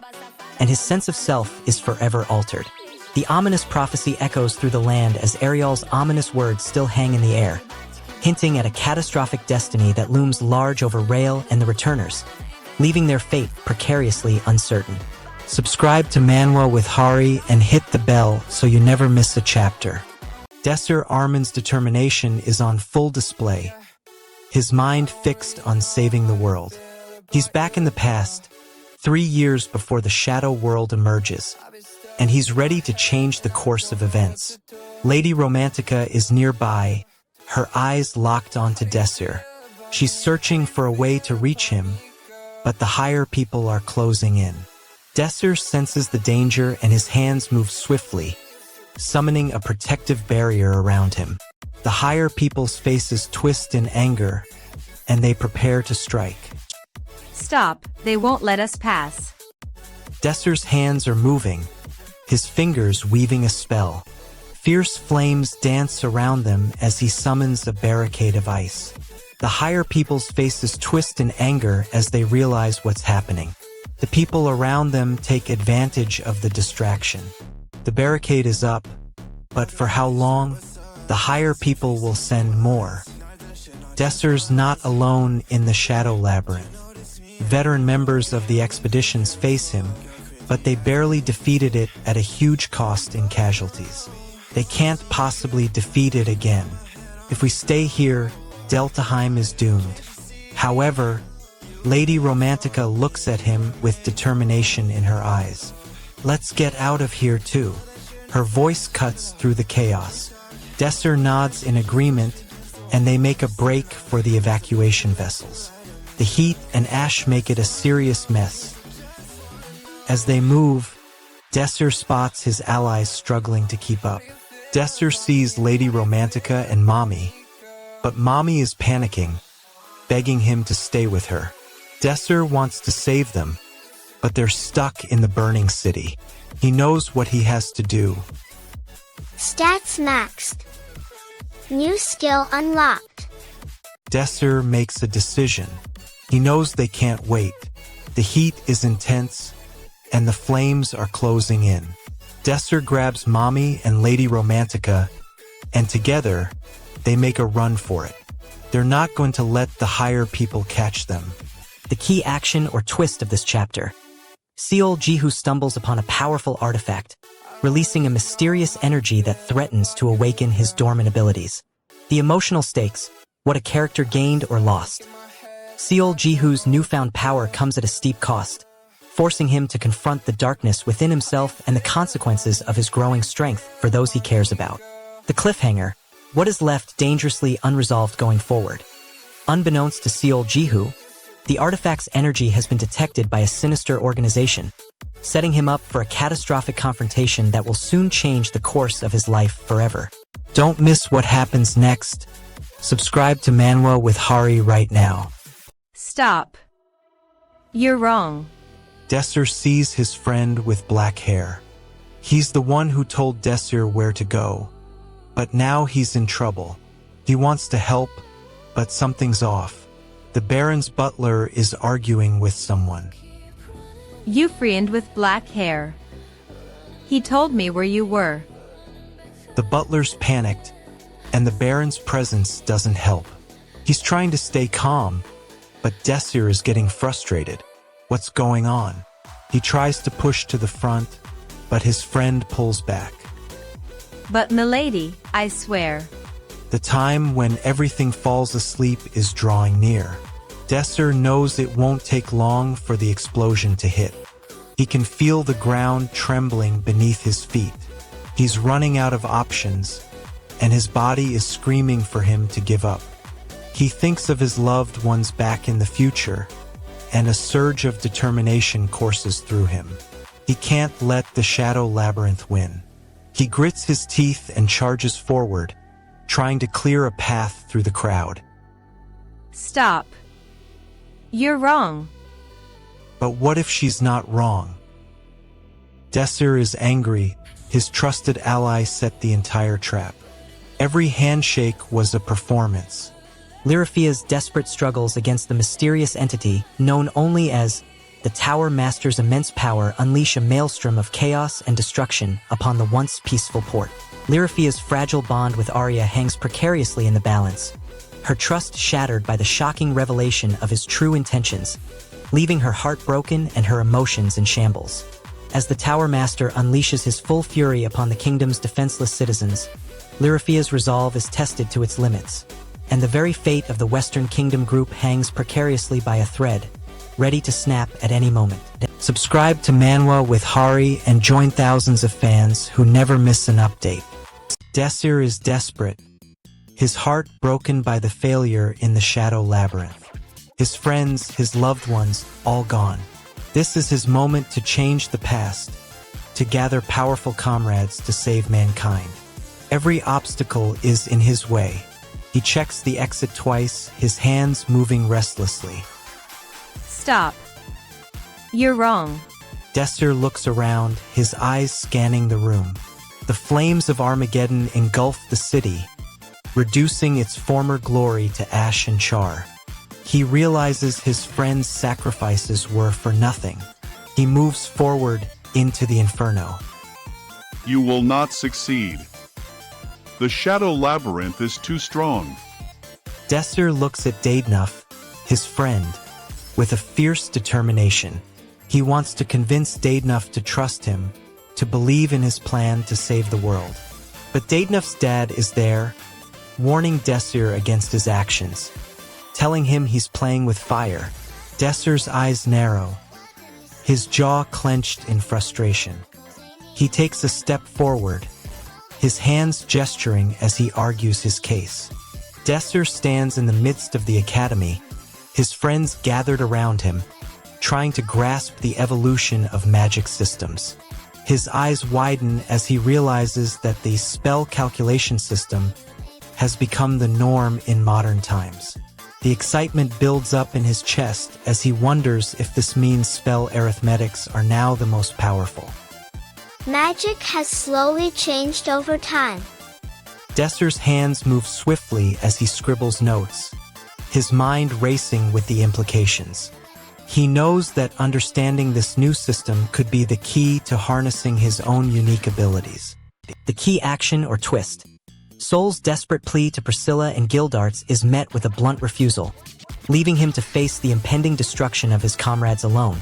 and his sense of self is forever altered. The ominous prophecy echoes through the land as Ariel's ominous words still hang in the air, hinting at a catastrophic destiny that looms large over Rail and the Returners, leaving their fate precariously uncertain. Subscribe to Manwa with Hari and hit the bell so you never miss a chapter. Desir Armin's determination is on full display, his mind fixed on saving the world. He's back in the past, 3 years before the Shadow World emerges, and he's ready to change the course of events. Lady Romantica is nearby, her eyes locked onto Desir. She's searching for a way to reach him, but the higher people are closing in. Desir senses the danger and his hands move swiftly, summoning a protective barrier around him. The higher people's faces twist in anger, and they prepare to strike. Stop, they won't let us pass. Desir's hands are moving, his fingers weaving a spell. Fierce flames dance around them as he summons a barricade of ice. The higher people's faces twist in anger as they realize what's happening. The people around them take advantage of the distraction. The barricade is up, but for how long? The higher people will send more. Desir's not alone in the Shadow Labyrinth. Veteran members of the expeditions face him, but they barely defeated it at a huge cost in casualties. They can't possibly defeat it again. If we stay here, Deltaheim is doomed. However, Lady Romantica looks at him with determination in her eyes. Let's get out of here too. Her voice cuts through the chaos. Desser nods in agreement, and they make a break for the evacuation vessels. The heat and ash make it a serious mess. As they move, Desser spots his allies struggling to keep up. Desser sees Lady Romantica and Mommy, but Mommy is panicking, begging him to stay with her. Desser wants to save them, but they're stuck in the burning city. He knows what he has to do. Stats maxed. New skill unlocked. Desser makes a decision. He knows they can't wait. The heat is intense, and the flames are closing in. Desser grabs Mommy and Lady Romantica, and together, they make a run for it. They're not going to let the higher people catch them. The key action or twist of this chapter. Seol Jihu stumbles upon a powerful artifact, releasing a mysterious energy that threatens to awaken his dormant abilities. The emotional stakes, what a character gained or lost. Seol Jihu's newfound power comes at a steep cost, forcing him to confront the darkness within himself and the consequences of his growing strength for those he cares about. The cliffhanger, what is left dangerously unresolved going forward. Unbeknownst to Seol Jihu, the artifact's energy has been detected by a sinister organization, setting him up for a catastrophic confrontation that will soon change the course of his life forever. Don't miss what happens next. Subscribe to Manwa with Hari right now. Stop. You're wrong. Desser sees his friend with black hair. He's the one who told Desser where to go. But now he's in trouble. He wants to help, but something's off. The Baron's butler is arguing with someone. You friend with black hair. He told me where you were. The butler's panicked, and the Baron's presence doesn't help. He's trying to stay calm, but Desser is getting frustrated. What's going on? He tries to push to the front, but his friend pulls back. But milady, I swear. The time when everything falls asleep is drawing near. Desser knows it won't take long for the explosion to hit. He can feel the ground trembling beneath his feet. He's running out of options, and his body is screaming for him to give up. He thinks of his loved ones back in the future, and a surge of determination courses through him. He can't let the Shadow Labyrinth win. He grits his teeth and charges forward, trying to clear a path through the crowd. Stop. You're wrong. But what if she's not wrong? Desser is angry. His trusted ally set the entire trap. Every handshake was a performance. Lyrifia's desperate struggles against the mysterious entity, known only as the Tower Master's immense power, unleash a maelstrom of chaos and destruction upon the once peaceful port. Lyrifia's fragile bond with Arya hangs precariously in the balance, her trust shattered by the shocking revelation of his true intentions, leaving her heart broken and her emotions in shambles. As the Tower Master unleashes his full fury upon the kingdom's defenseless citizens, Lyrifia's resolve is tested to its limits, and the very fate of the Western Kingdom group hangs precariously by a thread, ready to snap at any moment. Subscribe to Manwa with Hari and join thousands of fans who never miss an update. Desser is desperate, his heart broken by the failure in the Shadow Labyrinth. His friends, his loved ones, all gone. This is his moment to change the past, to gather powerful comrades to save mankind. Every obstacle is in his way. He checks the exit twice, his hands moving restlessly. Stop. You're wrong. Desser looks around, his eyes scanning the room. The flames of Armageddon engulf the city, reducing its former glory to ash and char. He realizes his friend's sacrifices were for nothing. He moves forward into the inferno. You will not succeed. The Shadow Labyrinth is too strong. Desser looks at Daednuff, his friend, with a fierce determination. He wants to convince Daednuff to trust him, to believe in his plan to save the world. But Daednuff's dad is there, warning Desir against his actions, telling him he's playing with fire. Desir's eyes narrow, his jaw clenched in frustration. He takes a step forward, his hands gesturing as he argues his case. Desir stands in the midst of the academy, his friends gathered around him, trying to grasp the evolution of magic systems. His eyes widen as he realizes that the spell calculation system has become the norm in modern times. The excitement builds up in his chest as he wonders if this means spell arithmetics are now the most powerful. Magic has slowly changed over time. Desir's hands move swiftly as he scribbles notes, his mind racing with the implications. He knows that understanding this new system could be the key to harnessing his own unique abilities. The key action or twist. Sol's desperate plea to Priscilla and Gildarts is met with a blunt refusal, leaving him to face the impending destruction of his comrades alone,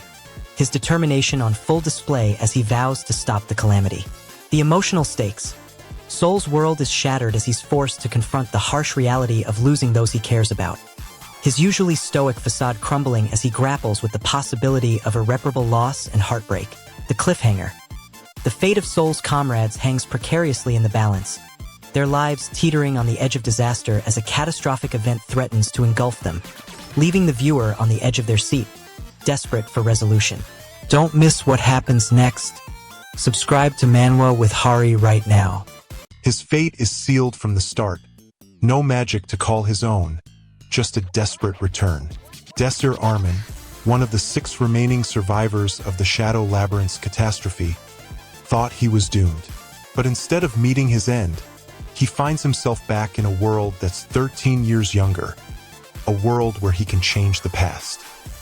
his determination on full display as he vows to stop the calamity. The emotional stakes. Sol's world is shattered as he's forced to confront the harsh reality of losing those he cares about. His usually stoic facade crumbling as he grapples with the possibility of irreparable loss and heartbreak. The cliffhanger. The fate of Sol's comrades hangs precariously in the balance, their lives teetering on the edge of disaster as a catastrophic event threatens to engulf them, leaving the viewer on the edge of their seat, desperate for resolution. Don't miss what happens next. Subscribe to Manwa with Hari right now. His fate is sealed from the start. No magic to call his own, just a desperate return. Desir Armin, one of the 6 remaining survivors of the Shadow Labyrinth's catastrophe, thought he was doomed. But instead of meeting his end, he finds himself back in a world that's 13 years younger, a world where he can change the past.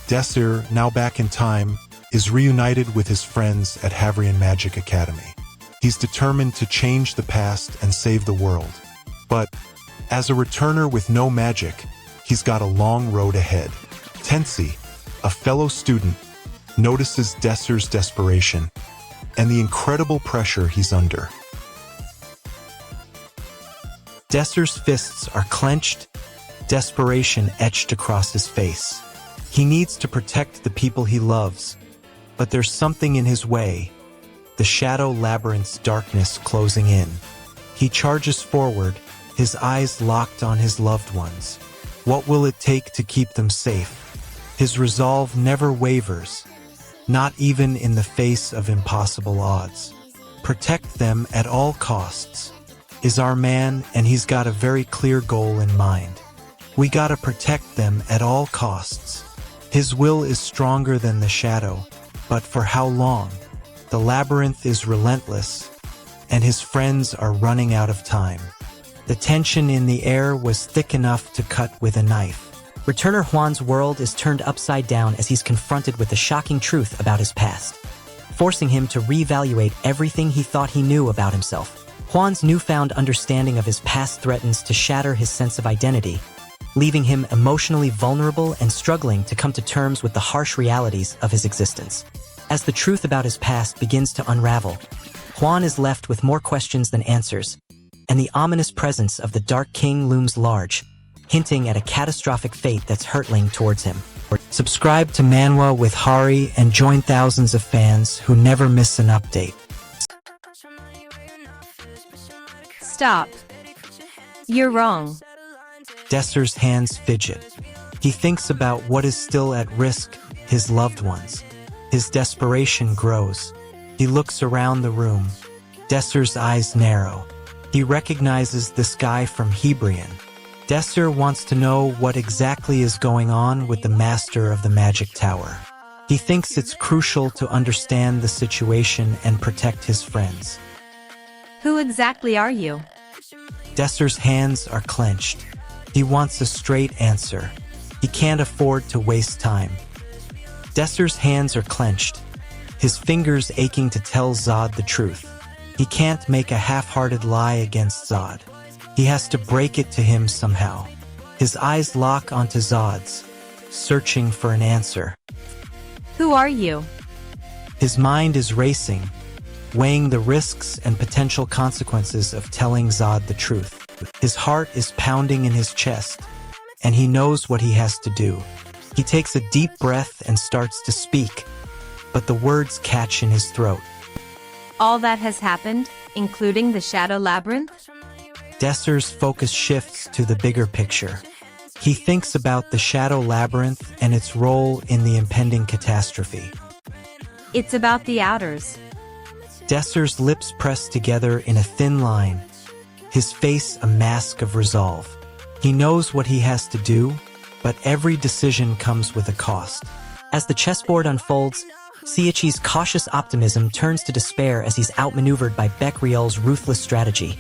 Desir, now back in time, is reunited with his friends at Havrion Magic Academy. He's determined to change the past and save the world. But, as a returner with no magic, he's got a long road ahead. Tensi, a fellow student, notices Desir's desperation and the incredible pressure he's under. Desir's fists are clenched, desperation etched across his face. He needs to protect the people he loves, but there's something in his way, the Shadow Labyrinth's darkness closing in. He charges forward, his eyes locked on his loved ones. What will it take to keep them safe? His resolve never wavers, not even in the face of impossible odds. Protect them at all costs is our man, and he's got a very clear goal in mind. We gotta protect them at all costs. His will is stronger than the shadow, but for how long? The labyrinth is relentless, and his friends are running out of time. The tension in the air was thick enough to cut with a knife. Returner Juan's world is turned upside down as he's confronted with the shocking truth about his past, forcing him to reevaluate everything he thought he knew about himself. Juan's newfound understanding of his past threatens to shatter his sense of identity, leaving him emotionally vulnerable and struggling to come to terms with the harsh realities of his existence. As the truth about his past begins to unravel, Juan is left with more questions than answers, and the ominous presence of the Dark King looms large, hinting at a catastrophic fate that's hurtling towards him. Subscribe to Manwa with Hari and join thousands of fans who never miss an update. Stop. You're wrong. Desir's hands fidget. He thinks about what is still at risk, his loved ones. His desperation grows. He looks around the room. Desir's eyes narrow. He recognizes this guy from Havrion. Desir wants to know what exactly is going on with the master of the magic tower. He thinks it's crucial to understand the situation and protect his friends. Who exactly are you? Desir's hands are clenched. He wants a straight answer. He can't afford to waste time. Desir's hands are clenched, his fingers aching to tell Zod the truth. He can't make a half-hearted lie against Zod. He has to break it to him somehow. His eyes lock onto Zod's, searching for an answer. Who are you? His mind is racing, weighing the risks and potential consequences of telling Zod the truth. His heart is pounding in his chest, and he knows what he has to do. He takes a deep breath and starts to speak, but the words catch in his throat. All that has happened, including the Shadow Labyrinth? Desser's focus shifts to the bigger picture. He thinks about the Shadow Labyrinth and its role in the impending catastrophe. It's about the Outers. Desser's lips press together in a thin line, his face a mask of resolve. He knows what he has to do, but every decision comes with a cost. As the chessboard unfolds, Seiichi's cautious optimism turns to despair as he's outmaneuvered by Betrayal's ruthless strategy,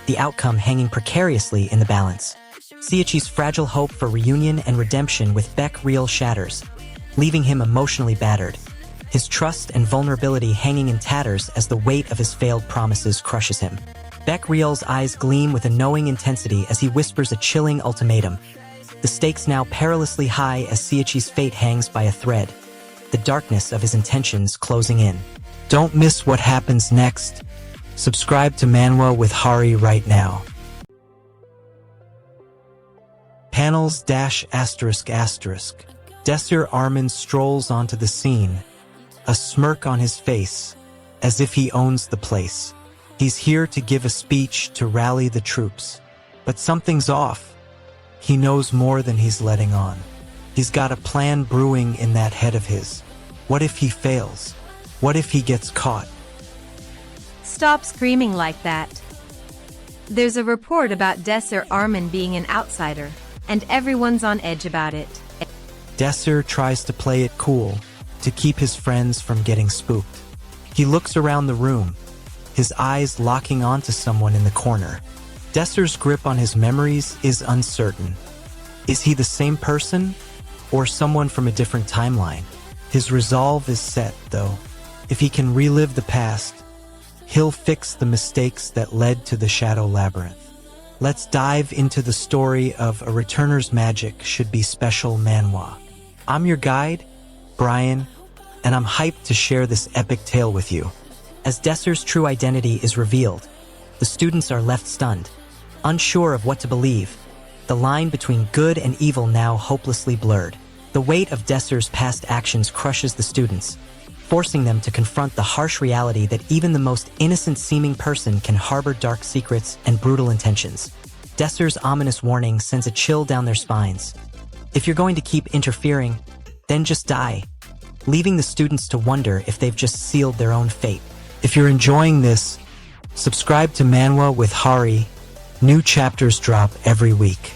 the outcome hanging precariously in the balance. Seiichi's fragile hope for reunion and redemption with Betrayal shatters, leaving him emotionally battered, his trust and vulnerability hanging in tatters as the weight of his failed promises crushes him. Betrayal's eyes gleam with a knowing intensity as he whispers a chilling ultimatum, the stakes now perilously high as Seiichi's fate hangs by a thread, the darkness of his intentions closing in. Don't miss what happens next. Subscribe to Manwa with Hari right now. Panels ****. Desir Armin strolls onto the scene, a smirk on his face, as if he owns the place. He's here to give a speech to rally the troops. But something's off. He knows more than he's letting on. He's got a plan brewing in that head of his. What if he fails? What if he gets caught? Stop screaming like that. There's a report about Desir Armin being an outsider, and everyone's on edge about it. Desir tries to play it cool, to keep his friends from getting spooked. He looks around the room, his eyes locking onto someone in the corner. Desir's grip on his memories is uncertain. Is he the same person, or someone from a different timeline? His resolve is set, though. If he can relive the past, he'll fix the mistakes that led to the Shadow Labyrinth. Let's dive into the story of A Returner's Magic Should Be Special Manhwa. I'm your guide, Brian, and I'm hyped to share this epic tale with you. As Desir's true identity is revealed, the students are left stunned, unsure of what to believe, the line between good and evil now hopelessly blurred. The weight of Desir's past actions crushes the students, forcing them to confront the harsh reality that even the most innocent-seeming person can harbor dark secrets and brutal intentions. Desir's ominous warning sends a chill down their spines. If you're going to keep interfering, then just die, leaving the students to wonder if they've just sealed their own fate. If you're enjoying this, subscribe to Manwa with Hari. New chapters drop every week.